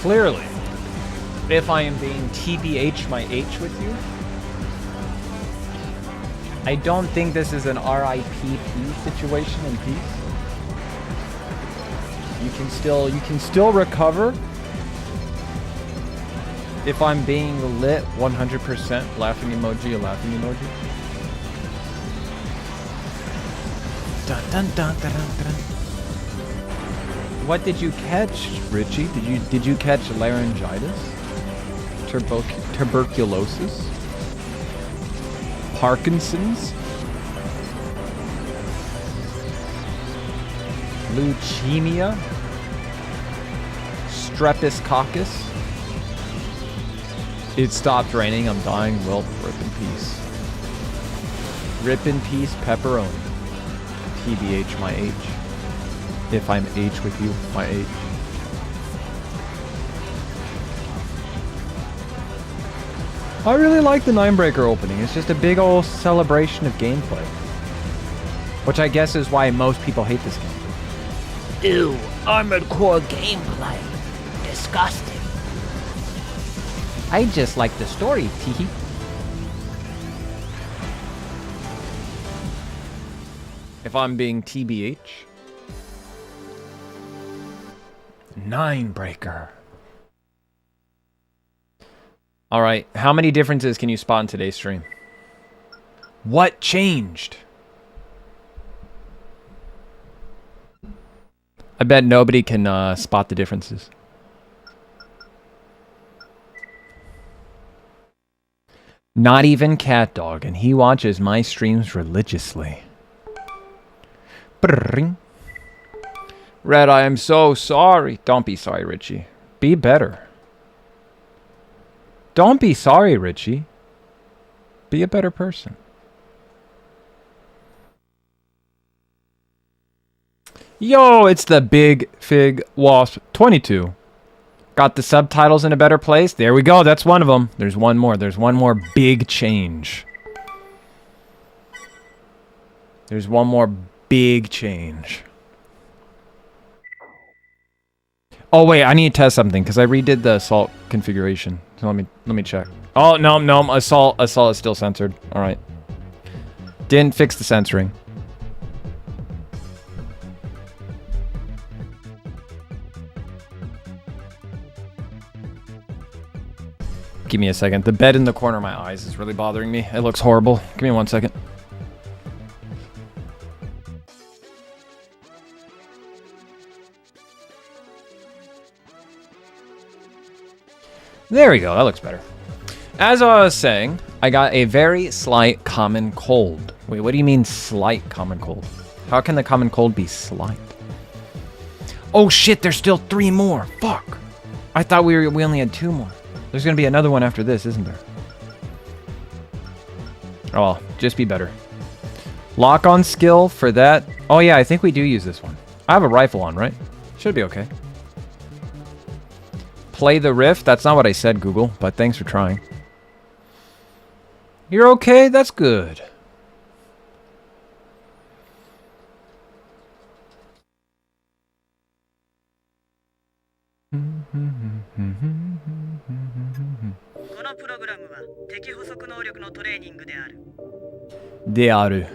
clearly, if I am being TBH my H with you, I don't think this is an RIPP situation in peace. You can still recover if I'm being lit 100%. Laughing emoji, a laughing emoji. Dun, dun, dun, dun, dun, dun. What did you catch, Richie? Did you catch laryngitis? Tuberculosis? Parkinson's? Leukemia? Streptococcus? It stopped raining, I'm dying. Well, rip in peace. Rip in peace, pepperoni. TBH my H. If I'm H with you, my H. I really like the Ninebreaker opening. It's just a big old celebration of gameplay. Which I guess is why most people hate this game. Ew, Armored Core gameplay. Disgusting. I just like the story, teehee. If I'm being TBH. Ninebreaker. Alright, how many differences can you spot in today's stream? What changed? I bet nobody can spot the differences. Not even Cat Dog, and he watches my streams religiously. Brrring. Red, I am so sorry. Don't be sorry, Richie. Be better. Don't be sorry, Richie. Be a better person. Yo, it's the Big Fig Wasp 22. Got the subtitles in a better place. There we go. That's one of them. There's one more. There's one more big change. There's one more big change. Oh wait, I need to test something because I redid the assault configuration. So let me check. Oh no, assault is still censored. All right. Didn't fix the censoring. Give me a second. The bed in the corner of my eyes is really bothering me. It looks horrible. Give me 1 second. There we go. That looks better. As I was saying, I got a very slight common cold. Wait, what do you mean slight common cold? How can the common cold be slight? Oh shit, there's still 3 more. Fuck. I thought we only had 2 more. There's gonna be another one after this, isn't there? Oh well, just be better. Lock on skill for that. Oh yeah, I think we do use this one. I have a rifle on, right? Should be okay. Play the riff. That's not what I said, Google, but thanks for trying. You're okay? That's good. They are.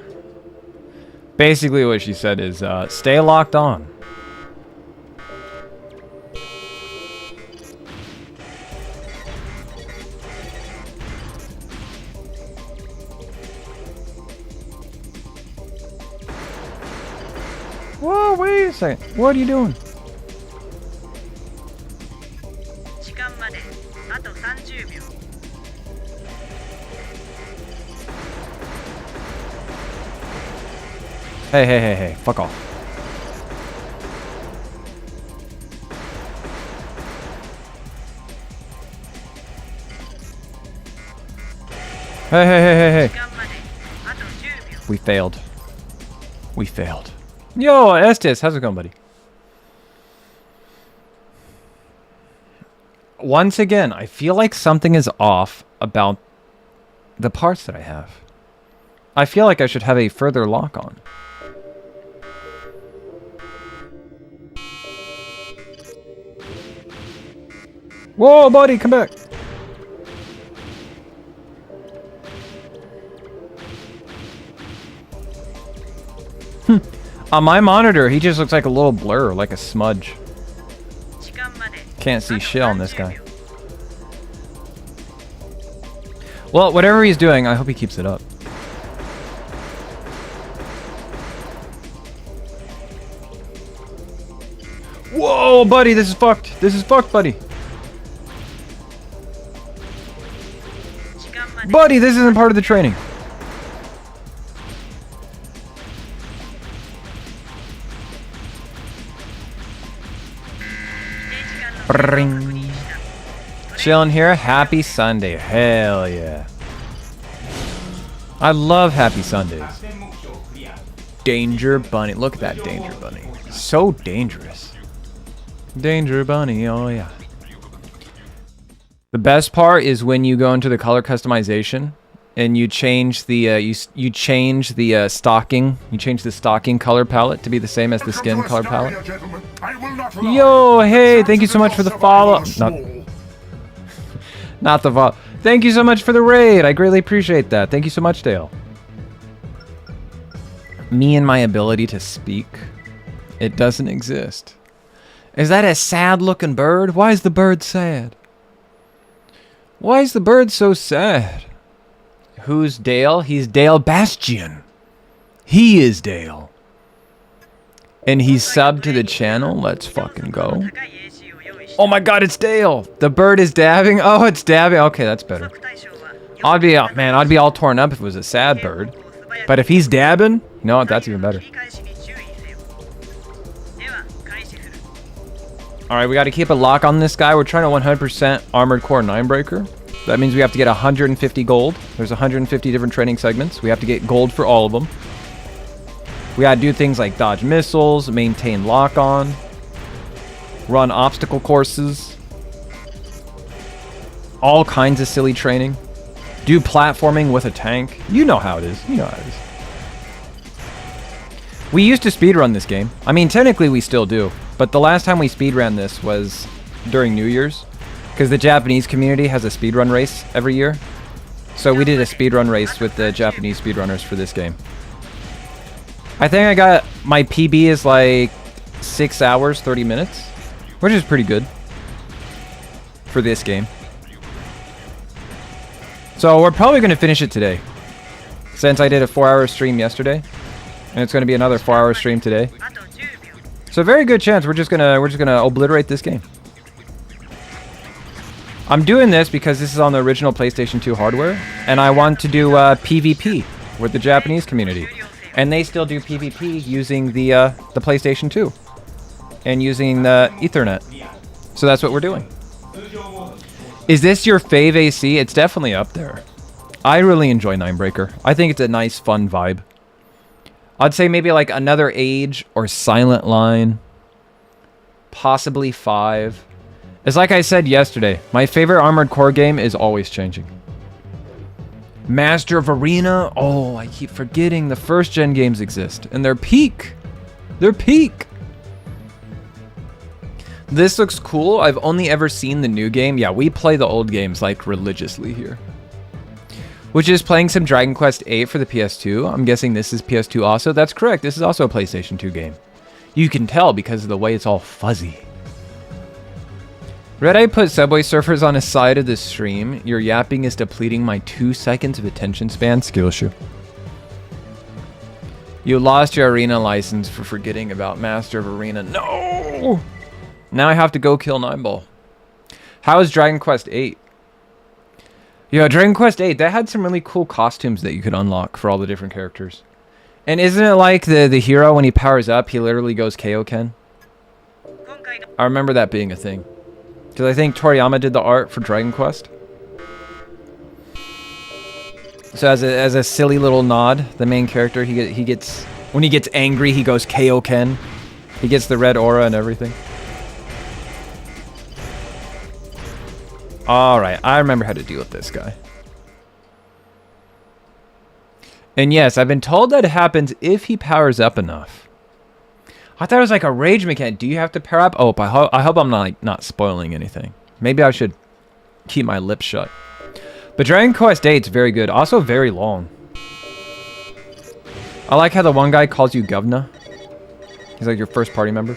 Basically what she said is, stay locked on. Whoa, wait a second. What are you doing? Hey, fuck off. Hey. We failed. Yo, Estes, how's it going, buddy? Once again, I feel like something is off about the parts that I have. I feel like I should have a further lock on. Whoa, buddy, come back. On my monitor, he just looks like a little blur, like a smudge. Can't see shit on this guy. Well, whatever he's doing, I hope he keeps it up. Whoa, buddy, this is fucked. This is fucked, buddy. Buddy, this isn't part of the training. Ring. Chilling here. Happy Sunday. Hell yeah. I love happy Sundays. Danger Bunny. Look at that Danger Bunny. So dangerous. Danger Bunny. Oh yeah. The best part is when you go into the color customization and you change the you change the stocking. You change the stocking color palette to be the same as the skin color palette. Yo, hey, thank you so much for the follow. Not the follow. Thank you so much for the raid. I greatly appreciate that. Thank you so much, Dale. Me and my ability to speak. It doesn't exist. Is that a sad-looking bird? Why is the bird sad? Why is the bird so sad? Who's Dale? He's Dale Bastian. He is Dale. And he's subbed to the channel. Let's fucking go. Oh my god, it's Dale. The bird is dabbing. Oh, it's dabbing. Okay, that's better. I'd be all torn up if it was a sad bird. But if he's dabbing, you know what? That's even better. Alright, we got to keep a lock on this guy. We're trying to 100% Armored Core 9-breaker. That means we have to get 150 gold. There's 150 different training segments. We have to get gold for all of them. We gotta do things like dodge missiles, maintain lock-on, run obstacle courses, all kinds of silly training, do platforming with a tank. You know how it is. You know how it is. We used to speedrun this game. I mean, technically we still do. But the last time we speedran this was during New Year's. Because the Japanese community has a speedrun race every year. So we did a speedrun race with the Japanese speedrunners for this game. I think I got... My PB is like 6 hours, 30 minutes. Which is pretty good. For this game. So we're probably going to finish it today. Since I did a 4-hour stream yesterday. And it's going to be another 4-hour stream today. So very good chance we're just gonna obliterate this game. I'm doing this because this is on the original PlayStation 2 hardware, and I want to do PvP with the Japanese community, and they still do PvP using the PlayStation 2 and using the Ethernet. So that's what we're doing. Is this your fave AC? It's definitely up there. I really enjoy 9-breaker. I think it's a nice, fun vibe. I'd say maybe like Another Age or Silent Line. Possibly 5. It's like I said yesterday, my favorite Armored Core game is always changing. Master of Arena. Oh, I keep forgetting the first-gen games exist. And they're peak. They're peak. This looks cool. I've only ever seen the new game. Yeah, we play the old games like religiously here. Which is playing some Dragon Quest VIII for the PS2. I'm guessing this is PS2 also. That's correct. This is also a PlayStation 2 game. You can tell because of the way it's all fuzzy. RedEye put Subway Surfers on his side of the stream. Your yapping is depleting my 2 seconds of attention span. Skillshoe. You lost your arena license for forgetting about Master of Arena. No! Now I have to go kill 9-Ball. How is Dragon Quest VIII? Yeah, Dragon Quest VIII, that had some really cool costumes that you could unlock for all the different characters. And isn't it like the hero, when he powers up, he literally goes Kaioken? I remember that being a thing. Because I think Toriyama did the art for Dragon Quest. So as a silly little nod, the main character, he gets... When he gets angry, he goes Kaioken. He gets the red aura and everything. Alright, I remember how to deal with this guy. And yes, I've been told that it happens if he powers up enough. I thought it was like a rage mechanic. Do you have to power up? Oh, I hope I'm not spoiling anything. Maybe I should keep my lips shut. But Dragon Quest 8's very good. Also very long. I like how the one guy calls you Govna. He's like your first party member.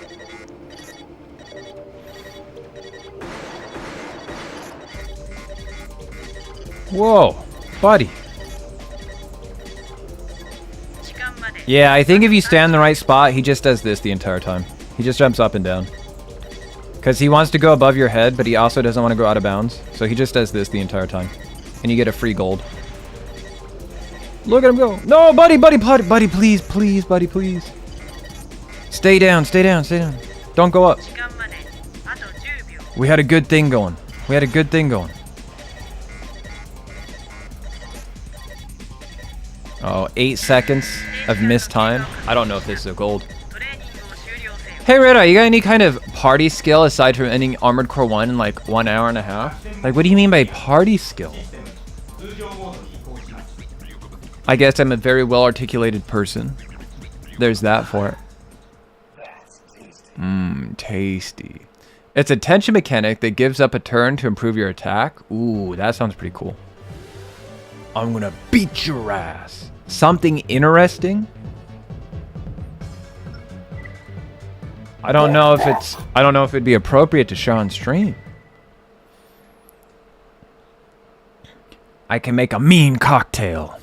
Whoa, buddy. Yeah, I think if you stand in the right spot, he just does this the entire time. He just jumps up and down. Because he wants to go above your head, but he also doesn't want to go out of bounds. So he just does this the entire time. And you get a free gold. Look at him go. No, buddy, please, please, buddy, please. Stay down, stay down, stay down. Don't go up. We had a good thing going. We had a good thing going. Oh, 8 seconds of missed time. I don't know if this is a gold. Hey, RedEye, you got any kind of party skill aside from ending Armored Core 1 in like 1 hour and a half? Like, what do you mean by party skill? I guess I'm a very well-articulated person. There's that for it. Mmm, tasty. It's a tension mechanic that gives up a turn to improve your attack. Ooh, that sounds pretty cool. I'm gonna beat your ass. Something interesting? I don't know if it'd be appropriate to show on stream. I can make a mean cocktail.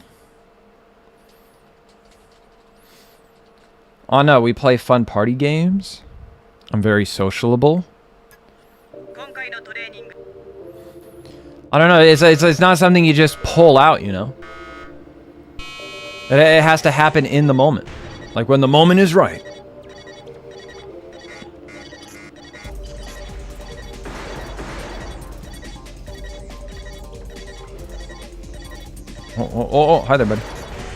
Oh no, we play fun party games. I'm very sociable. I don't know, it's not something you just pull out, you know? It has to happen in the moment. Like when the moment is right. Oh, hi there, buddy.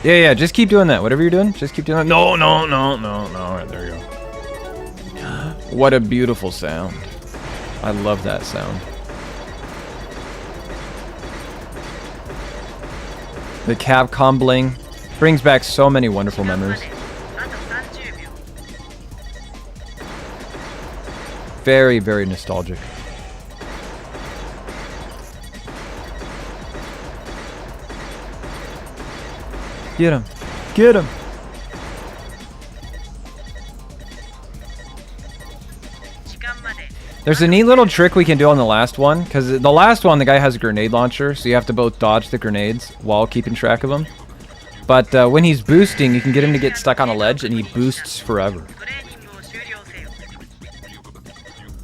Yeah, just keep doing that. Whatever you're doing, just keep doing that. No. Right, there you go. What a beautiful sound. I love that sound. The Capcom bling brings back so many wonderful memories. Very, very nostalgic. Get him. Get him. There's a neat little trick we can do on the last one, because the last one, the guy has a grenade launcher, so you have to both dodge the grenades while keeping track of them. But when he's boosting, you can get him to get stuck on a ledge, and he boosts forever.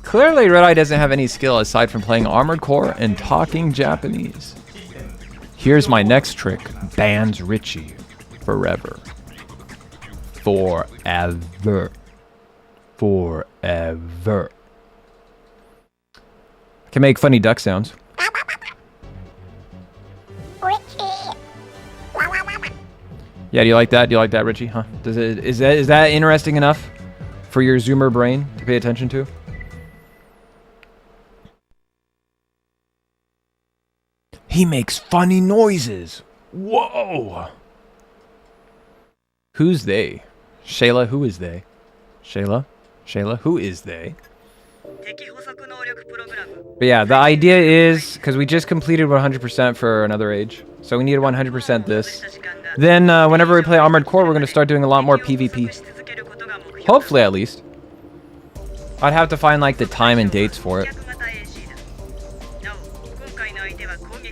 Clearly, RedEye doesn't have any skill aside from playing Armored Core and talking Japanese. Here's my next trick. Bans Richie. Forever. Forever. Forever. Can make funny duck sounds. Yeah, do you like that? Do you like that, Richie? Huh? Is that interesting enough for your Zoomer brain to pay attention to? He makes funny noises. Whoa. Who's they? Shayla, who is they? Shayla, who is they? But yeah, the idea is, because we just completed 100% for another age, so we need 100% this. Then whenever we play Armored Core, we're going to start doing a lot more PvP. Hopefully, at least. I'd have to find like the time and dates for it.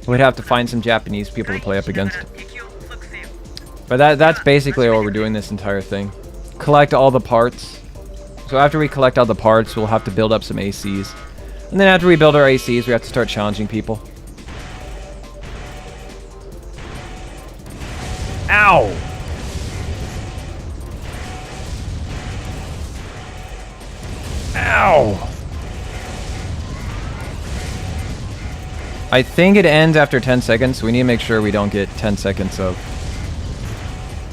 We'd have to find some Japanese people to play up against. But that's basically what we're doing this entire thing. Collect all the parts. So after we collect all the parts, we'll have to build up some ACs. And then after we build our ACs, we have to start challenging people. Ow! Ow! I think it ends after 10 seconds, so we need to make sure we don't get 10 seconds of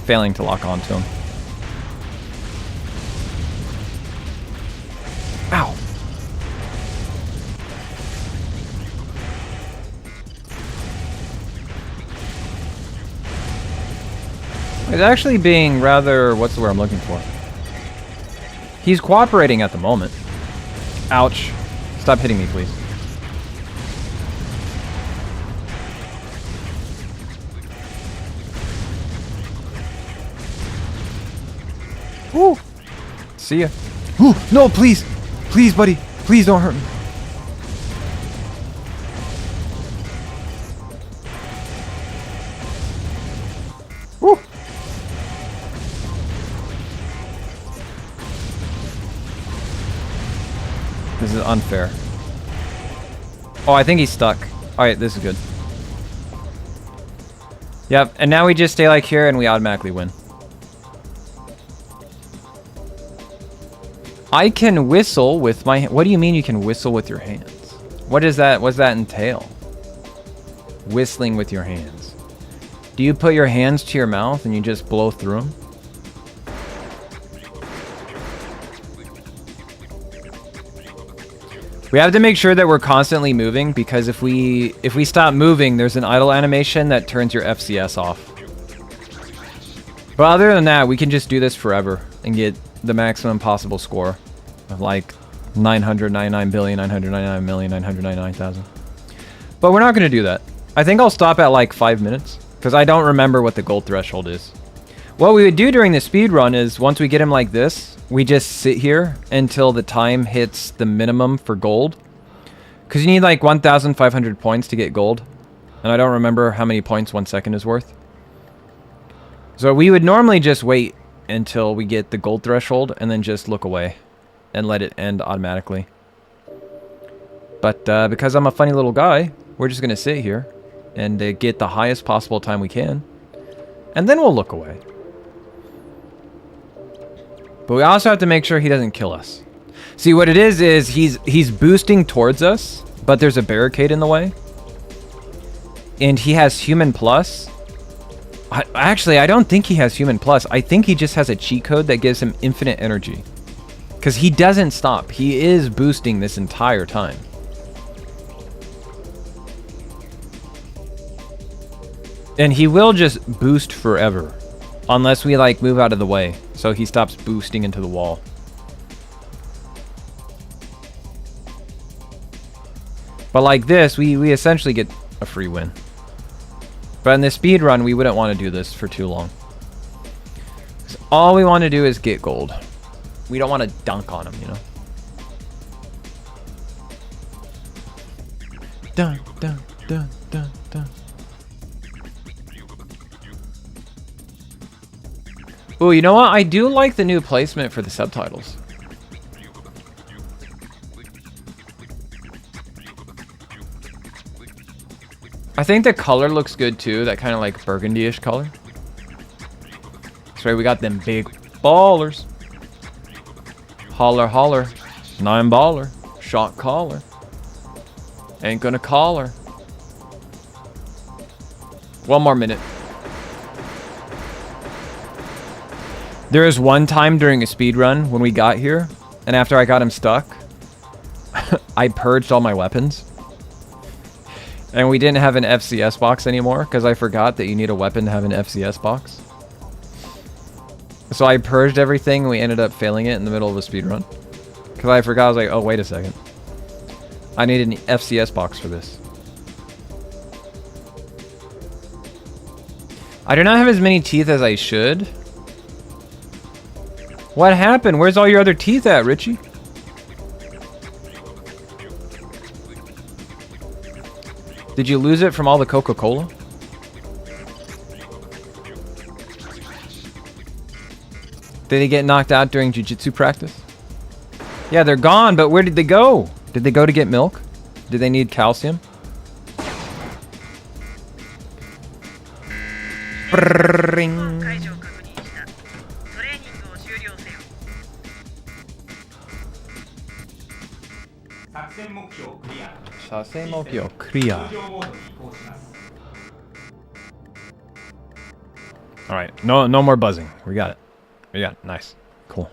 failing to lock onto him. Ow! He's actually being rather... what's the word I'm looking for? He's cooperating at the moment. Ouch. Stop hitting me, please. Woo. See ya. Ooh, no, please. Please, buddy. Please don't hurt me. Woo. This is unfair. Oh, I think he's stuck. Alright, this is good. Yep, and now we just stay like here and we automatically win. I can whistle with my... What do you mean you can whistle with your hands? What is that? What does that entail? Whistling with your hands. Do you put your hands to your mouth and you just blow through them? We have to make sure that we're constantly moving, because if we stop moving, there's an idle animation that turns your FCS off. But other than that, we can just do this forever and get the maximum possible score of like 999,999,999,000. But we're not going to do that. I think I'll stop at like 5 minutes, because I don't remember what the gold threshold is. What we would do during the speed run is, once we get him like this, we just sit here until the time hits the minimum for gold. Because you need like 1,500 points to get gold. And I don't remember how many points 1 second is worth. So we would normally just wait until we get the gold threshold and then just look away and let it end automatically. But because I'm a funny little guy, we're just going to sit here and get the highest possible time we can. And then we'll look away. But we also have to make sure he doesn't kill us. See, what it is he's boosting towards us, but there's a barricade in the way. And he has human plus. Actually, I don't think he has human plus. I think he just has a cheat code that gives him infinite energy. Because he doesn't stop. He is boosting this entire time. And he will just boost forever. Unless we like move out of the way. So he stops boosting into the wall. But like this, we essentially get a free win. But in the speed run, we wouldn't want to do this for too long. All we want to do is get gold. We don't want to dunk on him, you know? Dun, dun, dun, dun, dun. Ooh, you know what? I do like the new placement for the subtitles. I think the color looks good too, that kind of like burgundy-ish color. That's right, we got them big ballers. Holler, holler, 9 baller, shot caller. Ain't gonna call her. 1 more minute. There was one time during a speed run when we got here, and after I got him stuck, I purged all my weapons. And we didn't have an FCS box anymore, because I forgot that you need a weapon to have an FCS box. So I purged everything, and we ended up failing it in the middle of a speed run. Because I forgot, I was like, oh, wait a second. I need an FCS box for this. I do not have as many teeth as I should. What happened? Where's all your other teeth at, Richie? Did you lose it from all the Coca-Cola? Did they get knocked out during jiu-jitsu practice? Yeah, they're gone, but where did they go? Did they go to get milk? Did they need calcium? Bring. Alright, no more buzzing. We got it. We got it. Nice. Cool.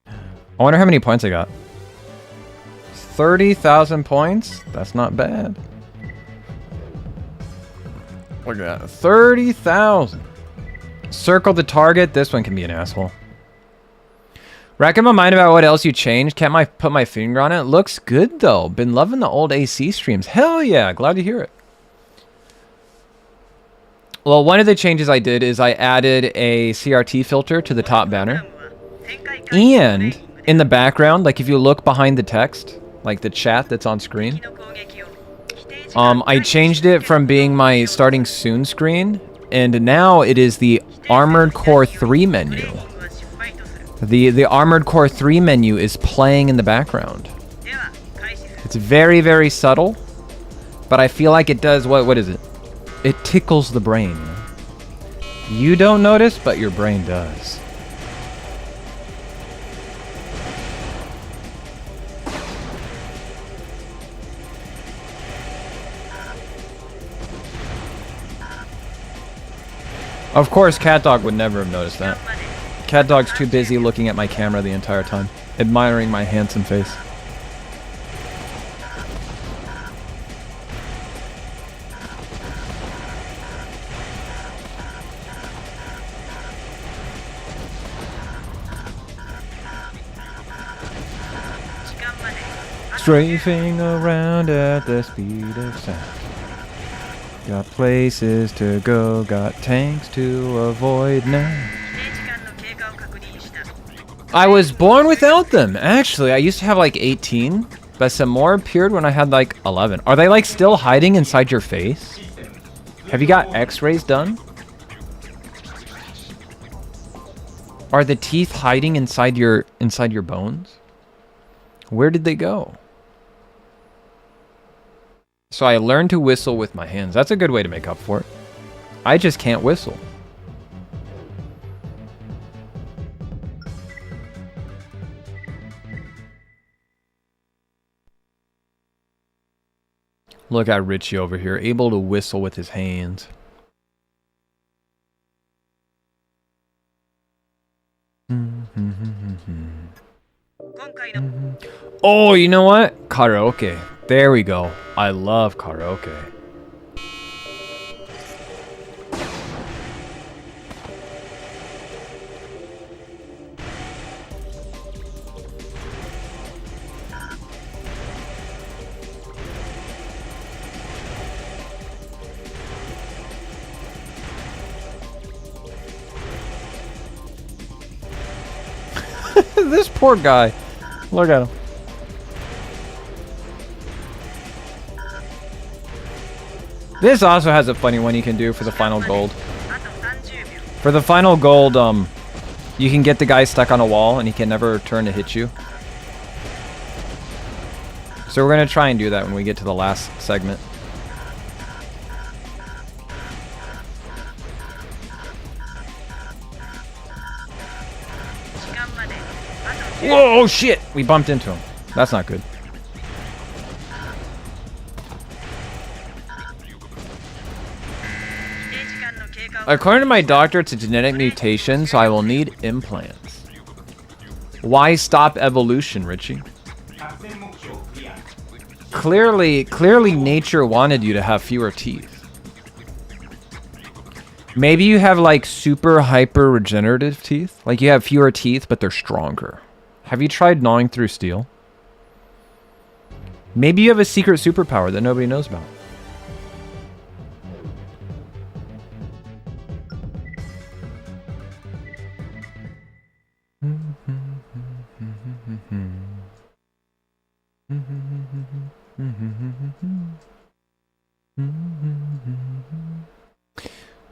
I wonder how many points I got. 30,000 points? That's not bad. Look at that. 30,000. Circle the target. This one can be an asshole. Rack in my mind about what else you changed. Can't put my finger on it. Looks good though. Been loving the old AC streams. Hell yeah. Glad to hear it. Well, one of the changes I did is I added a CRT filter to the top banner. And in the background, like if you look behind the text, like the chat that's on screen, I changed it from being my starting soon screen, and now it is the Armored Core 3 menu. The Armored Core 3 menu is playing in the background. It's very, very subtle, but I feel like it does, what is it? It tickles the brain. You don't notice, but your brain does. Of course, CatDog would never have noticed that. CatDog's too busy looking at my camera the entire time, admiring my handsome face. Strafing around at the speed of sound. Got places to go, got tanks to avoid now. I was born without them. Actually, I used to have like 18, but some more appeared when I had like 11. Are they like still hiding inside your face? Have you got x-rays done? Are the teeth hiding inside your bones? Where did they go? So I learned to whistle with my hands. That's a good way to make up for it. I just can't whistle. Look at Richie over here, able to whistle with his hands. Oh, you know what? Karaoke. There we go. I love karaoke. This poor guy. Look at him. This also has a funny one you can do for the final gold. For the final gold, you can get the guy stuck on a wall and he can never turn to hit you. So we're gonna try and do that when we get to the last segment. Whoa, oh shit! We bumped into him. That's not good. According to my doctor, it's a genetic mutation, so I will need implants. Why stop evolution, Richie? Clearly nature wanted you to have fewer teeth. Maybe you have like super hyper regenerative teeth. Like you have fewer teeth, but they're stronger. Have you tried gnawing through steel? Maybe you have a secret superpower that nobody knows about.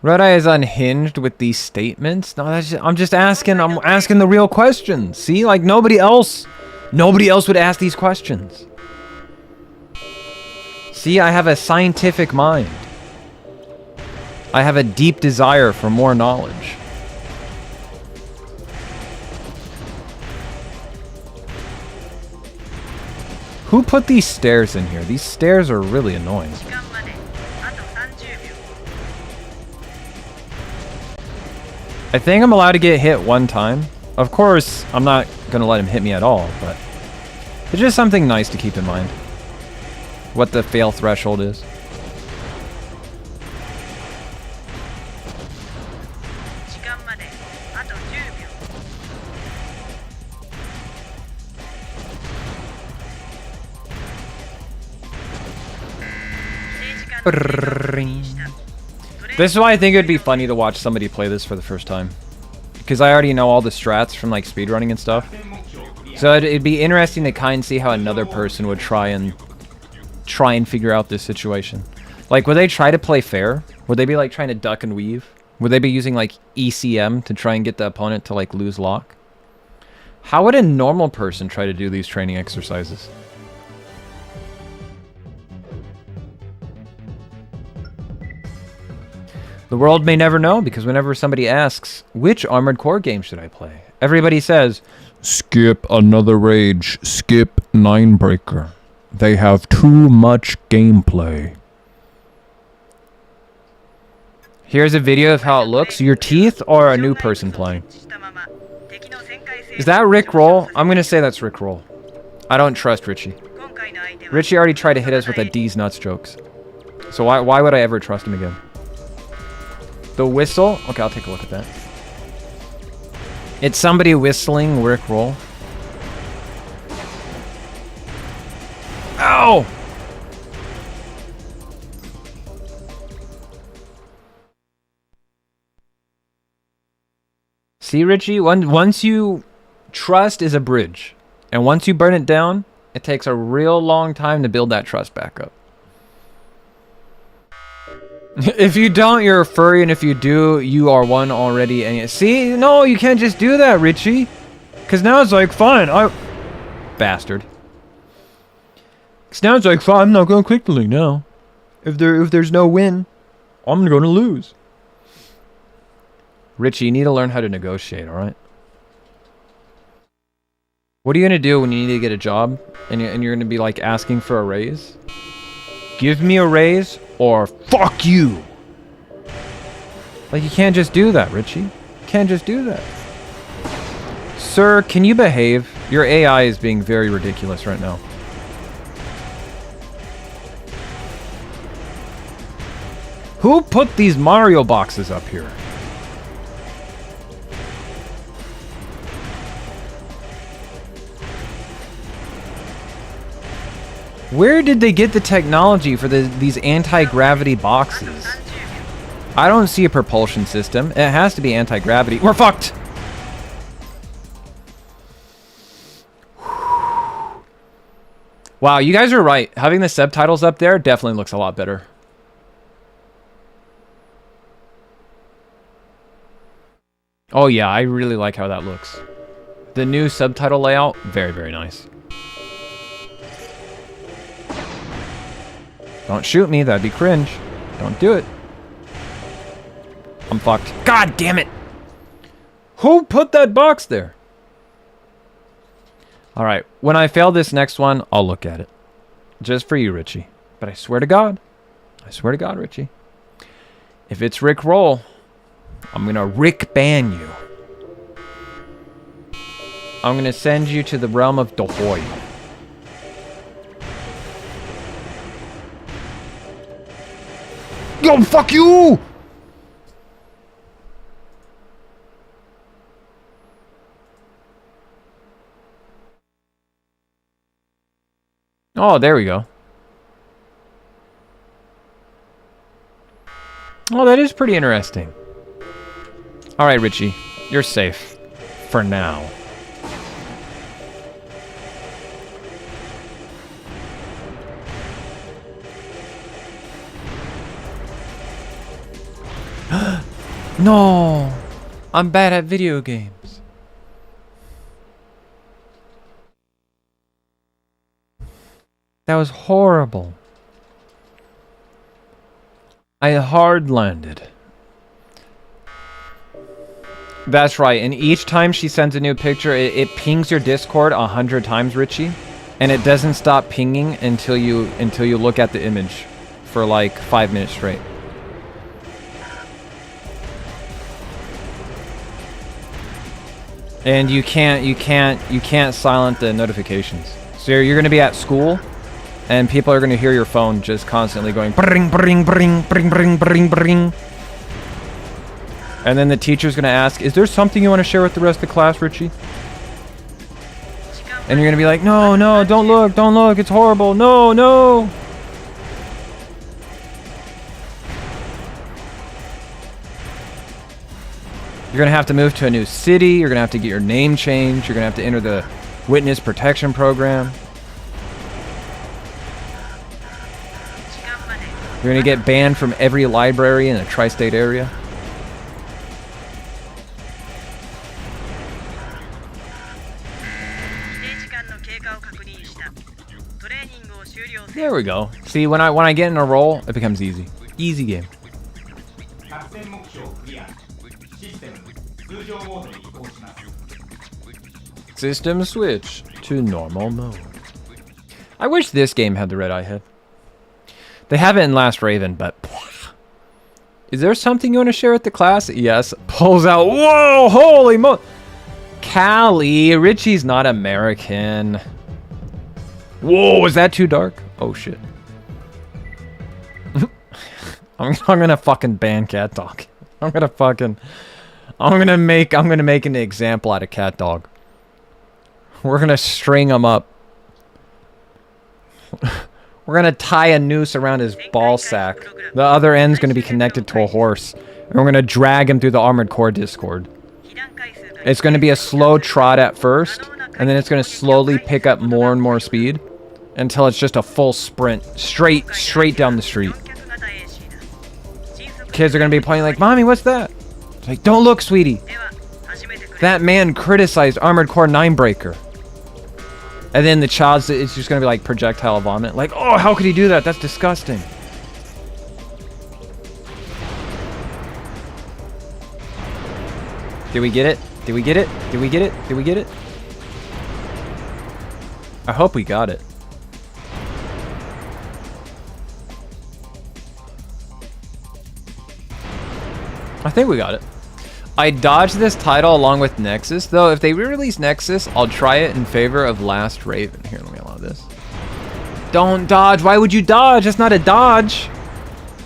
RedEye is unhinged with these statements. No, that's just, I'm asking the real questions. See, like nobody else would ask these questions. See, I have a scientific mind. I have a deep desire for more knowledge. Who put these stairs in here? These stairs are really annoying. I think I'm allowed to get hit one time. Of course, I'm not gonna let him hit me at all, but it's just something nice to keep in mind. What the fail threshold is. This is why I think it'd be funny to watch somebody play this for the first time. Because I already know all the strats from like speedrunning and stuff. So it'd be interesting to kind of see how another person would try and figure out this situation. Like, would they try to play fair? Would they be like trying to duck and weave? Would they be using like ECM to try and get the opponent to like lose lock? How would a normal person try to do these training exercises? The world may never know, because whenever somebody asks, which Armored Core game should I play? Everybody says, skip Another Rage, skip Ninebreaker. They have too much gameplay. Here's a video of how it looks. Your teeth or a new person playing? Is that Rick Roll? I'm going to say that's Rick Roll. I don't trust Richie. Richie already tried to hit us with a D's nuts jokes. So why would I ever trust him again? The whistle? Okay, I'll take a look at that. It's somebody whistling Rick Roll. Ow! See, Richie? Once you... Trust is a bridge. And once you burn it down, it takes a real long time to build that trust back up. If you don't, you're a furry, and if you do, you are one already. And see, no, you can't just do that, Richie. Because now it's like, fine, bastard. Because now it's like, fine, I'm not going to click the link now. If there's no win, I'm going to lose. Richie, you need to learn how to negotiate, alright? What are you going to do when you need to get a job, and you're going to be, like, asking for a raise? Give me a raise, or fuck you! Like, you can't just do that, Richie. You can't just do that. Sir, can you behave? Your AI is being very ridiculous right now. Who put these Mario boxes up here? Where did they get the technology for these anti-gravity boxes? I don't see a propulsion system. It has to be anti-gravity. We're fucked! Wow, you guys are right. Having the subtitles up there definitely looks a lot better. Oh yeah, I really like how that looks. The new subtitle layout, very, very nice. Don't shoot me, that'd be cringe. Don't do it. I'm fucked. God damn it! Who put that box there? Alright, when I fail this next one, I'll look at it. Just for you, Richie. But I swear to God, Richie, if it's Rick Roll, I'm gonna Rick ban you. I'm gonna send you to the realm of Dahoy. Yo, fuck you! Oh, there we go. Oh, that is pretty interesting. Alright, Richie. You're safe. For now. No! I'm bad at video games. That was horrible. I hard landed. That's right, and each time she sends a new picture, it pings your Discord 100 times, Richie. And it doesn't stop pinging until you look at the image for like 5 minutes straight. And you can't silent the notifications. So you're gonna be at school, and people are gonna hear your phone just constantly going bring bring bring bring bring bring bring. And then the teacher's gonna ask, "Is there something you want to share with the rest of the class, Richie?" And you're gonna be like, "No, no, don't look, it's horrible, no, no." You're going to have to move to a new city. You're going to have to get your name changed. You're going to have to enter the witness protection program. You're going to get banned from every library in the tri-state area. There we go. See, when I get in a roll, it becomes easy. Easy game. System switch to normal mode. I wish this game had the red-eye head. They have it in Last Raven, but... Is there something you want to share with the class? Yes. Pulls out. Whoa! Holy mo... Callie, Richie's not American. Whoa, is that too dark? Oh, shit. I'm gonna fucking ban Cat Dog. I'm gonna make an example out of Cat Dog. We're gonna string him up. We're gonna tie a noose around his ball sack. The other end's gonna be connected to a horse. And we're gonna drag him through the Armored Core Discord. It's gonna be a slow trot at first, and then it's gonna slowly pick up more and more speed until it's just a full sprint, straight down the street. Kids are gonna be playing like, "Mommy, what's that?" It's like, "Don't look, sweetie. That man criticized Armored Core 9-Breaker." And then the child's, it's just gonna be like projectile vomit. Like, "Oh, how could he do that? That's disgusting." Did we get it? Did we get it? Did we get it? Did we get it? I hope we got it. I think we got it. I dodged this title along with Nexus, though if they re-release Nexus, I'll try it in favor of Last Raven. Here, let me allow this. Don't dodge. Why would you dodge? That's not a dodge.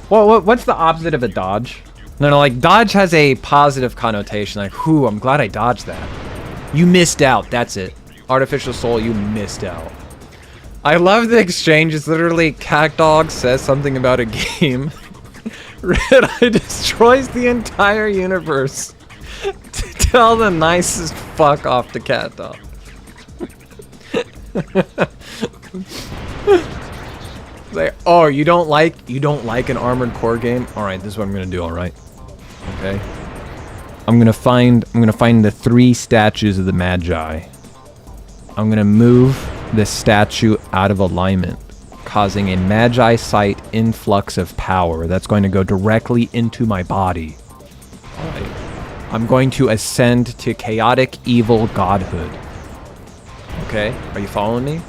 What's the opposite of a dodge? No, like, dodge has a positive connotation. Like, whew, I'm glad I dodged that. You missed out. That's it. Artificial Soul, you missed out. I love the exchange. It's literally Cat Dog says something about a game. Red-Eye destroys the entire universe to tell the nicest fuck off to Cat Dog. It's like, oh, you don't like an Armored Core game? All right, this is what I'm gonna do. All right, okay. I'm gonna find the 3 statues of the Magi. I'm gonna move the statue out of alignment, causing a Magi-site influx of power that's going to go directly into my body. Right. I'm going to ascend to chaotic evil godhood. Okay, are you following me?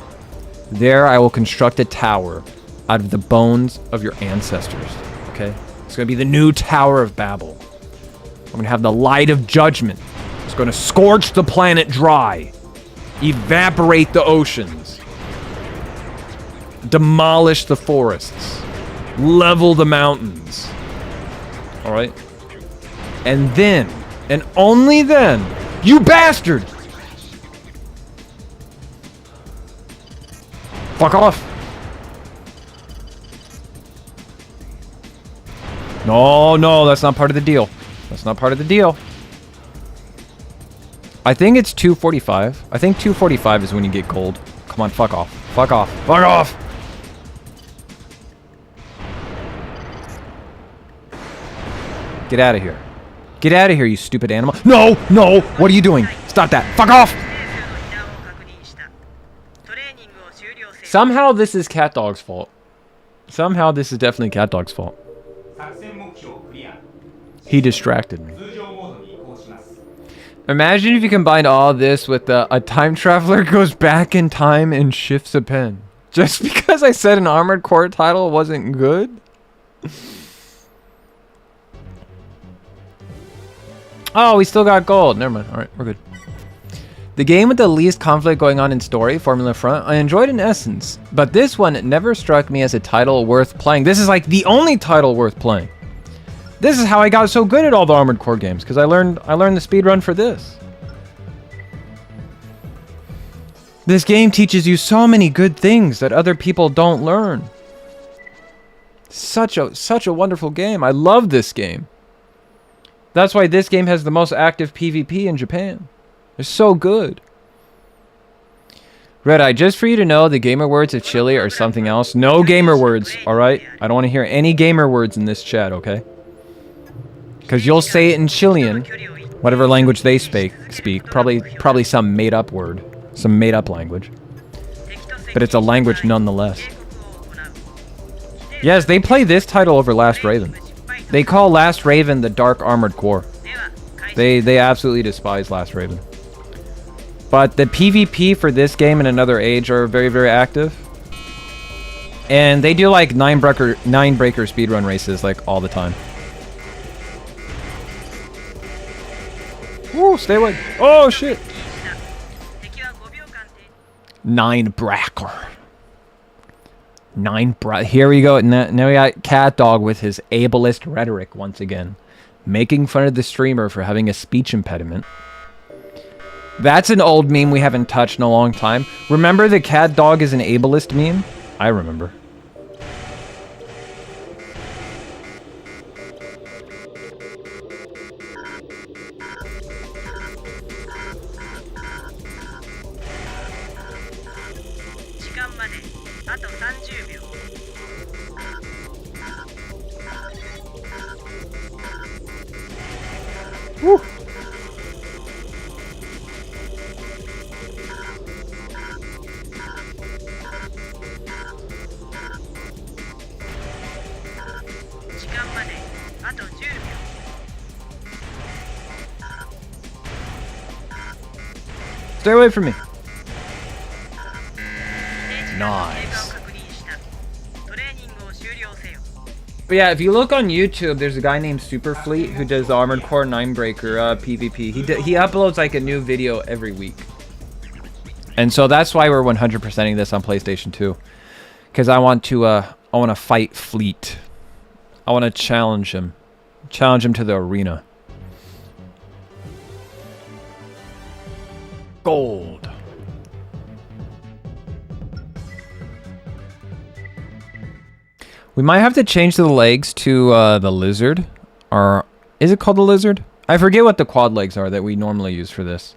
There I will construct a tower out of the bones of your ancestors. Okay, it's going to be the new Tower of Babel. I'm going to have the light of judgment. It's going to scorch the planet dry, evaporate the oceans, demolish the forests, level the mountains. All right? And then, and only then, you bastard! Fuck off. No, that's not part of the deal. That's not part of the deal. I think it's 245. I think 245 is when you get gold. Come on, fuck off. Fuck off. Fuck off! Get out of here. Get out of here, you stupid animal. No! What are you doing? Stop that. Fuck off! Somehow this is Cat Dog's fault. Somehow this is definitely Cat Dog's fault. He distracted me. Imagine if you combined all this with a time traveler goes back in time and shifts a pen. Just because I said an Armored Core title wasn't good? Oh, we still got gold. Never mind. Alright, we're good. The game with the least conflict going on in story, Formula Front, I enjoyed in essence. But this one never struck me as a title worth playing. This is like the only title worth playing. This is how I got so good at all the Armored Core games, because I learned the speed run for this. This game teaches you so many good things that other people don't learn. Such a wonderful game. I love this game. That's why this game has the most active PvP in Japan. They're so good. RedEye, just for you to know, the gamer words of Chile are something else. No gamer words, alright? I don't want to hear any gamer words in this chat, okay? Because you'll say it in Chilean, whatever language they speak. Probably some made-up word. Some made-up language. But it's a language nonetheless. Yes, they play this title over Last Raven. They call Last Raven the Dark Armored Core. They absolutely despise Last Raven. But the PvP for this game and Another Age are very, very active. And they do like 9-breaker speedrun races like all the time. Woo, stay away. Oh shit. 9-breaker. Here we go. Now we got Cat Dog with his ableist rhetoric once again. Making fun of the streamer for having a speech impediment. That's an old meme we haven't touched in a long time. Remember the Cat Dog is an ableist meme? I remember. Woo. Stay away from me. Nice. But yeah, if you look on YouTube, there's a guy named Superfleet who does the Armored Core 9-breaker PvP. He uploads like a new video every week. And so that's why we're 100%ing this on PlayStation 2. Because I want to fight Fleet. I want to challenge him. Challenge him to the arena. Gold. We might have to change the legs to the lizard. Or is it called the lizard? I forget what the quad legs are that we normally use for this.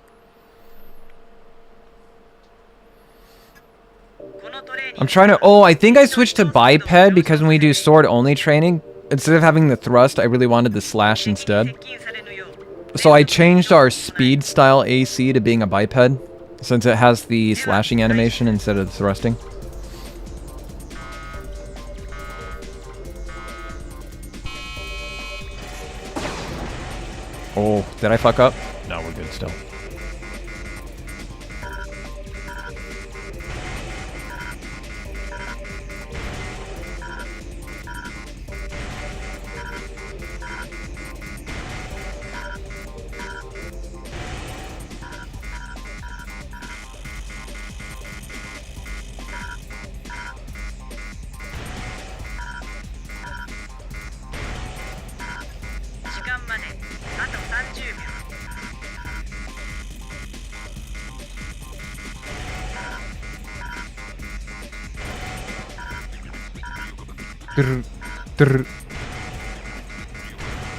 I'm trying to... Oh, I think I switched to biped because when we do sword only training, instead of having the thrust, I really wanted the slash instead. So I changed our speed style AC to being a biped, since it has the slashing animation instead of the thrusting. Oh, did I fuck up? No, we're good still.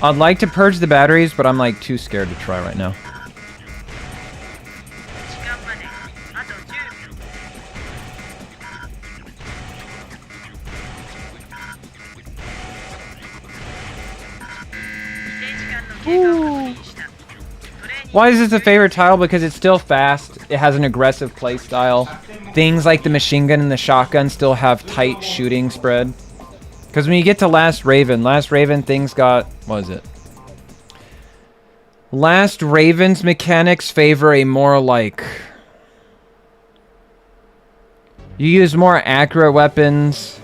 I'd like to purge the batteries, but I'm like too scared to try right now. Ooh. Why is this a favorite tile? Because it's still fast, it has an aggressive play style. Things like the machine gun and the shotgun still have tight shooting spread. Because when you get to Last Raven, things got... What is it? Last Raven's mechanics favor a more like... You use more accurate weapons.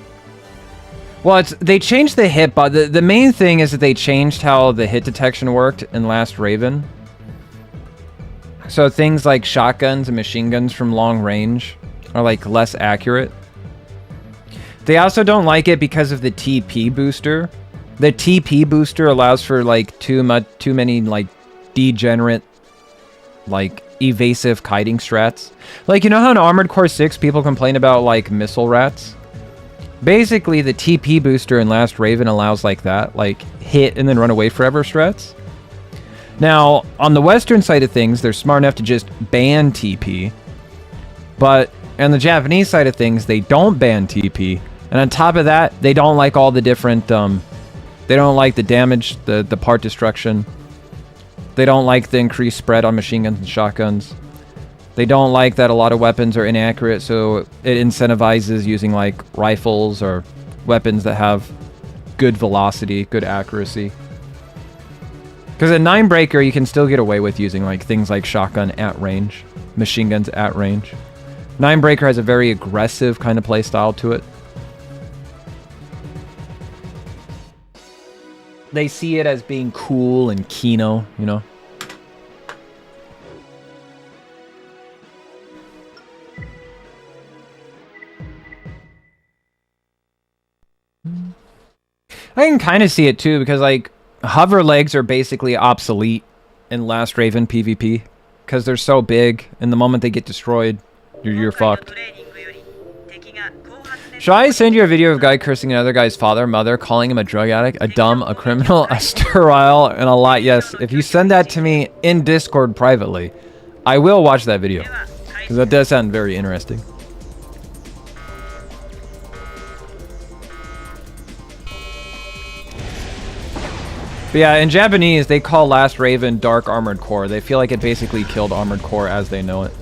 Well, they changed the hit, but the main thing is that they changed how the hit detection worked in Last Raven. So things like shotguns and machine guns from long range are like less accurate. They also don't like it because of the TP booster. The TP booster allows for like too many like degenerate, like evasive kiting strats. Like, you know how in Armored Core 6 people complain about like missile rats? Basically, the TP booster in Last Raven allows like that, like hit and then run away forever strats. Now, on the Western side of things, they're smart enough to just ban TP. But on the Japanese side of things, they don't ban TP. And on top of that, they don't like all the different... they don't like the damage, the part destruction. They don't like the increased spread on machine guns and shotguns. They don't like that a lot of weapons are inaccurate, so it incentivizes using like rifles or weapons that have good velocity, good accuracy. Because at Ninebreaker, you can still get away with using like things like shotgun at range, machine guns at range. Ninebreaker has a very aggressive kind of play style to it. They see it as being cool and kino, you know? I can kind of see it too, because like hover legs are basically obsolete in Last Raven PvP because they're so big, and the moment they get destroyed, you're fucked. Should I send you a video of a guy cursing another guy's father, mother, calling him a drug addict, a dumb, a criminal, a sterile, and a lot? Yes. If you send that to me in Discord privately, I will watch that video because that does sound very interesting. But yeah, in Japanese, they call Last Raven Dark Armored Core. They feel like it basically killed Armored Core as they know it.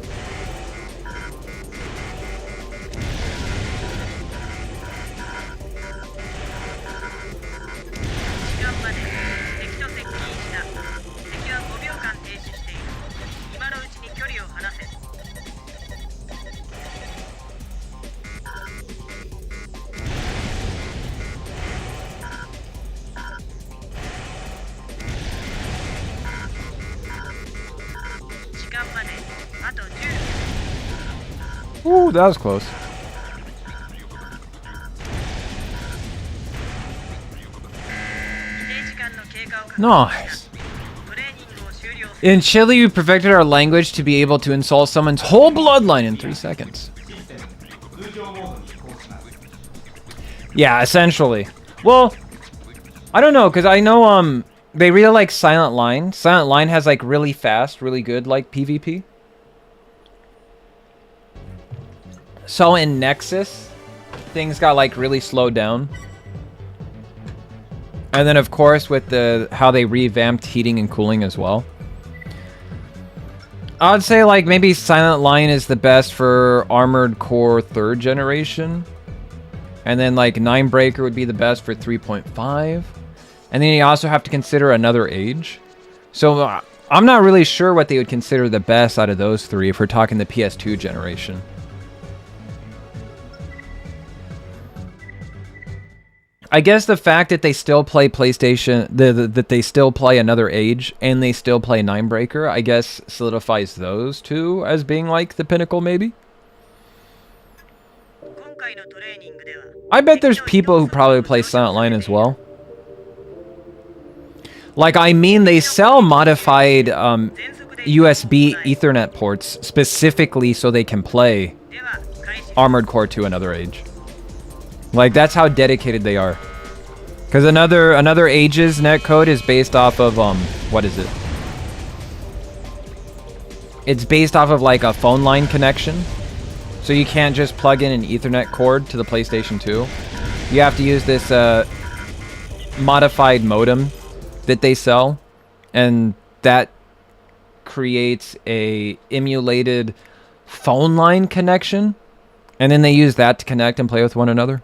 Ooh, that was close. Nice. In Chile, we perfected our language to be able to insult someone's whole bloodline in 3 seconds. Yeah, essentially. Well, I don't know, because I know they really like Silent Line. Silent Line has like really fast, really good like PvP. So in Nexus, things got like really slowed down. And then of course with how they revamped heating and cooling as well. I'd say like maybe Silent Line is the best for Armored Core 3rd generation. And then like Ninebreaker would be the best for 3.5. And then you also have to consider Another Age. So I'm not really sure what they would consider the best out of those three if we're talking the PS2 generation. I guess the fact that they still play PlayStation, that they still play Another Age, and they still play Ninebreaker, I guess solidifies those two as being like the pinnacle, maybe? I bet there's people who probably play Silent Line as well. Like, I mean, they sell modified USB Ethernet ports specifically so they can play Armored Core 2 Another Age. Like, that's how dedicated they are. Because Another Age's netcode is based off of, what is it? It's based off of, like, a phone line connection. So you can't just plug in an Ethernet cord to the PlayStation 2. You have to use this, modified modem that they sell. And that creates a emulated phone line connection. And then they use that to connect and play with one another.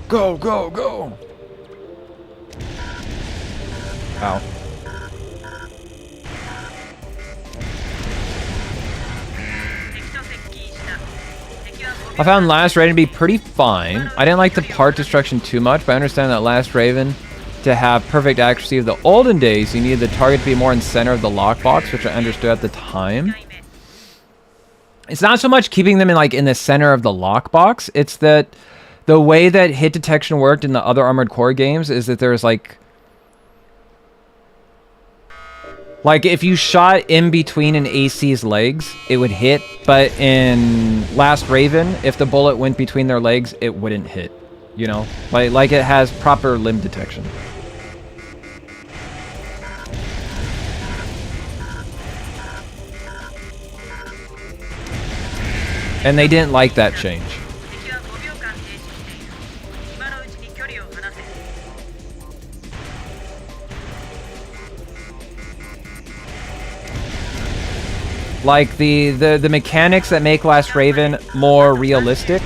Go, go, go! Ow. I found Last Raven to be pretty fine. I didn't like the part destruction too much, but I understand that Last Raven, to have perfect accuracy of the olden days, you needed the target to be more in center of the lockbox, which I understood at the time. It's not so much keeping them in the center of the lockbox, it's that the way that hit detection worked in the other Armored Core games is that there's like Like, if you shot in between an AC's legs, it would hit. But in Last Raven, if the bullet went between their legs, it wouldn't hit. You know? Like it has proper limb detection. And they didn't like that change. Like the mechanics that make Last Raven more realistic,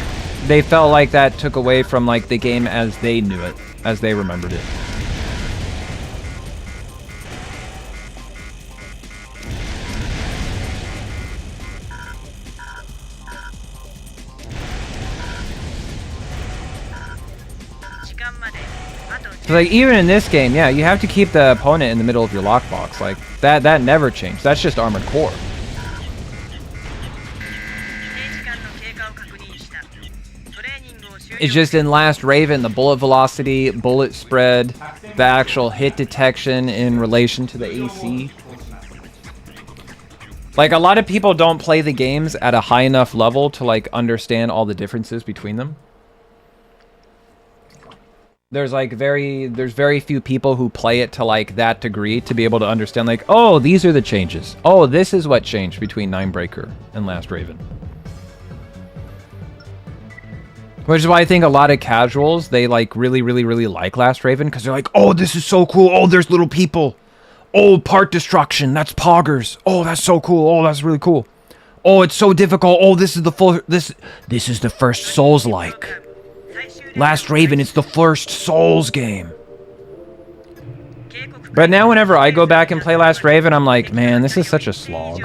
they felt like that took away from like the game as they knew it, as they remembered it. So like even in this game, yeah, you have to keep the opponent in the middle of your lockbox. Like that never changed. That's just Armored Core. It's just in Last Raven, the bullet velocity, bullet spread, the actual hit detection in relation to the AC. Like, a lot of people don't play the games at a high enough level to, like, understand all the differences between them. There's very few people who play it to, like, that degree to be able to understand, like, oh, these are the changes. Oh, this is what changed between Ninebreaker and Last Raven. Which is why I think a lot of casuals, they like really like Last Raven because they're like, oh, this is so cool. Oh, there's little people. Oh, part destruction. That's poggers. Oh, that's so cool. Oh, that's really cool. Oh, it's so difficult. Oh, this is the full. This is the first Souls-like. Last Raven, it's the first Souls game. But now whenever I go back and play Last Raven, I'm like, man, this is such a slog.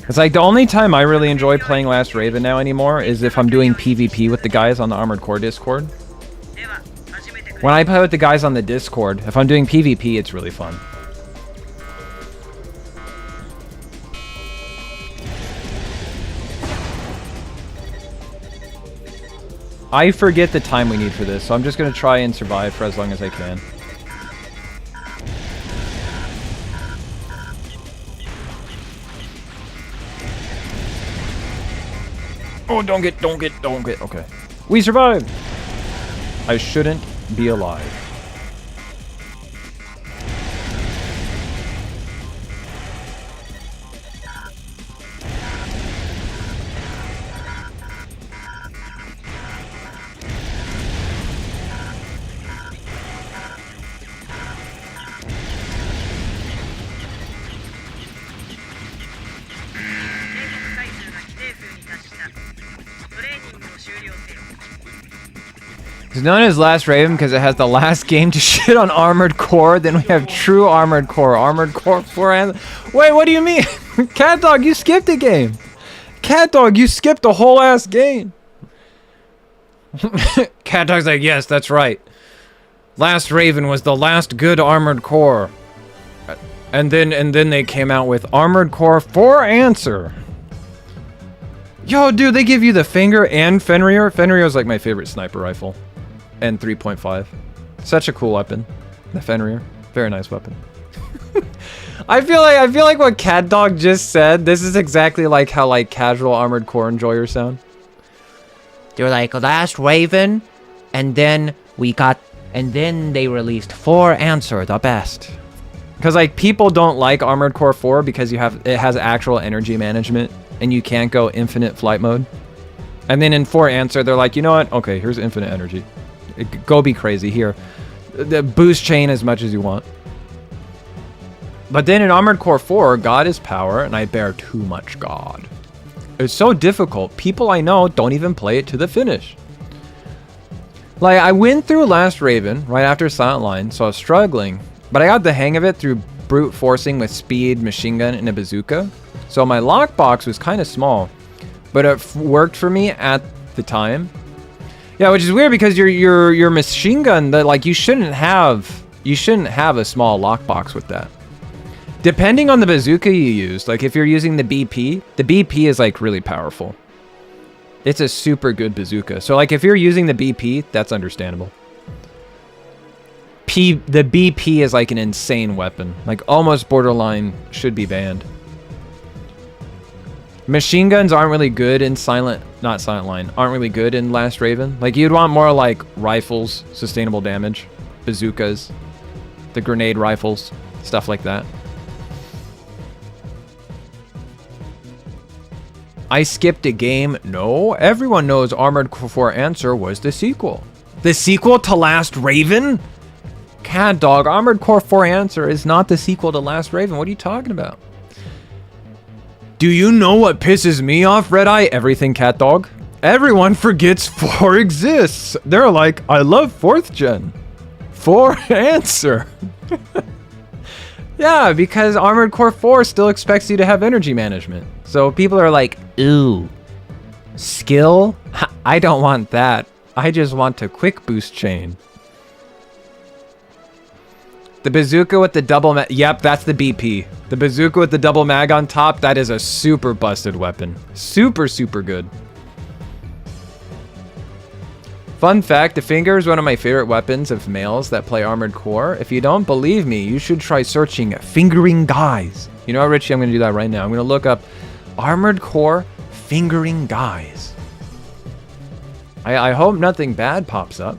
It's like the only time I really enjoy playing Last Raven now anymore is if I'm doing PvP with the guys on the Armored Core Discord. When I play with the guys on the Discord, if I'm doing PvP, it's really fun. I forget the time we need for this, so I'm just going to try and survive for as long as I can. Oh, don't get. Okay. We survived! I shouldn't be alive. It's known as Last Raven because it has the last game to shit on Armored Core. Then we have True Armored Core. Armored Core 4 and... Wait, what do you mean? Cat Dog, you skipped a game. Cat Dog, you skipped a whole ass game. Cat Dog's like, yes, that's right. Last Raven was the last good Armored Core. And then they came out with Armored Core 4 Answer. Yo, dude, they give you the Finger and Fenrir. Fenrir is like my favorite sniper rifle. And 3.5. Such a cool weapon. The Fenrir. Very nice weapon. I feel like what Cat Dog just said, this is exactly like how like casual Armored Core enjoyers sound. They're like Last Raven, and then they released 4 Answer, the best. Because like people don't like Armored Core 4 because it has actual energy management and you can't go infinite flight mode. And then in 4 Answer, they're like, you know what? Okay, here's infinite energy. Go be crazy here. The boost chain as much as you want. But then in Armored Core 4, God is power, and I bear too much God. It's so difficult. People I know don't even play it to the finish. Like, I went through Last Raven right after Silent Line, so I was struggling. But I got the hang of it through brute forcing with speed, machine gun, and a bazooka. So my lockbox was kind of small. But it worked for me at the time. Yeah, which is weird because your machine gun, that like you shouldn't have a small lockbox with that. Depending on the bazooka you use, like if you're using the BP is like really powerful. It's a super good bazooka. So like if you're using the BP, that's understandable. the BP is like an insane weapon. Like almost borderline should be banned. Machine guns aren't really good in not Silent Line, aren't really good in Last Raven. Like you'd want more like rifles, sustainable damage, bazookas, the grenade rifles, stuff like that. I skipped a game. No, everyone knows Armored Core Answer was the sequel. The sequel to Last Raven? Cat dog, Armored Core 4 Answer is not the sequel to Last Raven. What are you talking about? Do you know what pisses me off, RedEye? Everything, cat dog. Everyone forgets 4 exists. They're like, I love 4th gen. 4 Answer. Yeah, because Armored Core 4 still expects you to have energy management. So people are like, ooh, skill? I don't want that. I just want a quick boost chain. The bazooka with the double mag. Yep, that's the BP. The bazooka with the double mag on top, that is a super busted weapon. Super, super good. Fun fact, the finger is one of my favorite weapons of males that play Armored Core. If you don't believe me, you should try searching fingering guys. You know what, Richie? I'm going to do that right now. I'm going to look up Armored Core fingering guys. I hope nothing bad pops up.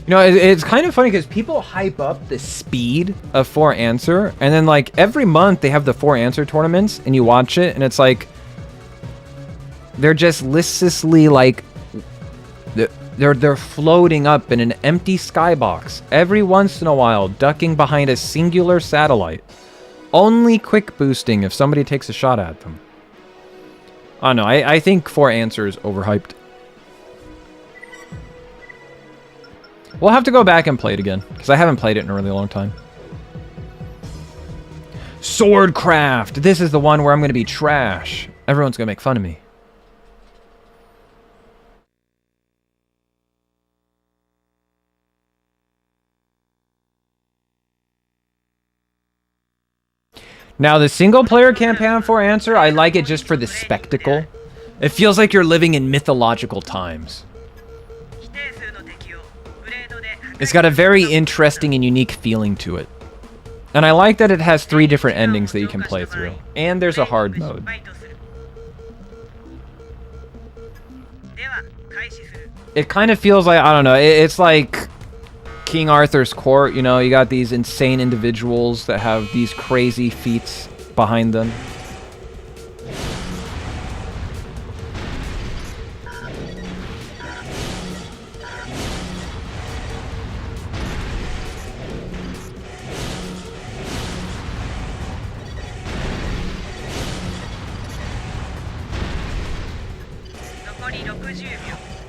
You know, it's kind of funny because people hype up the speed of 4 Answer, and then like every month they have the 4 Answer tournaments, and you watch it, and it's like they're just listlessly like they're floating up in an empty skybox every once in a while, ducking behind a singular satellite, only quick boosting if somebody takes a shot at them. I don't know. I think 4 Answer is overhyped. We'll have to go back and play it again, because I haven't played it in a really long time. Swordcraft! This is the one where I'm going to be trash. Everyone's going to make fun of me. Now, the single-player campaign for Answer, I like it just for the spectacle. It feels like you're living in mythological times. It's got a very interesting and unique feeling to it. And I like that it has 3 different endings that you can play through. And there's a hard mode. It kind of feels like, I don't know, it's like King Arthur's court, you know, you got these insane individuals that have these crazy feats behind them.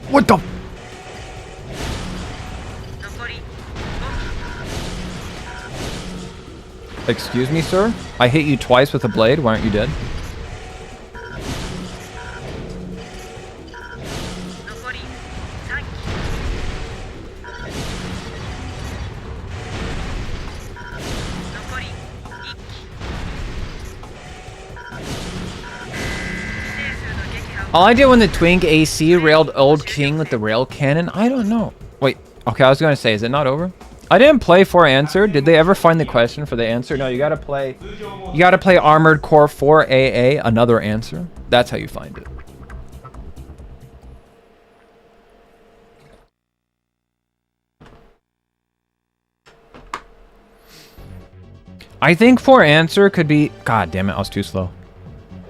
What the? Excuse me, sir? I hit you twice with a blade. Why aren't you dead? All I did when the Twink AC railed Old King with the rail cannon, I don't know. Wait, okay, I was going to say, is it not over? I didn't play 4 Answer. Did they ever find the question for the answer? No, you gotta play Armored Core 4 AA, another answer. That's how you find it. I think 4 Answer could be... God damn it, I was too slow.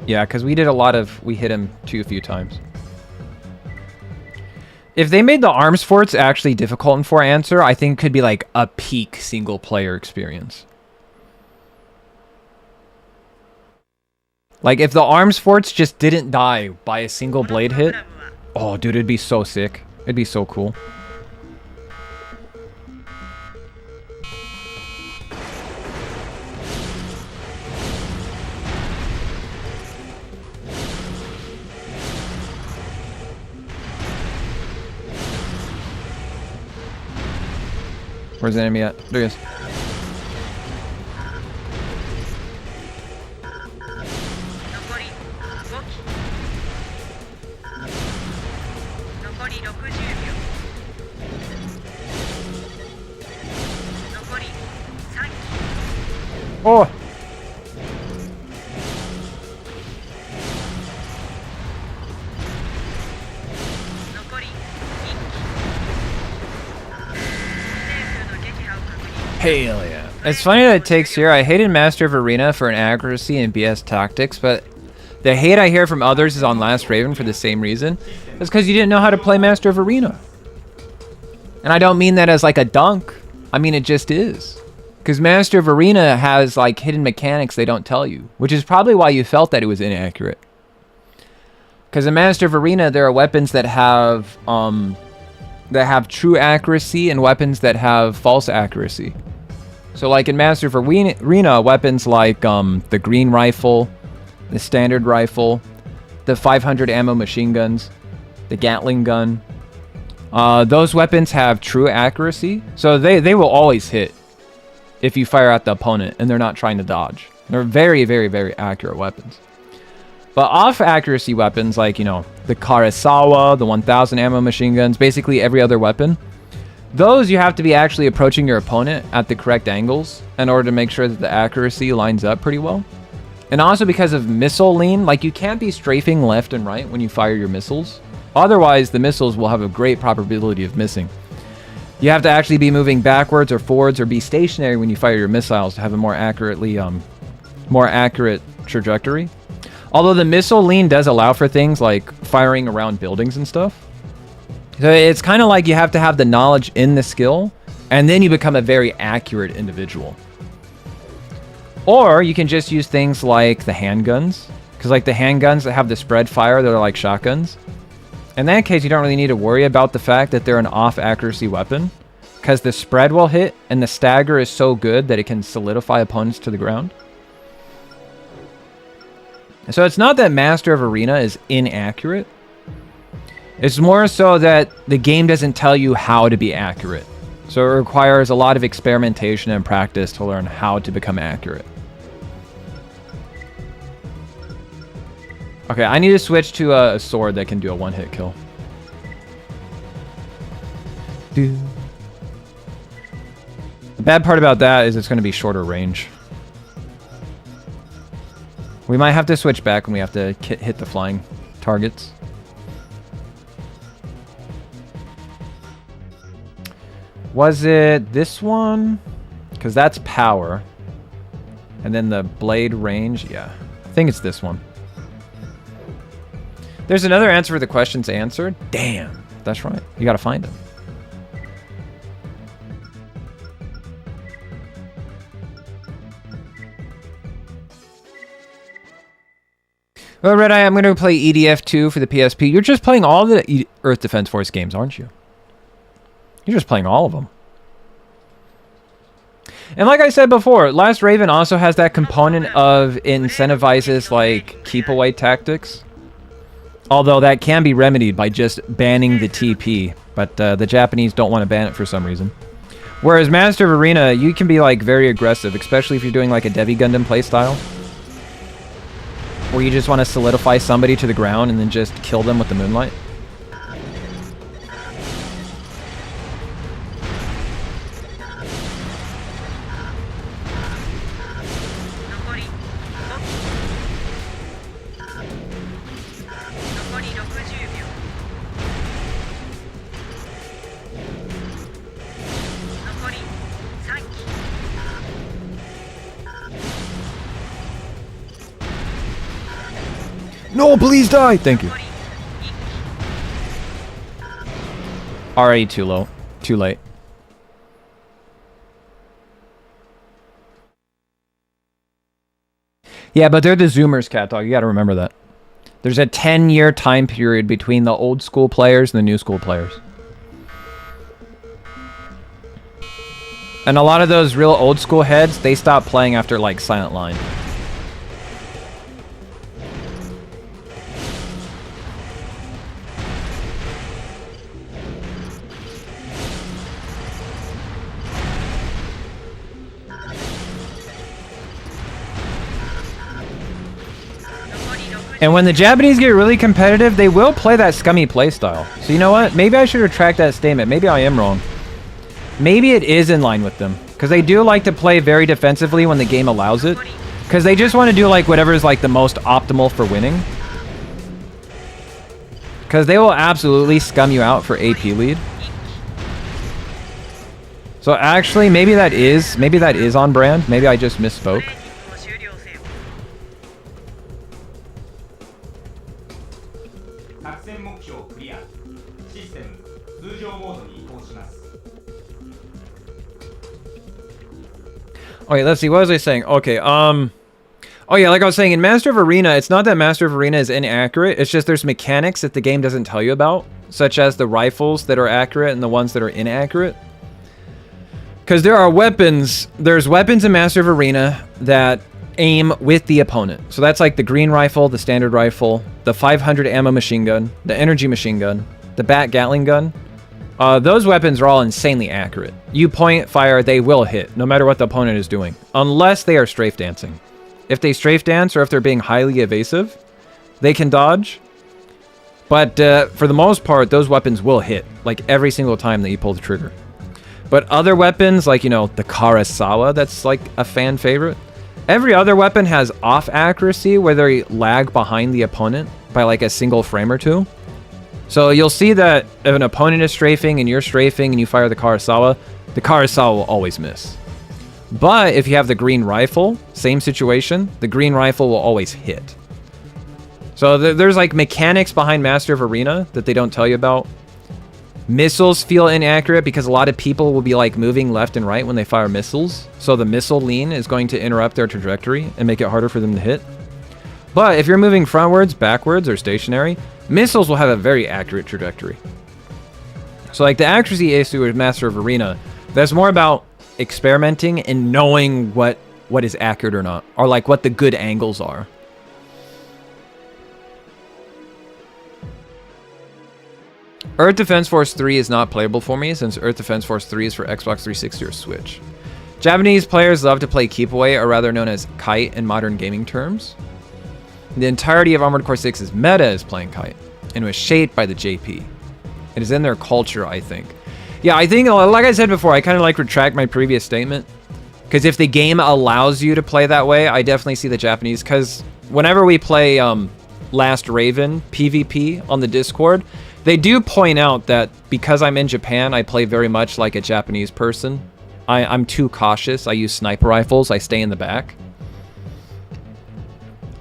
Yeah, because we did a lot of... We hit him a few times. If they made the arms forts actually difficult in 4 Answer, I think it could be like a peak single-player experience. Like, if the arms forts just didn't die by a single blade hit... Oh, dude, it'd be so sick. It'd be so cool. Where's the enemy at? There he is. Oh! Hell yeah. It's funny that it takes here. I hated Master of Arena for an accuracy and BS tactics, but the hate I hear from others is on Last Raven for the same reason. It's because you didn't know how to play Master of Arena. And I don't mean that as like a dunk. I mean it just is. Because Master of Arena has like hidden mechanics they don't tell you, which is probably why you felt that it was inaccurate. Because in Master of Arena, there are weapons that have true accuracy and weapons that have false accuracy. So like in Master of Arena, weapons like the green rifle, the standard rifle, the 500 ammo machine guns, the Gatling gun, those weapons have true accuracy. So they will always hit if you fire at the opponent and they're not trying to dodge. They're very, very, very accurate weapons. But off accuracy weapons like, you know, the Karasawa, the 1000 ammo machine guns, basically every other weapon, those you have to be actually approaching your opponent at the correct angles in order to make sure that the accuracy lines up pretty well. And also because of missile lean, like you can't be strafing left and right when you fire your missiles. Otherwise, the missiles will have a great probability of missing. You have to actually be moving backwards or forwards or be stationary when you fire your missiles to have a more accurate trajectory. Although the missile lean does allow for things like firing around buildings and stuff. So it's kind of like you have to have the knowledge in the skill, and then you become a very accurate individual. Or you can just use things like the handguns. Because like the handguns that have the spread fire that are like shotguns. In that case, you don't really need to worry about the fact that they're an off-accuracy weapon. Because the spread will hit, and the stagger is so good that it can solidify opponents to the ground. So it's not that Master of Arena is inaccurate. It's more so that the game doesn't tell you how to be accurate. So it requires a lot of experimentation and practice to learn how to become accurate. Okay, I need to switch to a sword that can do a one-hit kill. The bad part about that is it's going to be shorter range. We might have to switch back when we have to hit the flying targets. Was it this one? Because that's power. And then the blade range, yeah. I think it's this one. There's another answer for the questions answered. Damn, that's right. You gotta find them. Well, Red-Eye, I'm going to play EDF2 for the PSP. You're just playing all the Earth Defense Force games, aren't you? You're just playing all of them. And like I said before, Last Raven also has that component of incentivizes like keep away tactics. Although that can be remedied by just banning the TP. But the Japanese don't want to ban it for some reason. Whereas Master of Arena, you can be like very aggressive, especially if you're doing like a Devi Gundam playstyle. Where you just want to solidify somebody to the ground and then just kill them with the moonlight. No, please die! Thank you. Already too low. Too late. Yeah, but they're the Zoomers, Cat Dog. You gotta remember that. There's a 10-year time period between the old school players and the new school players. And a lot of those real old school heads, they stop playing after, like, Silent Line. And when the Japanese get really competitive, they will play that scummy playstyle. So you know what? Maybe I should retract that statement. Maybe I am wrong. Maybe it is in line with them. Because they do like to play very defensively when the game allows it. Because they just want to do like whatever is like the most optimal for winning. Because they will absolutely scum you out for AP lead. So actually, maybe that is on brand. Maybe I just misspoke. Okay, let's see. What was I saying? Okay, oh yeah, like I was saying, in Master of Arena, it's not that Master of Arena is inaccurate. It's just there's mechanics that the game doesn't tell you about, such as the rifles that are accurate and the ones that are inaccurate. Because there are weapons, there's weapons in Master of Arena that aim with the opponent. So that's like the green rifle, the standard rifle, the 500 ammo machine gun, the energy machine gun, the bat Gatling gun. Those weapons are all insanely accurate. You point, fire, they will hit, no matter what the opponent is doing. Unless they are strafe dancing. If they strafe dance, or if they're being highly evasive, they can dodge. But for the most part, those weapons will hit, like every single time that you pull the trigger. But other weapons, like, you know, the Karasawa, that's like a fan favorite. Every other weapon has off accuracy, where they lag behind the opponent by like a single frame or two. So you'll see that if an opponent is strafing and you're strafing and you fire the Karasawa will always miss. But if you have the green rifle, same situation, the green rifle will always hit. So there's like mechanics behind Master of Arena that they don't tell you about. Missiles feel inaccurate because a lot of people will be like moving left and right when they fire missiles. So the missile lean is going to interrupt their trajectory and make it harder for them to hit. But if you're moving frontwards, backwards, or stationary, missiles will have a very accurate trajectory. So like the accuracy issue with Master of Arena, that's more about experimenting and knowing what is accurate or not, or like what the good angles are. Earth Defense Force 3 is not playable for me, since Earth Defense Force 3 is for Xbox 360 or Switch. Japanese players love to play Keep Away, or rather known as Kite in modern gaming terms. The entirety of Armored Core 6's meta is playing Kite, and was shaped by the JP. It is in their culture, I think. Yeah, I think, like I said before, I kind of like retract my previous statement. Because if the game allows you to play that way, I definitely see the Japanese. Because whenever we play Last Raven PvP on the Discord, they do point out that because I'm in Japan, I play very much like a Japanese person. I'm too cautious. I use sniper rifles. I stay in the back.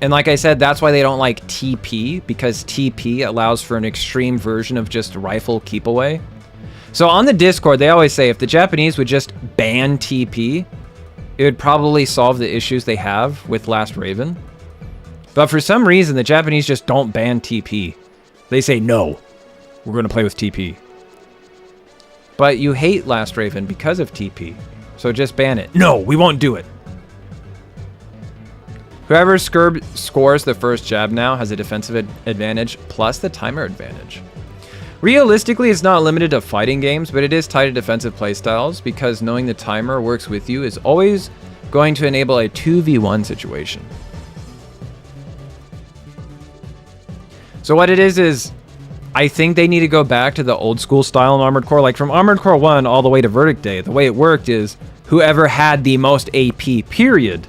And like I said, that's why they don't like TP, because TP allows for an extreme version of just rifle keep away. So on the Discord, they always say if the Japanese would just ban TP, it would probably solve the issues they have with Last Raven. But for some reason, the Japanese just don't ban TP. They say, no, we're going to play with TP. But you hate Last Raven because of TP. So just ban it. No, we won't do it. Whoever scores the first jab now has a defensive advantage plus the timer advantage. Realistically, it's not limited to fighting games, but it is tied to defensive playstyles because knowing the timer works with you is always going to enable a 2v1 situation. So what it is I think they need to go back to the old school style in Armored Core. Like from Armored Core 1 all the way to Verdict Day, the way it worked is whoever had the most AP, period.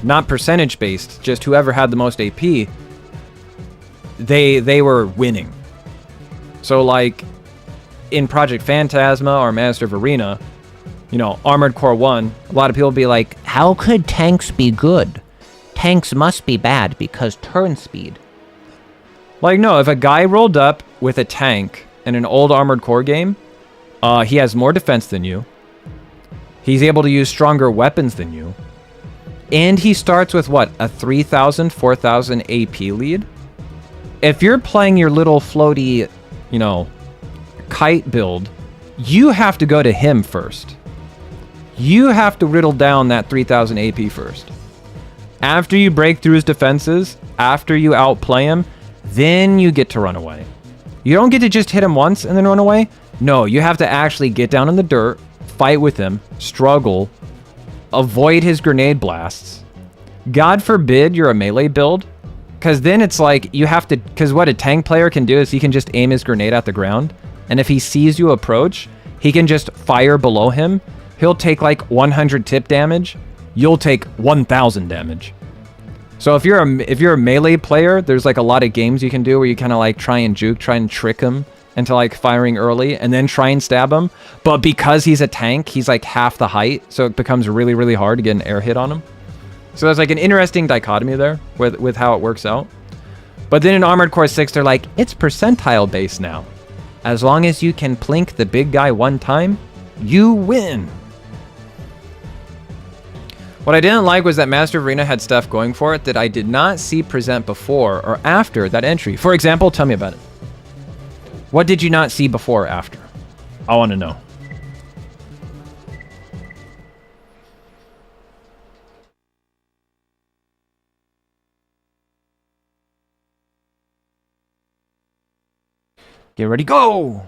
Not percentage based, just whoever had the most AP, they were winning. So like in Project Phantasma or Master of Arena, you know, Armored Core 1, a lot of people be like, How could tanks be good? Tanks must be bad because turn speed. like, no, if a guy rolled up with a tank in an old Armored Core game, he has more defense than you. He's able to use stronger weapons than you. And he starts with what? A 3,000, 4,000 AP lead? If you're playing your little floaty, you know, kite build, you have to go to him first. You have to riddle down that 3,000 AP first. After you break through his defenses, after you outplay him, then you get to run away. You don't get to just hit him once and then run away. No, you have to actually get down in the dirt, fight with him, struggle, avoid his grenade blasts. God forbid you're a melee build Because then it's like you have to... Because what a tank player can do is he can just aim his grenade at the ground. And if he sees you approach, he can just fire below him. He'll take like 100 tip damage. You'll take 1,000 damage. So if you're a melee player, there's like a lot of games you can do where you kind of like try and juke, try and trick him into like firing early and then try and stab him. But because he's a tank, he's like half the height. So it becomes really, really hard to get an air hit on him. So there's like an interesting dichotomy there with how it works out. But then in Armored Core 6, they're like, it's percentile based now. As long as you can plink the big guy one time, you win. What I didn't like was that Master of Arena had stuff going for it that I did not see present before or after that entry. For example, tell me about it. What did you not see before or after? I want to know. Get ready, go!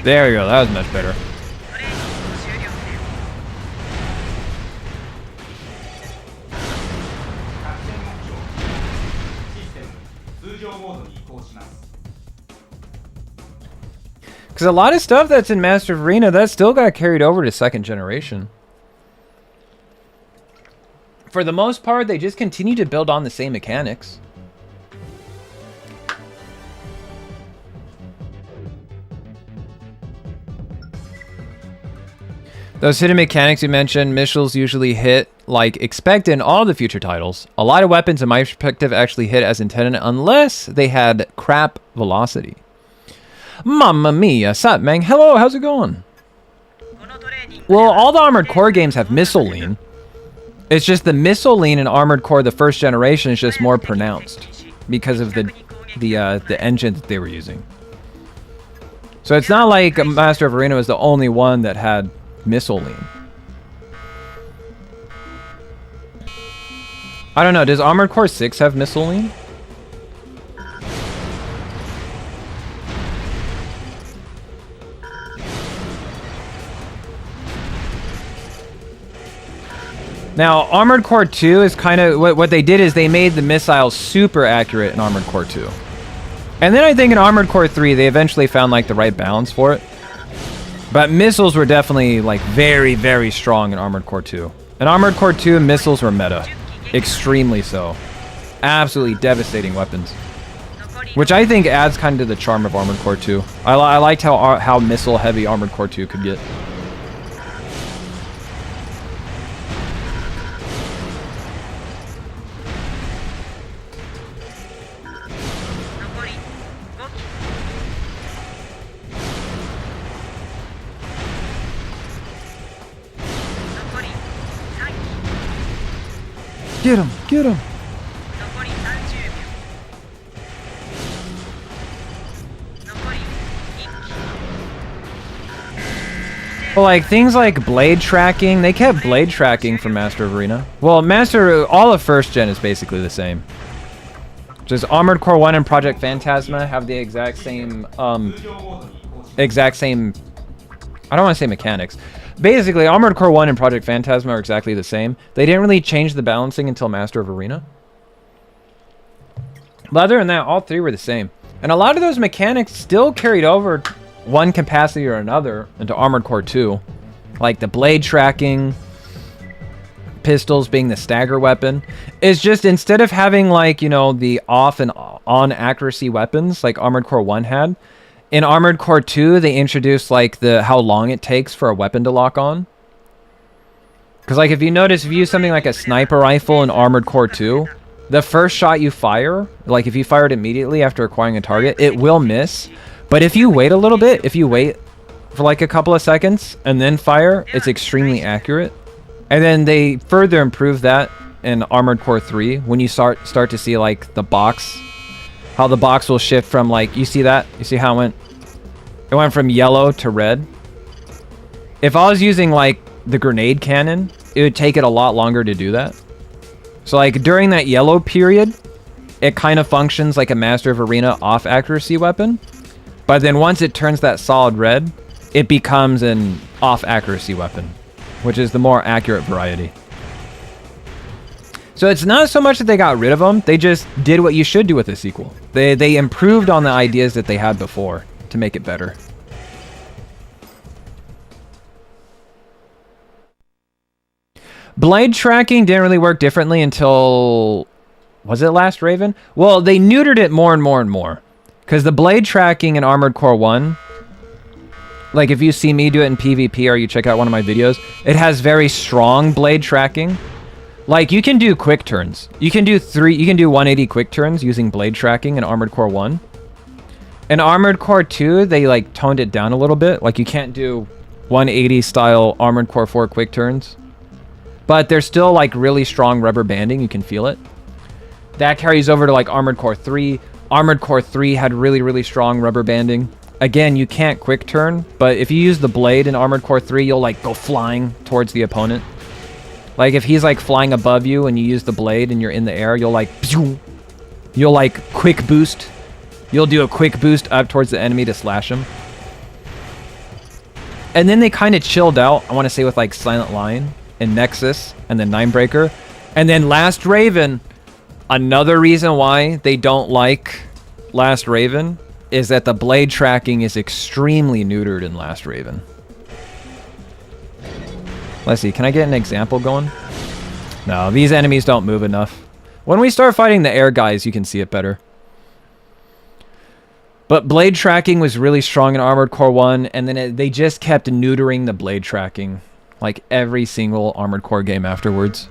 There you go, that was much better. Because a lot of stuff that's in Master of Arena, that still got carried over to second generation. For the most part, they just continue to build on the same mechanics. Those hidden mechanics you mentioned, missiles usually hit like expected in all the future titles. A lot of weapons, in my perspective, actually hit as intended unless they had crap velocity. Mamma mia, sup, man? Hello, how's it going? Well, all the Armored Core games have missile lean. It's just the missile lean in Armored Core, the first generation, is just more pronounced because of the engine that they were using. So it's not like Master of Arena was the only one that had missile lean. I don't know, does Armored Core 6 have missile lean? Now, Armored Core 2 is kind of... What they did is they made the missiles super accurate in Armored Core 2. And then I think in Armored Core 3, they eventually found like the right balance for it. But missiles were definitely like very, very strong in Armored Core 2. In Armored Core 2, missiles were meta. Extremely so. Absolutely devastating weapons. Which I think adds kind of to the charm of Armored Core 2. I liked how missile heavy Armored Core 2 could get. Get him! Get him! Well, like things like blade tracking, they kept blade tracking from Master of Arena. Well, all of first gen is basically the same. Just Armored Core 1 and Project Phantasma have the exact same, I don't want to say mechanics. Basically, Armored Core 1 and Project Phantasma are exactly the same. They didn't really change the balancing until Master of Arena. But other than that, all three were the same. And a lot of those mechanics still carried over one capacity or another into Armored Core 2. Like the blade tracking, pistols being the stagger weapon. It's just instead of having like, you know, the off and on accuracy weapons like Armored Core 1 had, in Armored Core 2, they introduced like how long it takes for a weapon to lock on. Because like if you notice, if you use something like a sniper rifle in Armored Core 2, the first shot you fire, like if you fire it immediately after acquiring a target, it will miss. But if you wait a little bit, if you wait for like a couple of seconds and then fire, it's extremely accurate. And then they further improve that in Armored Core 3 when you start to see like the box, how the box will shift from like, you see that? You see how it went from yellow to red? If I was using like the grenade cannon, it would take it a lot longer to do that. So like during that yellow period, it kind of functions like a Master of Arena off accuracy weapon. But then once it turns that solid red, it becomes an off accuracy weapon, which is the more accurate variety. So it's not so much that they got rid of them, they just did what you should do with a sequel. They improved on the ideas that they had before to make it better. Blade tracking didn't really work differently until... Was it Last Raven? Well, they neutered it more and more and more. Because the blade tracking in Armored Core 1... Like, if you see me do it in PvP or you check out one of my videos, it has very strong blade tracking. Like, you can do quick turns. You can do 180 quick turns using blade tracking in Armored Core 1. In Armored Core 2, they, like, toned it down a little bit. Like, you can't do 180 style Armored Core 4 quick turns. But there's still, like, really strong rubber banding. You can feel it. That carries over to, like, Armored Core 3. Armored Core 3 had really, really strong rubber banding. Again, you can't quick turn, but if you use the blade in Armored Core 3, you'll, like, go flying towards the opponent. Like, if he's, like, flying above you and you use the blade and you're in the air, you'll, like, you'll, like, quick boost. You'll do a quick boost up towards the enemy to slash him. And then they kind of chilled out, I want to say, with, like, Silent Lion and Nexus and then Ninebreaker. And then Last Raven, another reason why they don't like Last Raven is that the blade tracking is extremely neutered in Last Raven. Let's see, can I get an example going? No, these enemies don't move enough. When we start fighting the air guys, you can see it better. But blade tracking was really strong in Armored Core 1, and then they just kept neutering the blade tracking. Like every single Armored Core game afterwards.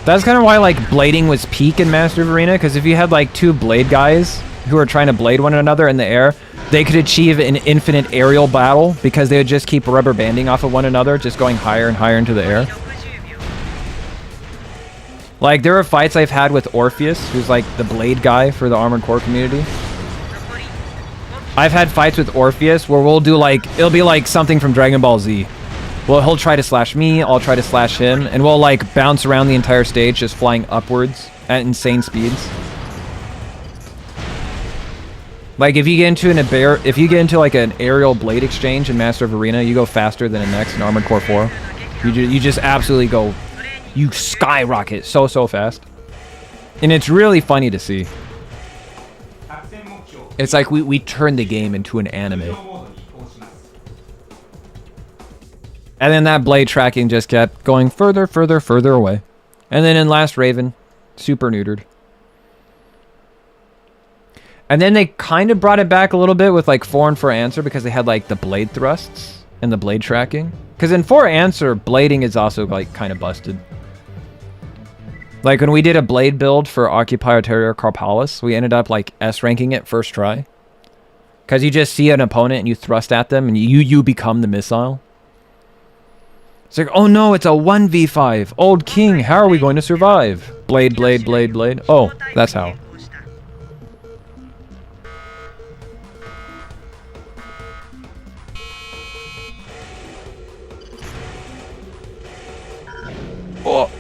That's kind of why, like, blading was peak in Master of Arena, because if you had, like, two blade guys who are trying to blade one another in the air, they could achieve an infinite aerial battle because they would just keep rubber banding off of one another, just going higher and higher into the air. Like, there are fights I've had with Orpheus, who's like the blade guy for the Armored Core community. I've had fights with Orpheus where we'll do, like, it'll be like something from Dragon Ball Z. Well, he'll try to slash me, I'll try to slash him, and we'll, like, bounce around the entire stage just flying upwards at insane speeds. Like, if you get into like an aerial blade exchange in Master of Arena, you go faster than a next in Armored Core 4. You just absolutely go, you skyrocket so fast. And it's really funny to see. It's like we turned the game into an anime. And then that blade tracking just kept going further away. And then in Last Raven, super neutered. And then they kind of brought it back a little bit with, like, 4 and 4 Answer because they had, like, the blade thrusts and the blade tracking. Because in 4 Answer, blading is also, like, kind of busted. Like, when we did a blade build for Occupier Terrier Carpalis, we ended up, like, S-ranking it first try. Because you just see an opponent and you thrust at them and you become the missile. It's like, oh no, it's a 1v5. Old King, how are we going to survive? Blade, blade, blade, blade. Oh, that's how. Oh.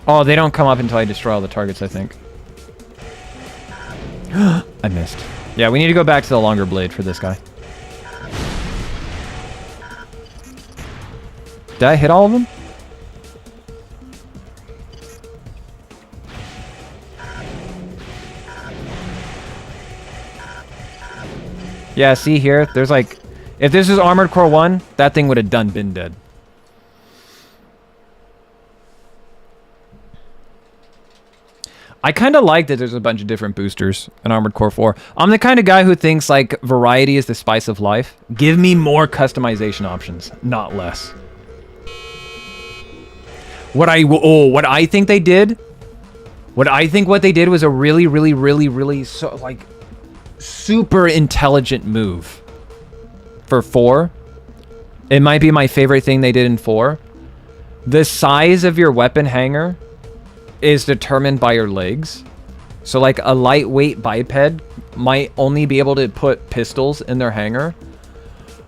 Oh, they don't come up until I destroy all the targets, I think. I missed. Yeah, we need to go back to the longer blade for this guy. Did I hit all of them? Yeah, see here? There's like... If this is Armored Core 1, that thing would have been dead. I kind of like that there's a bunch of different boosters in Armored Core 4. I'm the kind of guy who thinks like variety is the spice of life. Give me more customization options, not less. What I think they did... what they did was a really so like super intelligent move for 4. It might be my favorite thing they did in 4. The size of your weapon hanger is determined by your legs. So like a lightweight biped might only be able to put pistols in their hanger,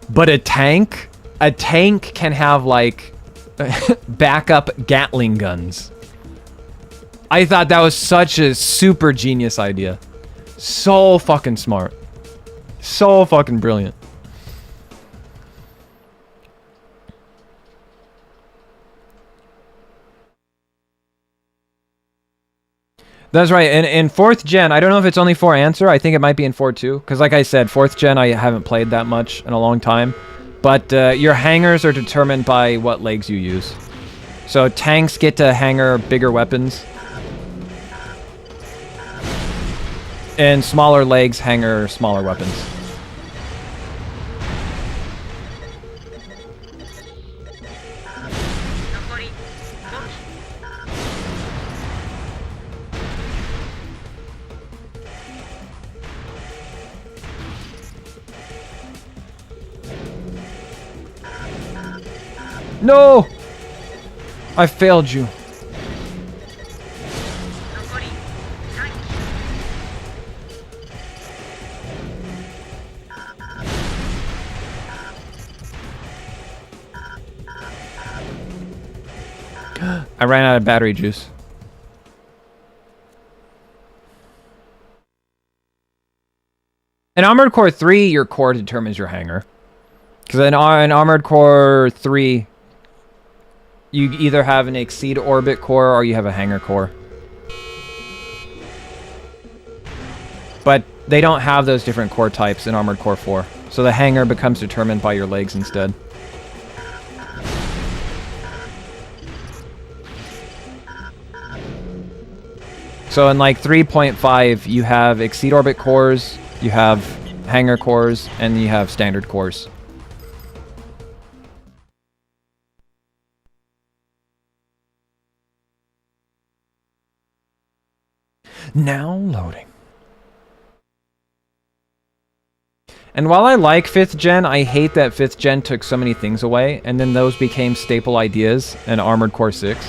but a tank can have like backup Gatling guns. I thought that was such a super genius idea. So fucking smart. So fucking brilliant. That's right. And in 4th gen, I don't know if it's only 4 answer. I think it might be in 4 too. Because like I said, 4th gen, I haven't played that much in a long time. But your hangers are determined by what legs you use. So tanks get to hanger bigger weapons. And smaller legs hanger smaller weapons. No! I failed you. I ran out of battery juice. In Armored Core 3, your core determines your hanger. Because in Armored Core 3, you either have an exceed orbit core or you have a hanger core. But they don't have those different core types in Armored Core 4. So the hanger becomes determined by your legs instead. So in like 3.5, you have exceed orbit cores, you have hanger cores, and you have standard cores. Now loading. And while I like 5th gen, I hate that 5th gen took so many things away, and then those became staple ideas in Armored Core 6.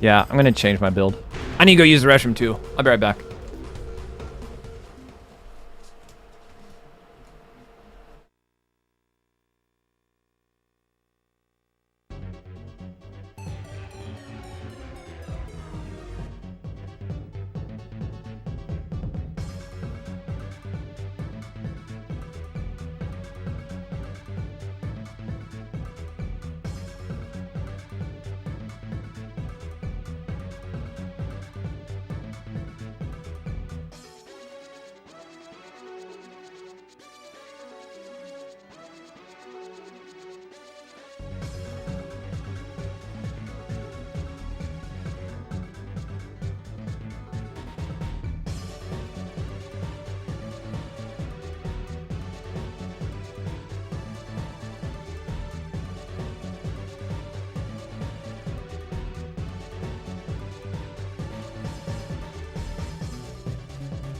Yeah, I'm gonna change my build. I need to go use the restroom too. I'll be right back.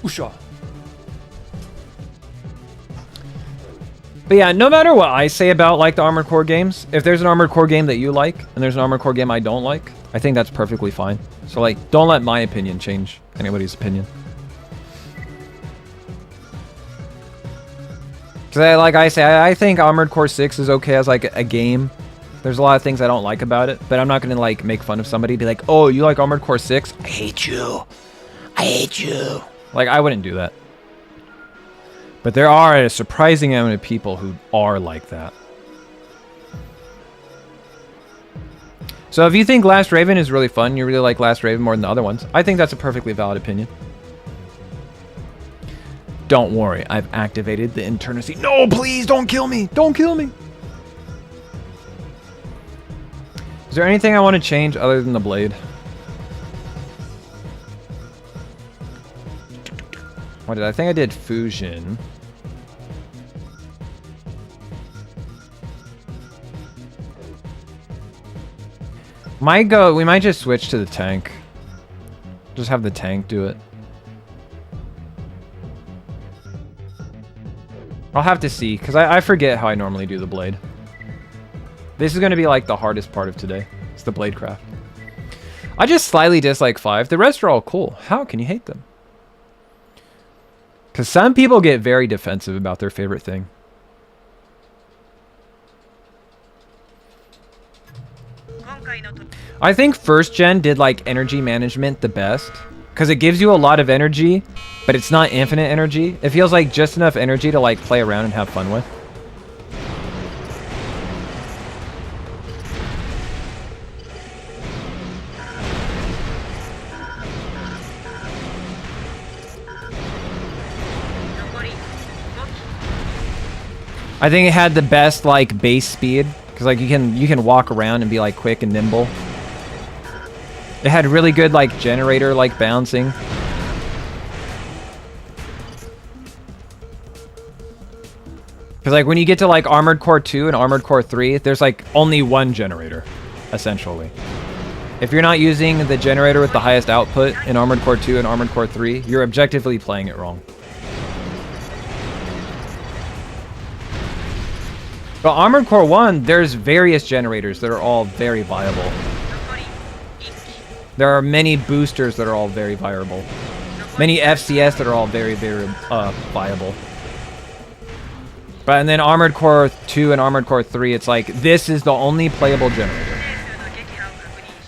Usha. But yeah, no matter what I say about like the Armored Core games, if there's an Armored Core game that you like and there's an Armored Core game I don't like, I think that's perfectly fine. So like, don't let my opinion change anybody's opinion. Because like I say, I think Armored Core 6 is okay as like a game. There's a lot of things I don't like about it, but I'm not going to like make fun of somebody, be like, oh, you like Armored Core 6? I hate you. I hate you. Like, I wouldn't do that. But there are a surprising amount of people who are like that. So if you think Last Raven is really fun, you really like Last Raven more than the other ones, I think that's a perfectly valid opinion. Don't worry, I've activated the Eternity. No, please don't kill me. Don't kill me. Is there anything I want to change other than the blade? What did I think I did? Fusion. We might just switch to the tank. Just have the tank do it. I'll have to see, because I forget how I normally do the blade. This is going to be like the hardest part of today. It's the blade craft. I just slightly dislike 5. The rest are all cool. How can you hate them? Because some people get very defensive about their favorite thing. I think first gen did like energy management the best. Because it gives you a lot of energy, but it's not infinite energy. It feels like just enough energy to like play around and have fun with. I think it had the best like base speed because like you can walk around and be like quick and nimble. It had really good like generator like bouncing. Because like when you get to like Armored Core 2 and Armored Core 3, there's like only one generator, essentially. If you're not using the generator with the highest output in Armored Core 2 and Armored Core 3, you're objectively playing it wrong. But Armored Core 1, there's various generators that are all very viable. There are many boosters that are all very viable. Many FCS that are all very, very viable. But and then Armored Core 2 and Armored Core 3, it's like, this is the only playable generator.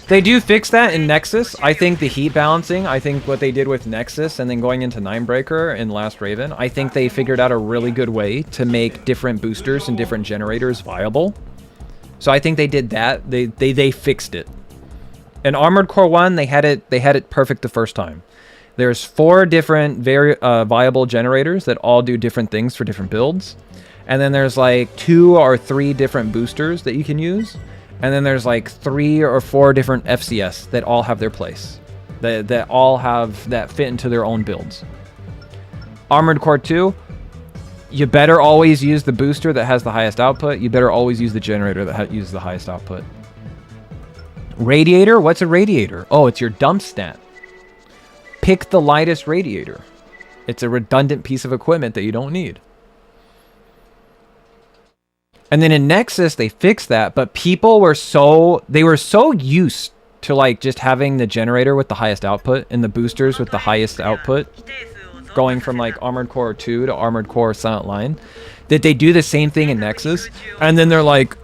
They do fix that in Nexus. I think the heat balancing, I think what they did with Nexus and then going into Ninebreaker and Last Raven, I think they figured out a really good way to make different boosters and different generators viable. So I think they did that. They fixed it. In Armored Core 1, they had it perfect the first time. There's 4 different very viable generators that all do different things for different builds. And then there's like 2 or 3 different boosters that you can use. And then there's like 3 or 4 different FCS that all have their place. That all have that fit into their own builds. Armored Core 2, you better always use the booster that has the highest output. You better always use the generator that uses the highest output. Radiator? What's a radiator? Oh, it's your dump stat. Pick the lightest radiator. It's a redundant piece of equipment that you don't need. And then in Nexus, they fixed that, but people were so used to like just having the generator with the highest output and the boosters with the highest output, going from like Armored Core 2 to Armored Core Silent Line, that they do the same thing in Nexus, and then they're like,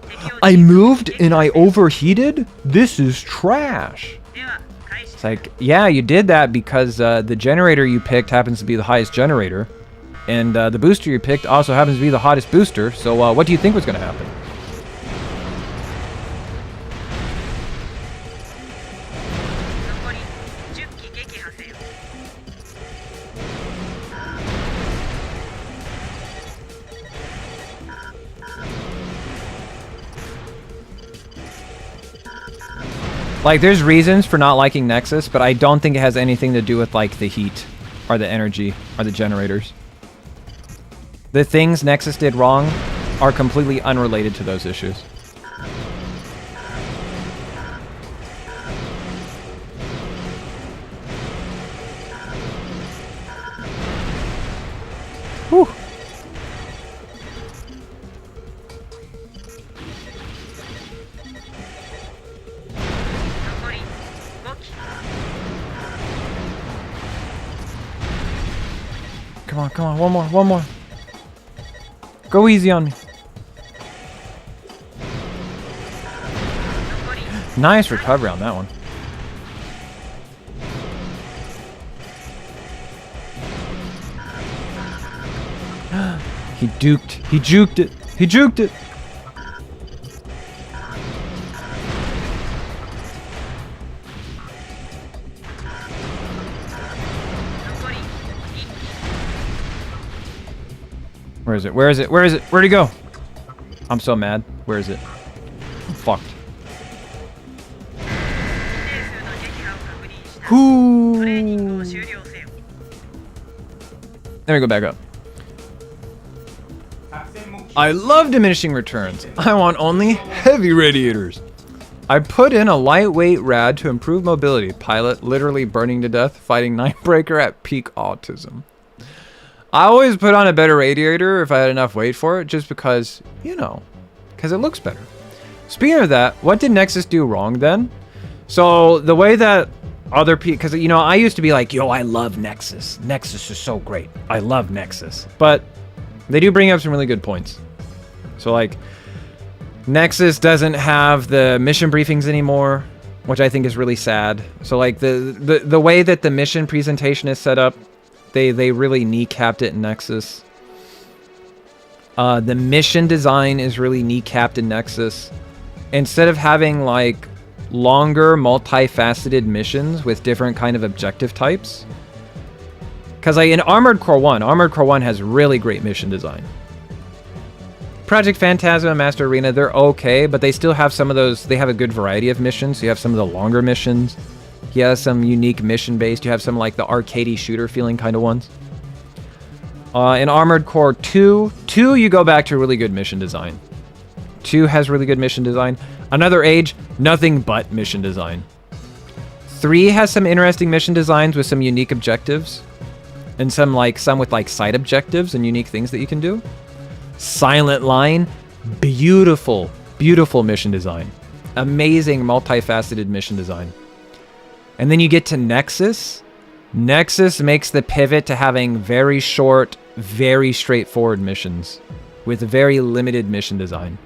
I moved and I overheated? This is trash. It's like, yeah, you did that because the generator you picked happens to be the highest generator, and the booster you picked also happens to be the hottest booster, so what do you think was going to happen? Like, there's reasons for not liking Nexus, but I don't think it has anything to do with, like, the heat or the energy or the generators. The things Nexus did wrong are completely unrelated to those issues. Whew. Come on, one more. Go easy on me. Nice recovery on that one. He duked. He juked it. He juked it. Where is it? Where is it? Where is it? Where'd he go? I'm so mad. Where is it? I'm fucked. Whoo. There we go, back up. I love diminishing returns. I want only heavy radiators. I put in a lightweight rad to improve mobility. Pilot literally burning to death, fighting Nightbreaker at peak autism. I always put on a better radiator if I had enough weight for it, just because, you know, because it looks better. Speaking of that, what did Nexus do wrong then? So the way that other people, because, you know, I used to be like, yo, I love Nexus. Nexus is so great. I love Nexus. But they do bring up some really good points. So, like, Nexus doesn't have the mission briefings anymore, which I think is really sad. So, like, the way that the mission presentation is set up, they really kneecapped it in Nexus. The mission design is really kneecapped in Nexus. Instead of having, like, longer, multifaceted missions with different kind of objective types. Because, like, in Armored Core 1 has really great mission design. Project Phantasm and Master Arena, they're okay, but they still have some of those, they have a good variety of missions. So you have some of the longer missions. You have some unique mission-based. You have some, like, the arcadey shooter feeling kind of ones. In Armored Core 2, you go back to really good mission design. 2 has really good mission design. Another Age, nothing but mission design. 3 has some interesting mission designs with some unique objectives. And some with like side objectives and unique things that you can do. Silent Line, beautiful, beautiful mission design. Amazing multifaceted mission design. And then you get to Nexus. Nexus makes the pivot to having very short, very straightforward missions with very limited mission design.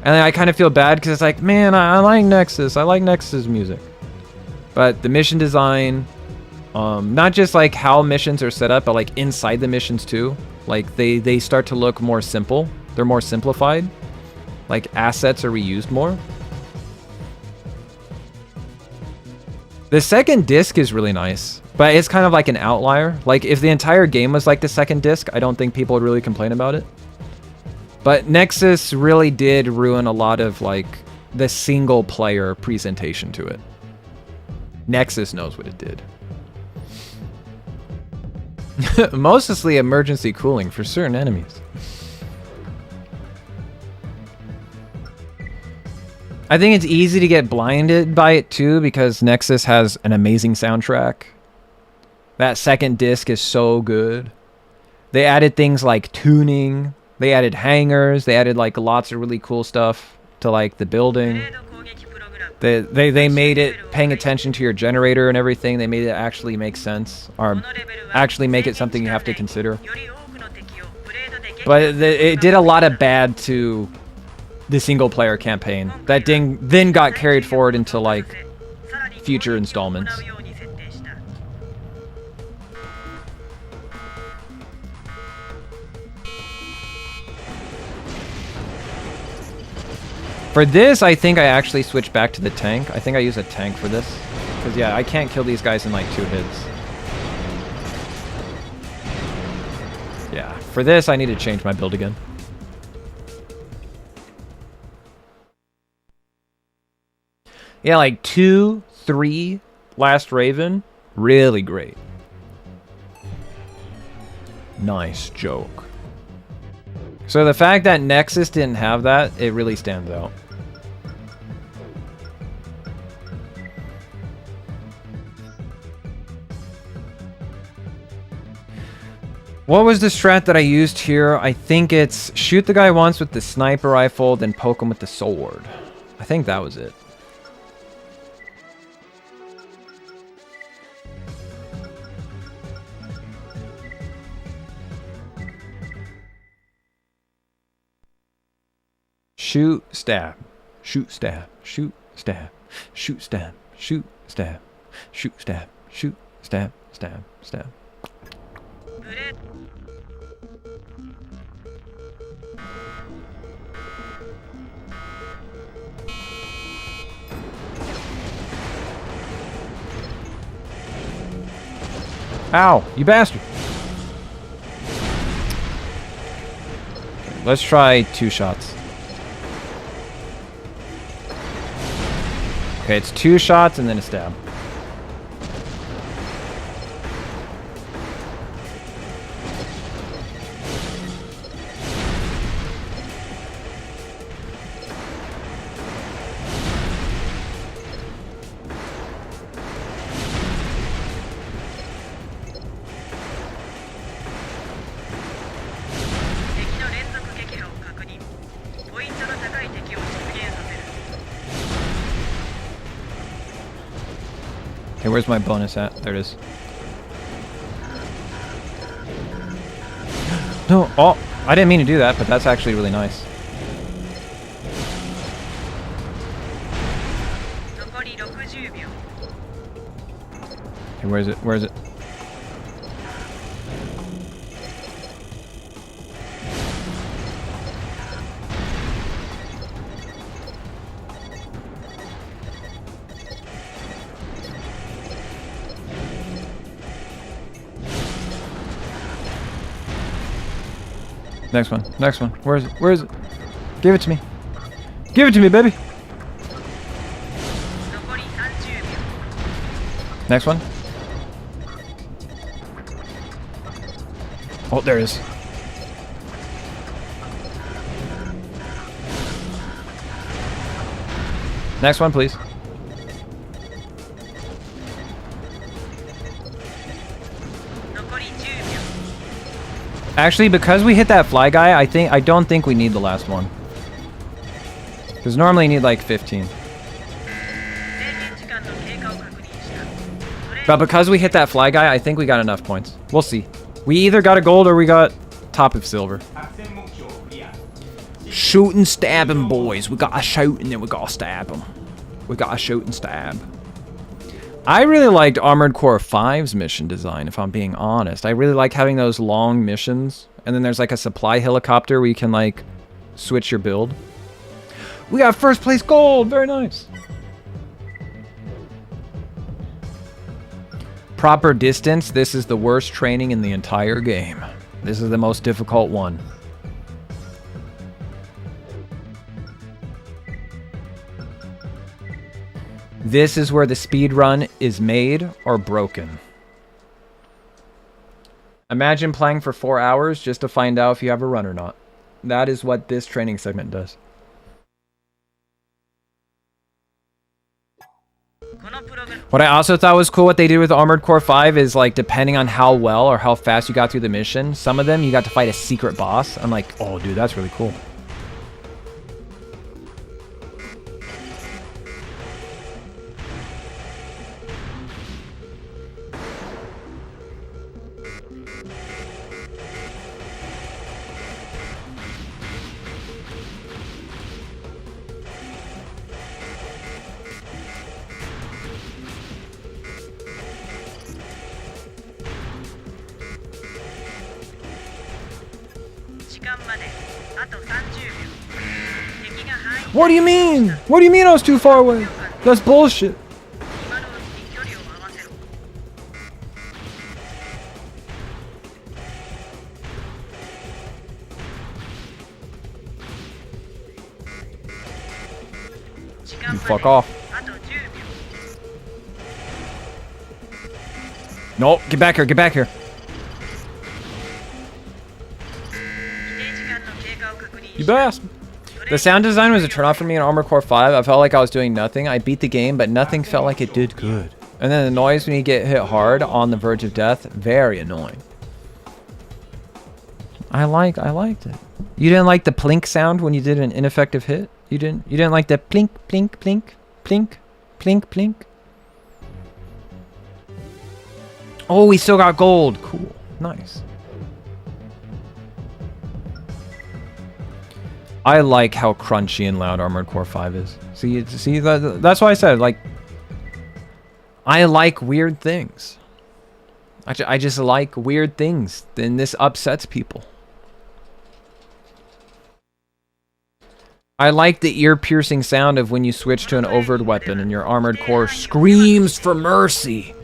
And I kind of feel bad because it's like, man, I like Nexus. I like Nexus music. But the mission design, not just like how missions are set up, but like inside the missions too. Like they start to look more simple. They're more simplified. Like assets are reused more. The second disc is really nice, but it's kind of like an outlier. Like if the entire game was like the second disc, I don't think people would really complain about it. But Nexus really did ruin a lot of like the single player presentation to it. Nexus knows what it did. Mostly emergency cooling for certain enemies. I think it's easy to get blinded by it too because Nexus has an amazing soundtrack. That second disc is so good. They added things like tuning. They added hangars. They added like lots of really cool stuff to like the building. They made it paying attention to your generator and everything. They made it actually make sense or actually make it something you have to consider. But it did a lot of bad to the single player campaign that then got carried forward into like future installments. For this, I think I actually switched back to the tank. I think I use a tank for this. Because, yeah, I can't kill these guys in, like, 2 hits. Yeah, for this, I need to change my build again. Yeah, like 2, 3, Last Raven. Really great. Nice joke. So the fact that Nexus didn't have that, it really stands out. What was the strat that I used here? I think it's shoot the guy once with the sniper rifle, then poke him with the sword. I think that was it. Shoot, stab. Shoot, stab. Shoot, stab. Shoot, stab. Shoot, stab. Shoot, stab. Shoot, stab, stab, stab. Ow, you bastard. Let's try 2 shots. Okay, it's 2 shots and then a stab. Okay, where's my bonus at? There it is. No, oh, I didn't mean to do that, but that's actually really nice. Okay, where is it? Where is it? Next one. Next one. Where is it? Where is it? Give it to me. Give it to me, baby. Next one. Oh, there it is. Next one, please. Actually, because we hit that fly guy, I don't think we need the last one. Because normally you need like 15. But because we hit that fly guy, I think we got enough points. We'll see. We either got a gold or we got top of silver. Shoot and stab him, boys. We gotta shoot and then we gotta stab him. We gotta shoot and stab. I really liked Armored Core 5's mission design, if I'm being honest. I really like having those long missions. And then there's like a supply helicopter where you can like switch your build. We got first place gold! Very nice. Proper distance. This is the worst training in the entire game. This is the most difficult one. This is where the speed run is made or broken. Imagine playing for 4 hours just to find out if you have a run or not. That is what this training segment does. What I also thought was cool what they did with Armored Core 5 is like depending on how well or how fast you got through the mission, some of them you got to fight a secret boss. I'm like, oh dude, that's really cool. What do you mean? What do you mean I was too far away? That's bullshit. You fuck off. No, get back here, get back here. You bastard. The sound design was a turnoff for me in Armored Core 5. I felt like I was doing nothing. I beat the game, but nothing felt like it did good. And then the noise when you get hit hard on the verge of death, very annoying. I liked it. You didn't like the plink sound when you did an ineffective hit? You didn't like the plink, plink, plink, plink, plink, plink? Oh, we still got gold. Cool. Nice. I like how crunchy and loud Armored Core 5 is. See, that's why I said, like, I like weird things. I just like weird things. Then this upsets people. I like the ear-piercing sound of when you switch to an overt weapon and your armored core screams for mercy.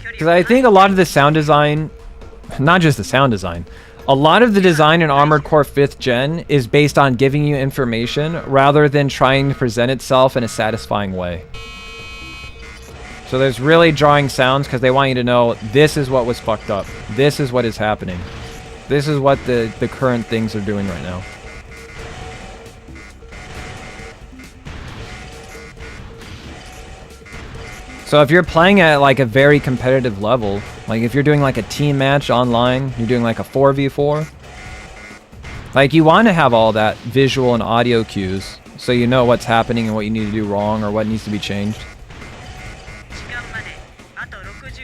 Because I think a lot of the sound design, not just the sound design, a lot of the design in Armored Core 5th Gen is based on giving you information rather than trying to present itself in a satisfying way. So there's really drawing sounds because they want you to know this is what was fucked up. This is what is happening. This is what the current things are doing right now. So if you're playing at like a very competitive level, like if you're doing like a team match online, you're doing like a 4v4, like you want to have all that visual and audio cues so you know what's happening and what you need to do wrong or what needs to be changed.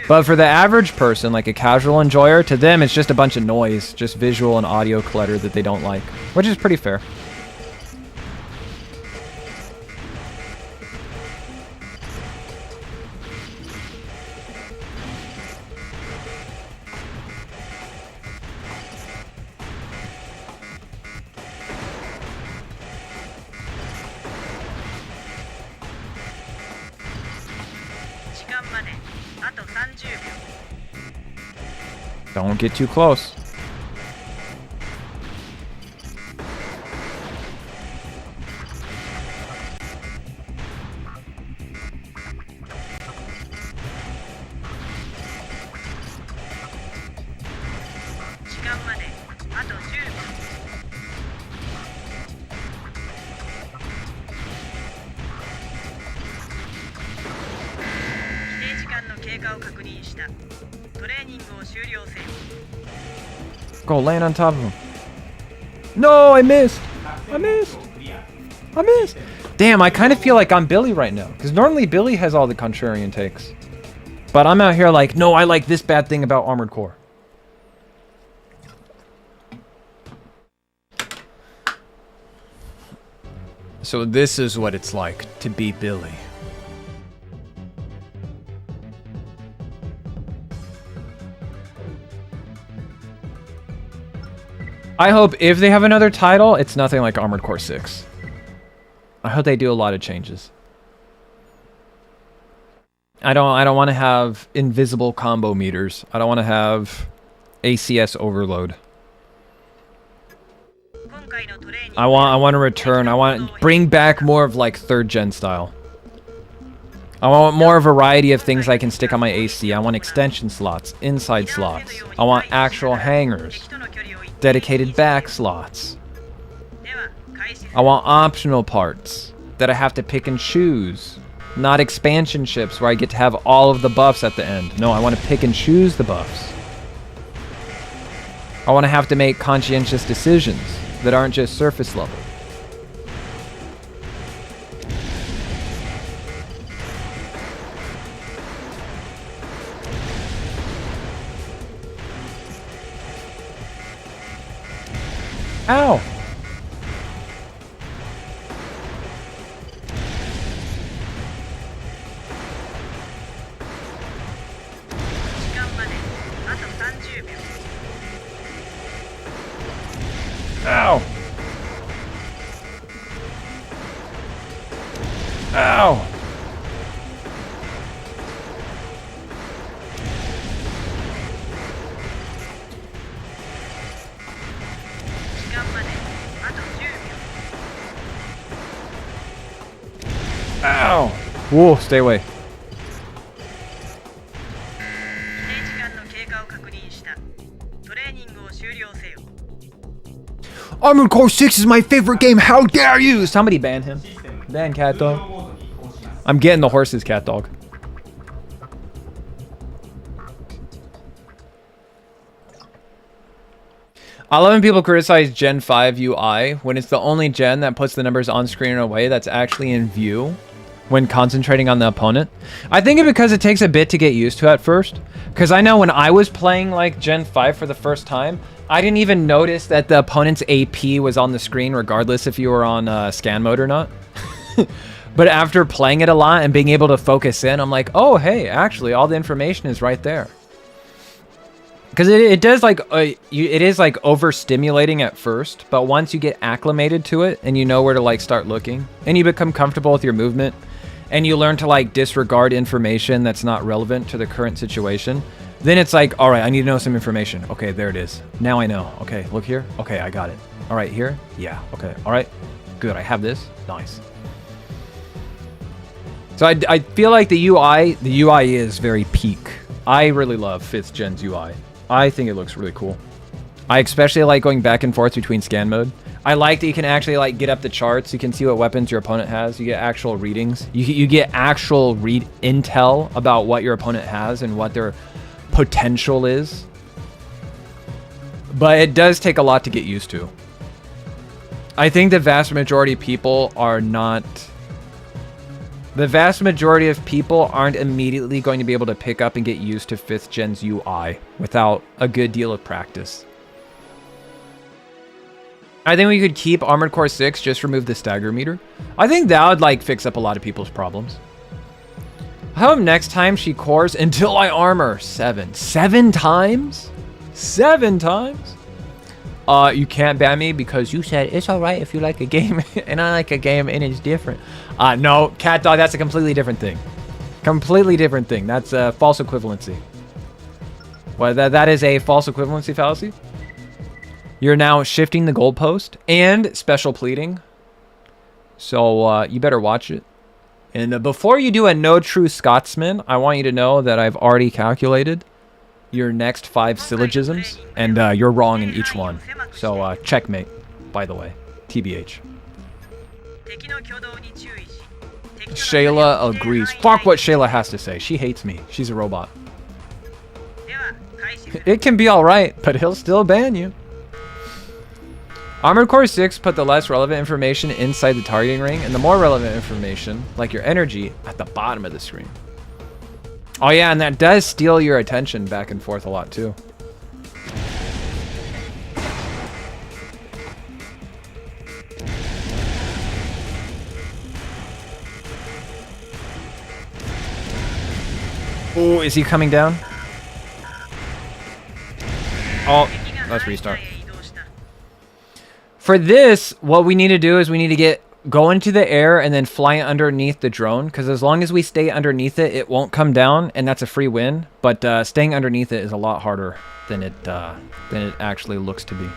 But for the average person, like a casual enjoyer, to them it's just a bunch of noise, just visual and audio clutter that they don't like, which is pretty fair. Don't get too close. Go land on top of him. No, I missed. I missed. I missed. Damn, I kind of feel like I'm Billy right now. Because normally Billy has all the contrarian takes. But I'm out here like, no, I like this bad thing about Armored Core. So this is what it's like to be Billy. I hope if they have another title, it's nothing like Armored Core 6. I hope they do a lot of changes. I don't want to have invisible combo meters. I don't want to have ACS overload. I want to return. I want to bring back more of like 3rd gen style. I want more variety of things I can stick on my AC. I want extension slots, inside slots. I want actual hangers. Dedicated back slots. I want optional parts that I have to pick and choose. Not expansion ships where I get to have all of the buffs at the end. No, I want to pick and choose the buffs. I want to have to make conscientious decisions that aren't just surface level. Ow! Ow! Ow! Ow! Whoa, stay away. Armored Core 6 is my favorite game. How dare you? Somebody ban him. Ban Cat Dog. I'm getting the horses, Cat Dog. I love when people criticize Gen 5 UI when it's the only gen that puts the numbers on screen in a way that's actually in view when concentrating on the opponent. I think it's because it takes a bit to get used to at first. Because I know when I was playing like Gen 5 for the first time, I didn't even notice that the opponent's AP was on the screen regardless if you were on scan mode or not. But after playing it a lot and being able to focus in, I'm like, oh, hey, actually, all the information is right there. Because it does like it is like overstimulating at first, but once you get acclimated to it and you know where to like start looking and you become comfortable with your movement and you learn to like disregard information that's not relevant to the current situation, then it's like, all right, I need to know some information. Okay, there it is. Now I know. Okay, look here. Okay, I got it. All right, here. Yeah. Okay. All right. Good. I have this. Nice. So I feel like the UI is very peak. I really love 5th Gen's UI. I think it looks really cool. I especially like going back and forth between scan mode. I like that you can actually like get up the charts. You can see what weapons your opponent has. You get actual readings. You get actual intel about what your opponent has and what their potential is. But it does take a lot to get used to. I think the vast majority of people are not... The vast majority of people aren't immediately going to be able to pick up and get used to 5th Gen's UI without a good deal of practice. I think we could keep Armored Core 6, just remove the stagger meter. I think that would like fix up a lot of people's problems. How about next time she cores until I armor 7? 7 times? 7 times? You can't ban me because you said it's alright if you like a game and I like a game and it's different. No, cat dog, that's a completely different thing. Completely different thing. That's a false equivalency. Well, that is a false equivalency fallacy. You're now shifting the goalpost and special pleading. So you better watch it. And before you do a no true Scotsman, I want you to know that I've already calculated your next 5 syllogisms, and you're wrong in each one. So checkmate, by the way. TBH. Shayla agrees. Fuck what Shayla has to say. She hates me. She's a robot. It can be alright, but he'll still ban you. Armored Core 6 put the less relevant information inside the targeting ring and the more relevant information, like your energy, at the bottom of the screen. Oh yeah, and that does steal your attention back and forth a lot too. Oh, is he coming down? Oh, let's restart. For this, what we need to do is we need to go into the air and then fly underneath the drone, because as long as we stay underneath it, it won't come down, and that's a free win. But staying underneath it is a lot harder than it actually looks to be.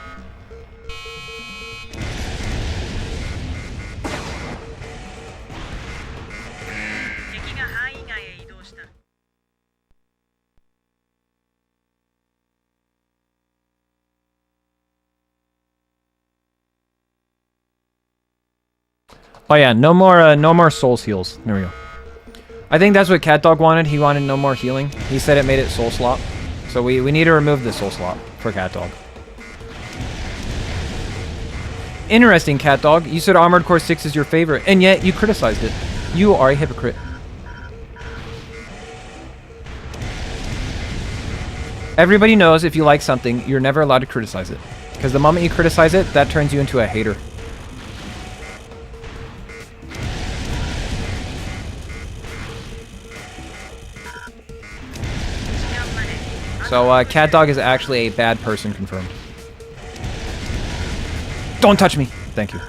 Oh yeah, no more souls heals. There we go. I think that's what CatDog wanted. He wanted no more healing. He said it made it soul slop. So we need to remove the soul slop for CatDog. Interesting, CatDog. You said Armored Core 6 is your favorite, and yet you criticized it. You are a hypocrite. Everybody knows if you like something, you're never allowed to criticize it. Because the moment you criticize it, that turns you into a hater. So, CatDog is actually a bad person, confirmed. Don't touch me! Thank you.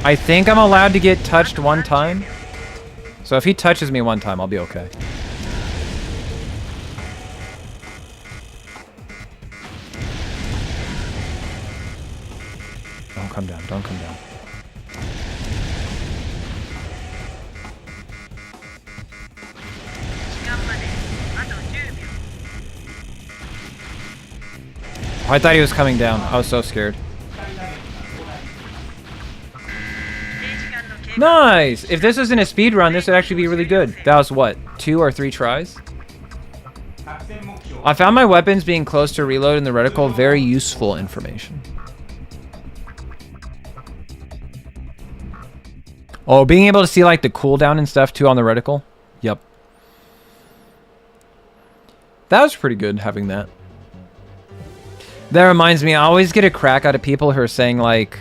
I think I'm allowed to get touched one time. So if he touches me one time, I'll be okay. Don't come down, don't come down. Oh, I thought he was coming down. I was so scared. Nice! If this wasn't a speed run, this would actually be really good. That was what, 2 or 3 tries? I found my weapons being close to reload in the reticle very useful information. Oh, being able to see like the cooldown and stuff too on the reticle. Yep. That was pretty good having that. That reminds me, I always get a crack out of people who are saying like,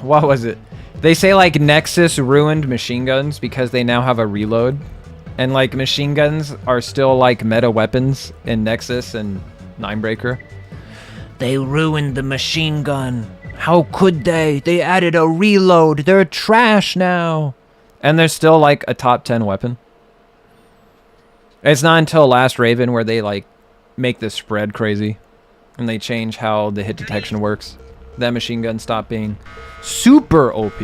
what was it? They say like Nexus ruined machine guns because they now have a reload. And like machine guns are still like meta weapons in Nexus and Ninebreaker. They ruined the machine gun. How could they? They added a reload. They're trash now. And they're still like a top 10 weapon. It's not until Last Raven where they like make the spread crazy. And they change how the hit detection works. That machine gun stopped being super OP.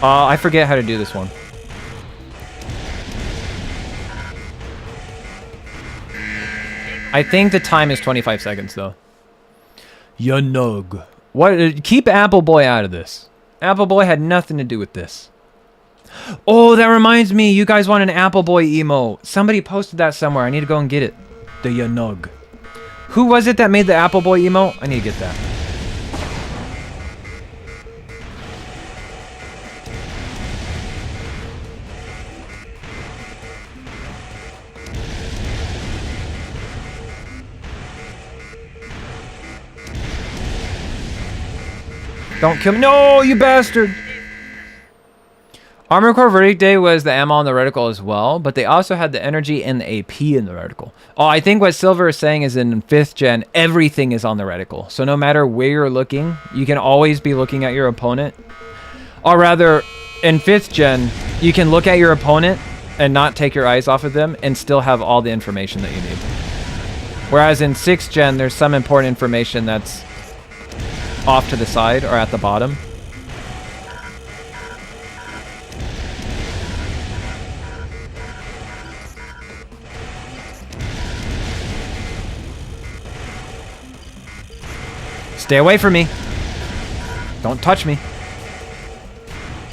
I forget how to do this one. I think the time is 25 seconds, though. Yanug. What? Keep Apple Boy out of this. Apple Boy had nothing to do with this. Oh, that reminds me. You guys want an Apple Boy emo. Somebody posted that somewhere. I need to go and get it. The Yanug. Who was it that made the Apple Boy emo? I need to get that. Don't kill me. No, you bastard. Armor Core Verdict Day was the ammo on the reticle as well, but they also had the energy and the AP in the reticle. Oh, I think what Silver is saying is in 5th gen, everything is on the reticle. So no matter where you're looking, you can always be looking at your opponent. Or rather, in 5th gen, you can look at your opponent and not take your eyes off of them and still have all the information that you need. Whereas in 6th gen, there's some important information that's off to the side or at the bottom. Stay away from me. Don't touch me.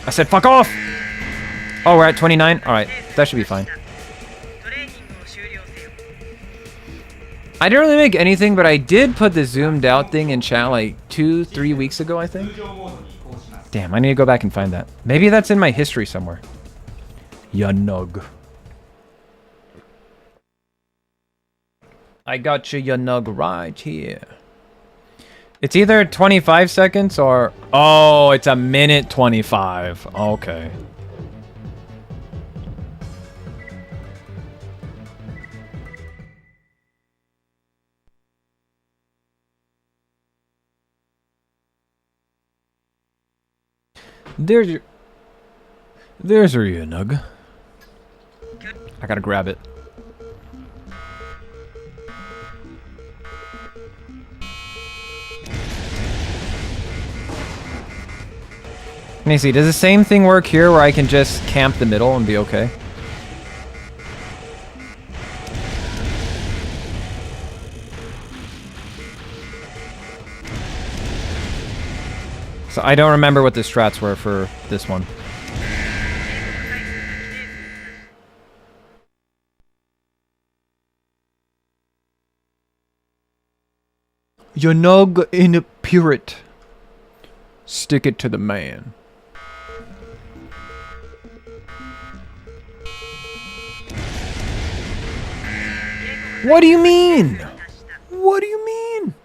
I said fuck off. Oh, we're at 29? Alright, that should be fine. I didn't really make anything, but I did put the zoomed out thing in chat like 2-3 weeks ago, I think. Damn, I need to go back and find that. Maybe that's in my history somewhere. Yanug. I got you, Yanug, right here. It's either 25 seconds or... Oh, it's a minute 25. Okay. There's your Yanug. I gotta grab it. Let me see, does the same thing work here where I can just camp the middle and be okay? So I don't remember what the strats were for this one. Yanug in a purit. Stick it to the man. What do you mean? What do you mean?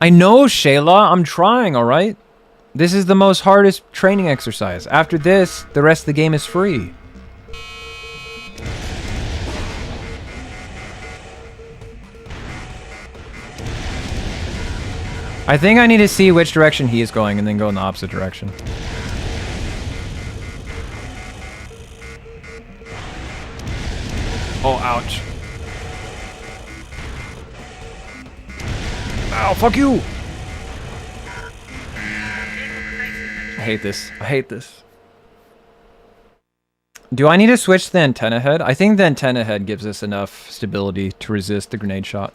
I know, Shayla. I'm trying, alright? This is the most hardest training exercise. After this, the rest of the game is free. I think I need to see which direction he is going and then go in the opposite direction. Oh, ouch. Ow, fuck you! I hate this. I hate this. Do I need to switch the antenna head? I think the antenna head gives us enough stability to resist the grenade shot.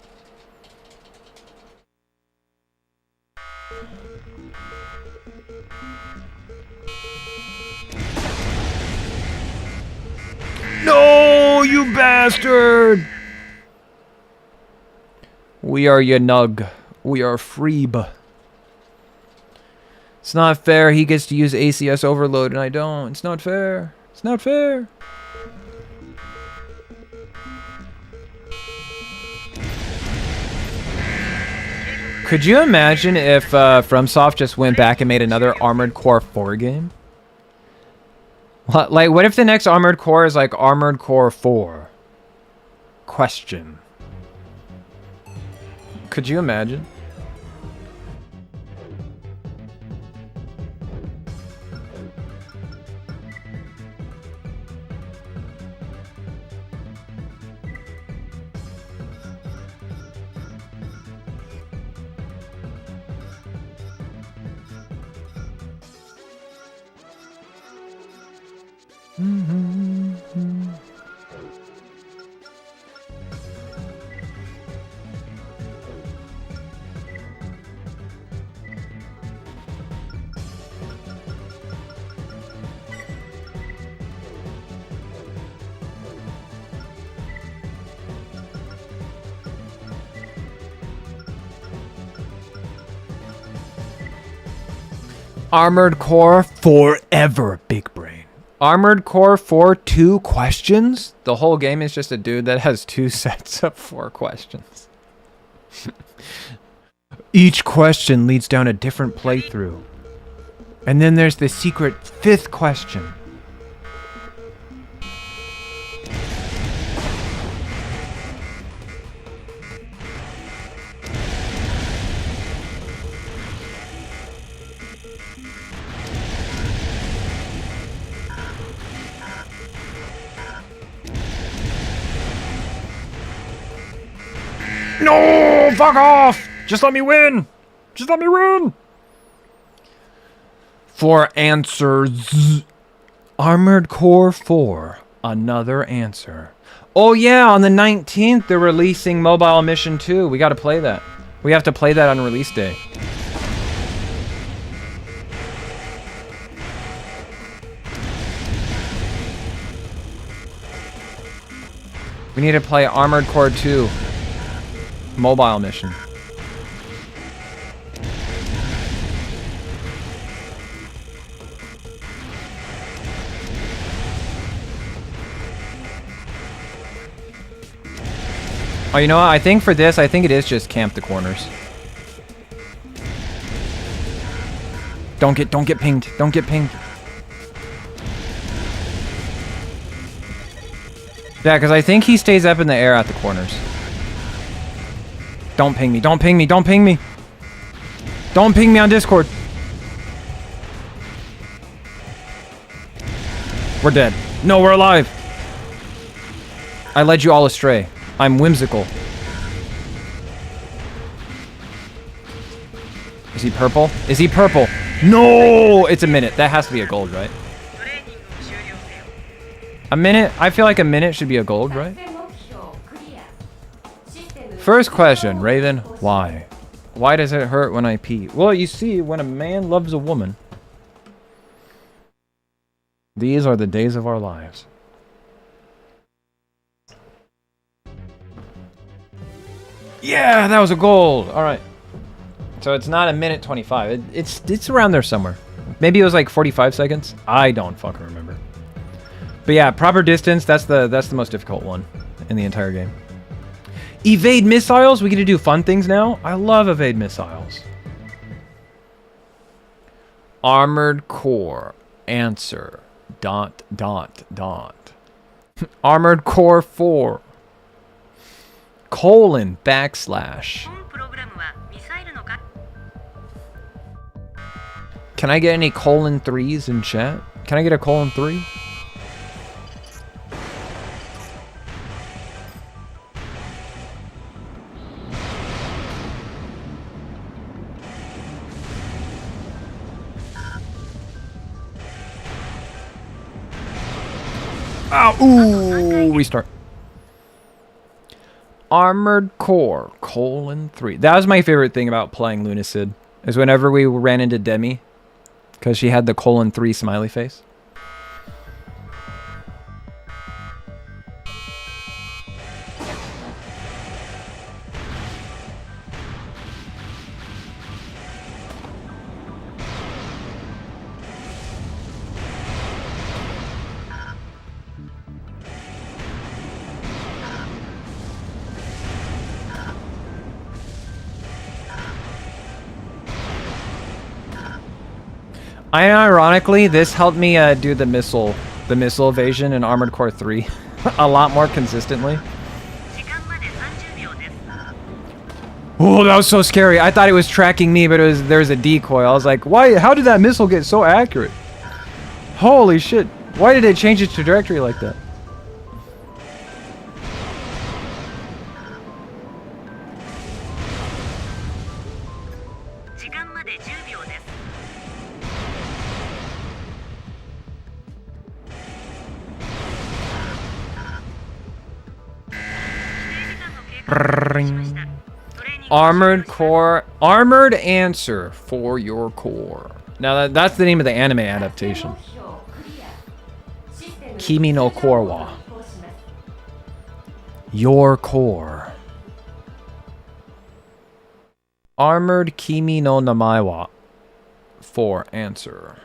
No, you bastard! We are Yanug. We are Freeb. It's not fair. He gets to use ACS overload and I don't. It's not fair. It's not fair. Could you imagine if FromSoft just went back and made another Armored Core 4 game? Like, what if the next Armored Core is like Armored Core 4? Question. Could you imagine? Armored Core forever, big brain. Armored Core 4, 2 questions? The whole game is just a dude that has 2 sets of 4 questions. Each question leads down a different playthrough. And then there's the secret 5th question. No, fuck off! Just let me win! Just let me win! 4 answers. Armored Core 4, another answer. Oh yeah, on the 19th they're releasing Mobile Mission 2. We gotta play that. We have to play that on release day. We need to play Armored Core 2. Mobile Mission. Oh, you know what? I think for this, I think it is just camp the corners. Don't get pinged. Don't get pinged. Yeah, because I think he stays up in the air at the corners. Don't ping me. Don't ping me. Don't ping me. Don't ping me on Discord. We're dead. No, we're alive. I led you all astray. I'm whimsical. Is he purple? Is he purple? No! It's a minute. That has to be a gold, right? A minute? I feel like a minute should be a gold, right? First question, Raven. Why? Why does it hurt when I pee? Well, you see, when a man loves a woman, these are the days of our lives. Yeah, that was a gold. All right. So it's not a minute 25. It's around there somewhere. Maybe it was like 45 seconds. I don't fucking remember. But yeah, proper distance. That's the most difficult one in the entire game. Evade missiles. We get to do fun things now. I love evade missiles. Armored Core. Answer. ... Armored Core 4. Colon backslash. Can I get any colon 3s in chat? Can I get a colon 3? Ow! Ooh, restart. Armored Core, colon 3. That was my favorite thing about playing Lunacid. is whenever we ran into Demi, because she had the :3 smiley face. Ironically, this helped me do the missile evasion in Armored Core 3 a lot more consistently. Oh, that was so scary. I thought it was tracking me, but there's a decoy. I was like, why? How did that missile get so accurate? Holy shit. Why did it change its trajectory like that? Armored answer for your core. Now that's the name of the anime adaptation. Kimi no core wa. Your core. Armored Kimi no namae wa. For answer.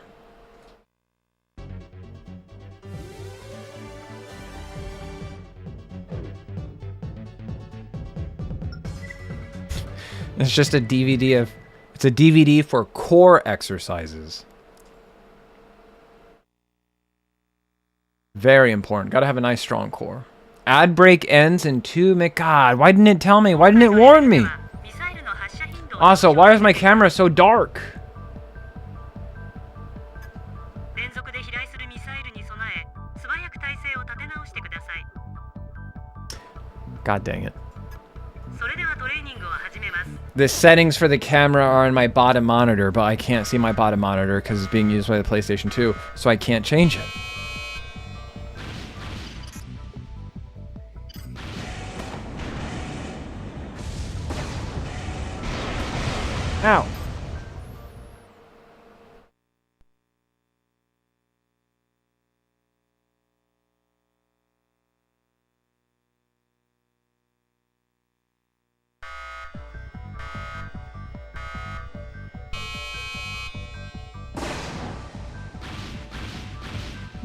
It's just a DVD of... It's a DVD for core exercises. Very important. Gotta have a nice, strong core. Ad break ends in 2 minutes. God, why didn't it tell me? Why didn't it warn me? Also, why is my camera so dark? God dang it. The settings for the camera are on my bottom monitor, but I can't see my bottom monitor because it's being used by the PlayStation 2, so I can't change it. Ow.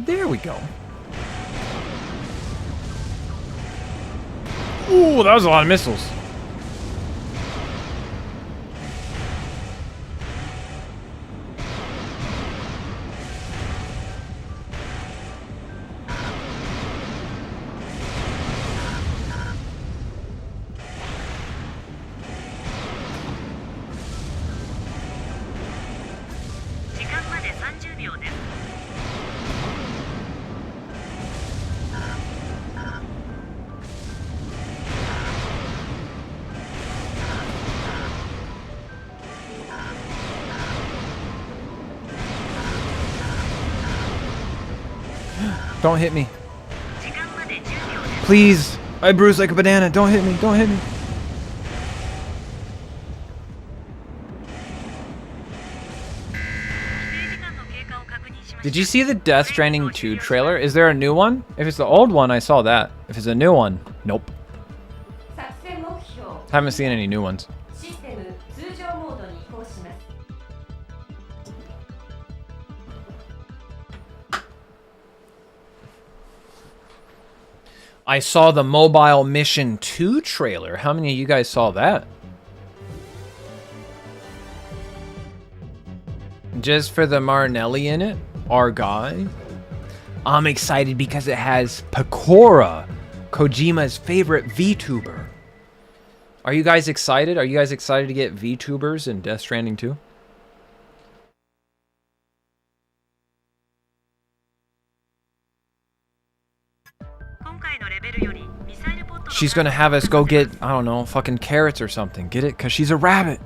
There we go. Ooh, that was a lot of missiles. Don't hit me. Please. I bruise like a banana. Don't hit me. Don't hit me. Did you see the Death Stranding 2 trailer? Is there a new one? If it's the old one, I saw that. If it's a new one, nope. Haven't seen any new ones. I saw the Mobile Mission 2 trailer. How many of you guys saw that? Just for the Marinelli in it? Our guy? I'm excited because it has Pecora, Kojima's favorite VTuber. Are you guys excited? Are you guys excited to get VTubers in Death Stranding 2? She's gonna have us go get, I don't know, fucking carrots or something. Get it? Because she's a rabbit.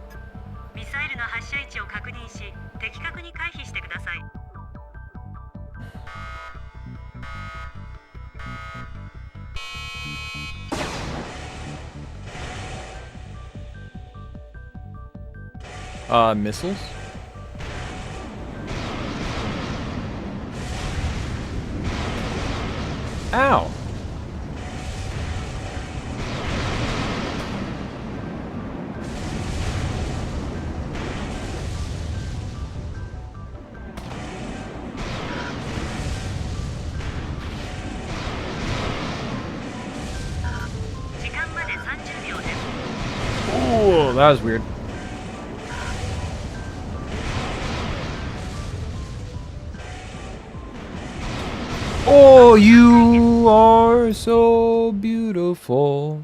Missiles? Ow! Oh, that was weird. Oh, you are so beautiful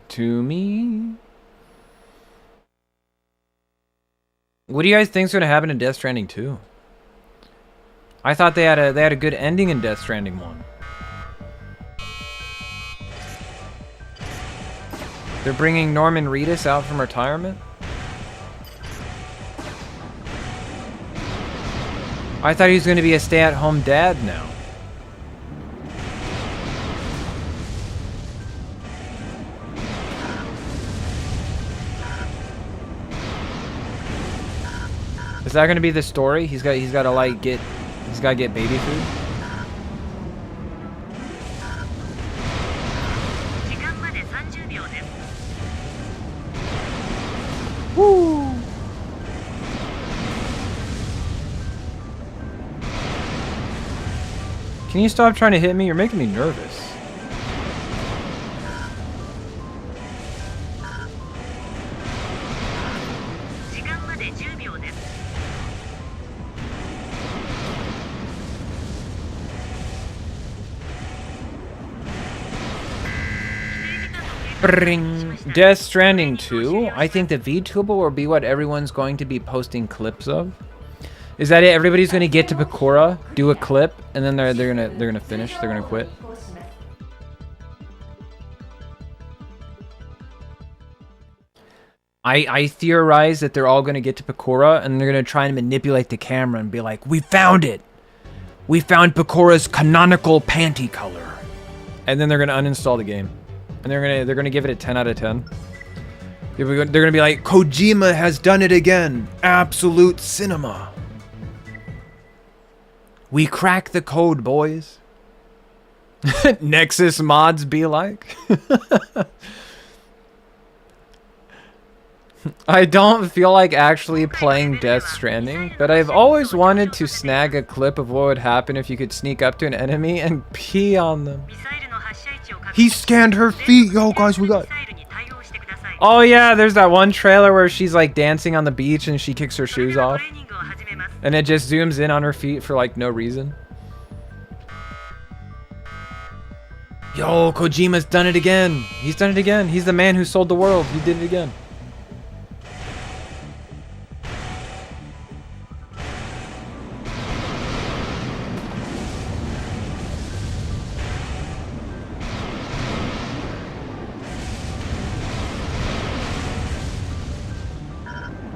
to me. What do you guys think's gonna happen in Death Stranding 2? I thought they had a good ending in Death Stranding 1. They're bringing Norman Reedus out from retirement? I thought he was going to be a stay-at-home dad now. Is that going to be the story? He's got to like get baby food. Woo! Can you stop trying to hit me? You're making me nervous. Bring. Death Stranding 2. I think the VTuber will be what everyone's going to be posting clips of. Is that it? Everybody's gonna get to Pecora, do a clip, and then they're gonna finish. They're gonna quit. I theorize that they're all gonna get to Pecora and they're gonna try and manipulate the camera and be like, "We found it! We found Pecora's canonical panty color," and then they're gonna uninstall the game, and they're gonna give it a 10 out of 10. They're gonna be like, "Kojima has done it again! Absolute cinema." We crack the code, boys. Nexus mods be like. I don't feel like actually playing Death Stranding, but I've always wanted to snag a clip of what would happen if you could sneak up to an enemy and pee on them. He scanned her feet. Yo, guys, we got... Oh, yeah, there's that one trailer where she's like dancing on the beach and she kicks her shoes off. And it just zooms in on her feet for like no reason. Yo, Kojima's done it again. He's done it again. He's the man who sold the world. He did it again.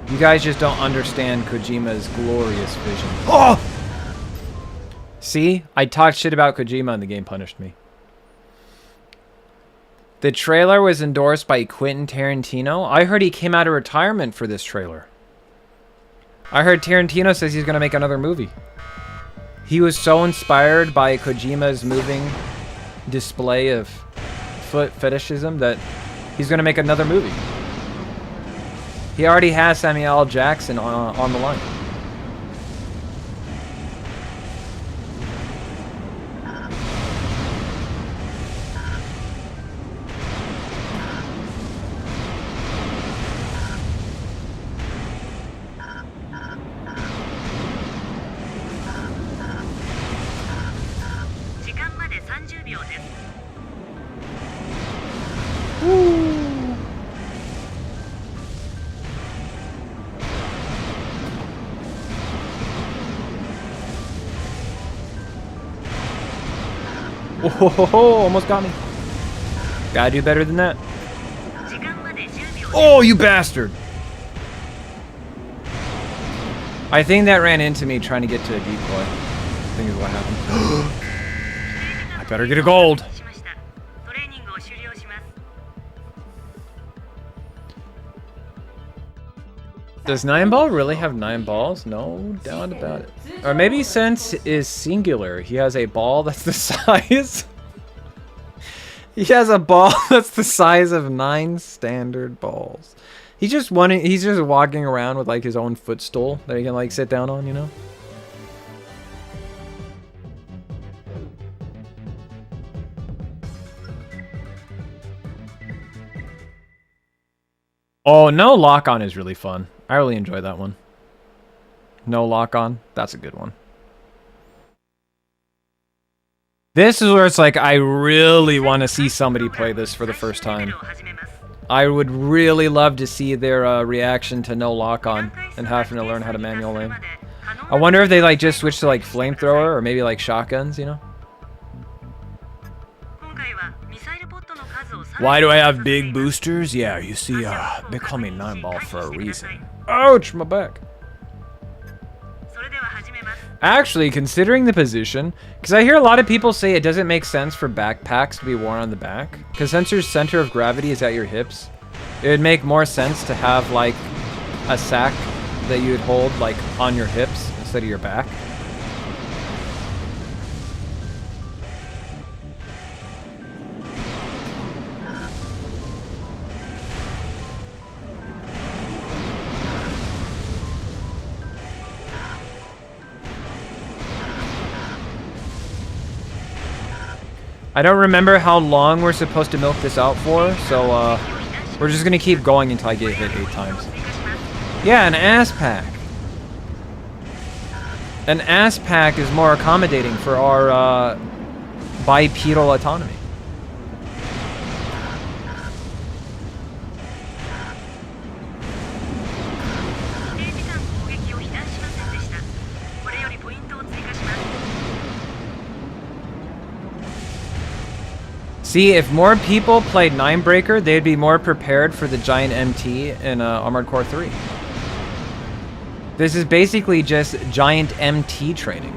You guys just don't understand Kojima's glorious vision. Oh! See? I talked shit about Kojima and the game punished me. The trailer was endorsed by Quentin Tarantino. I heard he came out of retirement for this trailer. I heard Tarantino says he's going to make another movie. He was so inspired by Kojima's moving display of foot fetishism that he's going to make another movie. He already has Samuel L. Jackson on the line. Oh, almost got me. Gotta do better than that. Oh, you bastard! I think that ran into me trying to get to a decoy. I think is what happened. I better get a gold. Does 9-ball really have 9 balls? No doubt about it. Or maybe since is singular, he has a ball that's the size. He has a ball that's the size of 9 standard balls. He's just walking around with like his own footstool that he can like sit down on, you know? Oh, no lock-on is really fun. I really enjoy that one. No lock-on. That's a good one. This is where it's like, I really want to see somebody play this for the first time. I would really love to see their reaction to no lock-on and having to learn how to manual aim. I wonder if they like just switch to like flamethrower or maybe like shotguns, you know? Why do I have big boosters? Yeah, you see, they call me 9-ball for a reason. Ouch, my back. Actually, considering the position, because I hear a lot of people say it doesn't make sense for backpacks to be worn on the back, because since your center of gravity is at your hips, it would make more sense to have like a sack that you would hold like on your hips instead of your back. I don't remember how long we're supposed to milk this out for, so we're just gonna keep going until I get hit 8 times. Yeah, an ass pack. An ass pack is more accommodating for our bipedal autonomy. See, if more people played 9-breaker, they'd be more prepared for the giant MT in Armored Core 3. This is basically just giant MT training.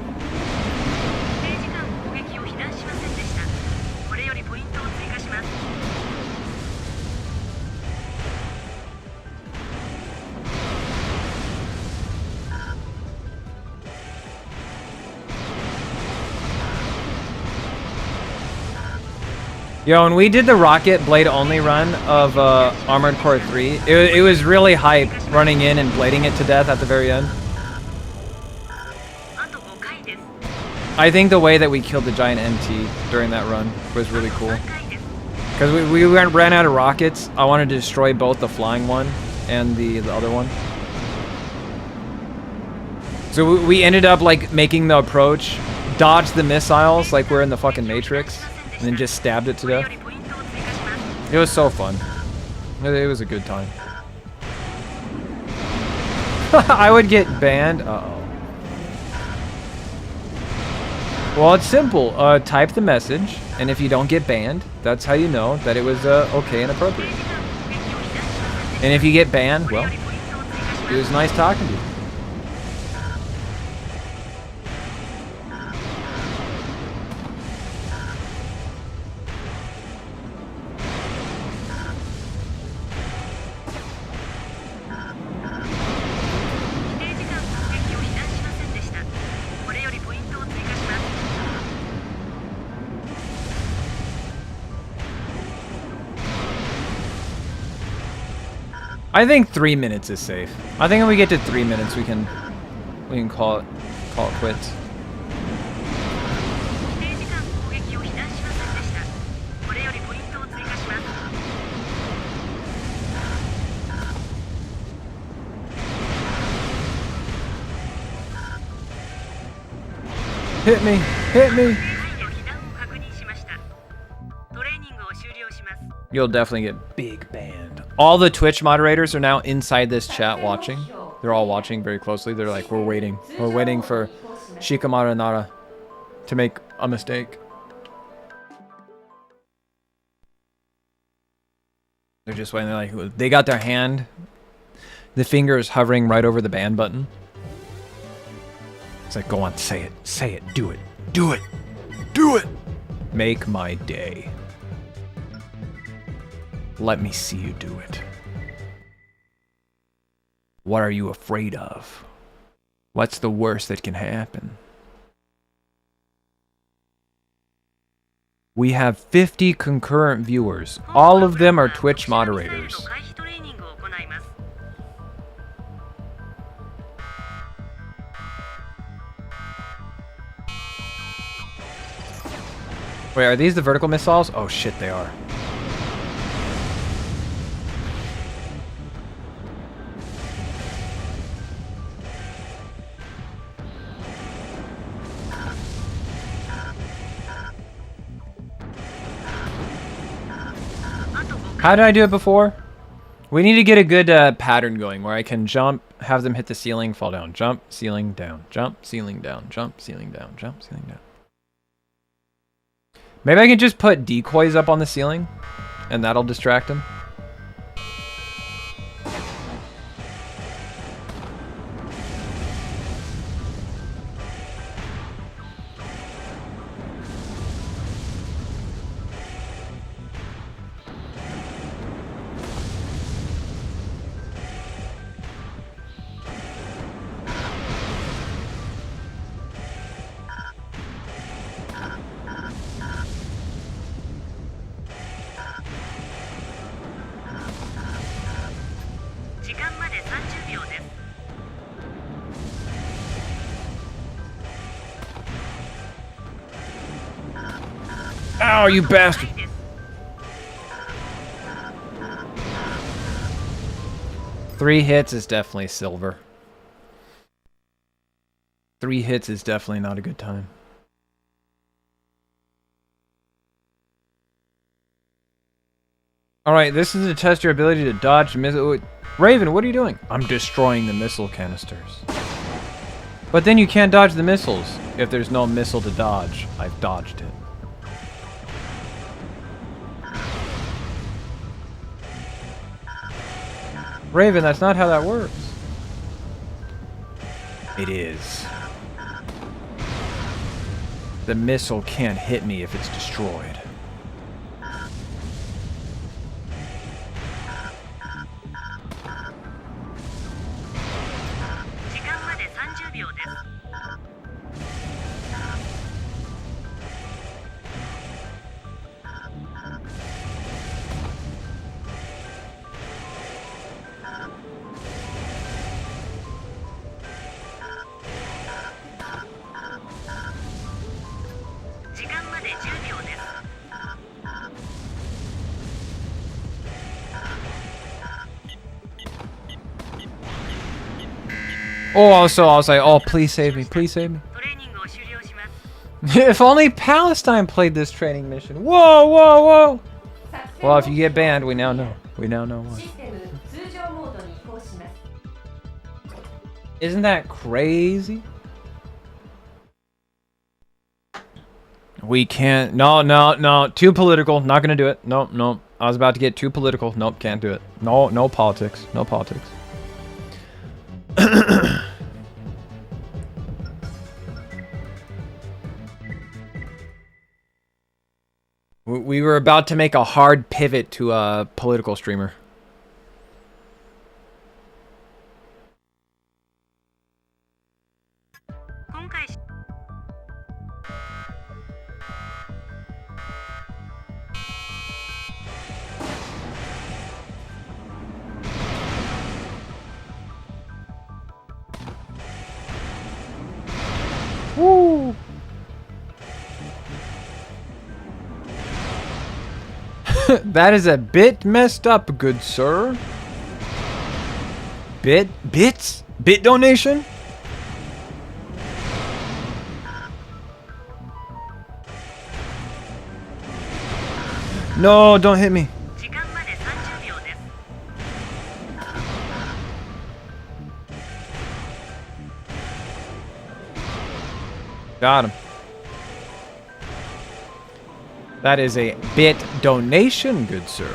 Yo, when we did the rocket blade only run of Armored Core 3, it was really hype running in and blading it to death at the very end. I think the way that we killed the giant MT during that run was really cool. Because we ran out of rockets. I wanted to destroy both the flying one and the other one. So we ended up like making the approach, dodge the missiles like we're in the fucking Matrix. And then just stabbed it to death. It was so fun. It was a good time. I would get banned. Uh-oh. Well, it's simple. Type the message, and if you don't get banned, that's how you know that it was okay and appropriate. And if you get banned, well, it was nice talking to you. I think 3 minutes is safe. I think when we get to 3 minutes, we can call it quits. Hit me! Hit me! You'll definitely get big banned. All the Twitch moderators are now inside this chat watching. They're all watching very closely. They're like, we're waiting. We're waiting for Shikamaru Nara to make a mistake. They're just waiting. They're like, they got their hand. The finger is hovering right over the ban button. It's like, go on, say it. Say it. Do it. Do it. Do it. Make my day. Let me see you do it. What are you afraid of? What's the worst that can happen? We have 50 concurrent viewers. All of them are Twitch moderators. Wait, are these the vertical missiles? Oh shit, they are. How did I do it before? We need to get a good pattern going where I can jump, have them hit the ceiling, fall down, jump, ceiling, down, jump, ceiling, down, jump, ceiling, down, jump, ceiling, down. Maybe I can just put decoys up on the ceiling and that'll distract them. Ow, you bastard! Three hits is definitely silver. 3 hits is definitely not a good time. Alright, this is to test your ability to dodge missile. Raven, what are you doing? I'm destroying the missile canisters. But then you can't dodge the missiles if there's no missile to dodge. I've dodged it. Raven, that's not how that works. It is. The missile can't hit me if it's destroyed. Oh, also, I was like, oh, please save me, please save me. If only Palestine played this training mission. Whoa, whoa, whoa. Well, if you get banned, we now know. We now know why. Isn't that crazy? We can't. No, no, no. Too political. Not gonna do it. Nope, nope. I was about to get too political. Nope, can't do it. No, no politics. No politics. We were about to make a hard pivot to a political streamer. Woo! That is a bit messed up, good sir. Bits? Bit donation? No, don't hit me. Got him. That is a bit donation, good sir.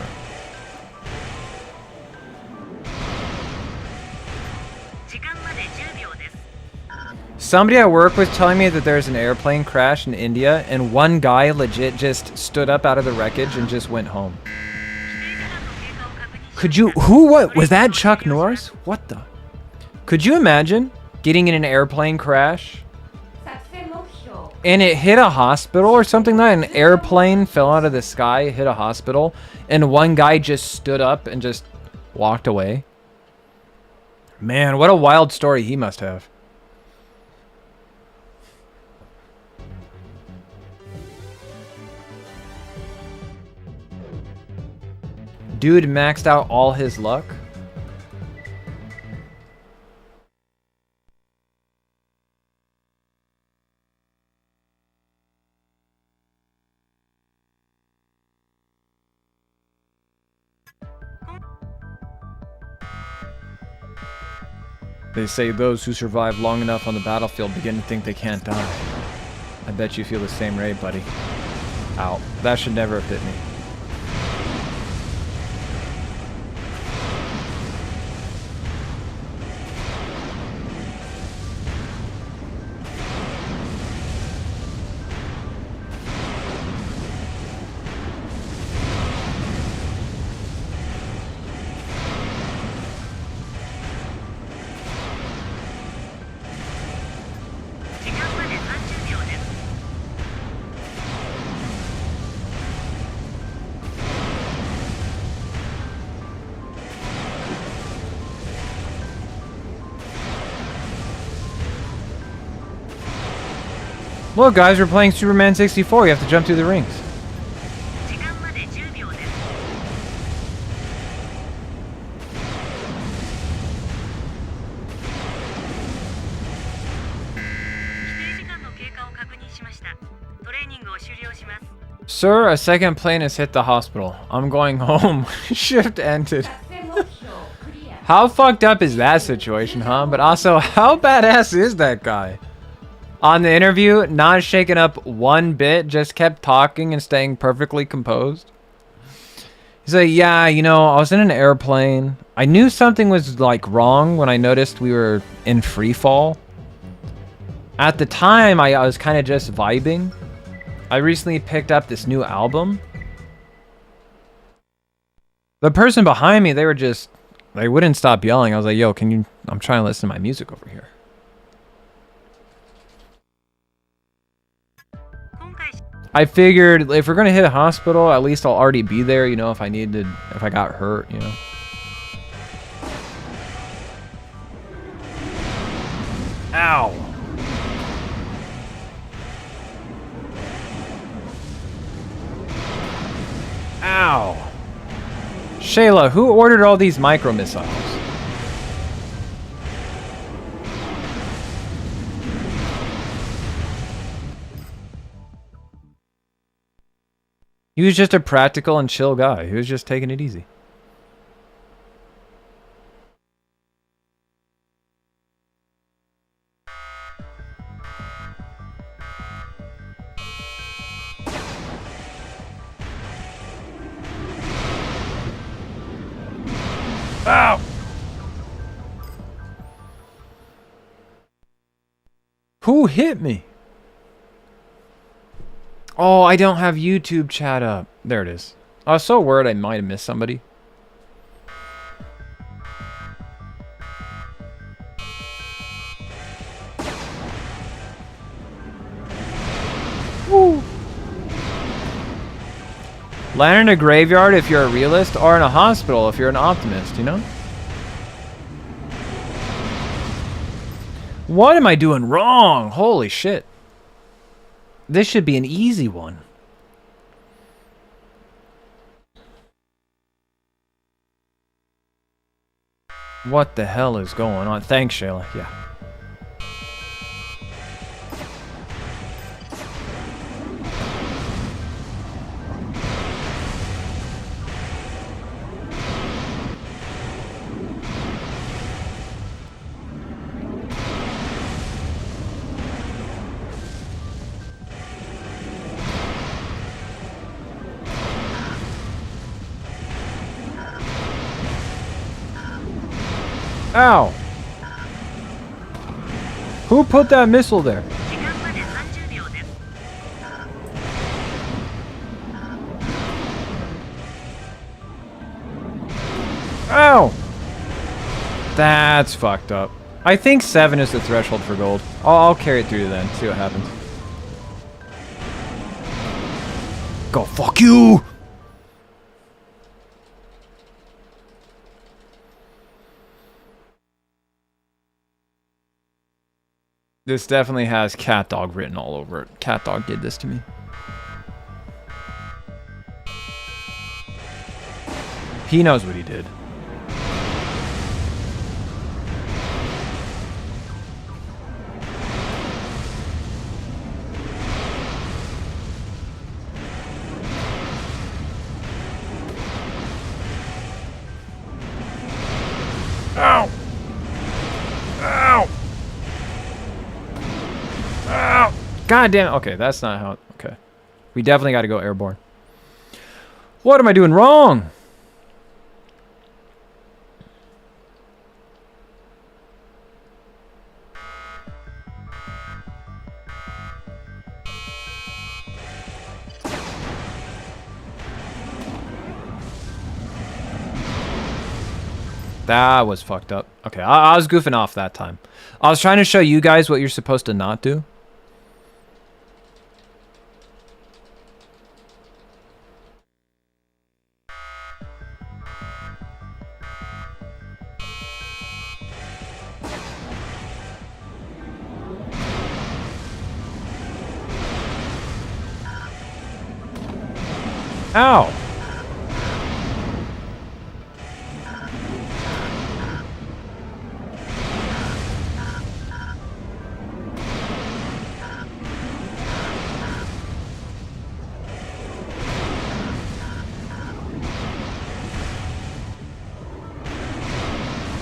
Somebody at work was telling me that there's an airplane crash in India and one guy legit just stood up out of the wreckage and just went home. Could you, what? Was that Chuck Norris? What the? Could you imagine getting in an airplane crash and it hit a hospital or something like that? An airplane fell out of the sky, hit a hospital, and one guy just stood up and just walked away. Man, what a wild story he must have. Dude maxed out all his luck. They say those who survive long enough on the battlefield begin to think they can't die. I bet you feel the same way, buddy. Ow. That should never have hit me. Look, guys, we're playing Superman 64. You have to jump through the rings. Sir, a second plane has hit the hospital. I'm going home. Shift ended. How fucked up is that situation, huh? But also, how badass is that guy? On the interview, not shaken up one bit, just kept talking and staying perfectly composed. He's like, yeah, you know, I was in an airplane. I knew something was, like, wrong when I noticed we were in free fall. At the time, I was kind of just vibing. I recently picked up this new album. The person behind me, they wouldn't stop yelling. I was like, yo, I'm trying to listen to my music over here. I figured if we're gonna hit a hospital, at least I'll already be there, you know, if I got hurt, you know. Ow. Ow. Shayla, who ordered all these micro missiles? He was just a practical and chill guy. He was just taking it easy. Ow! Who hit me? Oh, I don't have YouTube chat up. There it is. I was so worried I might have missed somebody. Woo! Land in a graveyard if you're a realist, or in a hospital if you're an optimist, you know? What am I doing wrong? Holy shit. This should be an easy one. What the hell is going on? Thanks, Shayla. Yeah. Ow! Who put that missile there? Ow! That's fucked up. I think 7 is the threshold for gold. I'll carry it through then. See what happens. Go fuck you! This definitely has cat dog written all over it. Cat dog did this to me. He knows what he did. Ow! Ow! Ow! God damn it. Okay, that's not how... Okay. We definitely got to go airborne. What am I doing wrong? That was fucked up. Okay, I was goofing off that time. I was trying to show you guys what you're supposed to not do. Ow!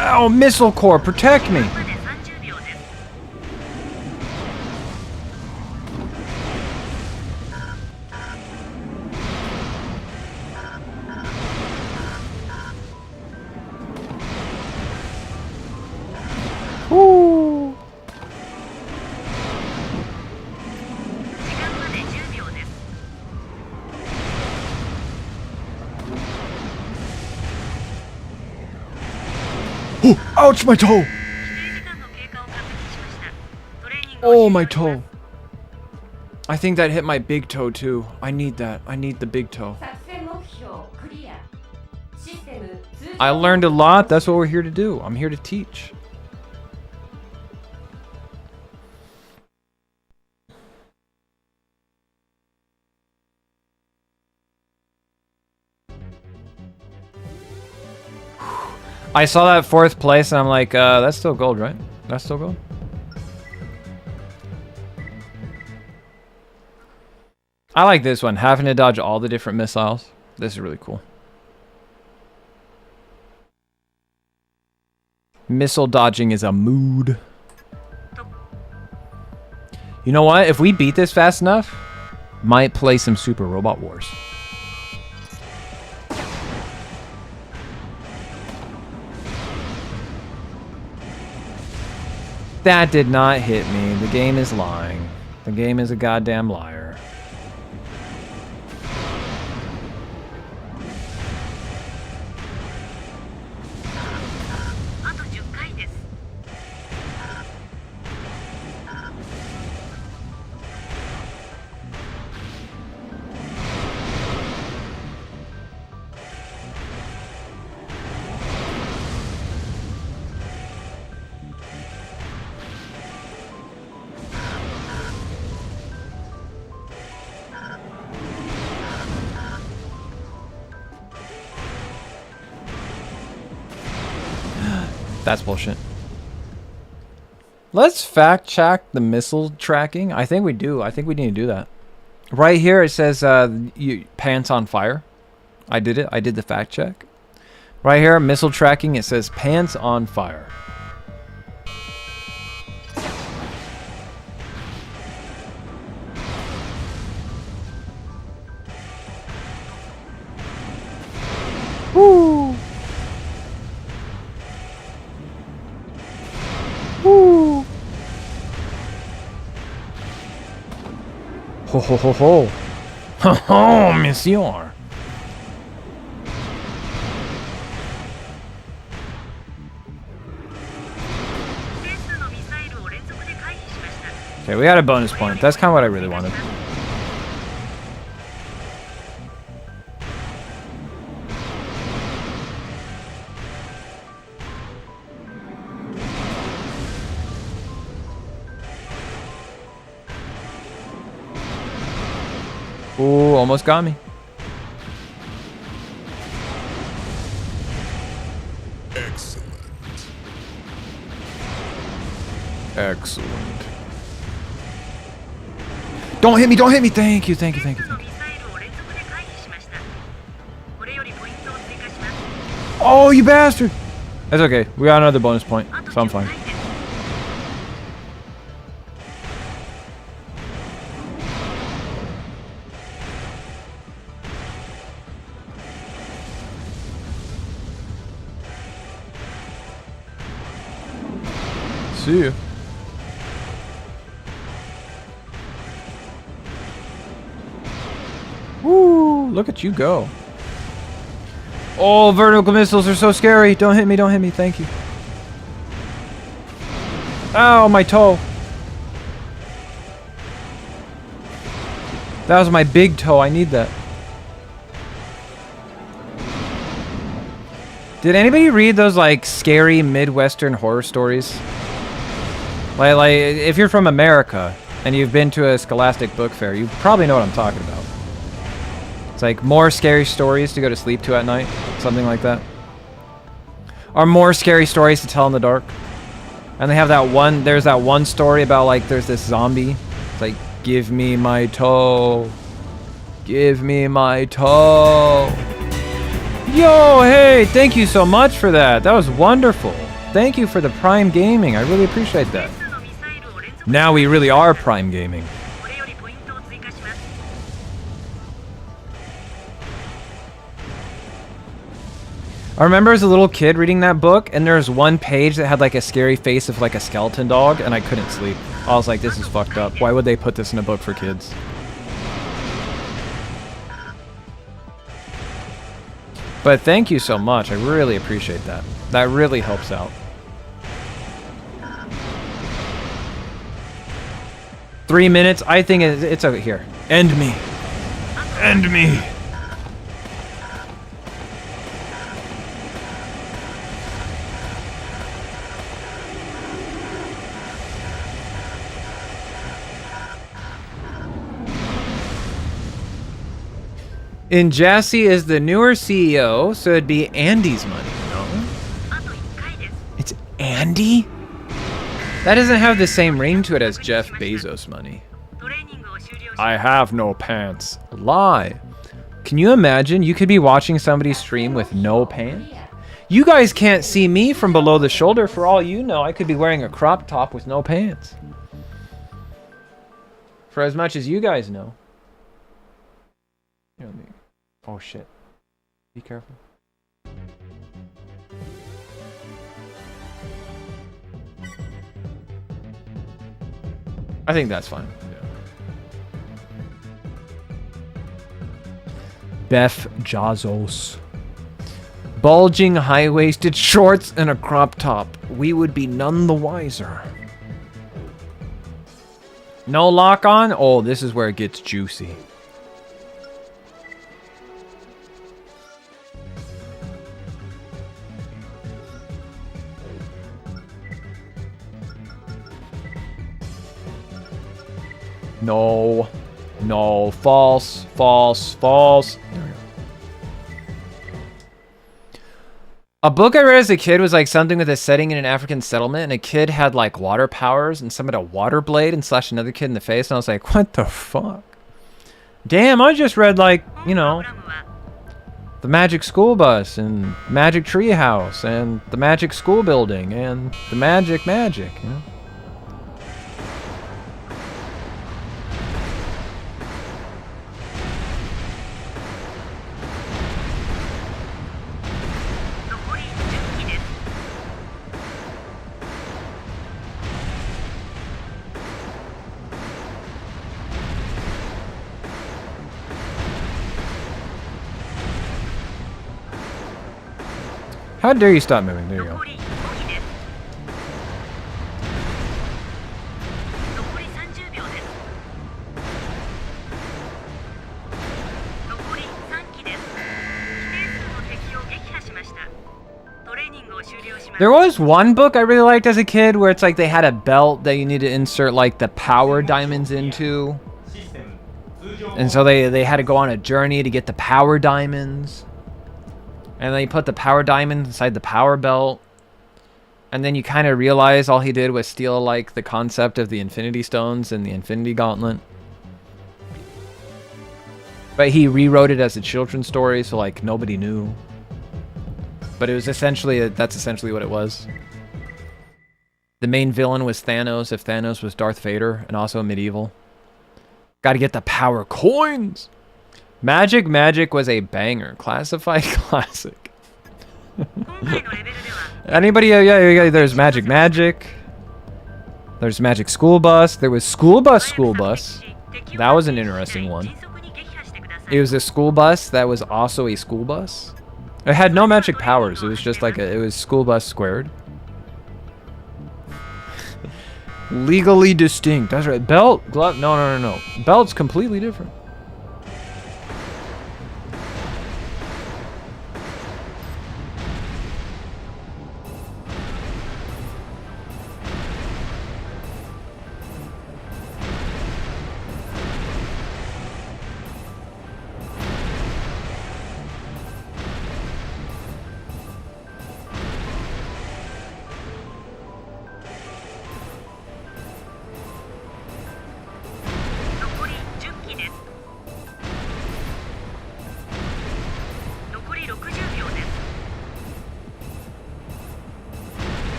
Ow, missile core, protect me! Woo! Ouch, my toe! Oh, my toe. I think that hit my big toe too. I need that. I need the big toe. I learned a lot. That's what we're here to do. I'm here to teach. I saw that 4th place and I'm like, that's still gold, right? That's still gold? I like this one, having to dodge all the different missiles. This is really cool. Missile dodging is a mood. You know what? If we beat this fast enough, might play some Super Robot Wars. That did not hit me. The game is lying. The game is a goddamn liar. That's bullshit. Let's fact check the missile tracking. I think we do. I think we need to do that. Right here it says pants on fire. I did it. I did the fact check. Right here, missile tracking, it says pants on fire. Woo! Woo! Ho ho ho ho! Ho ho, monsieur! Okay, we got a bonus point. That's kind of what I really wanted. Ooh, almost got me. Excellent. Excellent. Don't hit me, don't hit me. Thank you, thank you, thank you, thank you. Oh, you bastard. That's okay. We got another bonus point, so I'm fine. See you. Woo! Look at you go. Oh, vertical missiles are so scary. Don't hit me, don't hit me. Thank you. Ow, my toe. That was my big toe. I need that. Did anybody read those, like, scary Midwestern horror stories? Like, if you're from America and you've been to a Scholastic book fair, you probably know what I'm talking about. It's like more scary stories to go to sleep to at night. Something like that. Or more scary stories to tell in the dark. And they have that one, there's that one story about, like, there's this zombie. It's like, give me my toe. Give me my toe. Yo, hey, thank you so much for that. That was wonderful. Thank you for the Prime Gaming. I really appreciate that. Now we really are Prime Gaming. I remember as a little kid reading that book, and there was one page that had like a scary face of like a skeleton dog, and I couldn't sleep. I was like, this is fucked up. Why would they put this in a book for kids? But thank you so much. I really appreciate that. That really helps out. 3 minutes? I think it's over here. End me. End me. And Jassy is the newer CEO, so it'd be Andy's money, no? It's Andy? That doesn't have the same ring to it as Jeff Bezos' money. I have no pants. Lie. Can you imagine? You could be watching somebody stream with no pants? You guys can't see me from below the shoulder. For all you know, I could be wearing a crop top with no pants. For as much as you guys know. Here, let me... Oh shit. Be careful. I think that's fine. Beth Jazos. Bulging high-waisted shorts and a crop top. We would be none the wiser. No lock on? Oh, this is where it gets juicy. No. No. False. False. False. There we go. A book I read as a kid was like something with a setting in an African settlement, and a kid had like water powers, and someone had a water blade and slashed another kid in the face, and I was like, what the fuck? Damn, I just read like, you know, the Magic School Bus, and Magic Tree House, and the Magic School Building, and the Magic, you know? How dare you stop moving? There you go. There was one book I really liked as a kid where it's like they had a belt that you need to insert like the power diamonds into. And so they had to go on a journey to get the power diamonds. And then you put the power diamond inside the power belt. And then you kind of realize all he did was steal like the concept of the Infinity Stones and the Infinity Gauntlet. But he rewrote it as a children's story, so like nobody knew. But it was essentially, that's essentially what it was. The main villain was Thanos, if Thanos was Darth Vader, and also medieval. Gotta get the power coins! Magic was a banger. Classified classic. Anybody? Yeah, there's Magic. There's Magic School Bus. There was School Bus. That was an interesting one. It was a school bus that was also a school bus. It had no magic powers. It was just like it was school bus squared. Legally distinct. That's right. Belt, glove. No. Belt's completely different.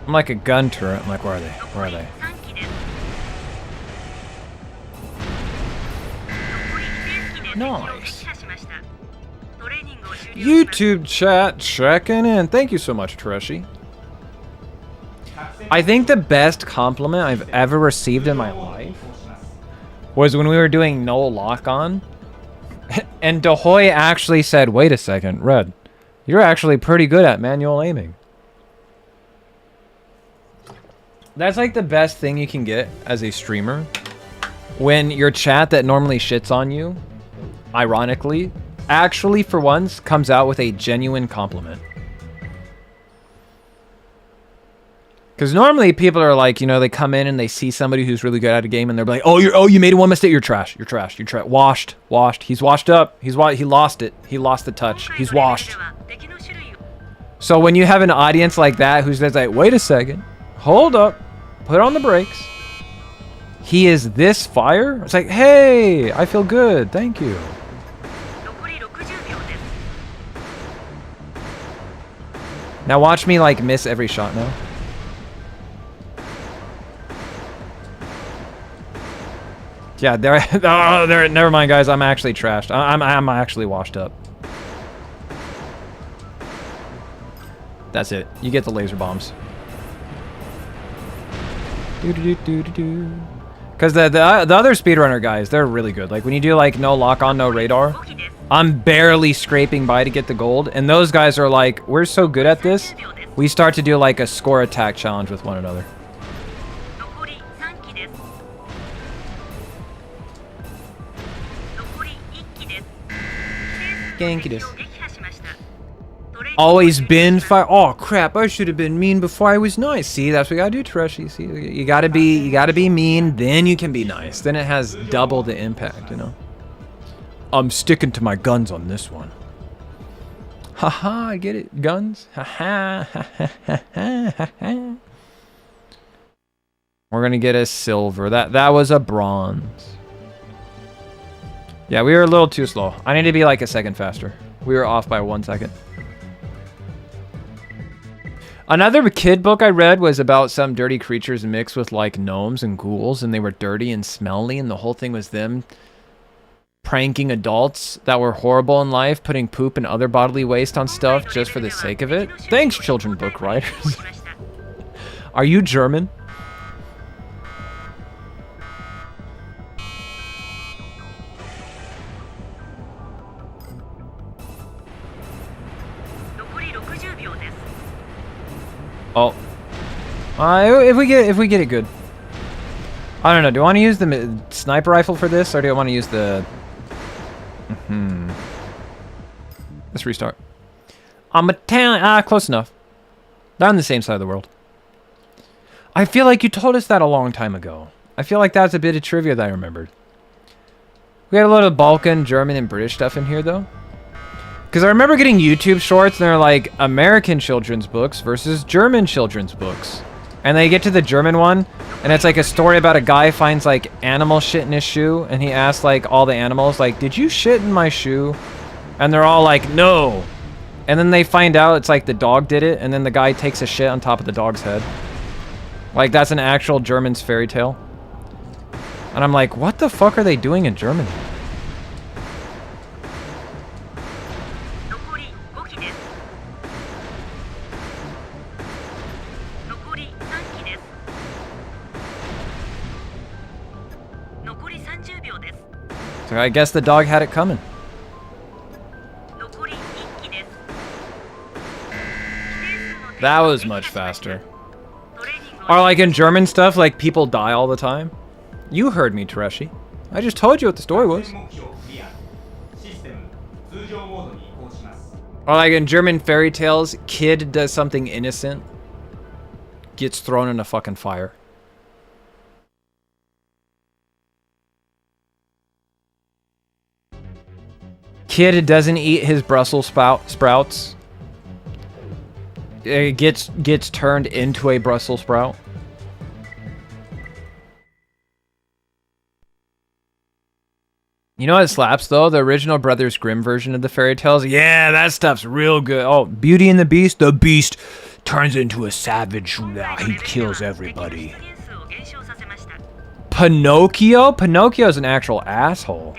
I'm like a gun turret. I'm like, where are they? Where are they? Nice. YouTube chat checking in. Thank you so much, Tereshi. I think the best compliment I've ever received in my life was when we were doing no lock-on. And Dahoy actually said, wait a second, Red, you're actually pretty good at manual aiming. That's like the best thing you can get as a streamer. When your chat that normally shits on you, ironically, actually for once comes out with a genuine compliment. Because normally people are like, you know, they come in and they see somebody who's really good at a game and they're like, oh, you made one mistake, you're trash. Washed. He's washed up. He lost it. He lost the touch. He's washed. So when you have an audience like that who's just like, wait a second, hold up, put on the brakes. He is this fire? It's like, hey, I feel good. Thank you. Now watch me like miss every shot now. Yeah, there. Never mind, guys. I'm actually trashed. I'm actually washed up. That's it. You get the laser bombs. Because the other speedrunner guys, they're really good. Like when you do like no lock on, no radar, I'm barely scraping by to get the gold, and those guys are like, we're so good at this, we start to do like a score attack challenge with one another. Genki desu. Always been fire. Oh crap! I should have been mean before I was nice. See, that's what you gotta do, Tereshi. See, you gotta be mean, then you can be nice. Then it has double the impact, you know. I'm sticking to my guns on this one. Haha, I get it. Guns. Haha. We're gonna get a silver. That was a bronze. Yeah, we were a little too slow. I need to be like a second faster. We were off by 1 second. Another kid book I read was about some dirty creatures mixed with like gnomes and ghouls, and they were dirty and smelly, and the whole thing was them pranking adults that were horrible in life, putting poop and other bodily waste on stuff just for the sake of it. Thanks, children book writers. Are you German? Oh, if we get it good. I don't know. Do I want to use the sniper rifle for this, or do I want to use the? Let's restart. I'm Italian. Ah, close enough. They're on the same side of the world. I feel like you told us that a long time ago. I feel like that's a bit of trivia that I remembered. We had a lot of Balkan, German, and British stuff in here, though. Because I remember getting YouTube shorts, and they're like American children's books versus German children's books. And they get to the German one, and it's like a story about a guy finds like animal shit in his shoe, and he asks like all the animals, like, did you shit in my shoe? And they're all like, no. And then they find out it's like the dog did it, and then the guy takes a shit on top of the dog's head. Like, that's an actual German's fairy tale. And I'm like, what the fuck are they doing in Germany? So I guess the dog had it coming. That was much faster. Or like in German stuff, like people die all the time. You heard me, Tereshi. I just told you what the story was. Or like in German fairy tales, kid does something innocent, gets thrown in a fucking fire. Kid doesn't eat his Brussels sprouts. It gets turned into a Brussels sprout. You know what slaps though? The original Brothers Grimm version of the fairy tales. Yeah, that stuff's real good. Oh, Beauty and the Beast. The Beast turns into a savage. He kills everybody. Pinocchio? Pinocchio's an actual asshole.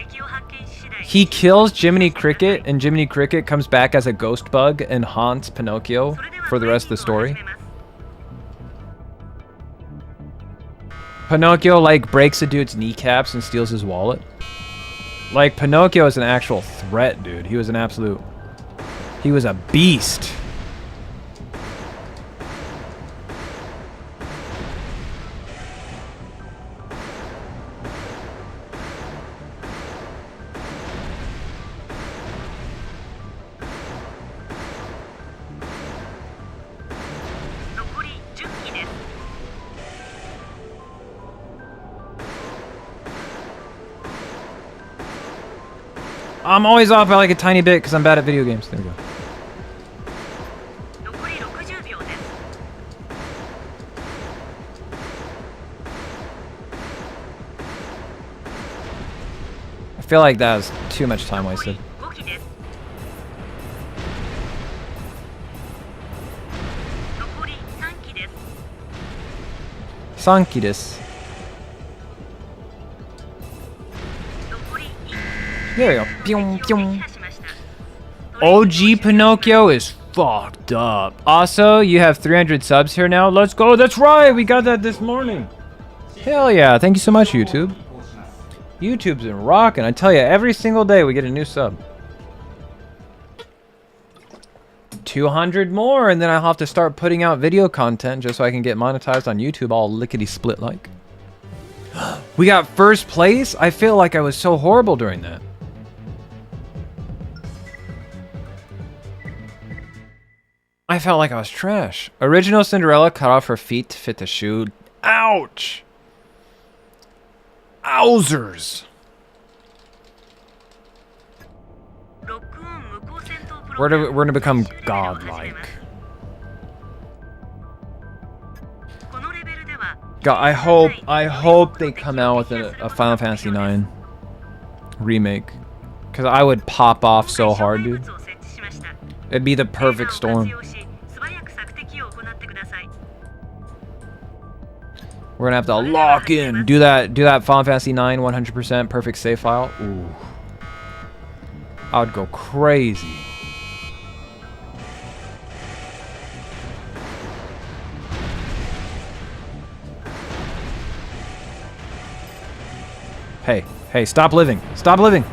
He kills Jiminy Cricket, and Jiminy Cricket comes back as a ghost bug and haunts Pinocchio for the rest of the story. Pinocchio, like, breaks a dude's kneecaps and steals his wallet. Like, Pinocchio is an actual threat, dude. He was an absolute... He was a beast. I'm always off by like a tiny bit because I'm bad at video games. There we go. I feel like that was too much time wasted. Sanki desu. There we go. Pyong, pyong. OG Pinocchio is fucked up. Also, you have 300 subs here now. Let's go. That's right. We got that this morning. Hell yeah. Thank you so much, YouTube. YouTube's been rocking. I tell you, every single day we get a new sub. 200 more, and then I'll have to start putting out video content just so I can get monetized on YouTube all lickety-split like. We got first place? I feel like I was so horrible during that. I felt like I was trash. Original Cinderella cut off her feet to fit the shoe. Ouch! Owzers! We're gonna become godlike. God, I hope they come out with a Final Fantasy IX remake. Because I would pop off so hard, dude. It'd be the perfect storm. We're gonna have to lock in. Do that Final Fantasy IX 100% perfect save file. Ooh. I would go crazy. Hey, stop living. Stop living.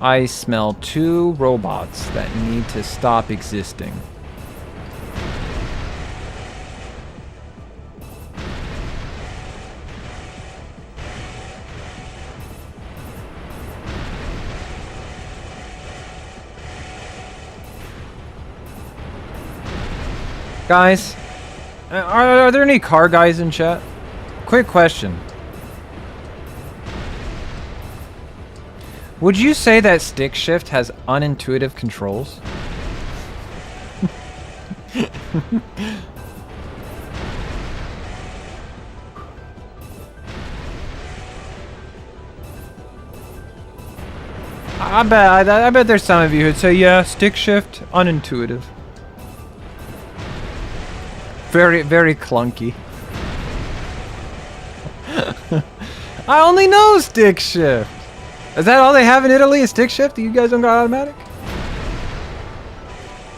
I smell 2 robots that need to stop existing. Guys, are there any car guys in chat? Quick question. Would you say that stick shift has unintuitive controls? I bet there's some of you who'd say, yeah, stick shift, unintuitive. Very, very clunky. I only know stick shift. Is that all they have in Italy, is stick shift? You guys don't got automatic?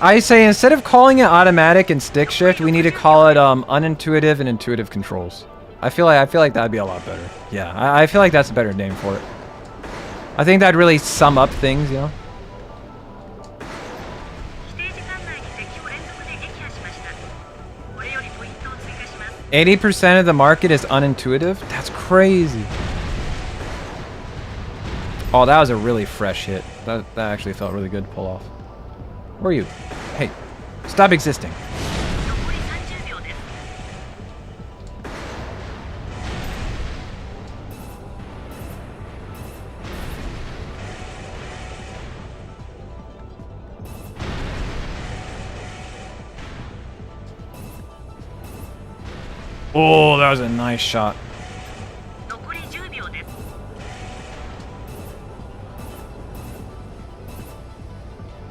I say instead of calling it automatic and stick shift, we need to call it unintuitive and intuitive controls. I feel like that'd be a lot better. Yeah, I feel like that's a better name for it. I think that'd really sum up things, you know? 80% of the market is unintuitive? That's crazy. Oh, that was a really fresh hit. That actually felt really good to pull off. Where are you? Hey, stop existing. Oh, that was a nice shot.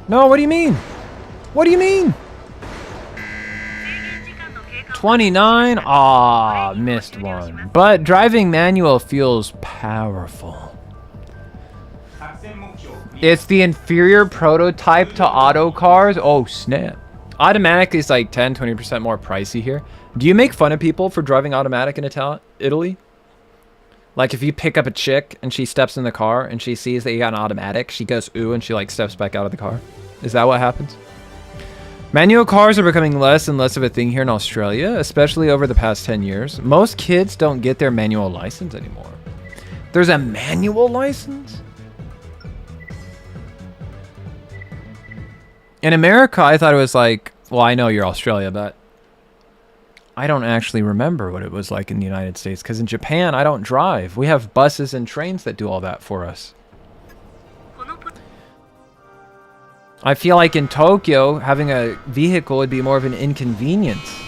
No, what do you mean? What do you mean? 29? Ah, missed one. But driving manual feels powerful. It's the inferior prototype to auto cars. Oh, snap. Automatic is like 10-20% more pricey here. Do you make fun of people for driving automatic in Italy? Like if you pick up a chick and she steps in the car and she sees that you got an automatic, she goes ooh and she like steps back out of the car. Is that what happens? Manual cars are becoming less and less of a thing here in Australia, especially over the past 10 years. Most kids don't get their manual license anymore. There's a manual license? In America, I thought it was like, well, I know you're Australia, but I don't actually remember what it was like in the United States, because in Japan, I don't drive. We have buses and trains that do all that for us. I feel like in Tokyo, having a vehicle would be more of an inconvenience.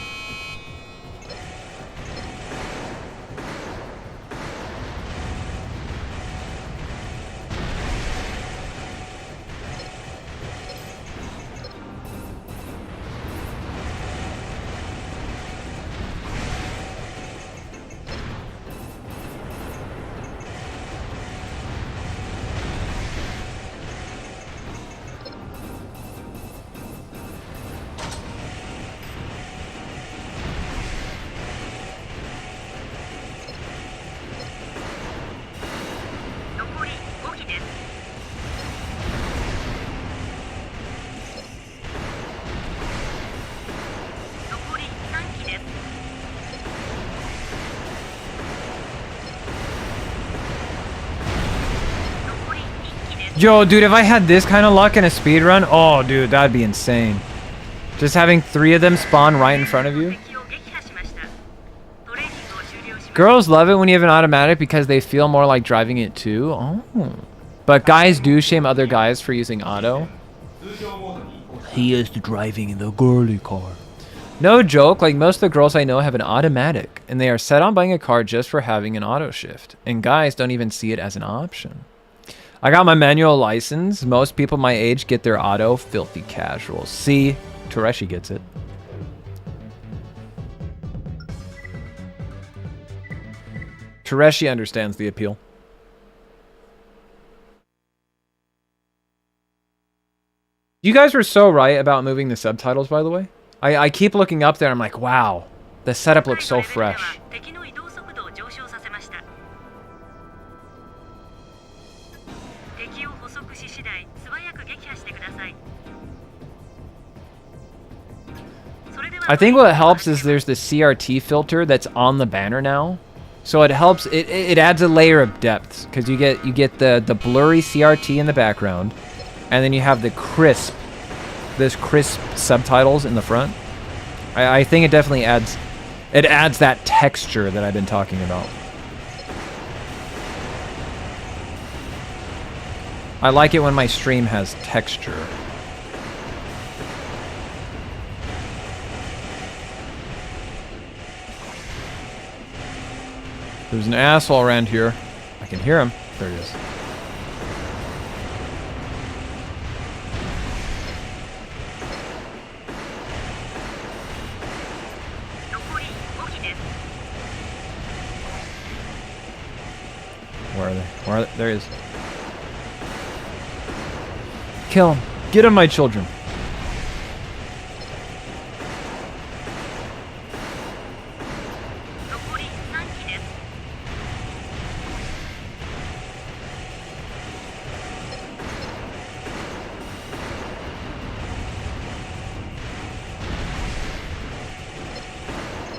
Yo, dude, if I had this kind of luck in a speedrun, oh, dude, that'd be insane. Just having 3 of them spawn right in front of you. Girls love it when you have an automatic because they feel more like driving it too. Oh. But guys do shame other guys for using auto. He is driving the girly car. No joke, like most of the girls I know have an automatic, and they are set on buying a car just for having an auto shift. And guys don't even see it as an option. I got my manual license. Most people my age get their auto. Filthy casual. See, Tereshi gets it. Tereshi understands the appeal. You guys were so right about moving the subtitles, by the way. I keep looking up there. I'm like, wow, the setup looks so fresh. I think what helps is there's the CRT filter that's on the banner now. So it helps, it adds a layer of depth because you get the blurry CRT in the background, and then you have the crisp subtitles in the front. I think it definitely adds... It adds that texture that I've been talking about. I like it when my stream has texture. There's an asshole around here. I can hear him. There he is. Where are they? Where are they? There he is. Kill him. Get him, my children.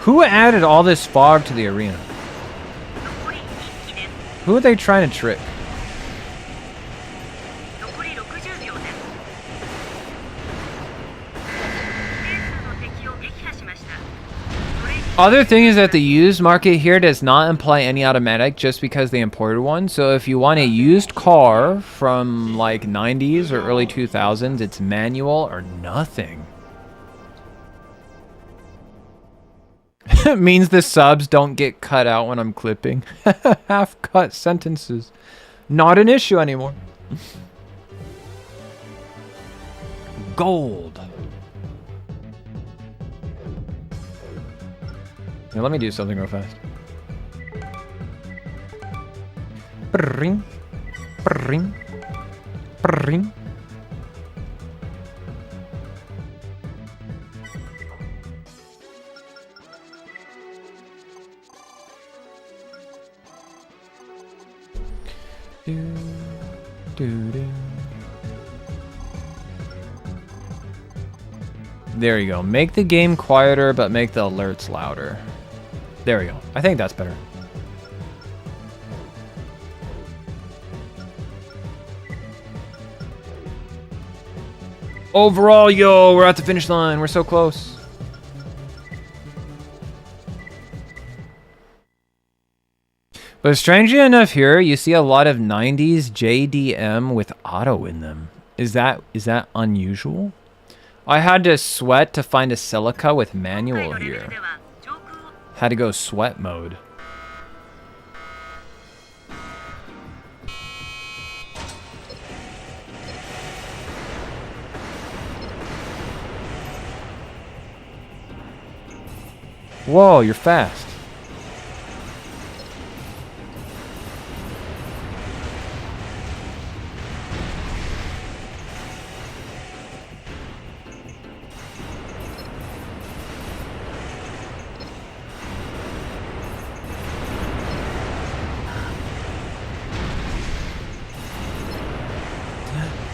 Who added all this fog to the arena? Who are they trying to trick? Other thing is that the used market here does not imply any automatic just because they imported one. So if you want a used car from like 90s or early 2000s, it's manual or nothing. It means the subs don't get cut out when I'm clipping. Half-cut sentences. Not an issue anymore. Gold. Now let me do something real fast. Bring. Bring. Bring. Do, do, do. There you go. Make the game quieter, but make the alerts louder. There we go. I think that's better. Overall, yo, we're at the finish line. We're so close. But strangely enough here, you see a lot of 90s JDM with auto in them. Is that unusual? I had to sweat to find a silica with manual here. Had to go sweat mode. Whoa, you're fast.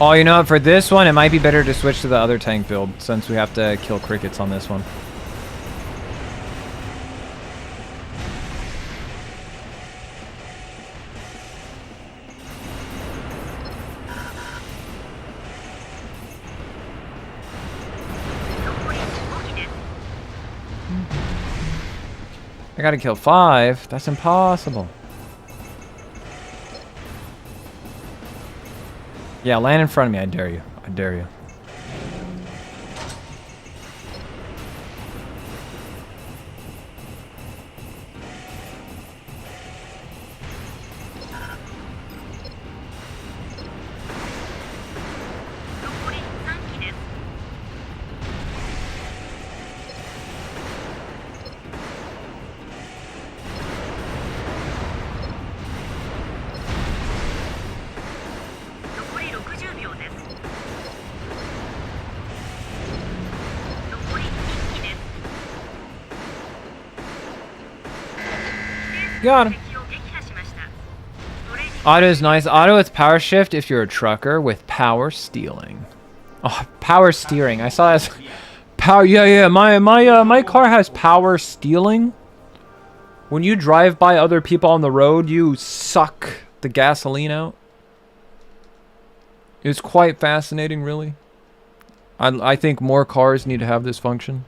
Oh, you know what? For this one, it might be better to switch to the other tank build since we have to kill crickets on this one. I gotta kill 5. That's impossible. Yeah, land in front of me. I dare you. I dare you. Got him. Auto is nice. Auto with power shift if you're a trucker with power stealing. Oh, power steering. I saw that as power. Yeah. My car has power stealing. When you drive by other people on the road, you suck the gasoline out. It's quite fascinating, really. I think more cars need to have this function.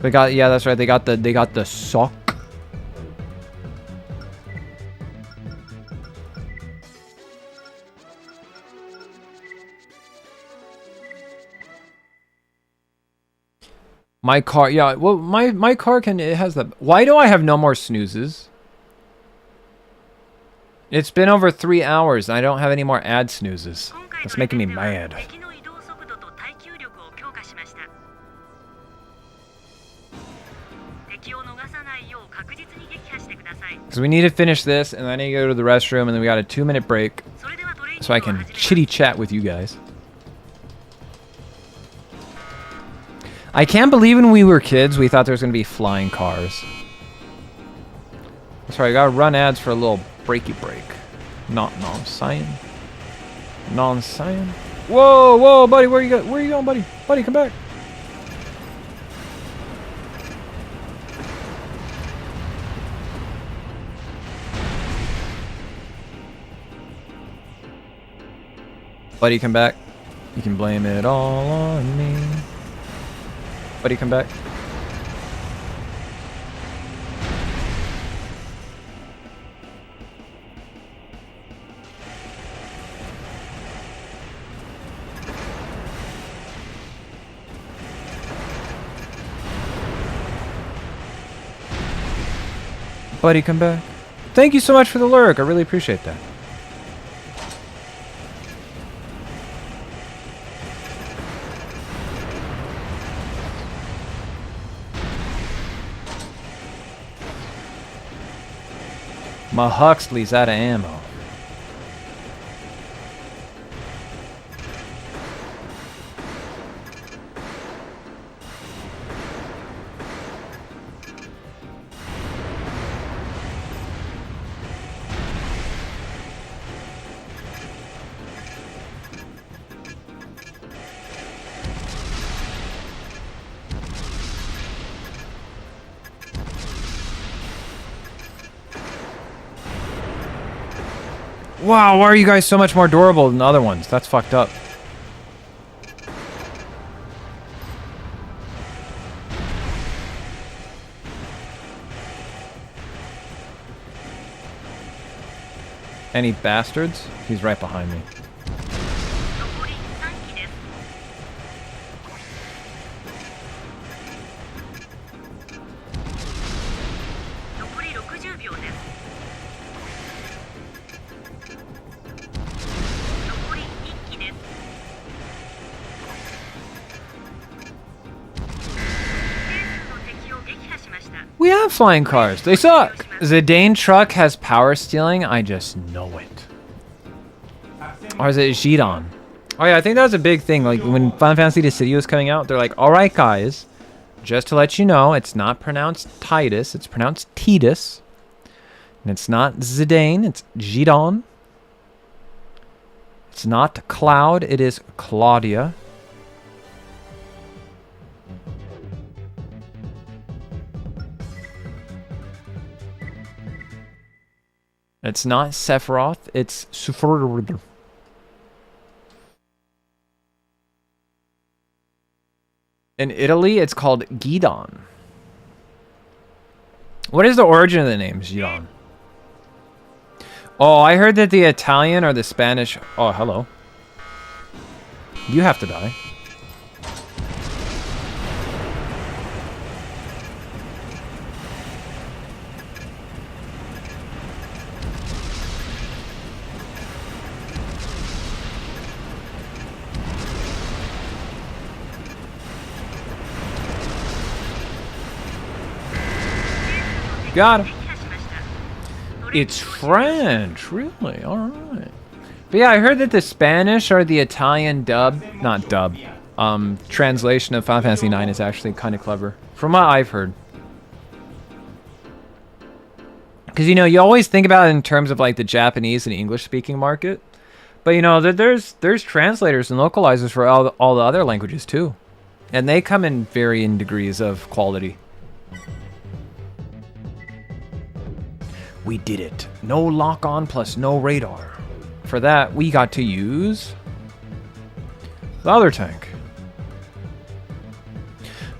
They got, yeah, that's right. They got the sock. My car, yeah, well, my car it has the... Why do I have no more snoozes? It's been over 3 hours, and I don't have any more ad snoozes. That's making me mad. Because we need to finish this, and then I need to go to the restroom, and then we got a 2-minute break, so I can chitty chat with you guys. I can't believe when we were kids, we thought there was going to be flying cars. Sorry, I gotta run ads for a little breaky break. Not non-science. Non-science. Whoa, whoa, buddy, where you going, buddy? Buddy, come back. Buddy, come back. You can blame it all on me. Buddy, come back. Buddy, come back. Thank you so much for the lurk. I really appreciate that. My Huxley's out of ammo. Wow, why are you guys so much more durable than the other ones? That's fucked up. Any bastards? He's right behind me. We have flying cars. They suck. Zidane truck has power stealing. I just know it. Or is it Gidon? Oh yeah, I think that was a big thing. Like when Final Fantasy The City was coming out, they're like, all right, guys, just to let you know, it's not pronounced Titus. It's pronounced Titus. And it's not Zidane. It's Gidon. It's not Cloud. It is Claudia. It's not Sephiroth, it's Sephiroth. In Italy, it's called Gidon. What is the origin of the name, Gidon? Oh, I heard that the Italian or the Spanish... Oh, hello. You have to die. Got him. It's French, really? All right. But yeah, I heard that the Spanish or the Italian translation of Final Fantasy IX is actually kind of clever, from what I've heard. Because you know, you always think about it in terms of like the Japanese and English-speaking market, but you know, there's translators and localizers for all the other languages too, and they come in varying degrees of quality. We did it. No lock-on plus no radar. For that, we got to use the other tank.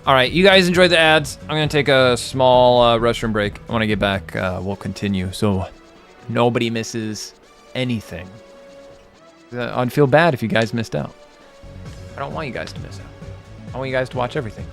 All right, you guys enjoy the ads. I'm going to take a small restroom break. When I get back, we'll continue. So nobody misses anything. I'd feel bad if you guys missed out. I don't want you guys to miss out. I want you guys to watch everything.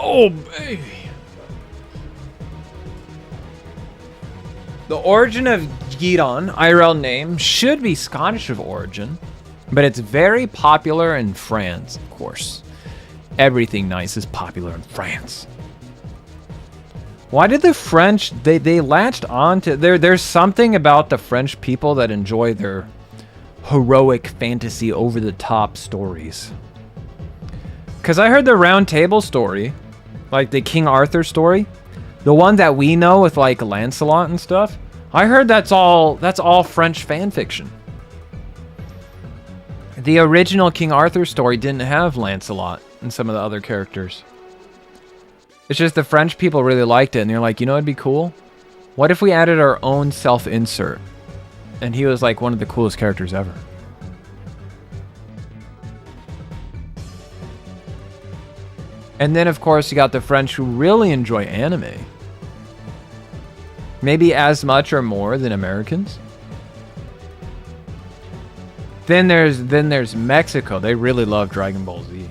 Oh, baby. The origin of Gideon, IRL name, should be Scottish of origin, but it's very popular in France, of course. Everything nice is popular in France. Why did the French, they latched on to, there's something about the French people that enjoy their heroic fantasy over-the-top stories. Because I heard the Round Table story, like the King Arthur story, the one that we know with like Lancelot and stuff. I heard that's all French fan fiction. The original King Arthur story didn't have Lancelot and some of the other characters. It's just the French people really liked it, and they're like, you know what'd be cool? What if we added our own self-insert? And he was like one of the coolest characters ever. And then, of course, you got the French who really enjoy anime. Maybe as much or more than Americans. Then there's Mexico. They really love Dragon Ball Z.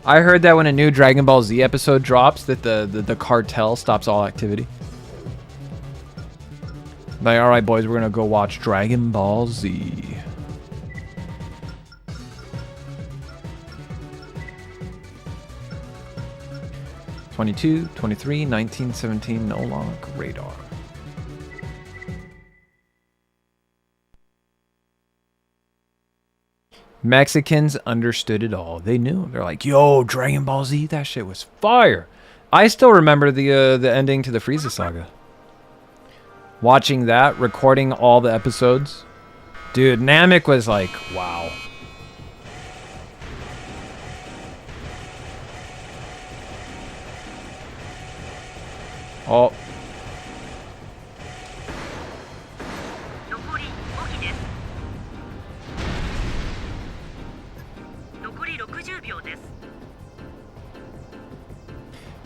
I heard that when a new Dragon Ball Z episode drops, that the cartel stops all activity. Like, all right, boys, we're gonna go watch Dragon Ball Z. '22, '23, 19, 17, no lock, radar. Mexicans understood it all. They knew. They're like, yo, Dragon Ball Z, that shit was fire. I still remember the ending to the Frieza saga. Watching that, recording all the episodes. Dude, Namek was like, wow. Oh.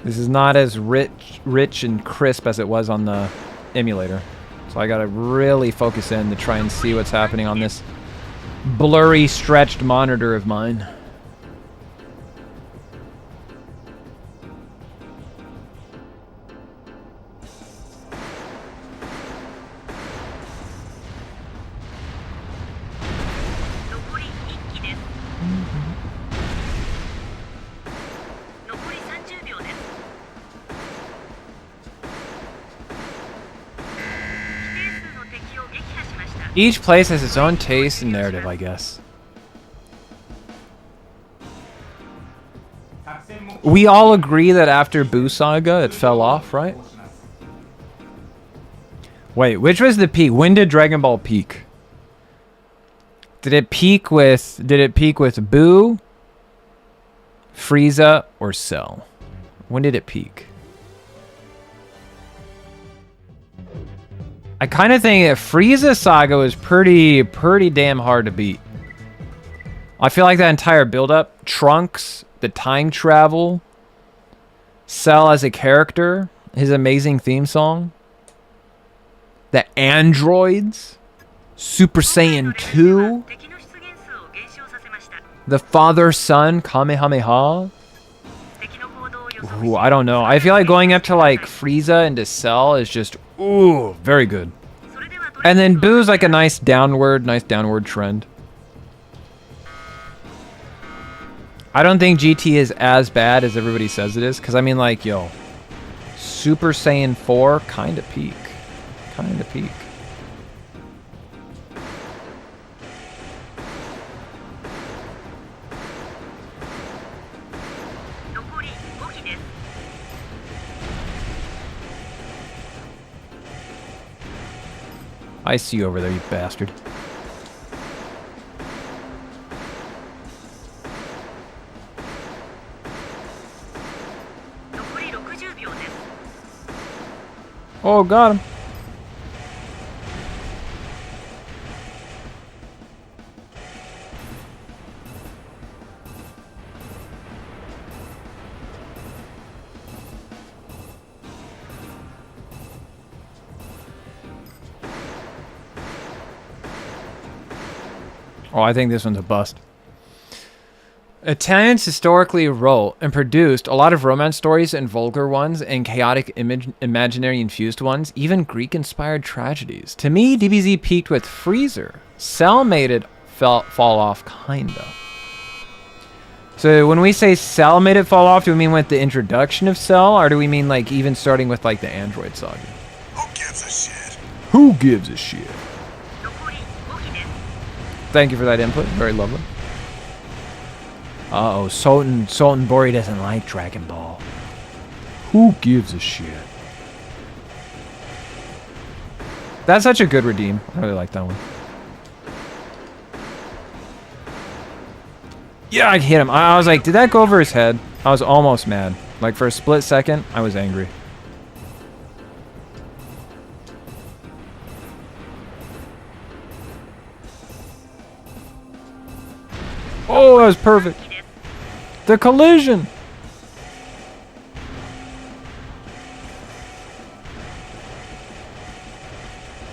This is not as rich and crisp as it was on the emulator. So I gotta really focus in to try and see what's happening on this blurry, stretched monitor of mine. Each place has its own taste and narrative, I guess. We all agree that after Buu Saga, it fell off, right? Wait, which was the peak? When did Dragon Ball peak? Did it peak with Buu, Frieza, or Cell? When did it peak? I kind of think that Frieza Saga was pretty damn hard to beat. I feel like that entire build-up, Trunks, the time travel, Cell as a character, his amazing theme song. The androids. Super Saiyan 2. The father-son Kamehameha. Ooh, I don't know. I feel like going up to like Frieza into Cell is just, ooh, very good. And then Boo's like a nice downward trend. I don't think GT is as bad as everybody says it is. Because I mean like, yo, Super Saiyan 4, kind of peak. Kind of peak. I see you over there, you bastard. Oh, got him. Oh, I think this one's a bust. Italians historically wrote and produced a lot of romance stories and vulgar ones and chaotic imaginary infused ones, even Greek-inspired tragedies. To me, DBZ peaked with Freezer. Cell made it fall off, kinda. So when we say Cell made it fall off, do we mean with the introduction of Cell, or do we mean like even starting with like the Android saga? Who gives a shit? Who gives a shit? Thank you for that input. Very lovely. Uh-oh, Sultan Bori doesn't like Dragon Ball. Who gives a shit? That's such a good redeem. I really like that one. Yeah, I hit him. I was like, did that go over his head? I was almost mad. Like for a split second, I was angry. Oh, that was perfect. The collision.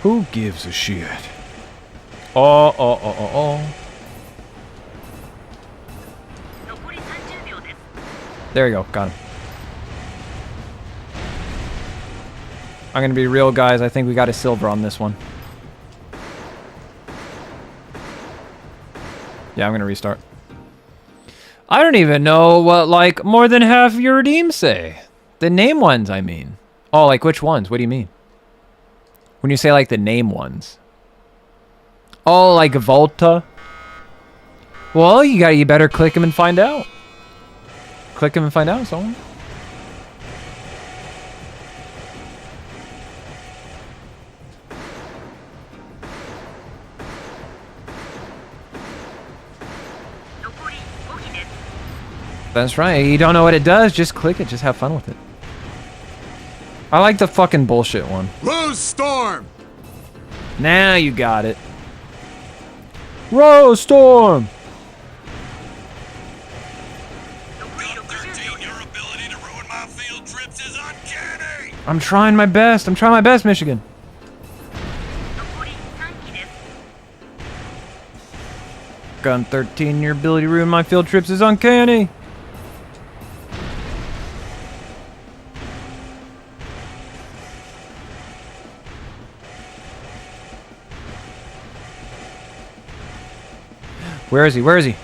Who gives a shit? Oh. There you go. Got him. I'm going to be real, guys. I think we got a silver on this one. Yeah, I'm going to restart. I don't even know what, like, more than half of your redeems say. The name ones, I mean. Oh, like, which ones? What do you mean? When you say, like, the name ones. Oh, like Volta? Well, you better click them and find out. Click them and find out, someone. That's right. You don't know what it does, just click it. Just have fun with it. I like the fucking bullshit one. Rose Storm! Now you got it. Rose Storm! I'm trying my best. I'm trying my best, Michigan. Gun 13, your ability to ruin my field trips is uncanny. Where is he? Where is he?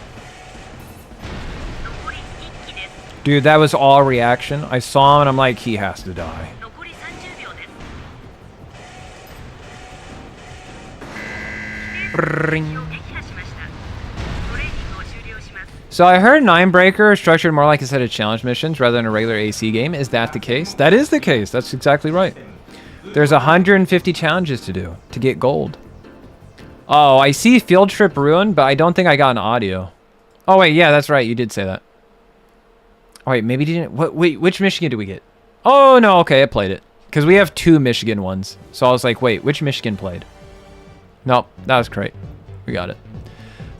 Dude, that was all reaction. I saw him and I'm like, he has to die. So I heard Ninebreaker is structured more like a set of challenge missions rather than a regular AC game. Is that the case? That is the case. That's exactly right. There's 150 challenges to do to get gold. Oh, I see Field Trip Ruin, but I don't think I got an audio. Oh, wait, yeah, that's right. You did say that. Oh, wait, maybe you didn't. Wait, which Michigan did we get? Oh, no, okay, I played it. Because we have 2 Michigan ones. So I was like, wait, which Michigan played? Nope, that was great. We got it.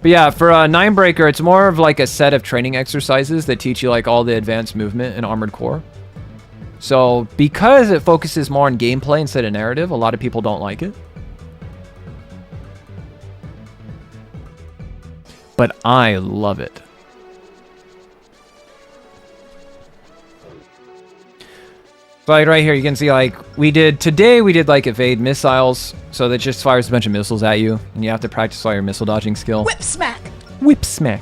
But yeah, for Ninebreaker, it's more of like a set of training exercises that teach you like all the advanced movement in Armored Core. So because it focuses more on gameplay instead of narrative, a lot of people don't like it. But I love it. So like right here, you can see like today we did like evade missiles. So that just fires a bunch of missiles at you. And you have to practice all your missile dodging skill. Whip smack! Whip smack.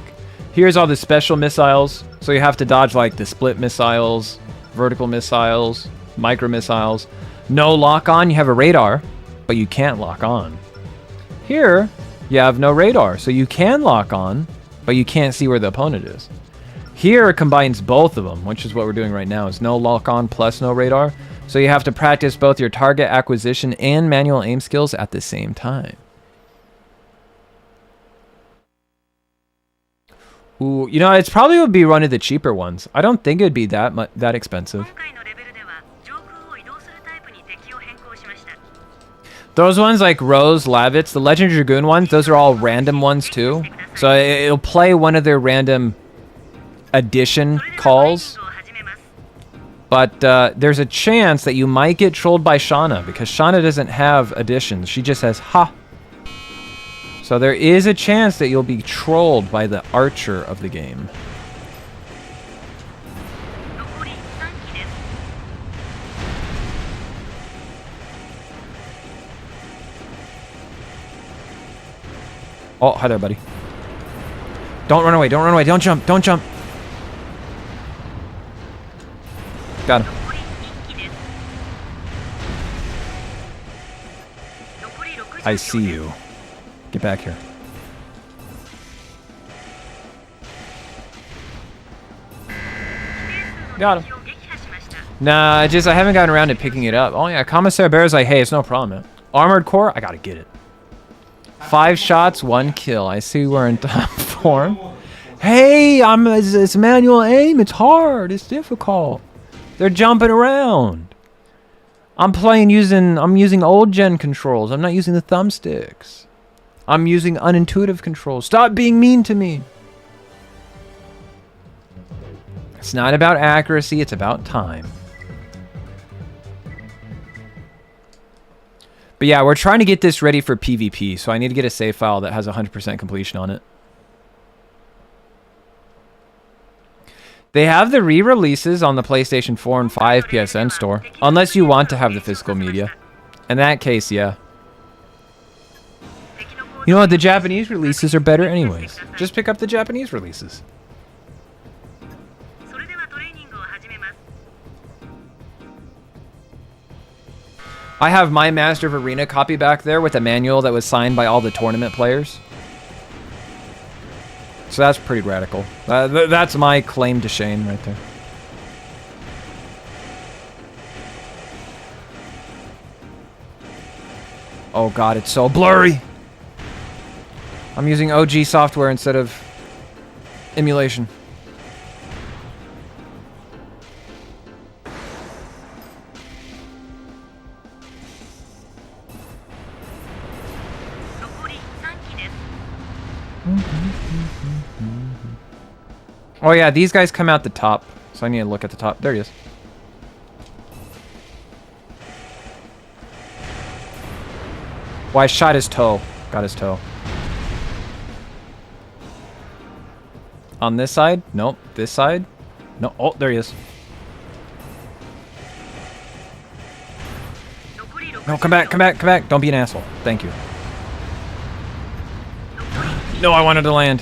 Here's all the special missiles. So you have to dodge like the split missiles, vertical missiles, micro missiles. No lock on, you have a radar, but you can't lock on. Here, you have no radar, so you can lock on, but you can't see where the opponent is. Here it combines both of them, which is what we're doing right now, is no lock on plus no radar. So you have to practice both your target acquisition and manual aim skills at the same time. Ooh, you know, it's probably would be one of the cheaper ones. I don't think it'd be that expensive. Those ones like Rose, Lavitz, the Legend Dragoon ones, those are all random ones too. So it'll play one of their random addition calls. But there's a chance that you might get trolled by Shauna because Shauna doesn't have additions. She just has ha. So there is a chance that you'll be trolled by the archer of the game. Oh, hi there, buddy. Don't run away, don't run away, don't jump, don't jump. Got him. I see you. Get back here. Got him. Nah, I haven't gotten around to picking it up. Oh yeah, Commissar Bear's like, hey, it's no problem, man. Armored Core, I gotta get it. 5 shots, 1 kill. I see we're in top form. Hey, it's manual aim. It's hard. It's difficult. They're jumping around. I'm using old gen controls. I'm not using the thumbsticks. I'm using unintuitive controls. Stop being mean to me. It's not about accuracy, it's about time. But yeah, we're trying to get this ready for PvP, so I need to get a save file that has 100% completion on it. They have the re-releases on the PlayStation 4 and 5 PSN store, unless you want to have the physical media. In that case, yeah. You know what, the Japanese releases are better anyways. Just pick up the Japanese releases. I have my Master of Arena copy back there with a manual that was signed by all the tournament players. So that's pretty radical. That's my claim to shame right there. Oh god, it's so blurry! I'm using OG software instead of emulation. Oh yeah, these guys come out the top, so I need to look at the top. There he is. Well, I shot his toe. Got his toe. On this side? Nope. This side? No. Oh, there he is. No, come back, come back, come back. Don't be an asshole. Thank you. No, I wanted to land.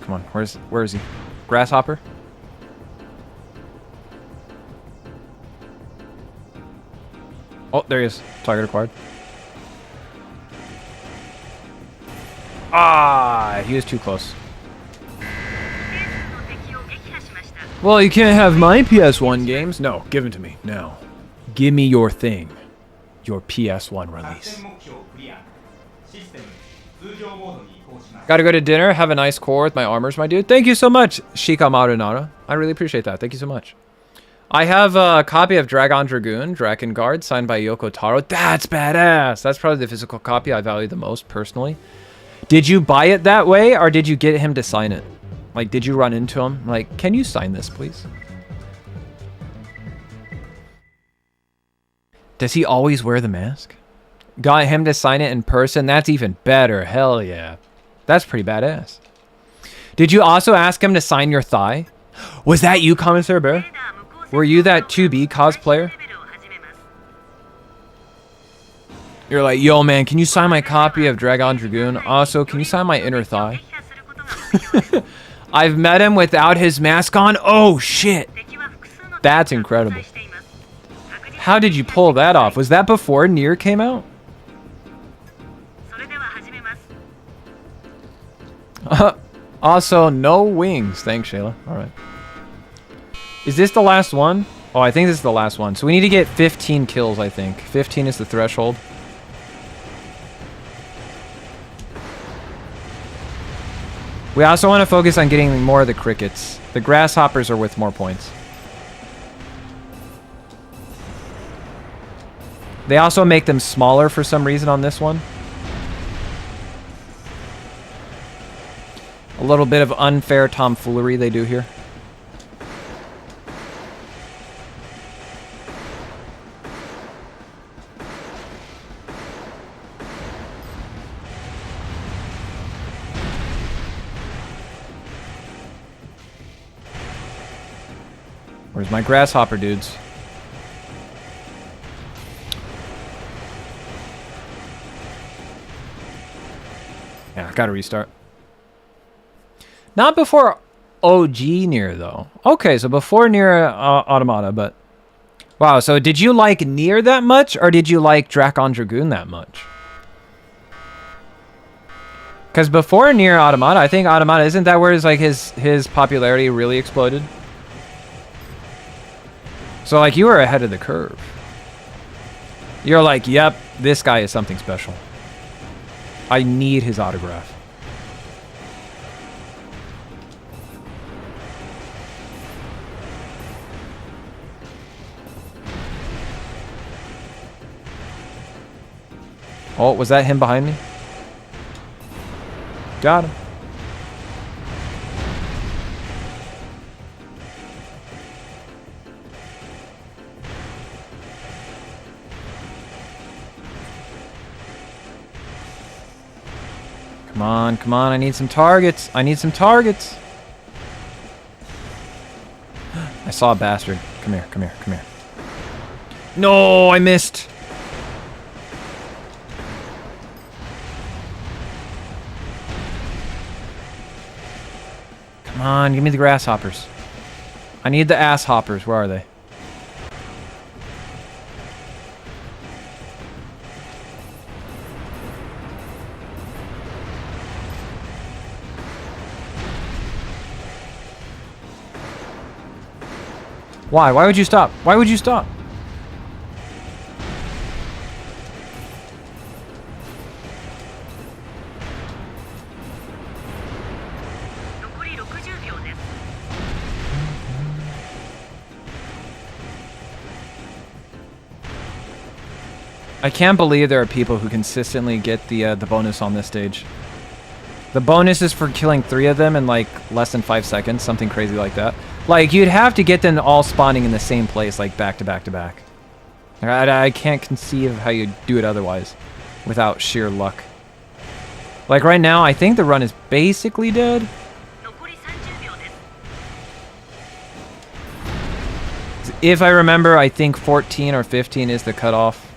Come on, where is he? Grasshopper? Oh, there he is. Target acquired. Ah, he was too close. Well, you can't have my PS1 games. No, give them to me. No. Give me your thing. Your PS1 release. Gotta go to dinner. Have a nice core with my armors, my dude. Thank you so much, Shikamaru Nara. I really appreciate that. Thank you so much. I have a copy of Dragon Dragoon, Drakengard, signed by Yoko Taro. That's badass. That's probably the physical copy I value the most, personally. Did you buy it that way, or did you get him to sign it? Like, did you run into him? Like, can you sign this, please? Does he always wear the mask? Got him to sign it in person? That's even better. Hell yeah. That's pretty badass. Did you also ask him to sign your thigh? Was that you, Commissar Bear? Were you that 2B cosplayer? You're like, yo man, can you sign my copy of Dragon Dragoon? Also, can you sign my inner thigh? I've met him without his mask on. Oh shit. That's incredible. How did you pull that off? Was that before Nier came out? Also, no wings. Thanks, Shayla. Alright. Is this the last one? Oh, I think this is the last one. So we need to get 15 kills, I think. 15 is the threshold. We also want to focus on getting more of the crickets. The grasshoppers are worth more points. They also make them smaller for some reason on this one. A little bit of unfair tomfoolery they do here. Where's my grasshopper dudes? Yeah, I gotta restart. Not before OG Nier, though. Okay, so before Nier Automata, but... Wow, so did you like Nier that much, or did you like Dragon Dragoon that much? Because before Nier Automata, I think Automata, isn't that where his popularity really exploded? So, like, you were ahead of the curve. You're like, yep, this guy is something special. I need his autograph. Oh, was that him behind me? Got him. Come on, come on, I need some targets. I need some targets. I saw a bastard. Come here, come here, come here. No, I missed. Come on, give me the grasshoppers. I need the ass hoppers. Where are they? Why? Why would you stop? Why would you stop? I can't believe there are people who consistently get the bonus on this stage. The bonus is for killing 3 of them in like less than 5 seconds, something crazy like that. Like, you'd have to get them all spawning in the same place, like back to back to back. I can't conceive of how you do it otherwise without sheer luck. Like right now, I think the run is basically dead. If I remember, I think 14 or 15 is the cutoff.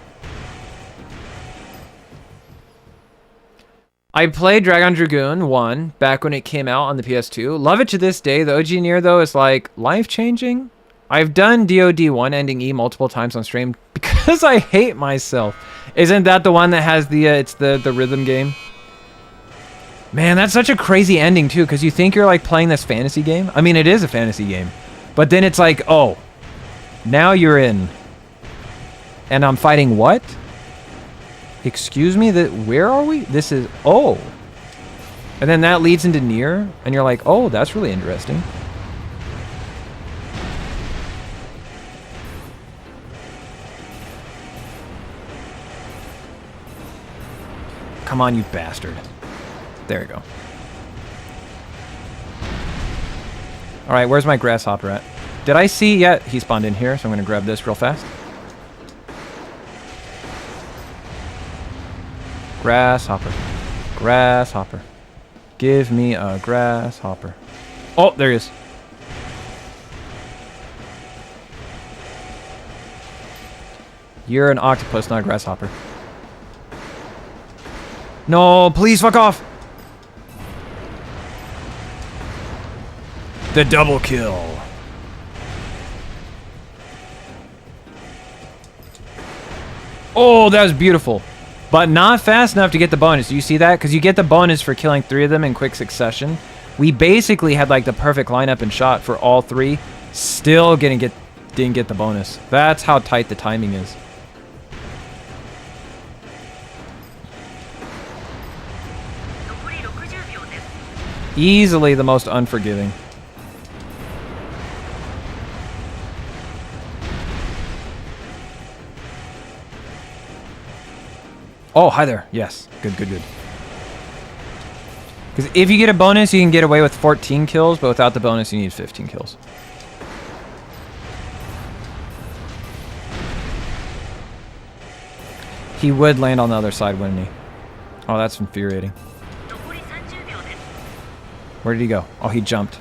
I played Dragon Dragoon 1 back when it came out on the PS2. Love it to this day. The OG Nier, though, is like life-changing. I've done DOD 1 ending E multiple times on stream because I hate myself. Isn't that the one that has the, it's the rhythm game? Man, that's such a crazy ending, too, because you think you're like playing this fantasy game. I mean, it is a fantasy game. But then it's like, oh, now you're in. And I'm fighting what? Excuse me, where are we? This is, oh. And then that leads into Nier, and you're like, oh, that's really interesting. Come on, you bastard. There you go. Alright, where's my grasshopper at? Did I see? Yeah, he spawned in here, so I'm going to grab this real fast. Grasshopper. Grasshopper. Give me a grasshopper. Oh, there he is. You're an octopus, not a grasshopper. No, please fuck off. The double kill. Oh, that was beautiful. But not fast enough to get the bonus. Do you see that? Because you get the bonus for killing 3 of them in quick succession. We basically had like the perfect lineup and shot for all 3. Still didn't get the bonus. That's how tight the timing is. Easily the most unforgiving. Oh, hi there. Yes. Good, good, good. Because if you get a bonus, you can get away with 14 kills, but without the bonus, you need 15 kills. He would land on the other side, wouldn't he? Oh, that's infuriating. Where did he go? Oh, he jumped.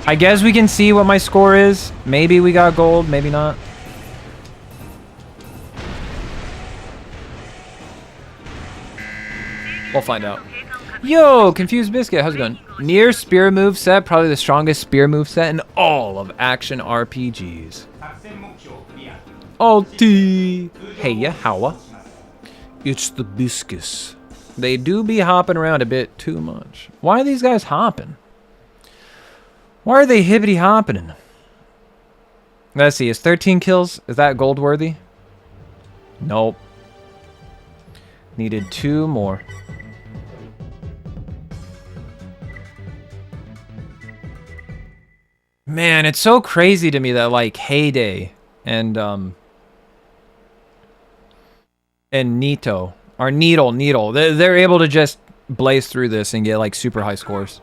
I guess we can see what my score is. Maybe we got gold, maybe not. We'll find out. Yo, Confused Biscuit, how's it going? Near spear move set, probably the strongest spear move set in all of action RPGs. Alti! Hey ya, howa. It's the Biscuits. They do be hopping around a bit too much. Why are these guys hopping? Why are they hippity hopping? Let's see, is 13 kills? Is that gold worthy? Nope. Needed 2 more. Man, it's so crazy to me that like Heyday and Nito or Needle, they're able to just blaze through this and get like super high scores.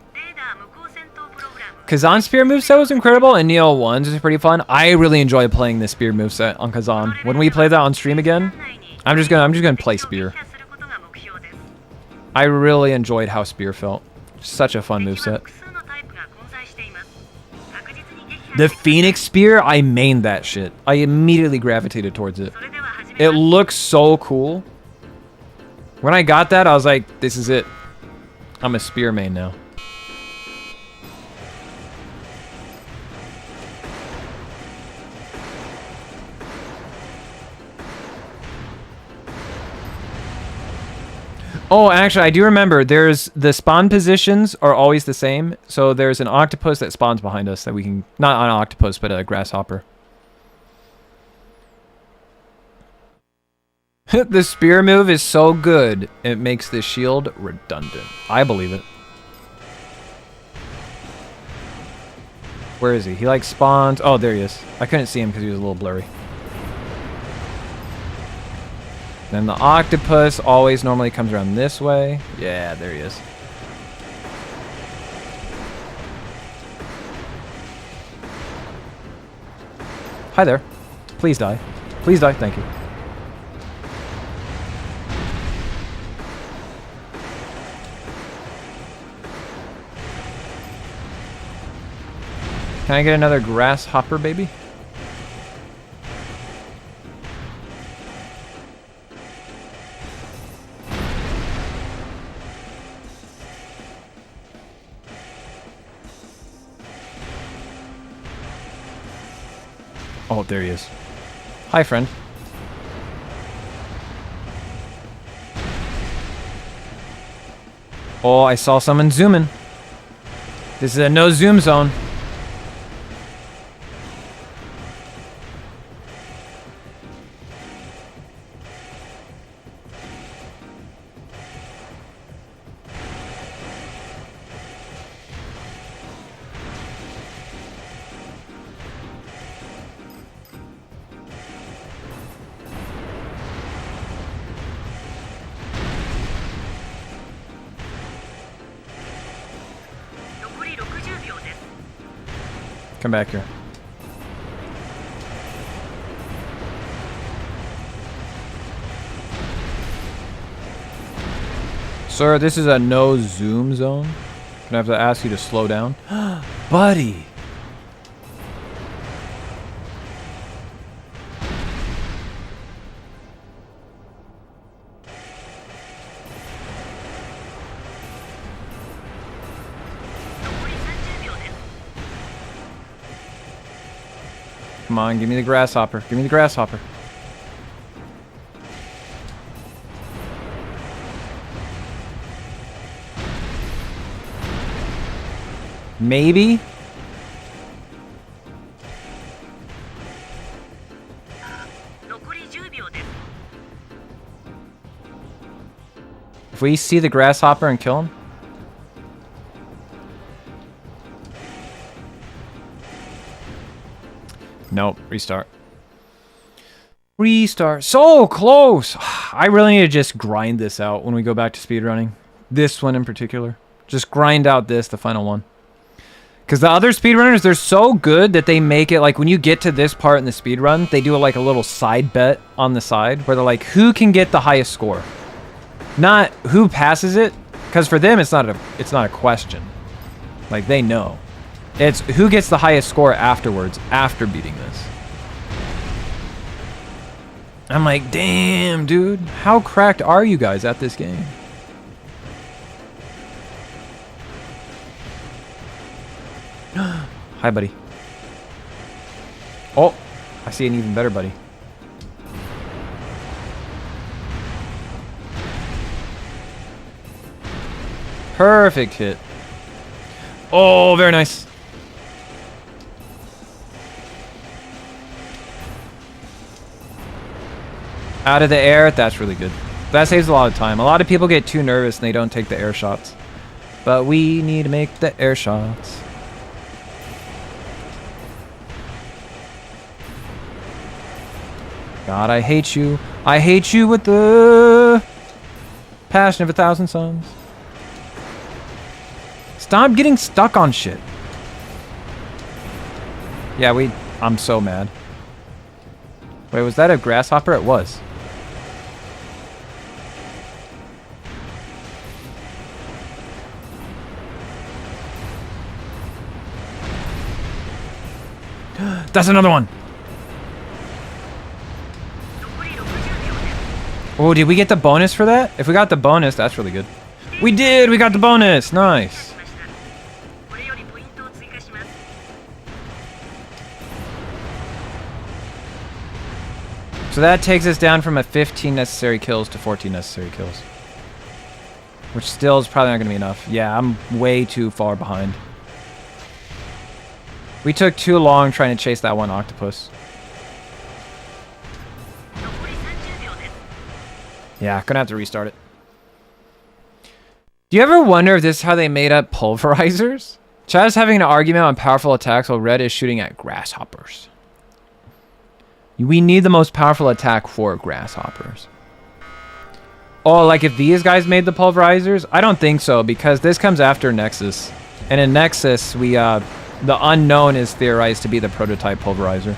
Kazan spear moveset was incredible, and Neo 1s is pretty fun. I really enjoy playing this spear moveset on Kazan. When we play that on stream again, I'm just gonna play spear. I really enjoyed how spear felt. Such a fun moveset. The Phoenix Spear, I mained that shit. I immediately gravitated towards it. It looks so cool. When I got that, I was like, this is it. I'm a spear main now. Oh, actually, I do remember. There's the spawn positions are always the same. So there's an octopus that spawns behind us that we can... Not an octopus, but a grasshopper. The spear move is so good, it makes the shield redundant. I believe it. Where is he? He like spawns... Oh, there he is. I couldn't see him because he was a little blurry. Then the octopus always normally comes around this way. Yeah, there he is. Hi there. Please die. Please die. Thank you. Can I get another grasshopper, baby? Oh, there he is. Hi, friend. Oh, I saw someone zooming. This is a no zoom zone. Come back here. Sir, this is a no zoom zone. Gonna have to ask you to slow down. Buddy! Come on, give me the grasshopper. Give me the grasshopper. Maybe? If we see the grasshopper and kill him? Nope, restart. Restart. So close! I really need to just grind this out when we go back to speedrunning. This one in particular. Just grind out this, the final one. Because the other speedrunners, they're so good that they make it like when you get to this part in the speedrun, they do like a little side bet on the side where they're like, who can get the highest score? Not who passes it, because for them it's not a question. Like they know. It's who gets the highest score afterwards, after beating this. I'm like, damn, dude. How cracked are you guys at this game? Hi, buddy. Oh, I see an even better buddy. Perfect hit. Oh, very nice. Out of the air, that's really good. That saves a lot of time. A lot of people get too nervous and they don't take the air shots. But we need to make the air shots. God, I hate you. I hate you with the passion of 1,000 suns. Stop getting stuck on shit. Yeah, I'm so mad. Wait, was that a grasshopper? It was. That's another one. Oh, did we get the bonus for that? If we got the bonus, that's really good. We did! We got the bonus! Nice! So that takes us down from a 15 necessary kills to 14 necessary kills. Which still is probably not going to be enough. Yeah, I'm way too far behind. We took too long trying to chase that one octopus. Yeah, gonna have to restart it. Do you ever wonder if this is how they made up pulverizers? Chad is having an argument on powerful attacks while Red is shooting at grasshoppers. We need the most powerful attack for grasshoppers. Oh, like if these guys made the pulverizers? I don't think so, because this comes after Nexus. And in Nexus, the unknown is theorized to be the prototype pulverizer.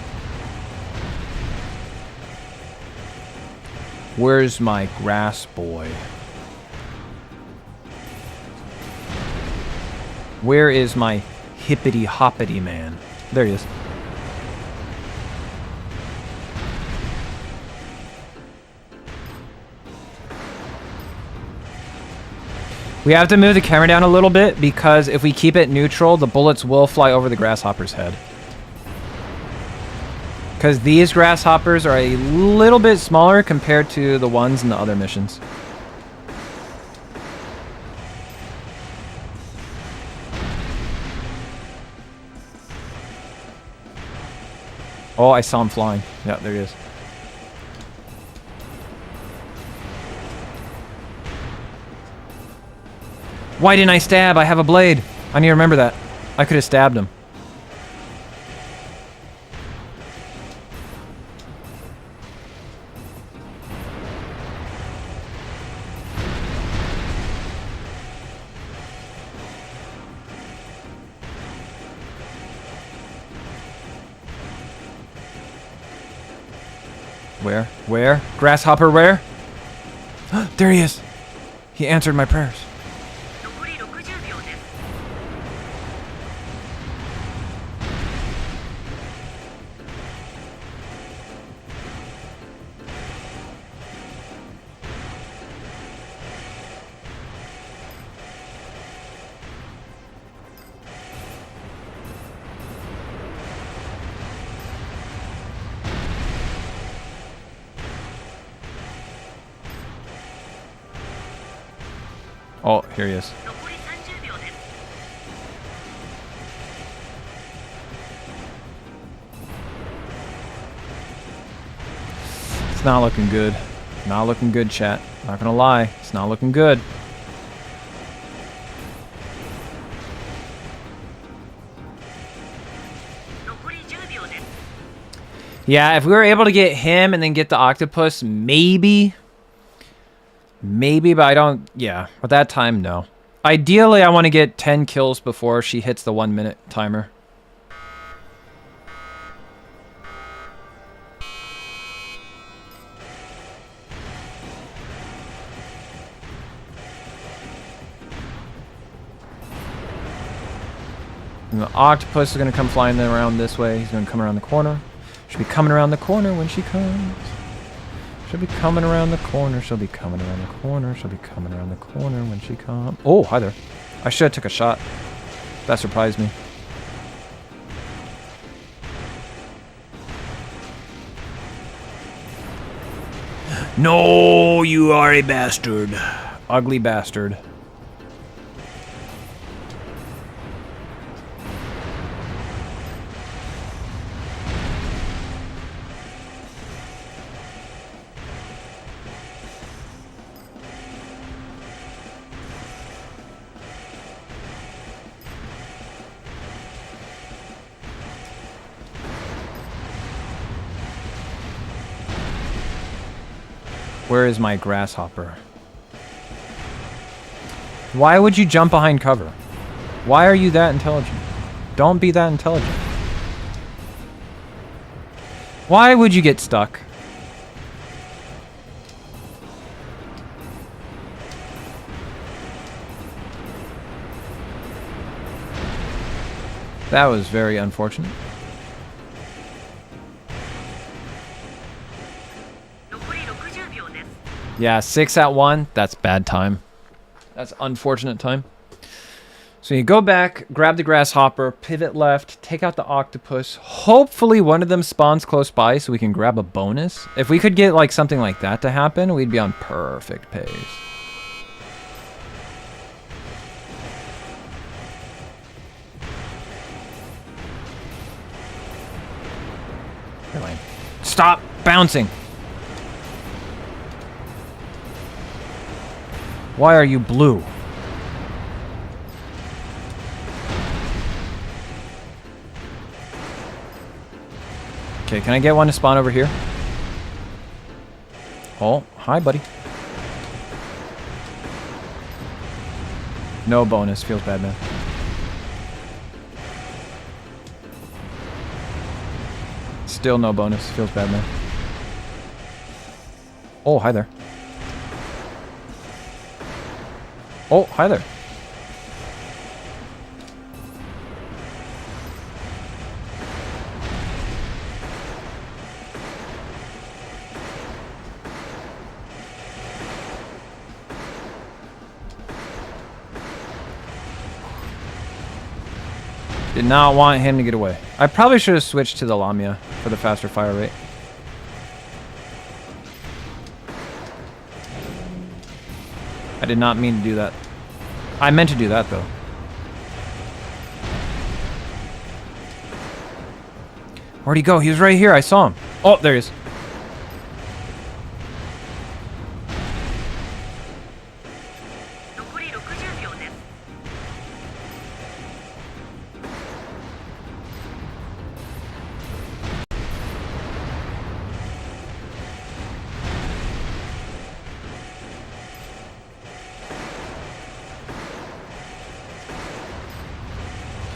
Where's my grass boy? Where is my hippity hoppity man? There he is. We have to move the camera down a little bit because if we keep it neutral, the bullets will fly over the grasshopper's head. Because these grasshoppers are a little bit smaller compared to the ones in the other missions. Oh, I saw him flying. Yeah, there he is. Why didn't I stab? I have a blade. I need to remember that. I could have stabbed him. Where? Where? Grasshopper, where? There he is. He answered my prayers. Oh, here he is. It's not looking good. Not looking good, chat. Not gonna lie. It's not looking good. Yeah, if we were able to get him and then get the octopus, maybe. Maybe, but I don't... Yeah, with that time, no. Ideally, I want to get 10 kills before she hits the 1 minute timer. And the octopus is going to come flying around this way. He's going to come around the corner. Should be coming around the corner when she comes. She'll be coming around the corner. She'll be coming around the corner. She'll be coming around the corner when she comes. Oh, hi there. I should have took a shot. That surprised me. No, you are a bastard. Ugly bastard. Where is my grasshopper? Why would you jump behind cover? Why are you that intelligent? Don't be that intelligent. Why would you get stuck? That was very unfortunate. Yeah, 6 at 1. That's bad time. That's unfortunate time. So you go back, grab the grasshopper, pivot left, take out the octopus. Hopefully one of them spawns close by so we can grab a bonus. If we could get like something like that to happen, we'd be on perfect pace. Stop bouncing. Why are you blue? Okay, can I get one to spawn over here? Oh, hi, buddy. No bonus. Feels bad, man. Still no bonus. Feels bad, man. Oh, hi there. Oh, hi there. Did not want him to get away. I probably should have switched to the Lamia for the faster fire rate. I did not mean to do that. I meant to do that, though. Where'd he go? He was right here. I saw him. Oh, there he is.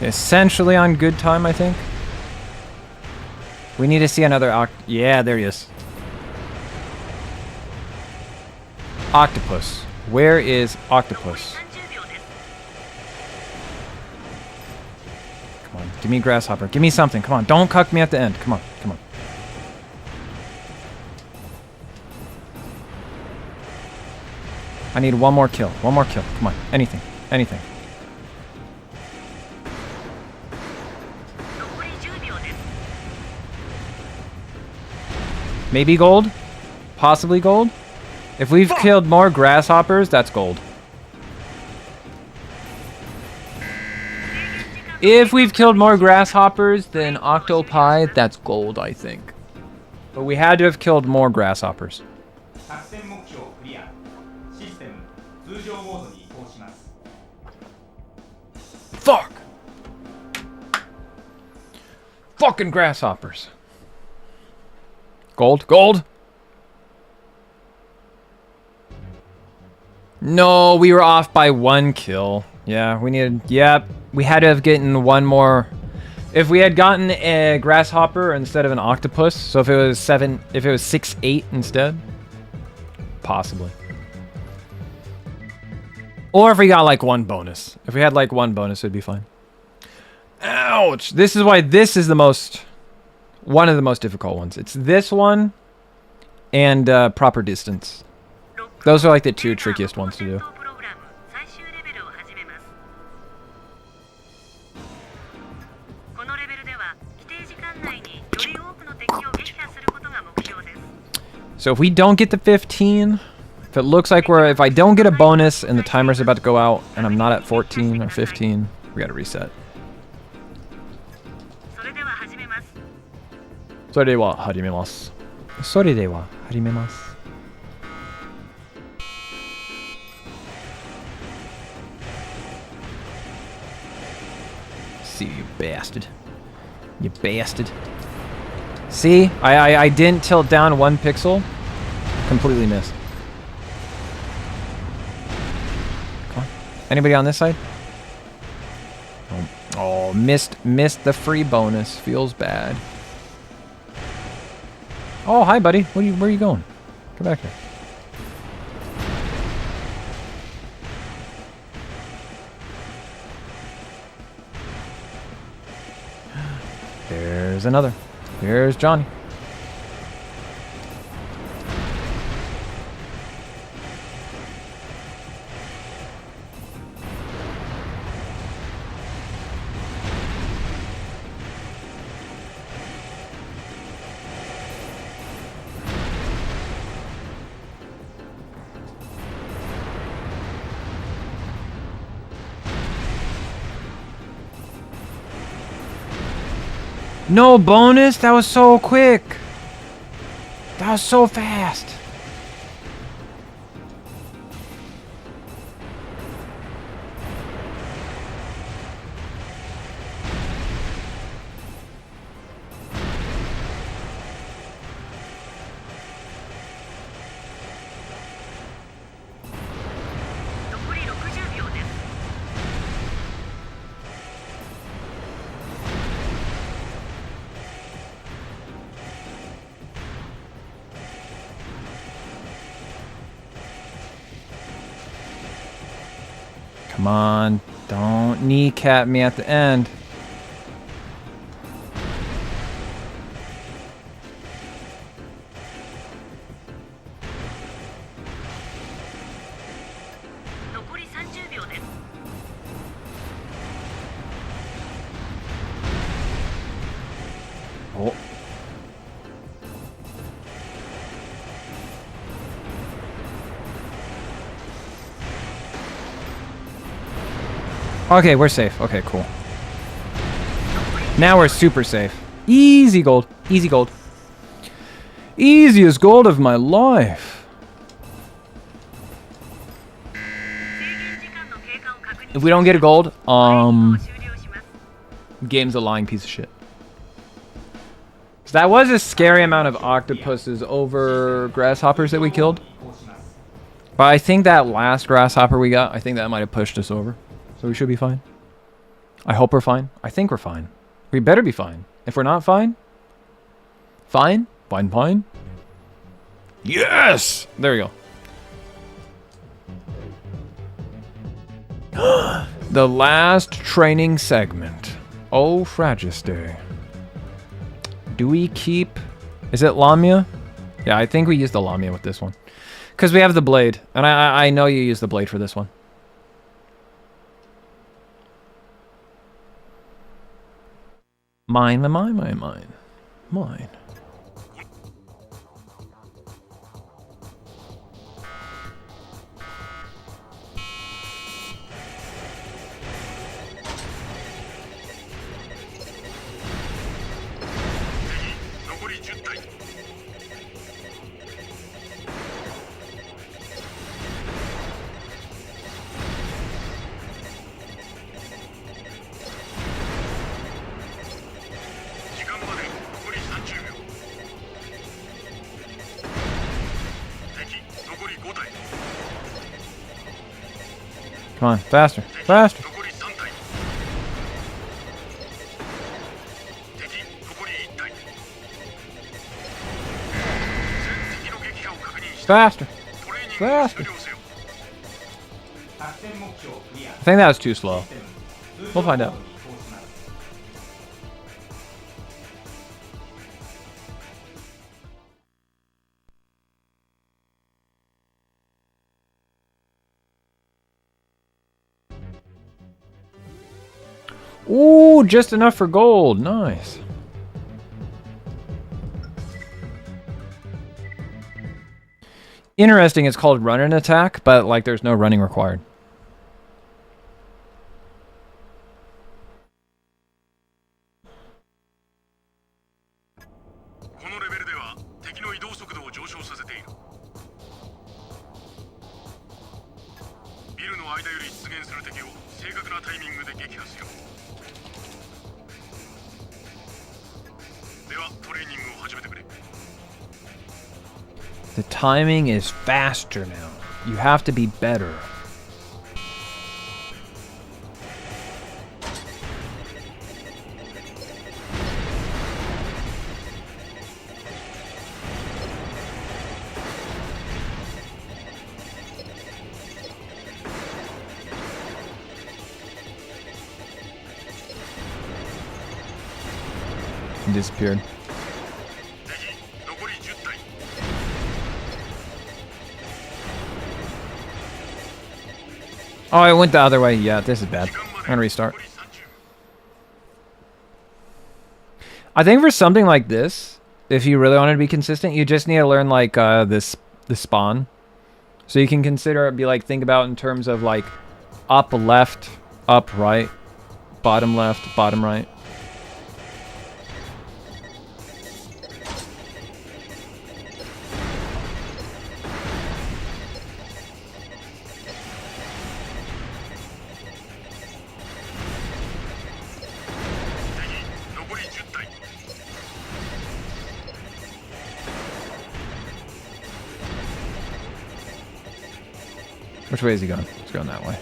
Essentially on good time, I think. We need to see another yeah, there he is. octopus? Where is octopus? Come on, give me grasshopper. Give me something. Come on, don't cuck me at the end. Come on, come on. I need one more kill. One more kill. Come on, anything, anything. Maybe gold? Possibly gold? If we've killed more grasshoppers, that's gold. If we've killed more grasshoppers than octopi, that's gold, I think. But we had to have killed more grasshoppers. Fuck! Fucking grasshoppers. Gold? Gold? No, we were off by 1 kill. Yeah, we needed... Yep, we had to have gotten one more... If we had gotten a grasshopper instead of an octopus, so if it was 6-8 instead, possibly. Or if we got like 1 bonus. If we had like 1 bonus, it'd be fine. Ouch! This is why this is the most... One of the most difficult ones. It's this one and proper distance. Those are like the 2 trickiest ones to do. So if we don't get the 15, if it looks like if I don't get a bonus and the timer's about to go out and I'm not at 14 or 15, we gotta reset. それでは始めます。それでは始めます。See you bastard. You bastard. See? I didn't tilt down 1 pixel. Completely missed. Come on. Anybody on this side? Oh, missed the free bonus. Feels bad. Oh, hi, buddy. Where are you going? Come back here. There's another. Here's Johnny. No bonus? That was so quick. That was so fast. Come on, don't kneecap me at the end. Oh. Okay, we're safe. Okay, cool. Now we're super safe. Easy gold. Easy gold. Easiest gold of my life. If we don't get a gold, game's a lying piece of shit. So that was a scary amount of octopuses over grasshoppers that we killed. But I think that last grasshopper we got, I think that might have pushed us over. So we should be fine. I hope we're fine. I think we're fine. We better be fine. If we're not fine, fine. Fine. Yes! There we go. The last training segment. Oh, Fragiste. Do we keep... Is it Lamia? Yeah, I think we use the Lamia with this one. Because we have the blade. And I know you use the blade for this one. Mine. Come on, faster, faster. Faster, faster. I think that was too slow. We'll find out. Ooh, just enough for gold. Nice. Interesting, it's called run and attack, but like there's no running required. The timing is faster now. You have to be better. He disappeared. Oh, it went the other way. Yeah, this is bad. I'm gonna restart. I think for something like this, if you really want to be consistent, you just need to learn like this spawn. So you can consider be like think about in terms of like up left, up right, bottom left, bottom right. Which way is he going? He's going that way.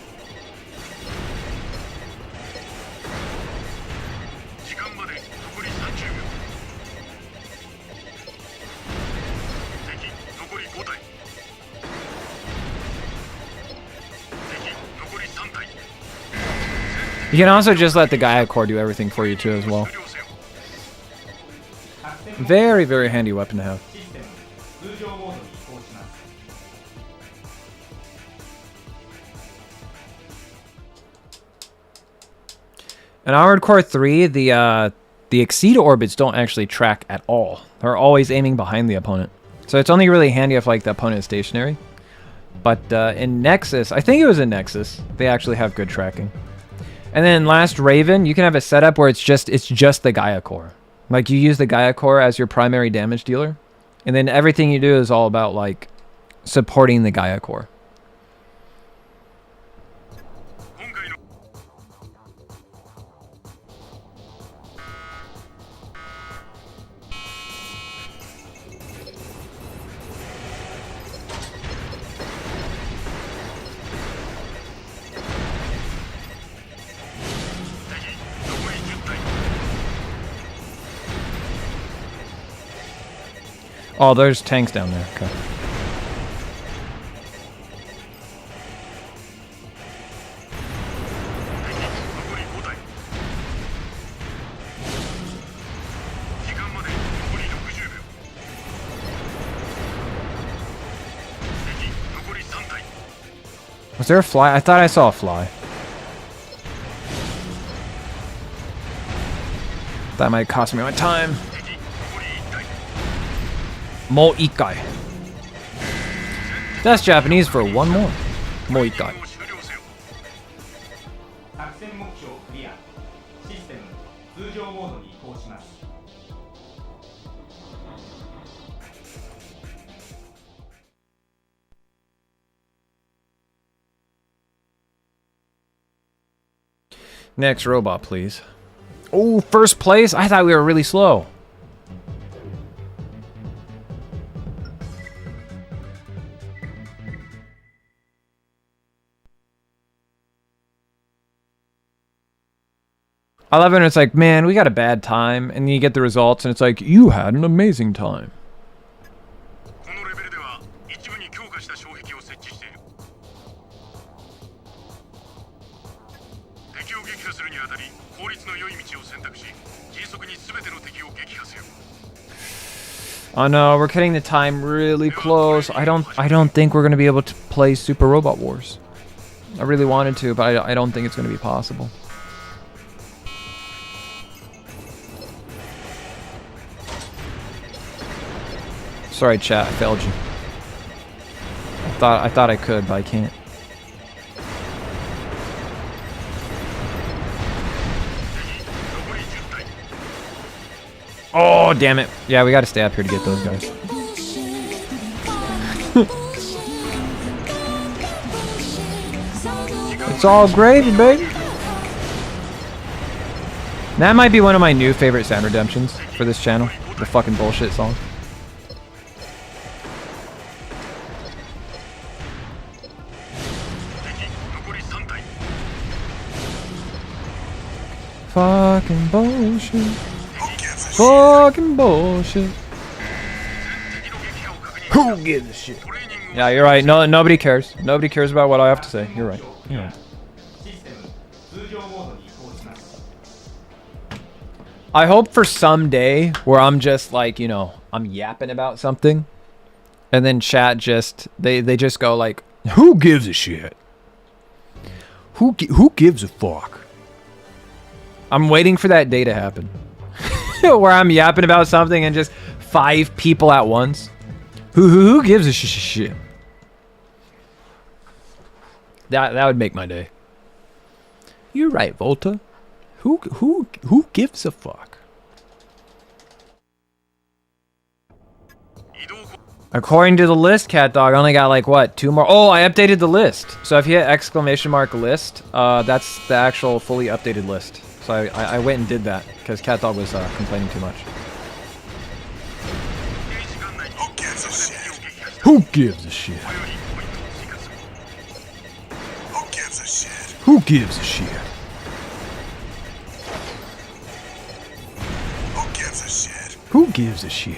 You can also just let the Gaia Core do everything for you too as well. Very, very handy weapon to have. In Armored Core 3, the Exceed orbits don't actually track at all. They're always aiming behind the opponent. So it's only really handy if like the opponent is stationary. But in Nexus, I think it was in Nexus, they actually have good tracking. And then last Raven, you can have a setup where it's just the Gaia Core. Like you use the Gaia Core as your primary damage dealer. And then everything you do is all about like supporting the Gaia Core. Oh, there's tanks down there. Okay. Was there a fly? I thought I saw a fly. That might cost me my time. Mo ikai. That's Japanese for one more. Mo ikai. Next robot, please. Oh, first place? I thought we were really slow. I love it when it's like, man, we got a bad time, and then you get the results, and it's like, you had an amazing time. Oh no, we're cutting the time really close. I don't think we're gonna be able to play Super Robot Wars. I really wanted to, but I don't think it's gonna be possible. Sorry, chat, I failed you. I thought I could, but I can't. Oh, damn it. Yeah, we gotta stay up here to get those guys. It's all gravy, baby. That might be one of my new favorite sound redemptions for this channel. The fucking bullshit song. Fucking bullshit. Fucking bullshit. Who gives a shit? Yeah, you're right. No, nobody cares. Nobody cares about what I have to say. You're right. You're right. I hope for some day where I'm just like, you know, I'm yapping about something, and then chat just they just go like, "Who gives a shit? Who gives a fuck?" I'm waiting for that day to happen. Where I'm yapping about something and just 5 people at once. Who gives a shit? That would make my day. You're right, Volta. Who gives a fuck? According to the list, Cat Dog, I only got like what, 2 more. Oh, I updated the list. So if you hit ! list, that's the actual fully updated list. So I went and did that because Cat Dog was complaining too much. Who gives a shit? Who gives a shit? Who gives a shit? Who gives a shit? Who gives a shit?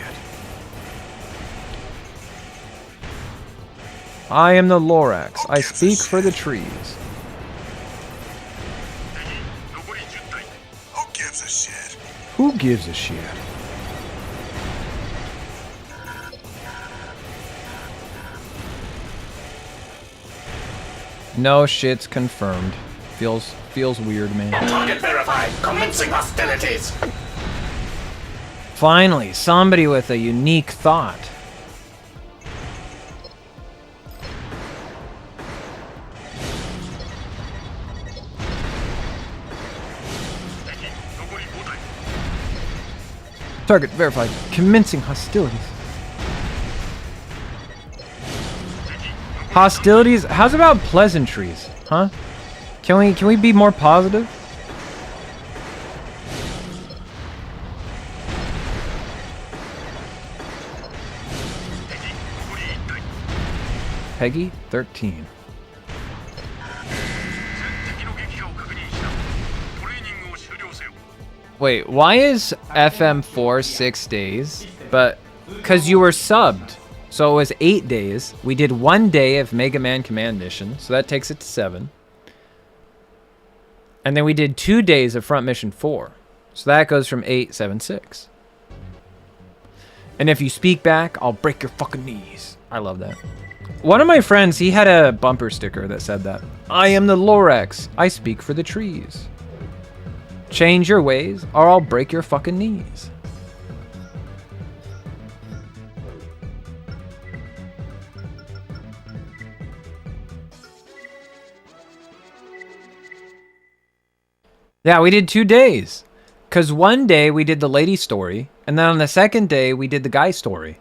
I am the Lorax. I speak for the trees. Who gives a shit? Who gives a shit? No shit's confirmed. Feels weird, man. Target verified. Commencing hostilities. Finally, somebody with a unique thought. Target verified. Commencing hostilities. Hostilities? How's about pleasantries? Huh? Can we be more positive? Peggy 13. Wait, why is FM4 6 days? But because you were subbed. So it was 8 days. We did 1 day of Mega Man Command Mission, so that takes it to 7. And then we did 2 days of Front Mission 4. So that goes from 8, 7, 6. And if you speak back, I'll break your fucking knees. I love that. One of my friends, he had a bumper sticker that said that. I am the Lorax. I speak for the trees. Change your ways or I'll break your fucking knees. Yeah, we did 2 days. Because one day we did the lady story, and then on the second day we did the guy story.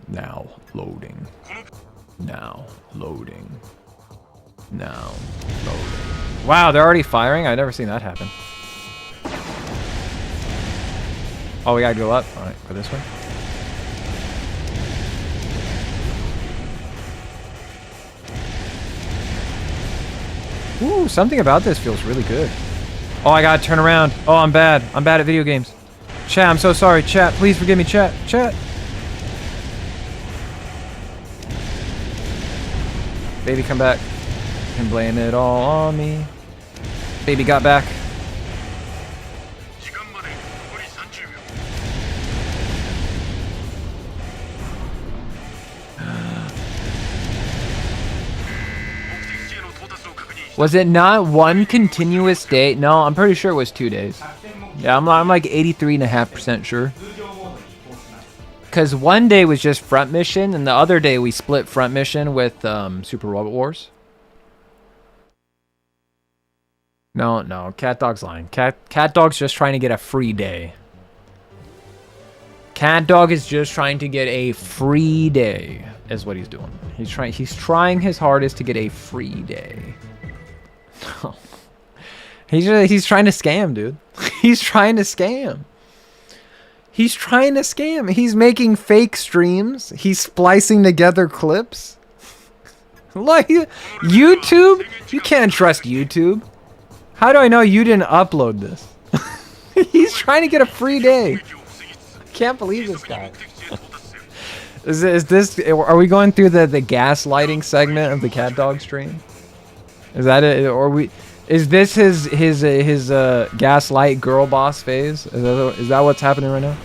Now loading. Now loading. Now loading. Wow, they're already firing? I've never seen that happen. Oh, we gotta go up? Alright, go this way. Ooh, something about this feels really good. Oh, I gotta turn around. Oh, I'm bad. I'm bad at video games. Chat, I'm so sorry. Chat, please forgive me. Chat. Chat. Baby, come back. You can blame it all on me. Baby got back. Was it not one continuous day? No, I'm pretty sure it was 2 days. Yeah, I'm like 83.5% sure. Because one day was just front mission, and the other day we split front mission with Super Robot Wars. No, Cat Dog's lying. Cat Dog's just trying to get a free day. Cat Dog is just trying to get a free day, is what he's doing. He's trying his hardest to get a free day. He's trying to scam, dude. He's trying to scam. He's trying to scam. He's making fake streams. He's splicing together clips. Like, YouTube? You can't trust YouTube. How do I know you didn't upload this? He's trying to get a free day. I can't believe this guy. Is this? Are we going through the gaslighting segment of the Cat Dog stream? Is that it? Or is this his gaslight girl boss phase? Is that what's happening right now?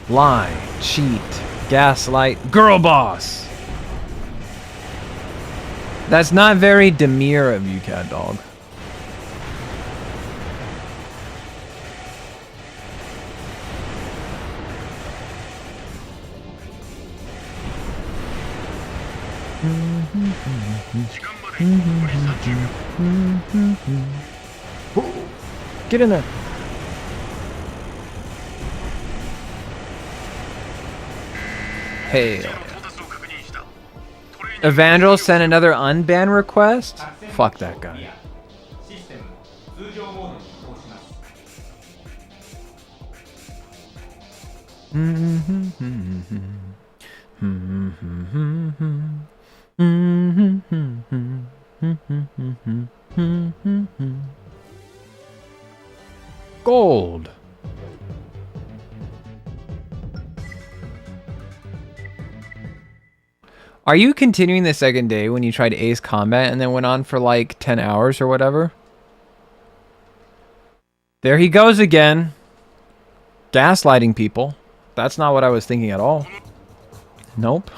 Lie, cheat, gaslight, girl boss. That's not very demure of you, Cat Dog. Get in there. Hey. Evangel sent another unban request? Fuck that guy. Gold. Are you continuing the second day when you tried Ace Combat and then went on for like 10 hours or whatever? There he goes again. Gaslighting people. That's not what I was thinking at all. Nope.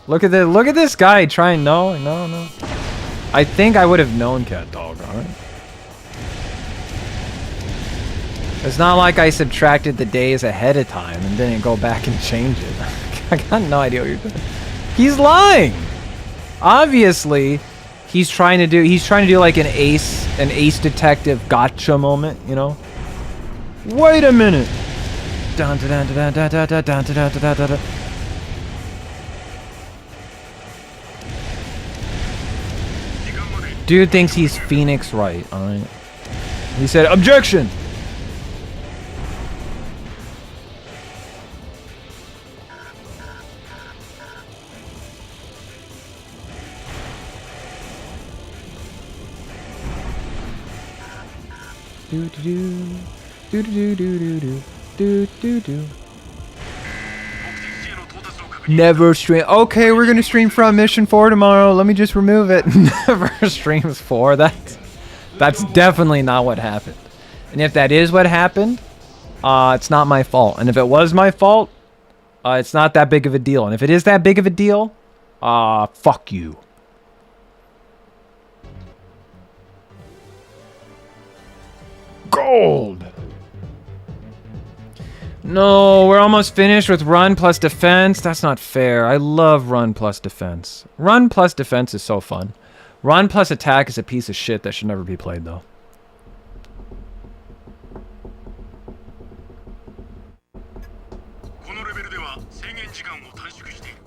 Look at this guy trying. No. I think I would have known, Cat Dog, alright? It's not like I subtracted the days ahead of time and didn't go back and change it. I got no idea what you're doing. He's lying. Obviously, he's trying to do like an ace detective gotcha moment, you know? Wait a minute. Dun, dun, dun, dun, dun, dun, dun, dun, dun, dun, dun, dun. Dude thinks he's Phoenix Wright, alright? He said, objection! Do do do do do do do do do do. Never stream. Okay, we're gonna stream from Mission 4 tomorrow. Let me just remove it. Never streams 4. That's definitely not what happened. And if that is what happened, it's not my fault. And if it was my fault, it's not that big of a deal. And if it is that big of a deal, fuck you. Gold! No, we're almost finished with run plus defense. That's not fair. I love run plus defense. Run plus defense is so fun. Run plus attack is a piece of shit that should never be played, though. このレベルでは制限時間を短縮している。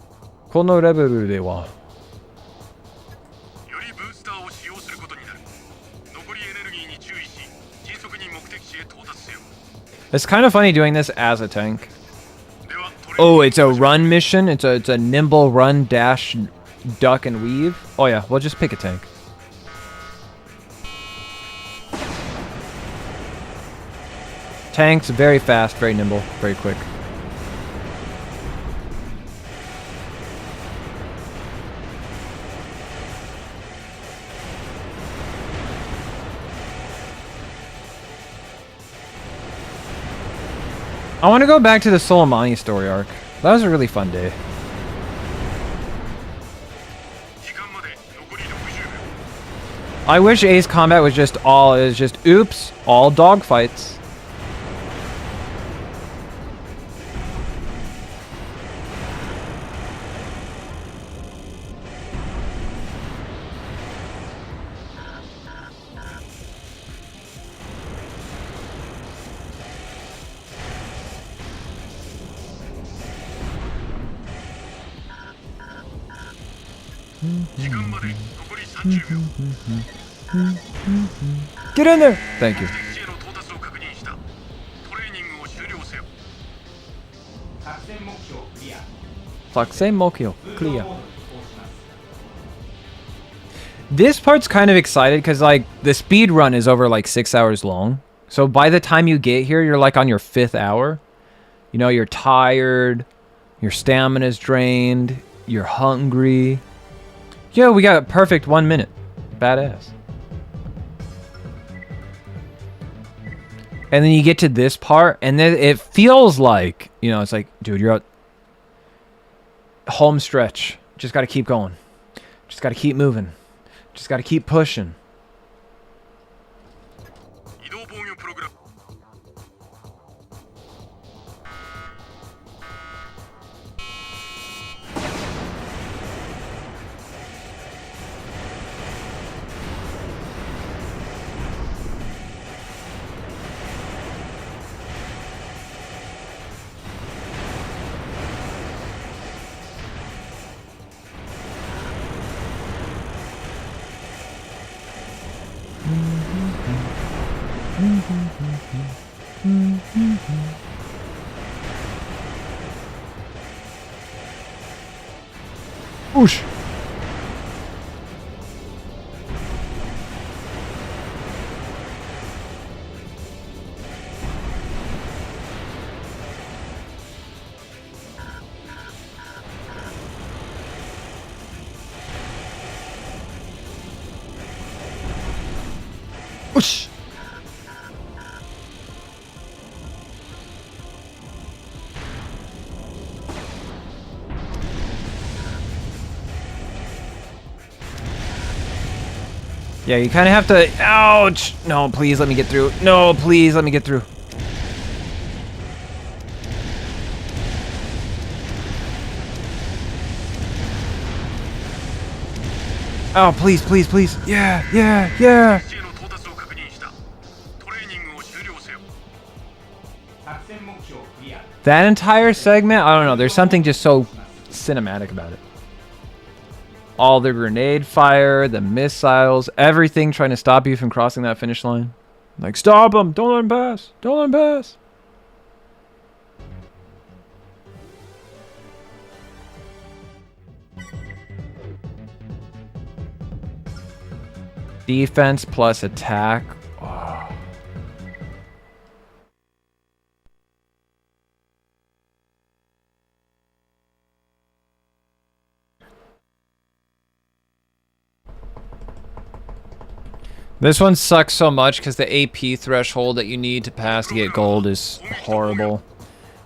このレベルでは。よりブースターを使用することになる。残りエネルギーに注意し、迅速に目的地へ到達せよ。 It's kind of funny doing this as a tank. では、トレーニング Oh, it's a run mission? It's a nimble run, dash, duck, and weave? Oh yeah, we'll just pick a tank. Tanks, very fast, very nimble, very quick. I want to go back to the Soleimani story arc. That was a really fun day. 時間まで残り60秒。 I wish Ace Combat was just oops, all dogfights. Get in there! Thank you. 目的地への到達を確認した。トレーニングを終了せよ。 Faksei Mokyo, clear. This part's kind of excited because, like, the speed run is over, like, 6 hours long. So by the time you get here, you're, like, on your 5th hour. You know, you're tired. Your stamina's drained. You're hungry. Yeah, we got a perfect 1 minute. Badass. And then you get to this part, and then it feels like, you know, it's like, dude, you're out. Home stretch. Just got to keep going. Just got to keep moving. Just got to keep pushing. 移動防御プログラム。 Oosh. Oosh. Yeah, you kind of have to... Ouch! No, please let me get through. No, please let me get through. Oh, please, please, please. Yeah, yeah, yeah. 目的地への到達を確認した。トレーニングを終了せよ。 That entire segment, I don't know. There's something just so cinematic about it. All the grenade fire, the missiles, everything trying to stop you from crossing that finish line. Like, stop him! Don't let him pass! Don't let him pass! Defense plus attack. Oh. This one sucks so much because the AP threshold that you need to pass to get gold is horrible.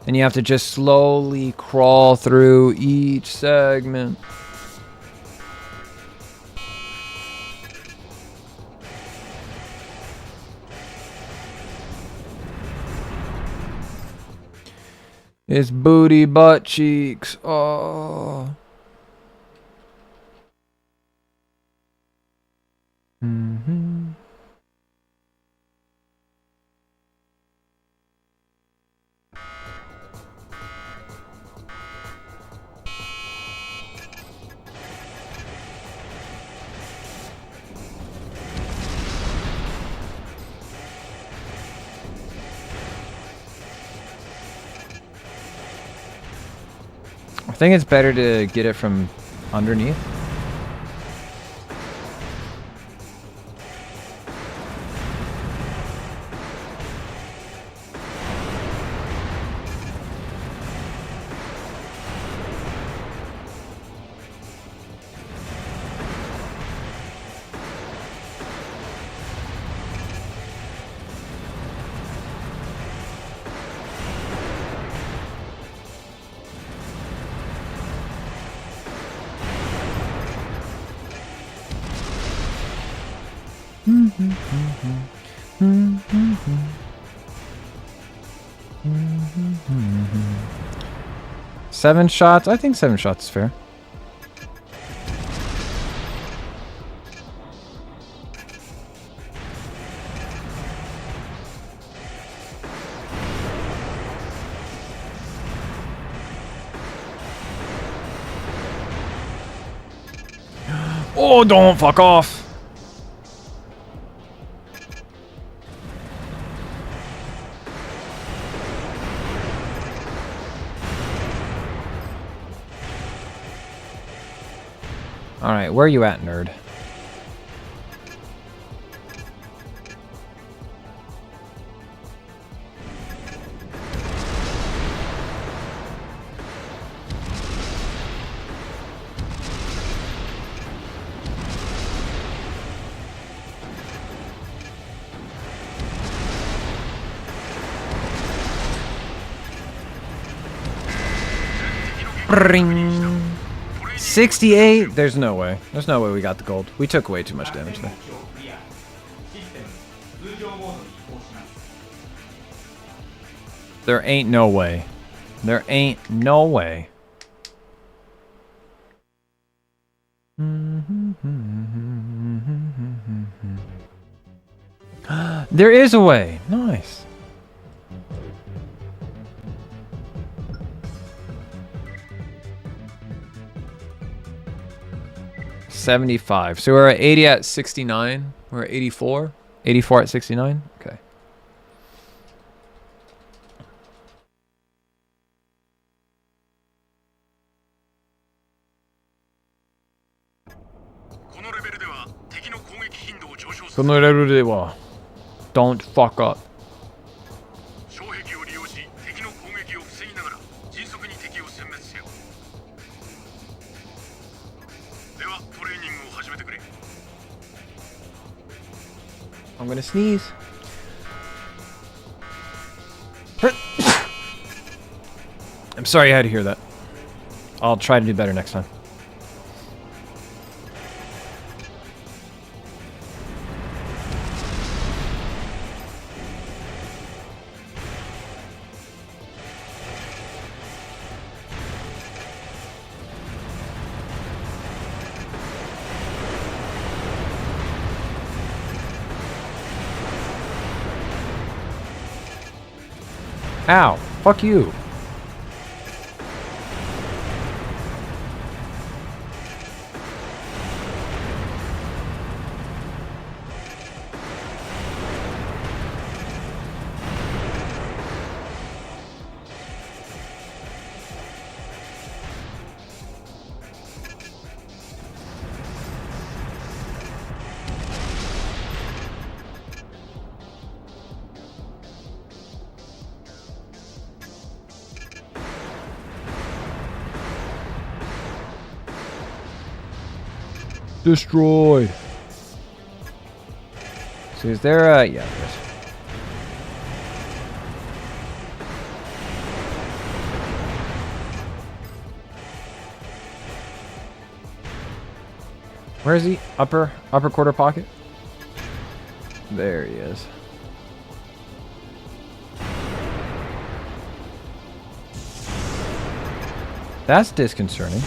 And you have to just slowly crawl through each segment. It's booty butt cheeks. Oh. Mm-hmm. I think it's better to get it from underneath. Seven shots? I think 7 shots is fair. Oh, don't fuck off. Alright, where are you at, nerd? Ring. 68? There's no way. There's no way we got the gold. We took way too much damage there. There ain't no way. There ain't no way. There is a way. Nice. $75. So we're at 80 at 69. We're at 84. 84 at 69. Okay. Don't fuck up. I'm gonna sneeze. I'm sorry I had to hear that. I'll try to do better next time. Ow. Fuck you. Destroyed. So is there yeah, there is. Where is he? Upper quarter pocket? There he is. That's disconcerting.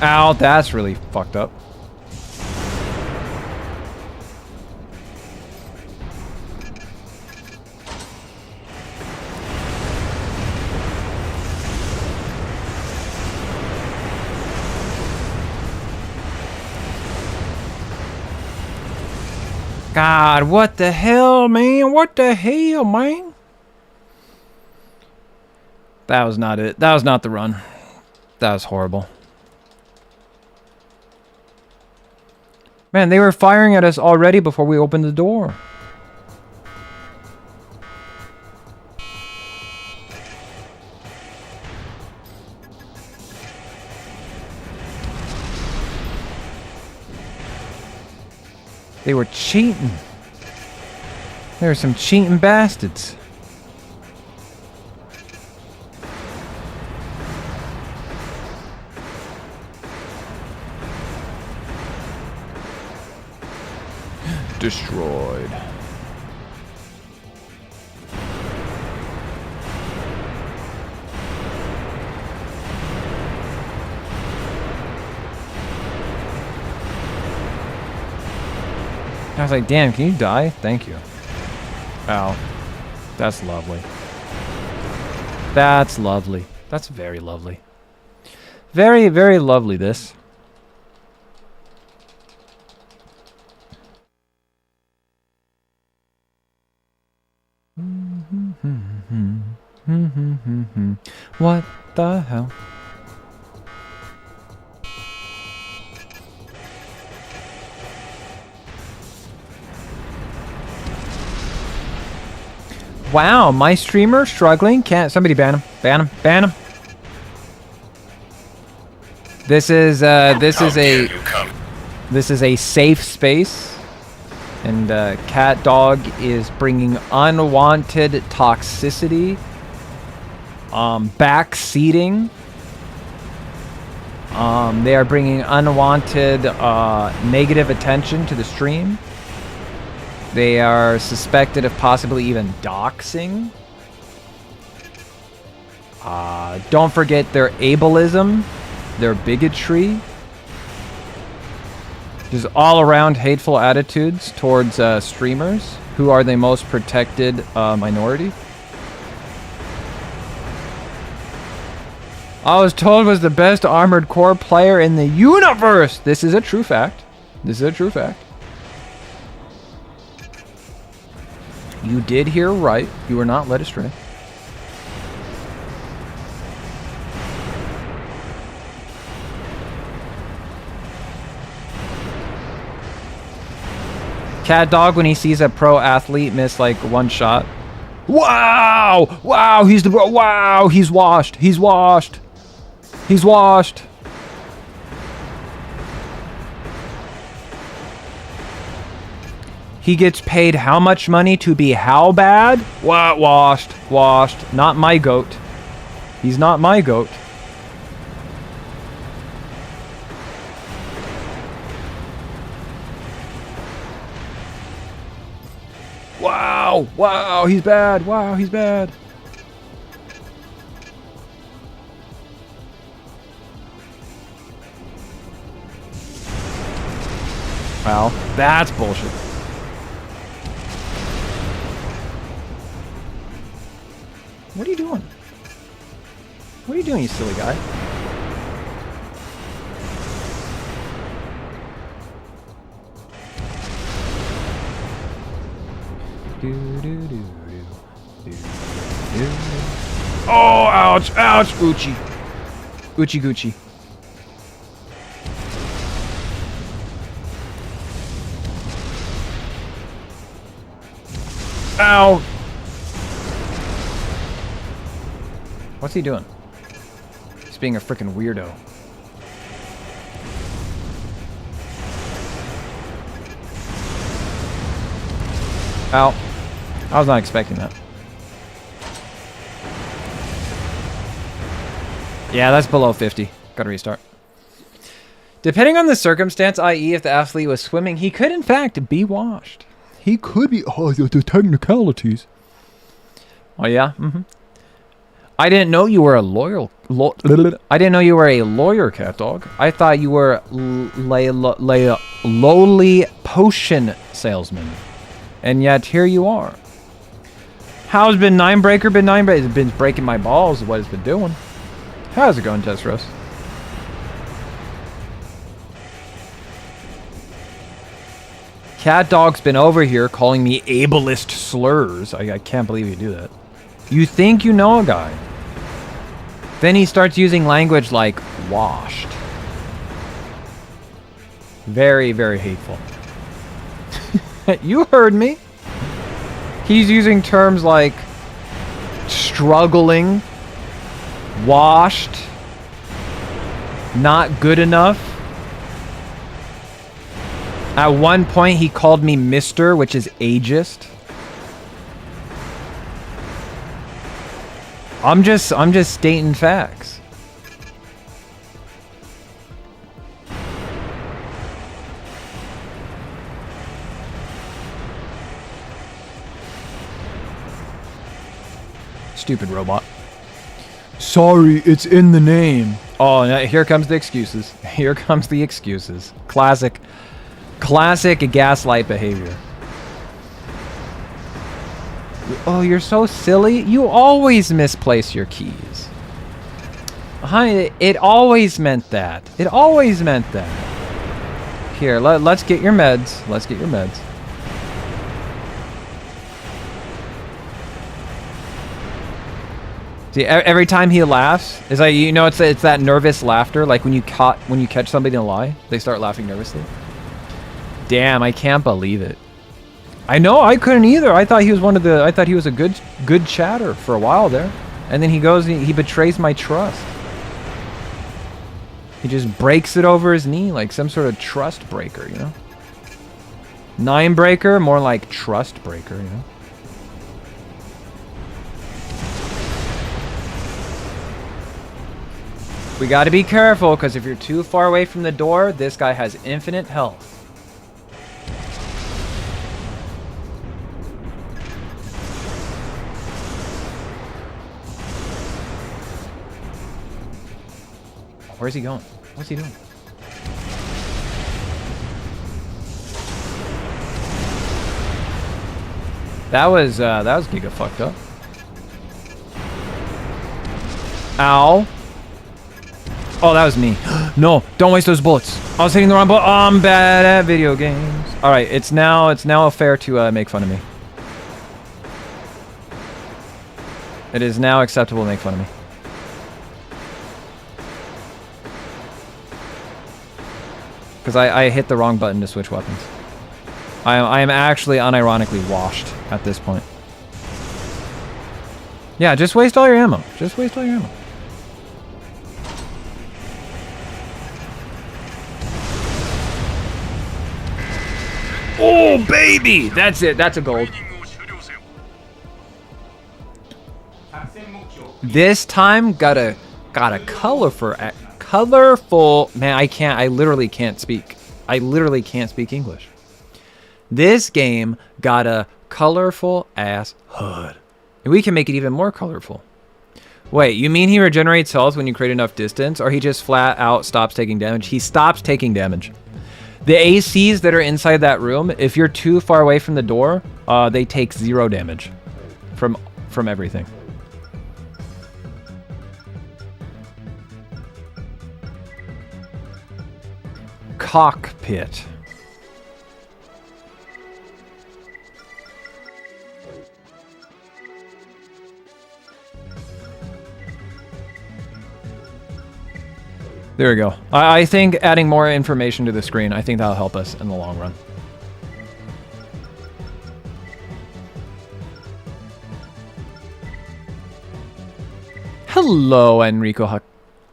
Ow, that's really fucked up. God, what the hell, man? What the hell, man? That was not it. That was not the run. That was horrible. Man, they were firing at us already before we opened the door. They were cheating. There were some cheating bastards. Destroyed. I was like, damn, can you die? Thank you. Ow. That's lovely. That's lovely. That's very lovely. Very, very lovely, this. What the hell? Wow, my streamer struggling. Can't somebody ban him? Ban him? Ban him? This is a safe space, and Cat Dog is bringing unwanted toxicity, backseating. They are bringing unwanted negative attention to the stream. They are suspected of possibly even doxing. Don't forget their ableism, their bigotry. Just all around hateful attitudes towards streamers who are the most protected minority. I was told was the best Armored Core player in the universe. This is a true fact. This is a true fact. You did hear right. You were not led astray. Cat Dog, when he sees a pro athlete miss like one shot. Wow! Wow, he's the bro. Wow, he's washed. He's washed. He's washed. He gets paid how much money to be how bad? What? Washed. Washed. Not my goat. He's not my goat. Wow. Wow, he's bad. Wow, he's bad. Wow, that's bullshit. What are you doing? What are you doing, you silly guy? Do, do, do, do. Oh, ouch, ouch, Gucci. Gucci, Gucci. Ow. What's he doing? He's being a freaking weirdo. Ow. I was not expecting that. Yeah, that's below 50. Gotta restart. Depending on the circumstance, i.e. if the athlete was swimming, he could in fact be washed. He could be... Oh, the technicalities. Oh, yeah? Mm-hmm. I didn't know you were a I didn't know you were a lawyer, cat dog. I thought you were lowly potion salesman. And yet, here you are. How's been Ninebreaker? It's been breaking my balls is what it's been doing. How's it going, Tesros? Cat Dog's been over here calling me ableist slurs. I can't believe you do that. You think you know a guy. Then he starts using language like washed. Very, very hateful. You heard me. He's using terms like struggling, washed, not good enough. At one point, he called me Mr., which is ageist. I'm just stating facts. Stupid robot. Sorry, it's in the name. Oh, now here comes the excuses. Here comes the excuses. Classic gaslight behavior. Oh, you're so silly. You always misplace your keys. Honey, it always meant that. It always meant that. Here, let's get your meds. Let's get your meds. See, every time he laughs, it's like, you know, it's that nervous laughter, like when you catch somebody in a lie, they start laughing nervously. Damn, I can't believe it. I know, I couldn't either. I thought he was a good chatter for a while there. And then he goes, he betrays my trust. He just breaks it over his knee like some sort of trust breaker, you know? Nine breaker, more like trust breaker, you know? We gotta be careful, because if you're too far away from the door, this guy has infinite health. Where's he going? What's he doing? That was giga fucked up. Ow. Oh, that was me. No, don't waste those bullets. I was hitting the wrong button. Oh, I'm bad at video games. All right, it's now fair to make fun of me. It is now acceptable to make fun of me. Because I hit the wrong button to switch weapons. I am actually unironically washed at this point. Yeah, just waste all your ammo. Just waste all your ammo. Oh, baby! That's it. That's a gold. This time got a colorful. Man, I literally can't speak. I literally can't speak English. This game got a colorful ass HUD. And we can make it even more colorful. Wait, you mean he regenerates health when you create enough distance, or he just flat out stops taking damage? He stops taking damage. The ACs that are inside that room, if you're too far away from the door, they take 0 damage from everything. Cockpit. There we go. I think adding more information to the screen, I think that'll help us in the long run. Hello, Enrico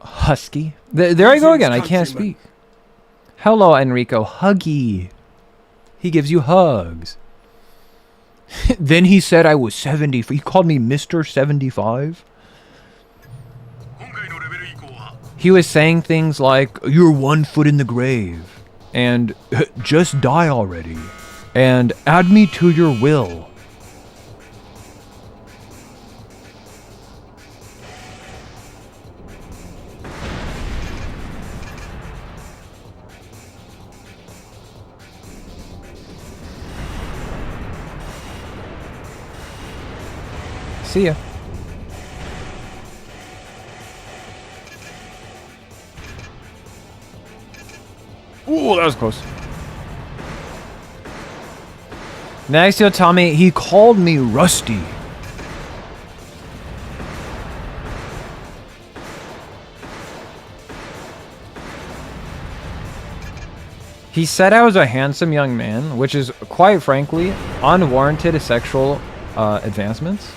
Husky. There I go again. I can't speak. Hello, Enrico Huggy. He gives you hugs. Then he said I was 70. He called me Mr. 75. He was saying things like, "You're 1 foot in the grave," and "Just die already," and "Add me to your will." See ya. Ooh, that was close. Next, he'll tell me he called me Rusty. He said I was a handsome young man, which is, quite frankly, unwarranted sexual advancements.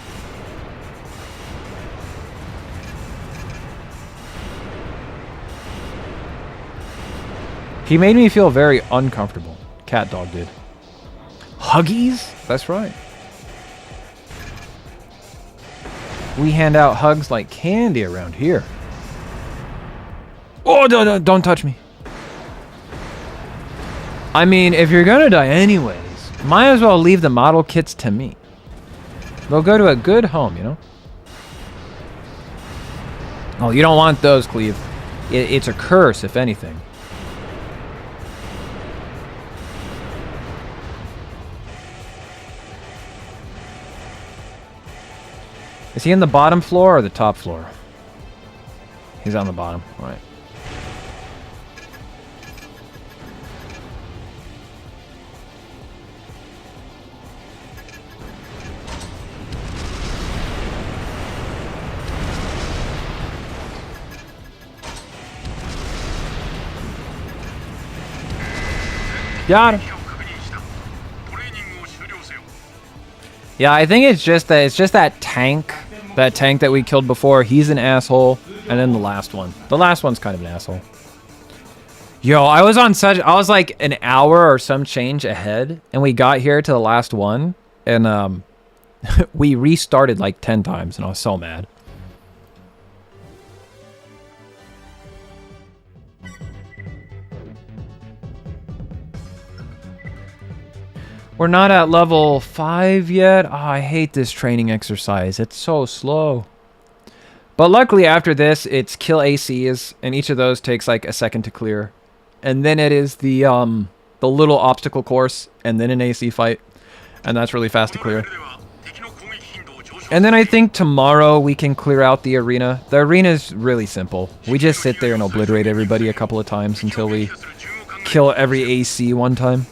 He made me feel very uncomfortable. Cat dog did. Huggies? That's right. We hand out hugs like candy around here. Oh, don't touch me. I mean, if you're gonna die anyways, might as well leave the model kits to me. They'll go to a good home, you know? Oh, you don't want those, Cleve. It's a curse, if anything. Is he in the bottom floor or the top floor? He's on the bottom, all right. Got him. Yeah, I think it's just that tank that we killed before. He's an asshole, and then the last one. The last one's kind of an asshole. Yo, I was like an hour or some change ahead, and we got here to the last one, and we restarted like 10 times, and I was so mad. We're not at level 5 yet. Oh, I hate this training exercise. It's so slow. But luckily after this, it's kill ACs, and each of those takes like a second to clear. And then it is the little obstacle course, and then an AC fight. And that's really fast to clear. And then I think tomorrow we can clear out the arena. The arena is really simple. We just sit there and obliterate everybody a couple of times until we kill every AC one time.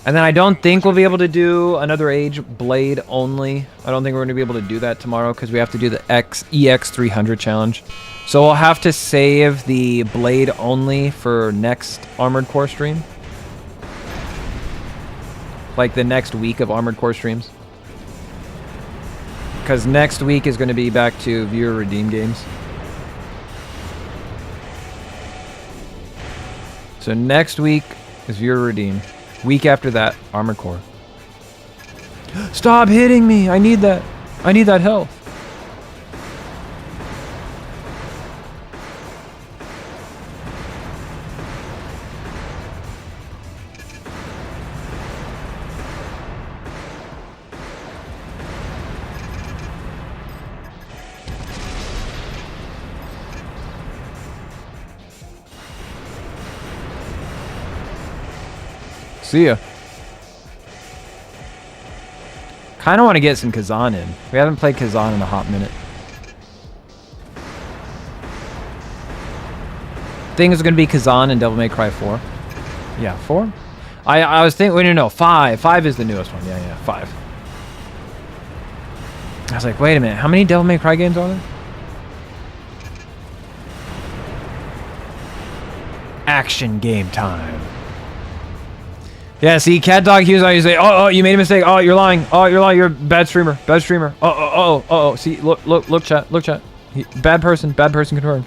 And then I don't think we'll be able to do another Age Blade only. I don't think we're going to be able to do that tomorrow because we have to do the EX300 challenge. So we'll have to save the Blade only for next Armored Core stream. Like the next week of Armored Core streams. Because next week is going to be back to viewer redeem games. So next week is viewer redeem. Week after that, Armored Core. Stop hitting me! I need that. I need that health. See ya. Kind of want to get some Kazan in. We haven't played Kazan in a hot minute. Think it's going to be Kazan and Devil May Cry 4. Yeah, 4? I was thinking, wait, no, 5. 5 is the newest one. Yeah, 5. I was like, wait a minute. How many Devil May Cry games are there? Action game time. Yeah, see, Cat Dog, he was like, oh, you made a mistake. Oh, you're lying. Oh, you're lying. You're a bad streamer. Bad streamer. Oh. See, look, chat. Look, chat. Bad person confirmed.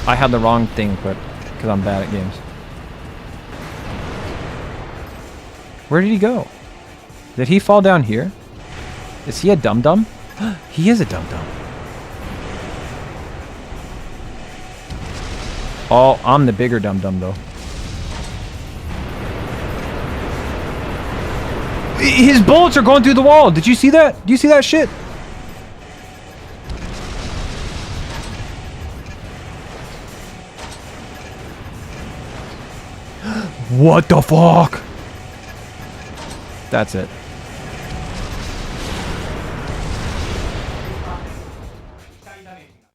I had the wrong thing equipped because I'm bad at games. Where did he go? Did he fall down here? Is he a dum-dum? He is a dum-dum. Oh, I'm the bigger dum-dum, though. His bullets are going through the wall. Did you see that? Do you see that shit? What the fuck? That's it.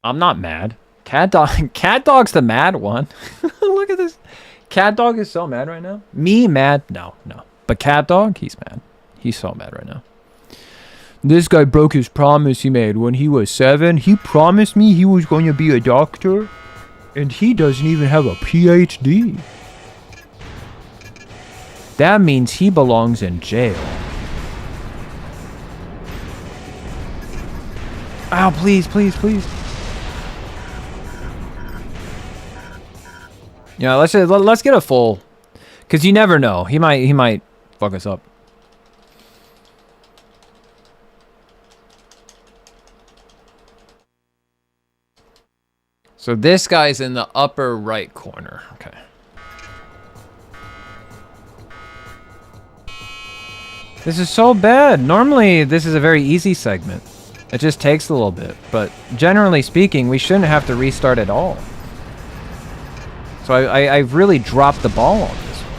I'm not mad. Cat Dog's the mad one. Look at this. Cat Dog is so mad right now. Me mad? No. But Cat Dog, he's mad. He's so mad right now. This guy broke his promise he made when he was 7. He promised me he was going to be a doctor. And he doesn't even have a PhD. That means he belongs in jail. Ow, please. Yeah, let's get a full, cause you never know. He might fuck us up. So this guy's in the upper right corner. Okay. This is so bad. Normally this is a very easy segment. It just takes a little bit, but generally speaking, we shouldn't have to restart at all. So I've really dropped the ball on this one.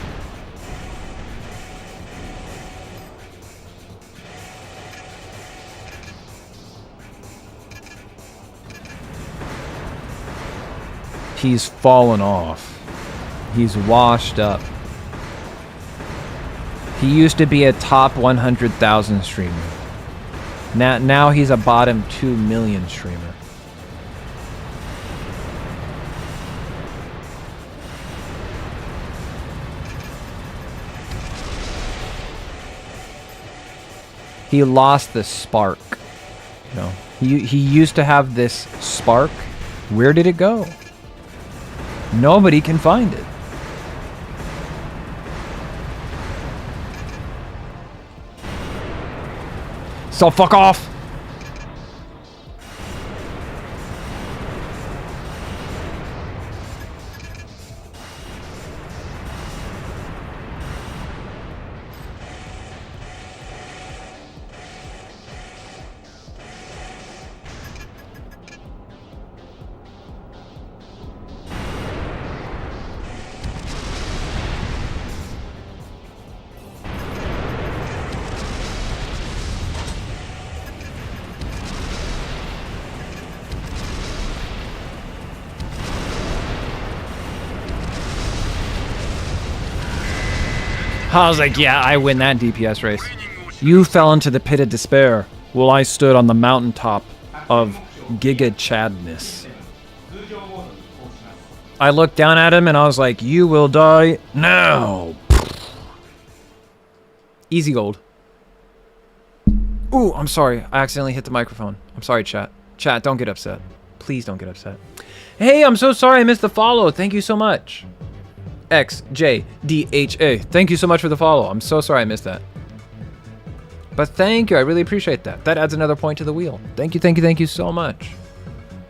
He's fallen off. He's washed up. He used to be a top 100,000 streamer. Now he's a bottom 2 million streamer. He lost the spark. You know, he used to have this spark. Where did it go? Nobody can find it. So fuck off. I was like, yeah, I win that DPS race. You fell into the pit of despair, while I stood on the mountaintop of Giga Chadness. I looked down at him and I was like, you will die now. Easy gold. Ooh, I'm sorry. I accidentally hit the microphone. I'm sorry, chat. Chat, don't get upset. Please don't get upset. Hey, I'm so sorry I missed the follow. Thank you so much. XJDHA. Thank you so much for the follow. I'm so sorry I missed that. But thank you. I really appreciate that. That adds another point to the wheel. Thank you so much.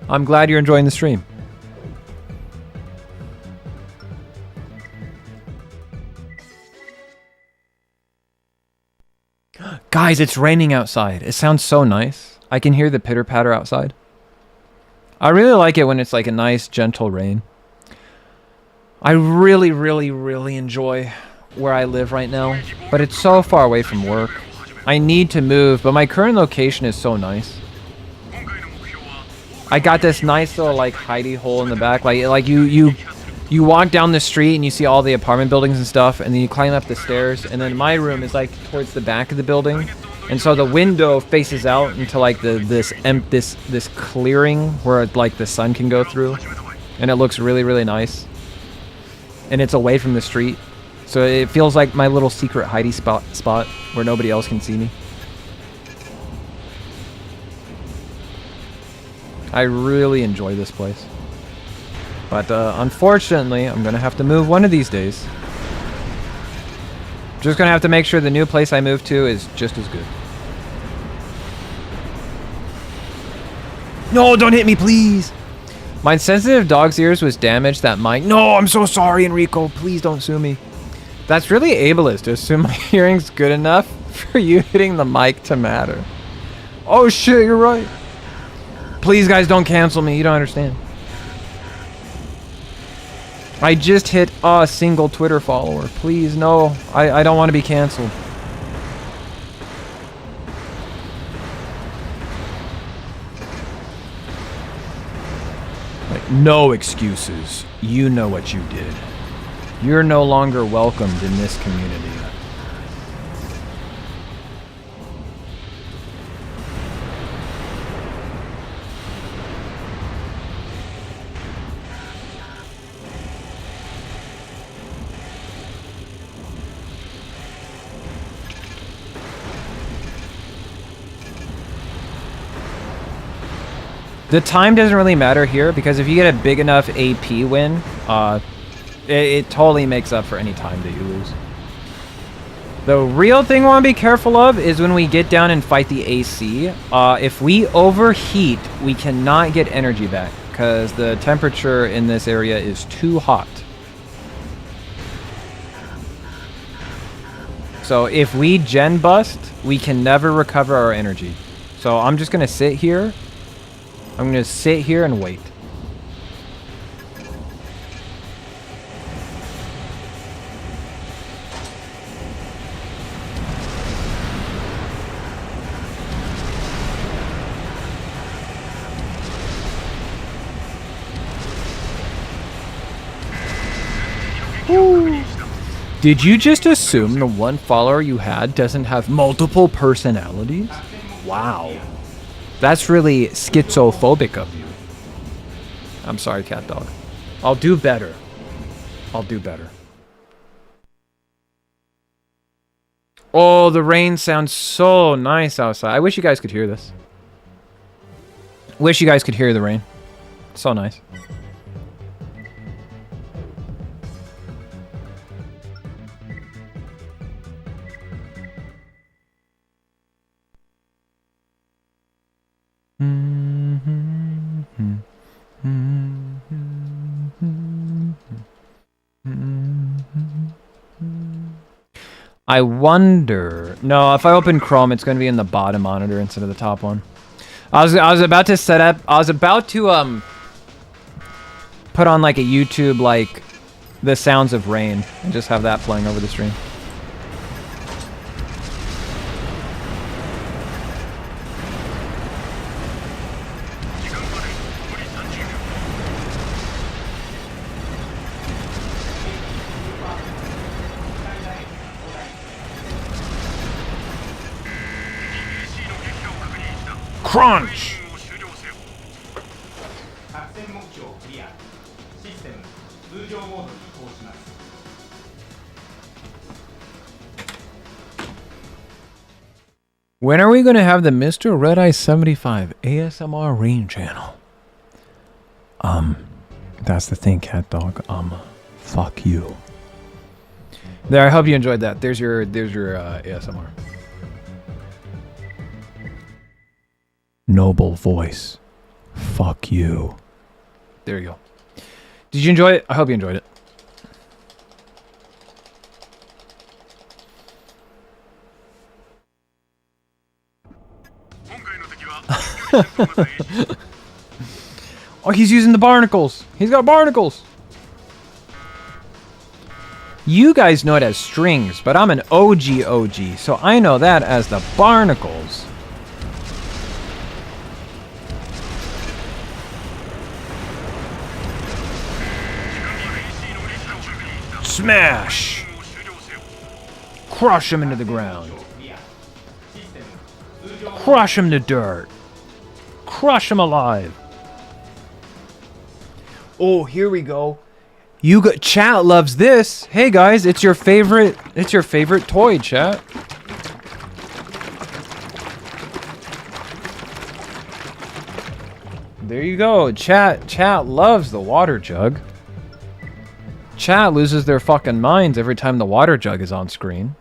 I'm glad you're enjoying the stream. Guys, it's raining outside. It sounds so nice. I can hear the pitter-patter outside. I really like it when it's like a nice, gentle rain. I really enjoy where I live right now, but it's so far away from work. I need to move, but my current location is so nice. I got this nice little like hidey hole in the back. Like you walk down the street and you see all the apartment buildings and stuff, and then you climb up the stairs, and then my room is like towards the back of the building, And so the window faces out into like this clearing where like the sun can go through, and it looks really, really nice. And it's away from the street, so it feels like my little secret hidey spot where nobody else can see me. I really enjoy this place. But unfortunately, I'm gonna have to move one of these days. Just gonna have to make sure the new place I move to is just as good. No, don't hit me, please! My sensitive dog's ears was damaged that mic. No, I'm so sorry, Enrico. Please don't sue me. That's really ableist to assume my hearing's good enough for you hitting the mic to matter. Oh shit, you're right. Please, guys, don't cancel me. You don't understand. I just hit a single Twitter follower. Please, no. I don't want to be canceled. Like, no excuses. You know what you did. You're no longer welcomed in this community. The time doesn't really matter here because if you get a big enough AP win, it totally makes up for any time that you lose. The real thing we want to be careful of is when we get down and fight the AC. If we overheat, we cannot get energy back because the temperature in this area is too hot. So if we gen bust, we can never recover our energy. So I'm just going to sit here. I'm going to sit here and wait. Ooh. Did you just assume the one follower you had doesn't have multiple personalities? Wow. That's really schizophobic of you. I'm sorry, cat dog. I'll do better. I'll do better. Oh, the rain sounds so nice outside. I wish you guys could hear this. Wish you guys could hear the rain. So nice. I wonder. No, if I open Chrome, it's going to be in the bottom monitor instead of the top one. I was about to set up. I was about to put on like a YouTube like the sounds of rain and just have that playing over the stream. Crunch! When are we going to have the Mr.RedEye 75 ASMR rain channel? That's the thing, cat dog. Fuck you. There, I hope you enjoyed that. There's your ASMR. Noble voice. Fuck you. There you go. Did you enjoy it? I hope you enjoyed it. Oh, he's using the barnacles. He's got barnacles. You guys know it as strings, but I'm an OG, so I know that as the barnacles. Smash! Crush him into the ground. Crush him to dirt. Crush him alive. Oh, here we go. Chat loves this. Hey guys, it's your favorite toy, chat. There you go. Chat loves the water jug. Chat loses their fucking minds every time the water jug is on screen.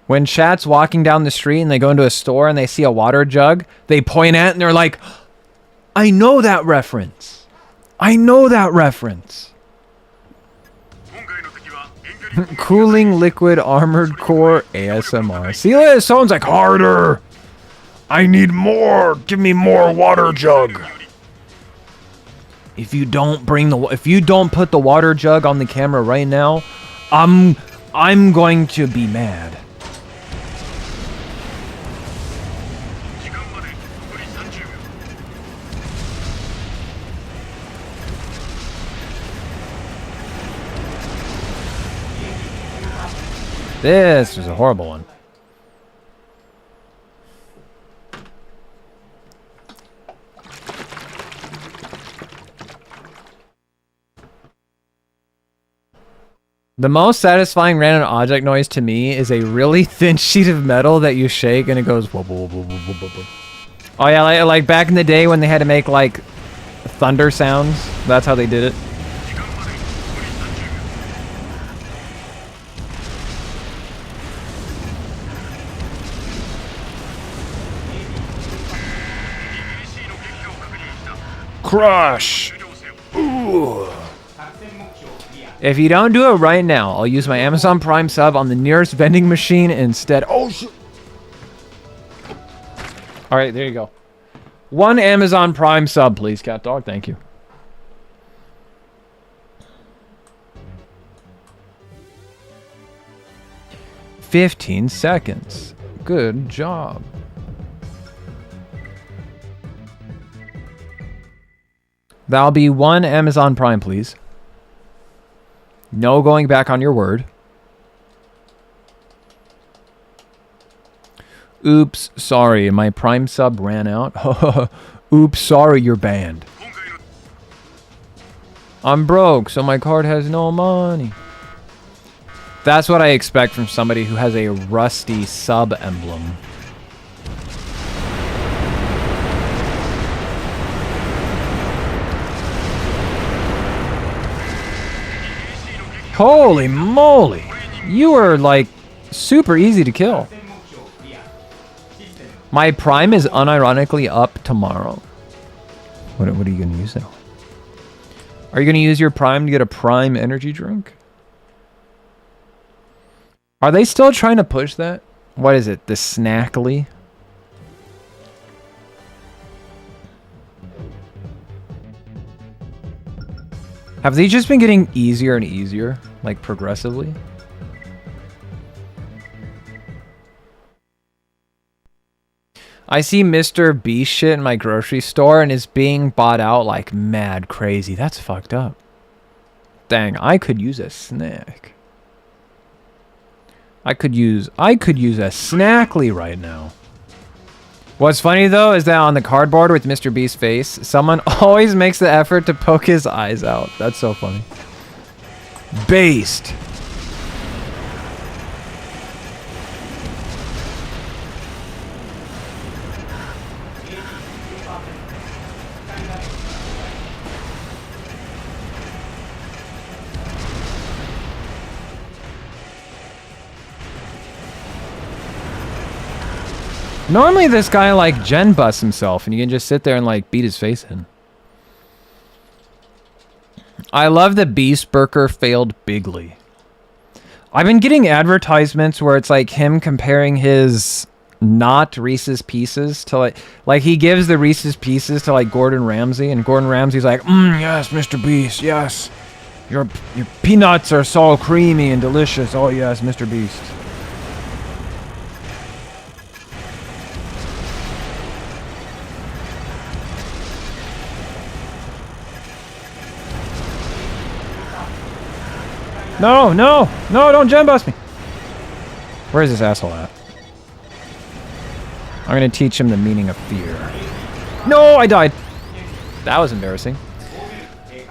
When chat's walking down the street and they go into a store and they see a water jug, they point at it and they're like, I know that reference. I know that reference. Cooling liquid armored core ASMR. See, someone's like, harder. I need more. Give me more water jug. If you don't put the water jug on the camera right now, I'm going to be mad. This was a horrible one. The most satisfying random object noise to me is a really thin sheet of metal that you shake and it goes whoop, whoop, whoop, whoop, whoop, whoop. Oh yeah, like back in the day when they had to make like thunder sounds. That's how they did it. Crush! Ooh. If you don't do it right now, I'll use my Amazon Prime sub on the nearest vending machine instead. Oh, shit. All right, there you go. One Amazon Prime sub, please, Cat Dog. Thank you. $15 seconds. Good job. That'll be one Amazon Prime, please. No going back on your word. Oops, sorry, my Prime sub ran out. Oops, sorry, you're banned. I'm broke, so my card has no money. That's what I expect from somebody who has a rusty sub emblem. Holy moly! You are like super easy to kill. My Prime is unironically up tomorrow. What are you going to use now? Are you going to use your Prime to get a Prime energy drink? Are they still trying to push that? What is it? The Snackly? Have they just been getting easier and easier? Like progressively? I see Mr. Beast shit in my grocery store and it's being bought out like mad crazy. That's fucked up. Dang, I could use a snack. I could use a Snackly right now. What's funny though is that on the cardboard with Mr. Beast's face, someone always makes the effort to poke his eyes out. That's so funny. Based. Normally this guy like gen busts himself and you can just sit there and like beat his face in. I love that Beast Burker failed bigly. I've been getting advertisements where it's like him comparing his not Reese's Pieces to like he gives the Reese's Pieces to like Gordon Ramsay and Gordon Ramsay's like, yes, Mr. Beast, yes. Your peanuts are so creamy and delicious. Oh yes, Mr. Beast. No, don't gen bust me. Where is this asshole at? I'm gonna teach him the meaning of fear. No, I died. That was embarrassing.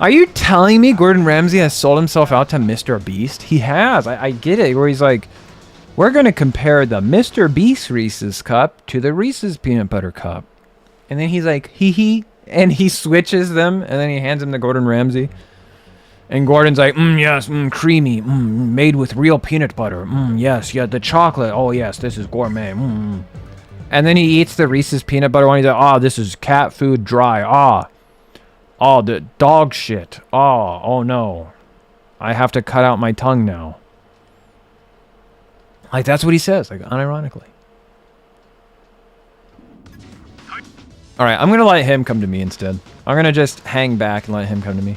Are you telling me Gordon Ramsay has sold himself out to Mr. Beast? He has. I get it. Where he's like, we're gonna compare the Mr. Beast Reese's cup to the Reese's peanut butter cup. And then he's like, hee hee. And he switches them, and then he hands them to Gordon Ramsay. And Gordon's like, yes, creamy, made with real peanut butter. Yes, yeah, the chocolate. Oh, yes, this is gourmet. And then he eats the Reese's peanut butter one. He's like, this is cat food dry. The dog shit. Oh no. I have to cut out my tongue now. Like, that's what he says, like, unironically. All right, I'm going to let him come to me instead. I'm going to just hang back and let him come to me.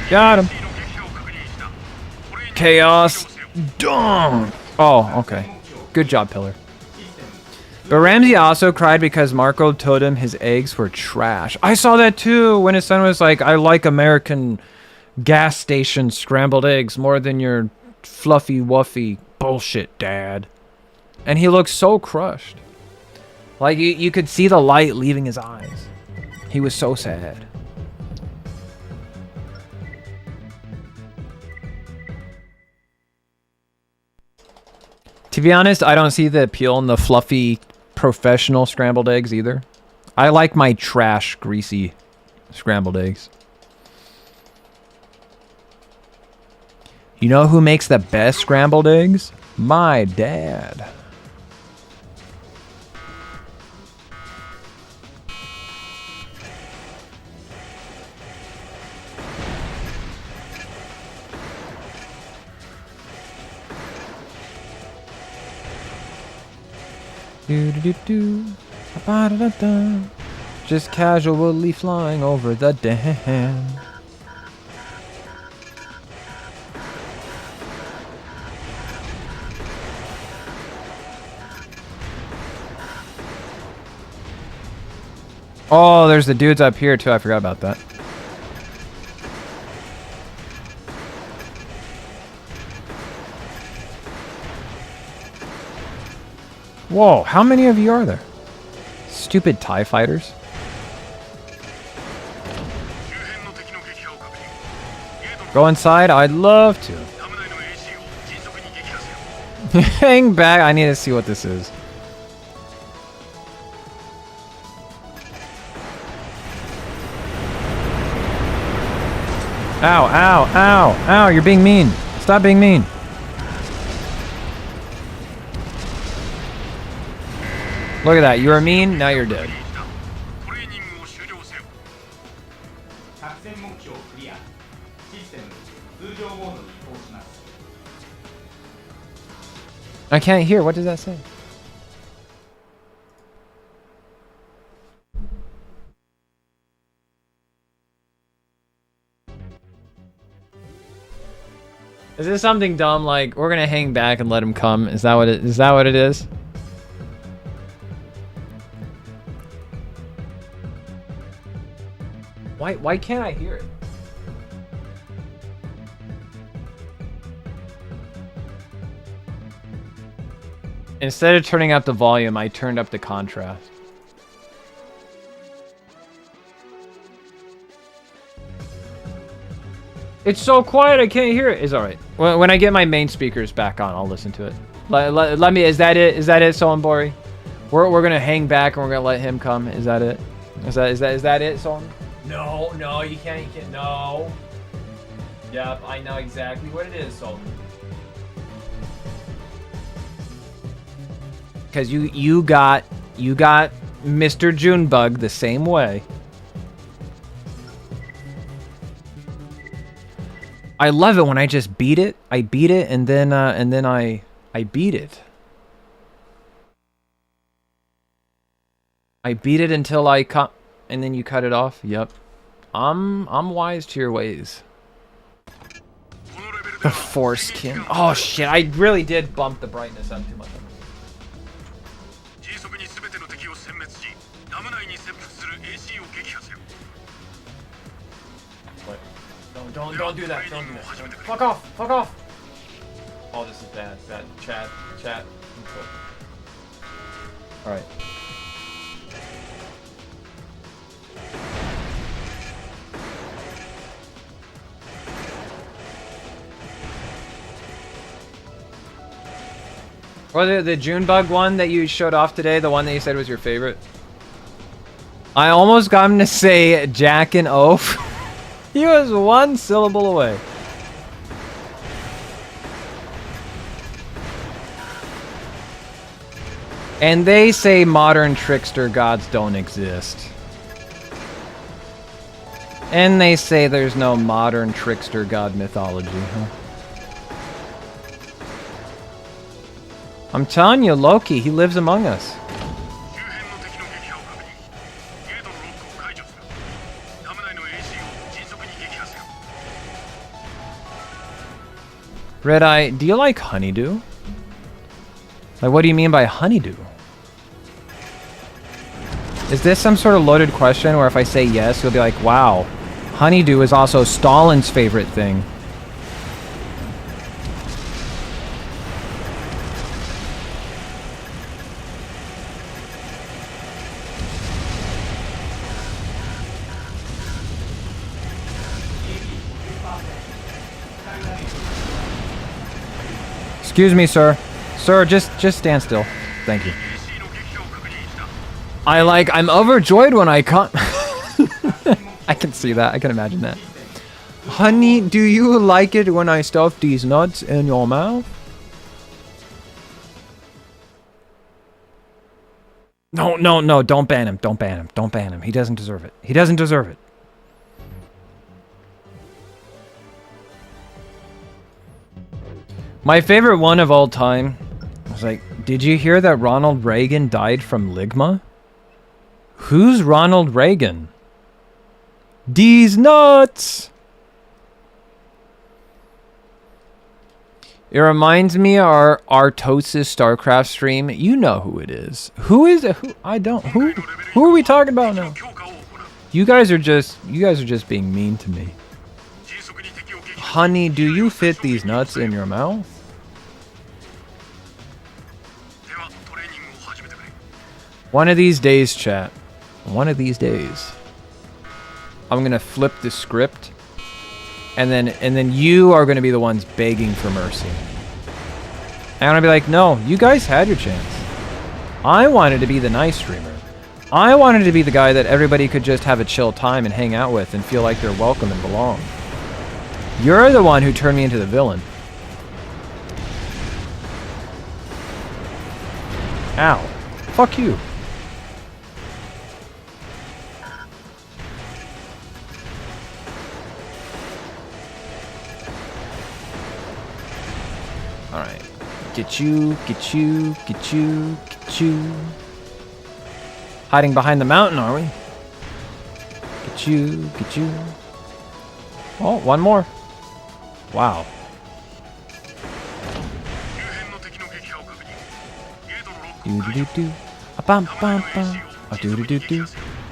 Got him. Chaos. Dong. Oh, okay. Good job, Pillar. But Ramsey also cried because Marco told him his eggs were trash. I saw that too when his son was like, I like American gas station scrambled eggs more than your fluffy wuffy bullshit, Dad. And he looked so crushed. Like, you could see the light leaving his eyes. He was so sad. To be honest, I don't see the appeal in the fluffy, professional scrambled eggs either. I like my trash, greasy scrambled eggs. You know who makes the best scrambled eggs? My dad. Do-do-do-do. Ba-da-da-da. Just casually flying over the dam. Oh, there's the dudes up here too. I forgot about that. Whoa, how many of you are there? Stupid TIE fighters. Go inside? I'd love to. Hang back. I need to see what this is. Ow, ow, ow, ow, you're being mean. Stop being mean. Look at that. You were mean, now you're dead. I can't hear. What does that say? Is this something dumb like we're gonna hang back and let him come? Is that what it is? Why can't I hear it? Instead of turning up the volume, I turned up the contrast. It's so quiet, I can't hear it. It's alright. When I get my main speakers back on, I'll listen to it. Let me, is that it? Is that it, Solenbori? We're gonna hang back and we're gonna let him come. Is that it? Is that it, Solen? No, you can't, no. Yep, I know exactly what it is, Solen. Because you got Mr. Junebug the same way. I love it when I just beat it. I beat it and then I beat it. I beat it until I cut, and then you cut it off. Yep. I'm wise to your ways. The foreskin. Oh shit! I really did bump the brightness up too much. What? Don't do that. Don't do that. Fuck off! Fuck off! Oh, this is bad. Bad. Chat. All right. Or the Junebug one that you showed off today, the one that you said was your favorite. I almost got him to say Jack and Oaf. He was one syllable away. And they say modern trickster gods don't exist. And they say there's no modern trickster god mythology, huh? I'm telling you, Loki, he lives among us. Red-Eye, do you like honeydew? Like, what do you mean by honeydew? Is this some sort of loaded question where if I say yes, you'll be like, wow, honeydew is also Stalin's favorite thing. Excuse me, sir. Sir, just stand still. Thank you. I'm overjoyed when I can't. I can see that. I can imagine that. Honey, do you like it when I stuff these nuts in your mouth? No, don't ban him. Don't ban him. Don't ban him. He doesn't deserve it. He doesn't deserve it. My favorite one of all time was like, did you hear that Ronald Reagan died from Ligma? Who's Ronald Reagan? These nuts! It reminds me of our Artosis StarCraft stream. You know who it is. Who is it? Who? I don't. Who are we talking about now? You guys are just being mean to me. Honey, do you fit these nuts in your mouth? One of these days, chat. One of these days. I'm gonna flip the script, and then you are gonna be the ones begging for mercy. And I'm gonna be like, no, you guys had your chance. I wanted to be the nice streamer. I wanted to be the guy that everybody could just have a chill time and hang out with and feel like they're welcome and belong. You're the one who turned me into the villain. Ow. Fuck you. Alright. Get you. Hiding behind the mountain, are we? Get you. Oh, one more. Wow. Do-do-do-do. A-bam-bam-bam. A-do-do-do-do.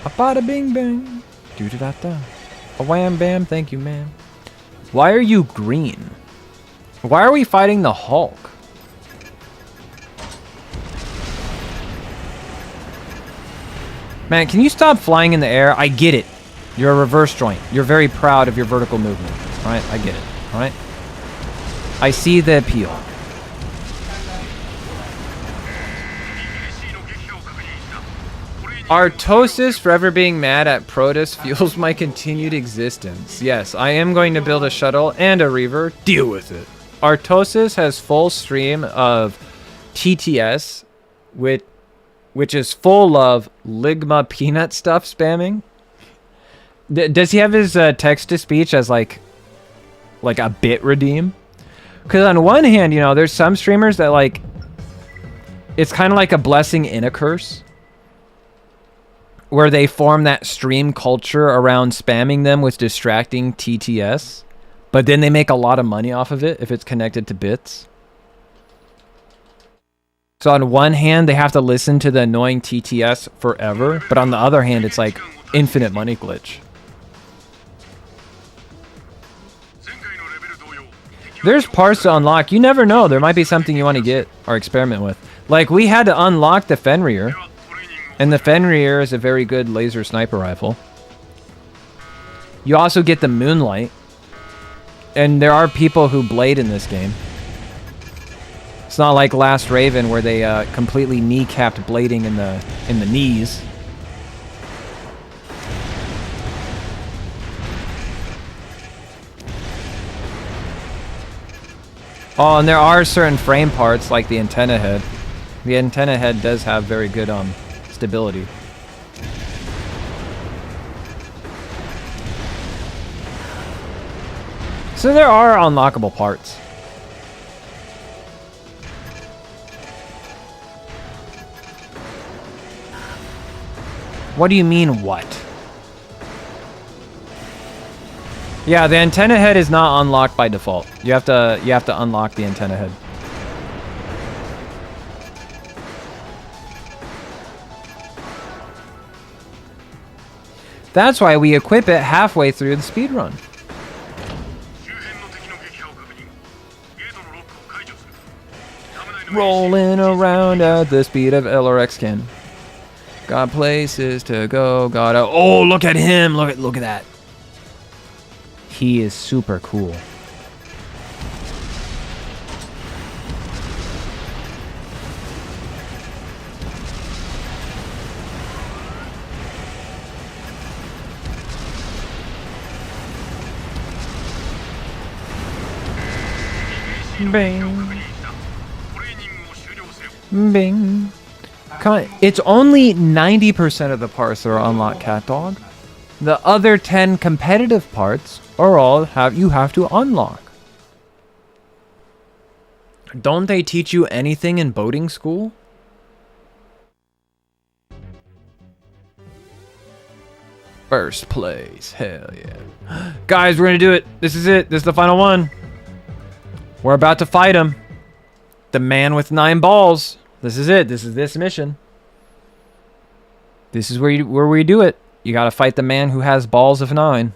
A-bada-bing-bang. Do-da-da-da. A wham-bam, thank you, man. Why are you green? Why are we fighting the Hulk? Man, can you stop flying in the air? I get it. You're a reverse joint. You're very proud of your vertical movement. Alright, I get it. Alright? I see the appeal. Artosis forever being mad at Protus fuels my continued existence. Yes, I am going to build a shuttle and a reaver. Deal with it. Artosis has full stream of TTS, which is full of Ligma peanut stuff spamming. Does he have his text-to-speech as like a bit redeem? Because on one hand, you know, there's some streamers that like, it's kind of like a blessing in a curse. where they form that stream culture around spamming them with distracting TTS, but then they make a lot of money off of it if it's connected to bits. So on one hand, they have to listen to the annoying TTS forever, but on the other hand, it's like infinite money glitch. There's parts to unlock. You never know. There might be something you want to get or experiment with. Like, we had to unlock the Fenrir, and the Fenrir is a very good laser sniper rifle. You also get the Moonlight, and there are people who blade in this game. It's not like Last Raven where they completely kneecapped blading in the knees. Oh, and there are certain frame parts like the antenna head. The antenna head does have very good stability. So there are unlockable parts. What do you mean, what? Yeah, the antenna head is not unlocked by default. You have to unlock the antenna head. That's why we equip it halfway through the speedrun. Rolling around at the speed of LRX can. Got places to go, gotta... Oh, look at him! Look at that. He is super cool. Bing. Bing. It's only 90% of the parts that are unlocked, Cat Dog. The other 10 competitive parts are all you have to unlock. Don't they teach you anything in boating school? First place, hell yeah. Guys, we're gonna do it. This is it. This is the final one. We're about to fight him. The man with 9 balls. This is it. This is this mission. This is where we do it. You gotta fight the man who has balls of 9.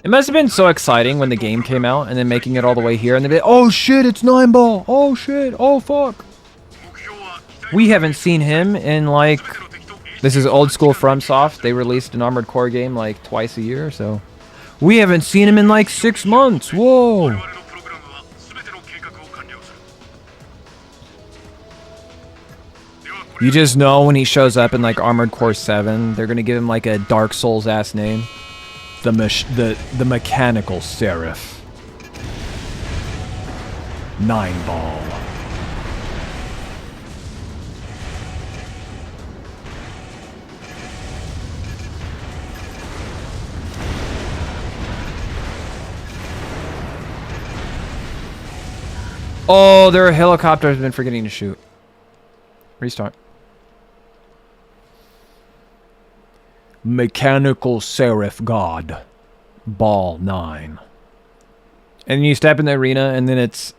It must have been so exciting when the game came out and then making it all the way here and then oh shit, it's 9 ball. Oh shit. Oh fuck. We haven't seen him in like... This is old school FromSoft. They released an Armored Core game like twice a year, so... We haven't seen him in like 6 months. Whoa. You just know when he shows up in like Armored Core 7, they're gonna give him like a Dark Souls ass name. The Mechanical Seraph. 9 ball. Oh, their helicopter has been forgetting to shoot. Restart. Mechanical Seraph God. Ball 9. And you step in the arena and then it's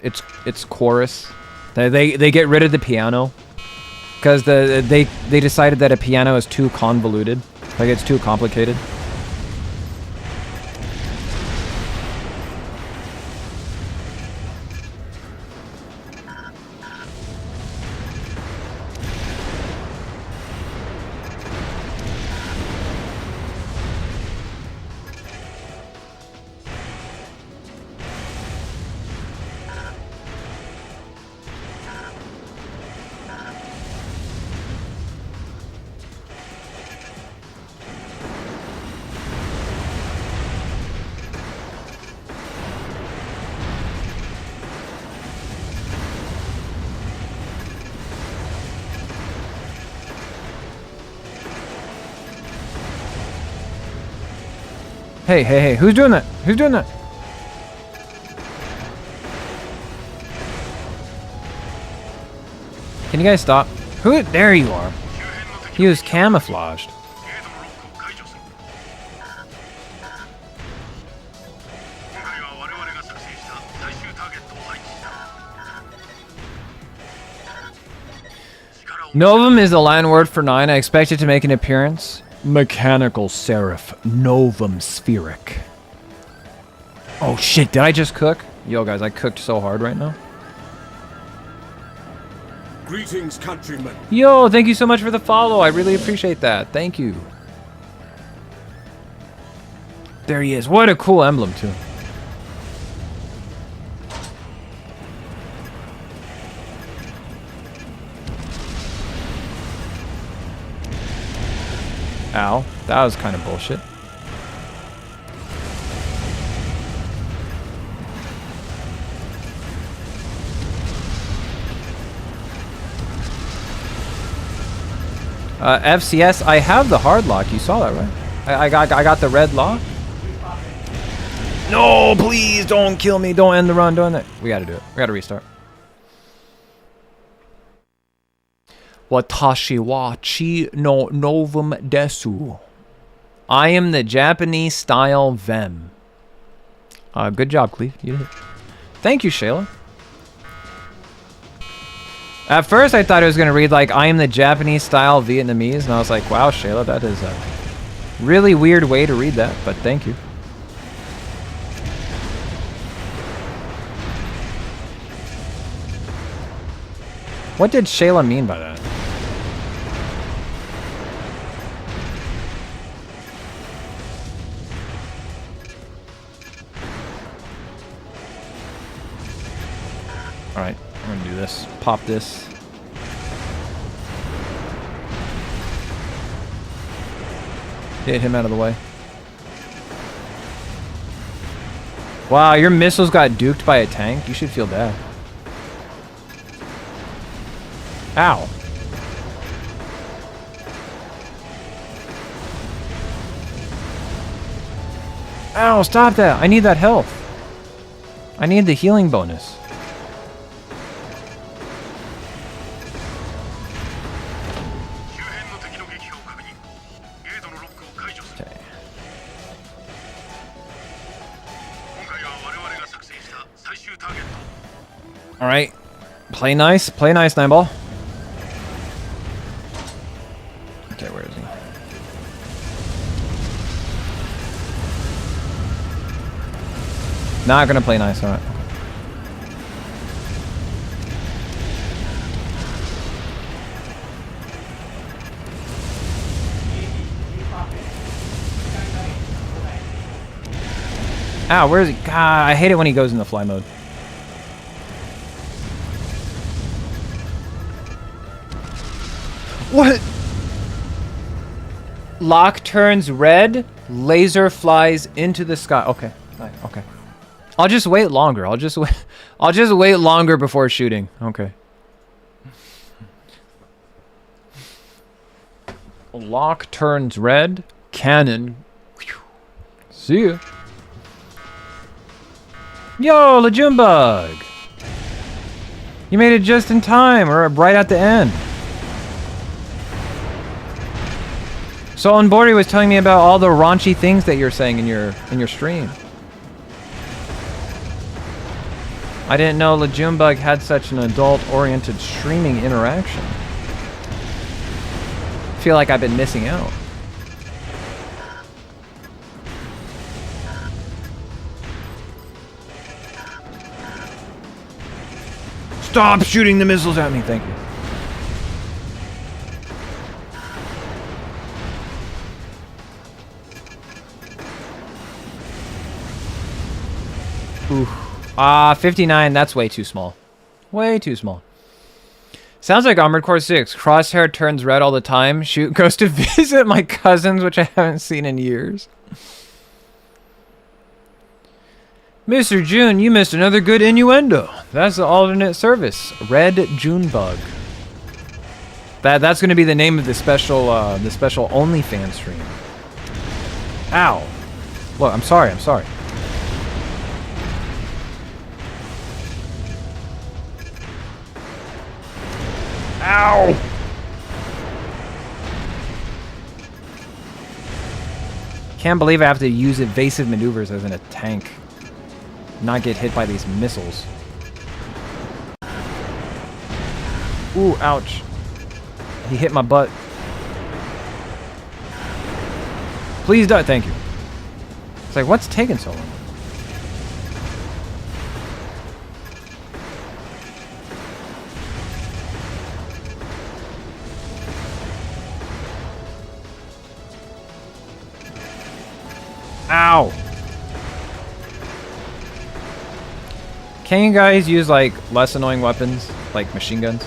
chorus. They get rid of the piano. Because they decided that a piano is too convoluted. Like it's too complicated. Hey, who's doing that? Who's doing that? Can you guys stop? Who? There you are. He was camouflaged. ゲートのロックを解除する。今回は我々が作成した最終ターゲットを配置した。力を Novum is the Latin word for 9. I expect it to make an appearance. Mechanical Seraph. Novum Spheric. Oh shit, did I just cook? Yo guys, I cooked so hard right now. Greetings, countrymen. Yo, thank you so much for the follow. I really appreciate that. Thank you. There he is. What a cool emblem too. Ow, that was kind of bullshit. FCS, I have the hard lock. You saw that, right? I got the red lock. No, please don't kill me. Don't end the run. Don't end it. We gotta do it. We gotta restart. Watashi wa chi no novum desu. I am the Japanese style Vem. Good job, Cleve. You did it. Thank you, Shayla. At first, I thought it was going to read like, I am the Japanese style Vietnamese. And I was like, wow, Shayla, that is a really weird way to read that. But thank you. What did Shayla mean by that? Alright, I'm gonna do this. Pop this. Get him out of the way. Wow, your missiles got duked by a tank? You should feel bad. Ow. Ow, stop that. I need that health. I need the healing bonus. Okay. All right. Play nice, Nineball. Okay, where is he? Not gonna play nice, alright. Ow, where is he? God, I hate it when he goes into fly mode. What? Lock turns red, laser flies into the sky. Okay, okay. I'll just wait longer. I'll just wait longer before shooting. Okay. Lock turns red, cannon. See ya. Yo, Lejumbug! You made it just in time, or right at the end. So Onbori was telling me about all the raunchy things that you're saying in your stream. I didn't know Lejumbug had such an adult-oriented streaming interaction. I feel like I've been missing out. Stop shooting the missiles at me, thank you. Ooh. 59, that's way too small. Way too small. Sounds like Armored Core 6. Crosshair turns red all the time. Shoot goes to visit my cousins, which I haven't seen in years. Mr. June, you missed another good innuendo. That's the alternate service. Red Junebug. That's going to be the name of the special OnlyFans stream. Ow. Look, I'm sorry. Ow! Can't believe I have to use evasive maneuvers as in a tank. Not get hit by these missiles. Ooh, ouch. He hit my butt. Please don't. Thank you. It's like, what's taking so long? Ow! Can you guys use, like, less annoying weapons? Like machine guns?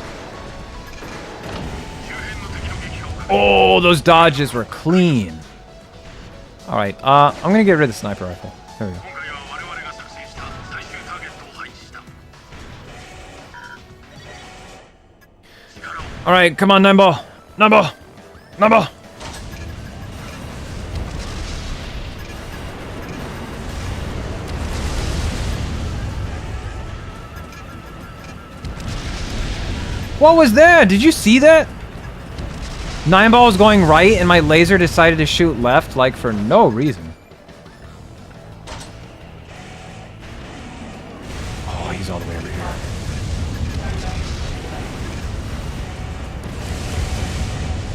Oh, those dodges were clean. Alright, I'm gonna get rid of the sniper rifle. There we go. Alright, come on, 9-ball. 9-ball! 9-ball! What was that? Did you see that? 9-ball was going right and my laser decided to shoot left, like, for no reason. Oh, he's all the way over here.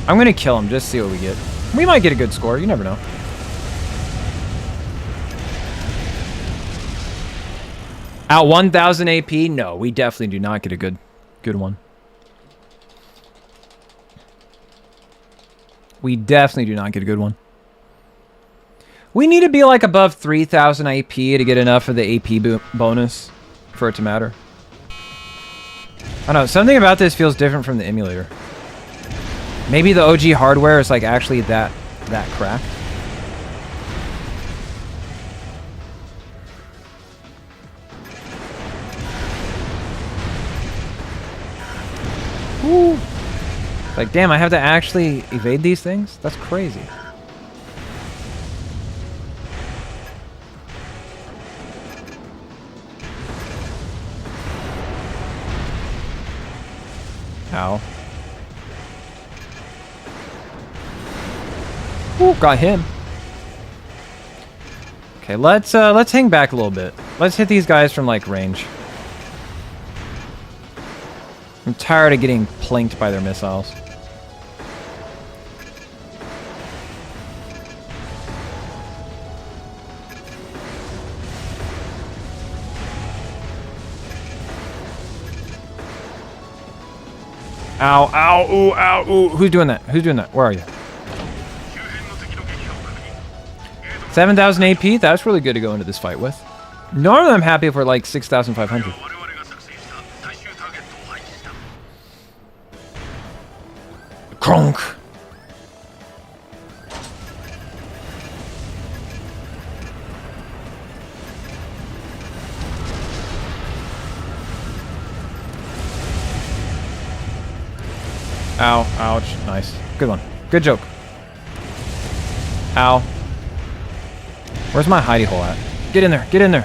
I'm gonna kill him, just see what we get. We might get a good score, you never know. At 1000 AP? No, we definitely do not get a good one. We definitely do not get a good one. We need to be like above 3000 AP to get enough of the AP bonus for it to matter. I don't know, something about this feels different from the emulator. Maybe the OG hardware is like actually that cracked. Woo. Like, damn, I have to actually evade these things? That's crazy. Ow. Ooh, got him. Okay, let's hang back a little bit. Let's hit these guys from, like, range. I'm tired of getting planked by their missiles. Ow, ow, ooh, ow, ooh. Who's doing that? Who's doing that? Where are you? 7,000 AP? That's really good to go into this fight with. Normally I'm happy if we're like 6,500. Kronk! Ow, ouch, nice. Good one. Good joke. Ow. Where's my hidey hole at? Get in there, get in there.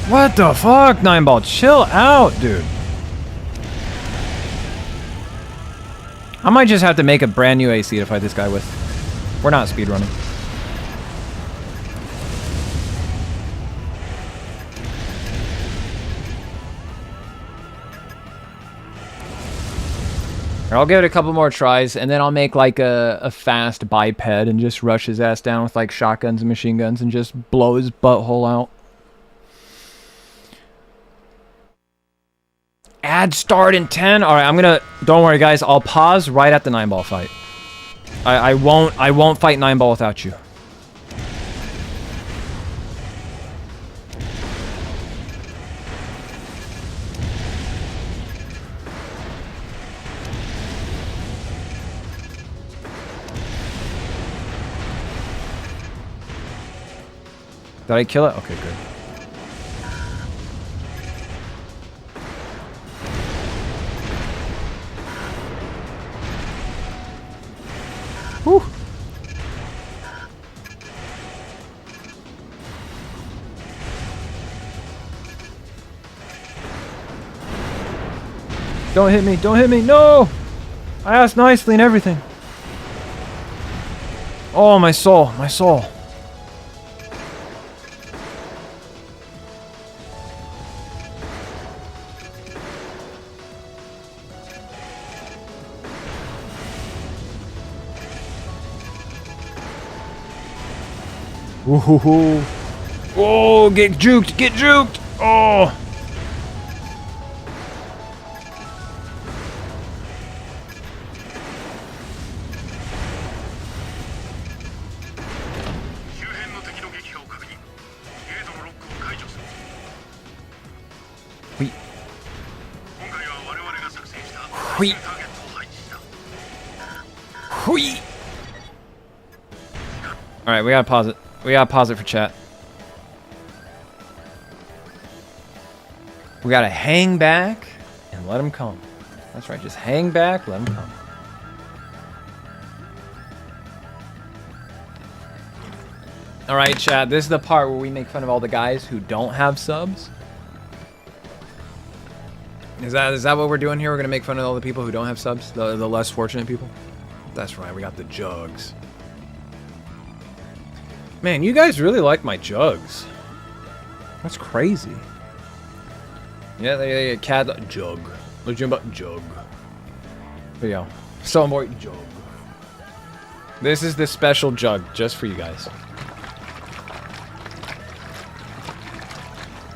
What the fuck, 9-ball? Chill out, dude. I might just have to make a brand new AC to fight this guy with. We're not speedrunning. I'll give it a couple more tries, and then I'll make like a fast biped and just rush his ass down with like shotguns and machine guns and just blow his butthole out. Add start in 10. All right, I'm gonna. Don't worry, guys. I'll pause right at the 9-ball fight. I won't fight 9-ball without you. Did I kill it? Okay, good. Whew. Don't hit me. Don't hit me. No! I asked nicely and everything. Oh, my soul. My soul. Ooh. Oh, get juked. Get juked. Oh. Hui. Hui. All right, we gotta pause it. We gotta pause it for chat. We gotta hang back and let them come. That's right, just hang back, let them come. All right, chat, this is the part where we make fun of all the guys who don't have subs. Is that what we're doing here? We're gonna make fun of all the people who don't have subs? The less fortunate people? That's right, we got the jugs. Man, you guys really like my jugs. That's crazy. Yeah, they cat jug. Let's jump about jug. There you go. So more jug. This is the special jug just for you guys.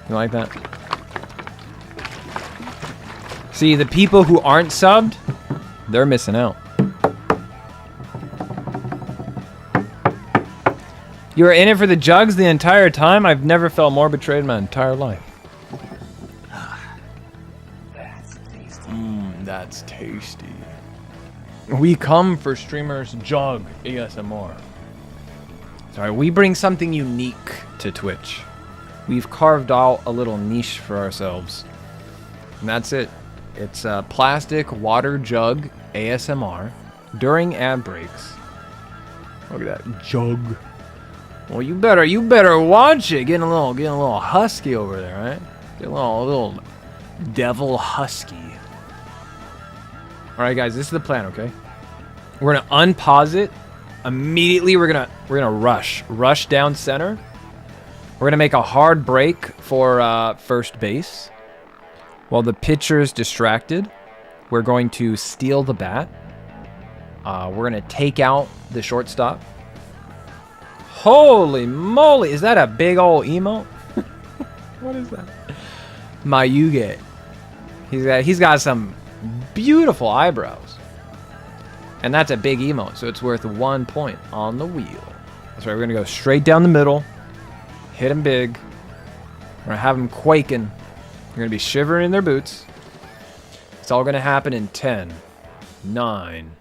You like that? See, the people who aren't subbed, they're missing out. You were in it for the jugs the entire time? I've never felt more betrayed in my entire life. That's tasty. That's tasty. We come for streamers jug ASMR. Sorry, we bring something unique to Twitch. We've carved out a little niche for ourselves. And that's it. It's a plastic water jug ASMR during ad breaks. Look at that jug. Well, you better watch it. Getting a little husky over there, right? Getting a little devil husky. All right, guys, this is the plan, okay? We're gonna unpause it immediately. We're gonna rush down center. We're gonna make a hard break for first base. While the pitcher's distracted, we're going to steal the bat. We're gonna take out the shortstop. Holy moly, is that a big old emote? What is that? Mayuge. He's got some beautiful eyebrows. And that's a big emote, so it's worth 1 point on the wheel. That's right, we're gonna go straight down the middle, hit him big. We're gonna have him quaking. They're gonna be shivering in their boots. It's all gonna happen in 10, 9,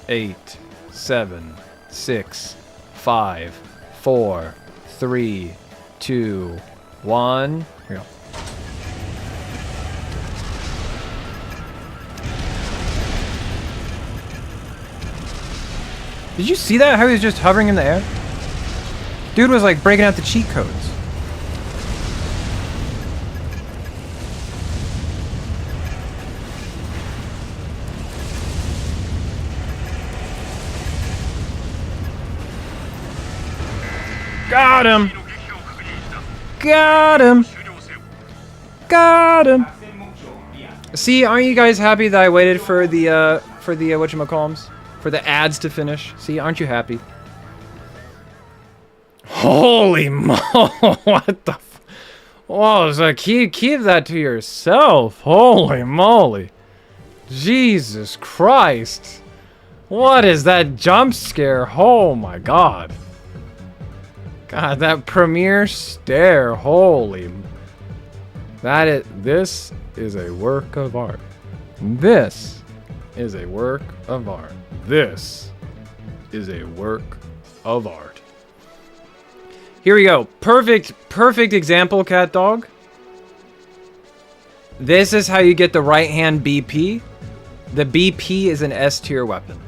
8, 7, 6, 5, 4, 3, 2, 1. Here we go. Did you see that? How he was just hovering in the air? Dude was like breaking out the cheat codes. Got him! Got him! Got him! See, aren't you guys happy that I waited for the whatchamacallums? For the ads to finish? See, aren't you happy? Holy mo! What the whoa, so keep that to yourself. Holy moly. Jesus Christ. What is that jump scare? Oh my god. God, that premiere stare, holy. This is a work of art. This is a work of art. This is a work of art. Here we go. Perfect example, cat dog. This is how you get the right hand BP. The BP is an S tier weapon.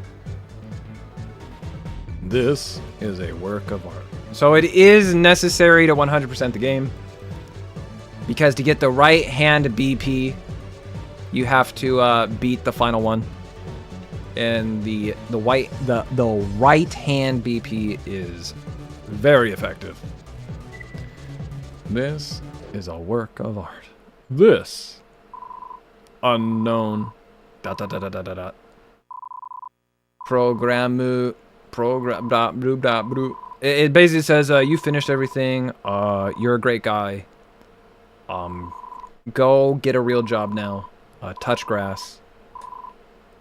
This is a work of art. So it is necessary to 100% the game, because to get the right hand BP You have to beat the final one. And the right hand BP is very effective. This is a work of art. This unknown dot dot dot dot dot dot program blah, blah, blah, blah. It basically says you finished everything. You're a great guy. Go get a real job now. Touch grass.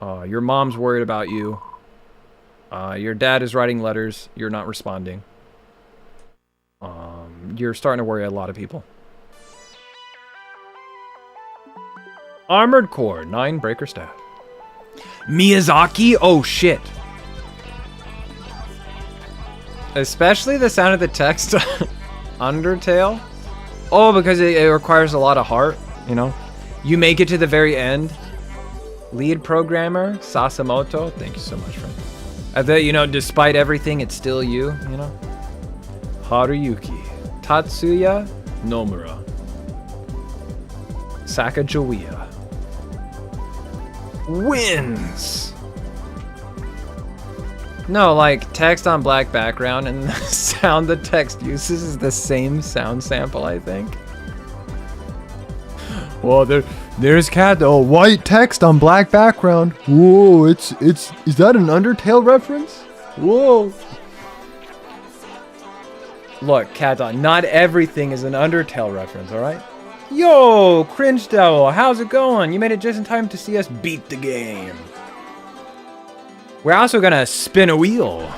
Your mom's worried about you. Your dad is writing letters. You're not responding. You're starting to worry a lot of people. Armored Core, 9 breaker staff. Miyazaki? Oh shit. Especially the sound of the text. Undertale. Oh, because it requires a lot of heart, you know? You make it to the very end. Lead programmer, Sasamoto. Thank you so much, friend. You know, despite everything, it's still you, you know? Haruyuki. Tatsuya Nomura. Sacagawea. Wins! No, like, text on black background and the sound the text uses is the same sound sample, I think. Well, there's cat. Oh, white text on black background. Whoa, is that an Undertale reference? Whoa. Look, cat dog, not everything is an Undertale reference, all right? Yo, Cringe Devil, how's it going? You made it just in time to see us beat the game. We're also gonna spin a wheel.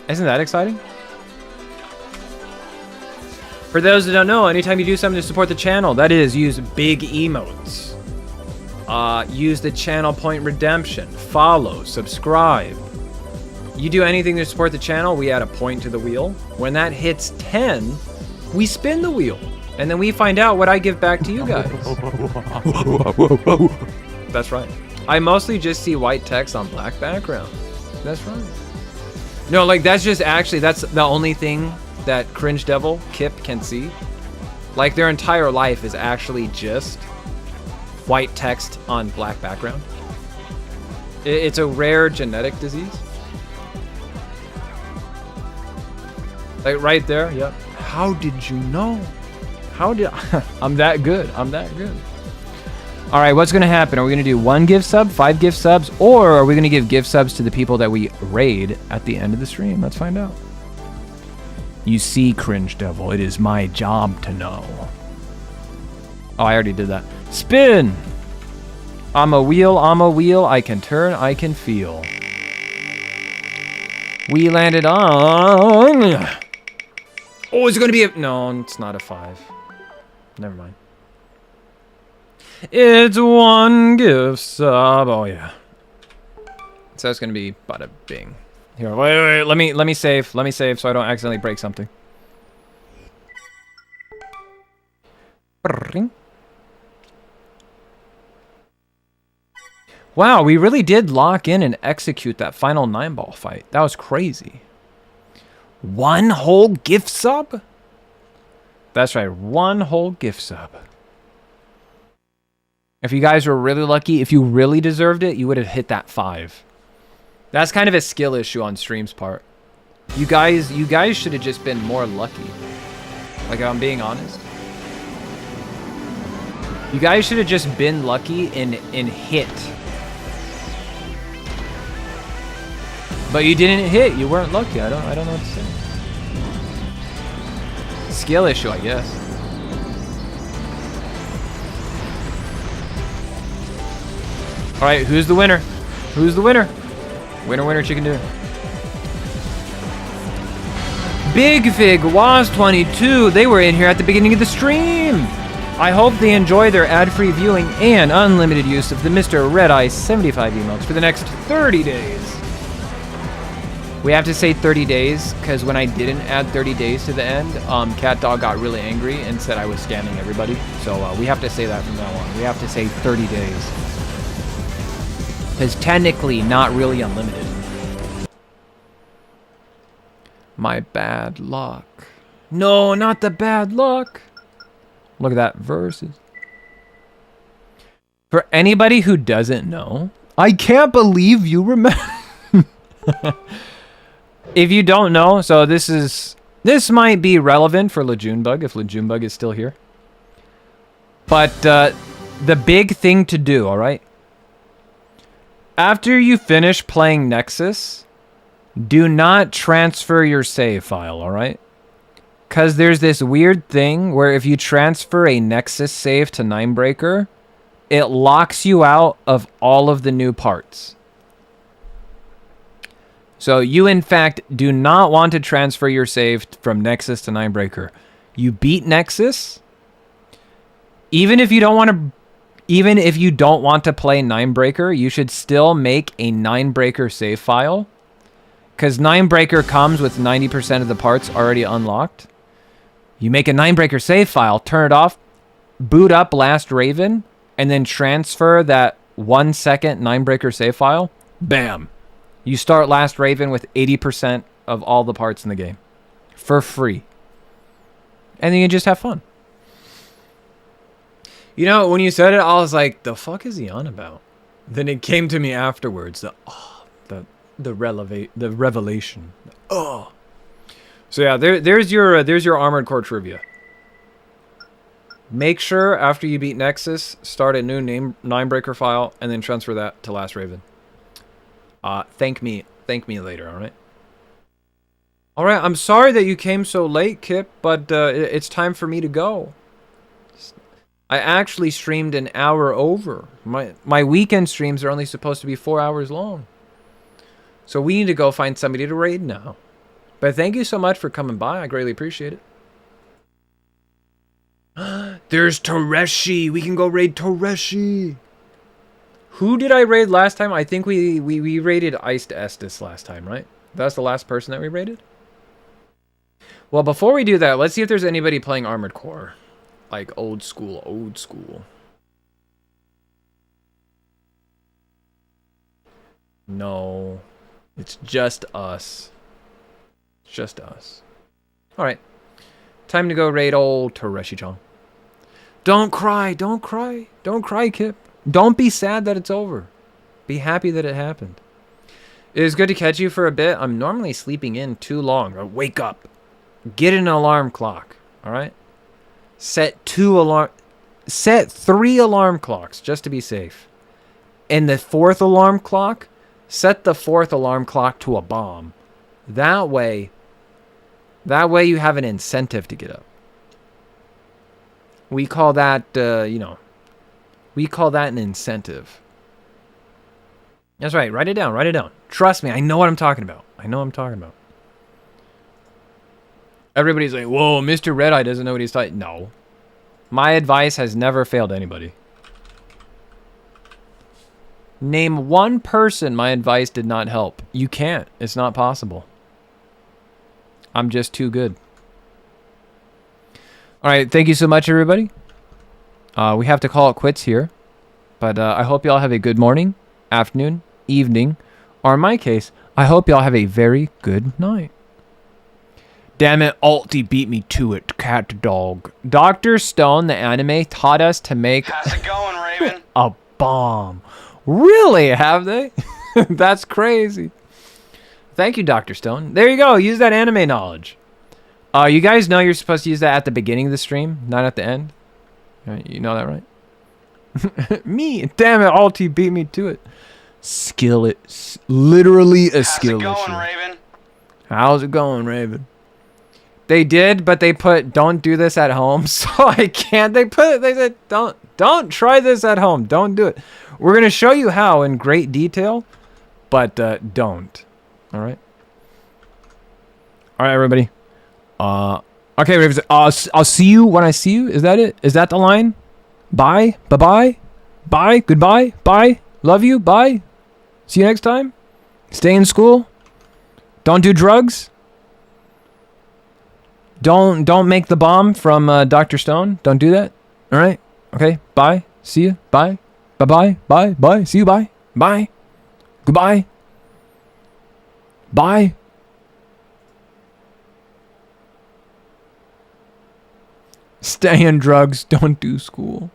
Isn't that exciting? For those that don't know, anytime you do something to support the channel, that is, use big emotes. Use the channel point redemption. Follow, subscribe. You do anything to support the channel, we add a point to the wheel. When that hits 10, we spin the wheel. And then we find out what I give back to you guys. That's right. I mostly just see white text on black background. That's right. No, like that's the only thing that Cringe Devil, Kip, can see. Like their entire life is actually just white text on black background. It's a rare genetic disease. Like right there, yep. How did you know? I'm that good. I'm that good. All right, what's gonna happen? Are we gonna do 1 gift sub, 5 gift subs, or are we gonna give gift subs to the people that we raid at the end of the stream? Let's find out. You see, Cringe Devil, it is my job to know. Oh, I already did that. Spin! I'm a wheel, I can turn, I can feel. We landed on... Oh, is it gonna be a... No, it's not a 5. Never mind. It's 1 gift sub. Oh, yeah. So it's gonna be bada bing. Here, wait, let me save. Let me save so I don't accidentally break something. Wow, we really did lock in and execute that final 9-ball fight. That was crazy. 1 whole gift sub? That's right, 1 whole gift sub. If you guys were really lucky, if you really deserved it, you would have hit that 5. That's kind of a skill issue on stream's part. You guys should have just been more lucky. Like, if I'm being honest. You guys should have just been lucky and hit. But you didn't hit. You weren't lucky. I don't know what to say. Skill issue, I guess. All right, who's the winner? Who's the winner? Winner, winner, chicken dinner. Big Fig Was 22. They were in here at the beginning of the stream. I hope they enjoy their ad-free viewing and unlimited use of the Mr.RedEye 75 emotes for the next 30 days. We have to say 30 days, because when I didn't add 30 days to the end, Cat Dog got really angry and said I was scamming everybody. So we have to say that from now on. We have to say 30 days. Because technically, not really unlimited. My bad luck. No, not the bad luck. Look at that. Versus. For anybody who doesn't know, I can't believe you remember. If you don't know, so this might be relevant for Lejunebug if Lejunebug is still here. But the big thing to do, all right? After you finish playing Nexus, do not transfer your save file, all right? Because there's this weird thing where if you transfer a Nexus save to Ninebreaker, it locks you out of all of the new parts. So you, in fact, do not want to transfer your save from Nexus to Ninebreaker. You beat Nexus. Even if you don't want to play Ninebreaker, you should still make a Ninebreaker save file. Because Ninebreaker comes with 90% of the parts already unlocked. You make a Ninebreaker save file, turn it off, boot up Last Raven, and then transfer that 1 second Ninebreaker save file. Bam! You start Last Raven with 80% of all the parts in the game. For free. And then you just have fun. You know, when you said it, I was like, the fuck is he on about? Then it came to me afterwards. The revelation. Oh. So yeah, there's your Armored Core trivia. Make sure after you beat Nexus, start a new Ninebreaker file and then transfer that to Last Raven. Thank me later, all right? All right, I'm sorry that you came so late, Kip, but it's time for me to go. I actually streamed an hour over. My weekend streams are only supposed to be 4 hours long. So we need to go find somebody to raid now. But thank you so much for coming by. I greatly appreciate it. There's Toreshi. We can go raid Toreshi. Who did I raid last time? I think we raided Iced Estes last time, right? That's the last person that we raided? Well, before we do that, let's see if there's anybody playing Armored Core. Like old school. No. It's just us. Just us. Alright. Time to go raid old Toreshi-chan. Don't cry, don't cry. Don't cry, Kip. Don't be sad that it's over. Be happy that it happened. It is good to catch you for a bit. I'm normally sleeping in too long. Wake up. Get an alarm clock. Alright? Set 3 alarm clocks just to be safe. And the 4th alarm clock, set the 4th alarm clock to a bomb. That way you have an incentive to get up. We call that, we call that an incentive. That's right. Write it down. Write it down. Trust me. I know what I'm talking about. Everybody's like, whoa, Mr. RedEye doesn't know what he's talking. No. My advice has never failed anybody. Name one person my advice did not help. You can't. It's not possible. I'm just too good. All right. Thank you so much, everybody. We have to call it quits here. But I hope y'all have a good morning, afternoon, evening, or in my case, I hope y'all have a very good night. Damn it, Alti beat me to it, cat dog. Dr. Stone, the anime, taught us to make How's it going, Raven? a bomb. Really, have they? That's crazy. Thank you, Dr. Stone. There you go. Use that anime knowledge. You guys know you're supposed to use that at the beginning of the stream, not at the end. You know that, right? Me. Damn it, Alti beat me to it. Skillet. Literally a skill issue. How's it going, Raven? How's it going, Raven? They did, but they put don't do this at home, so I can't. They said don't try this at home. Don't do it. We're gonna show you how in great detail, but don't. All right. All right, everybody. Okay, Ravens. I'll see you when I see you. Is that it? Is that the line? Bye. Bye. Bye. Goodbye. Bye. Love you. Bye. See you next time. Stay in school. Don't do drugs. Don't make the bomb from Dr. Stone. Don't do that. All right. Okay. Bye. See you. Bye. Bye. Bye. Bye. See you. Bye. Bye. Goodbye. Bye. Stay in drugs. Don't do school.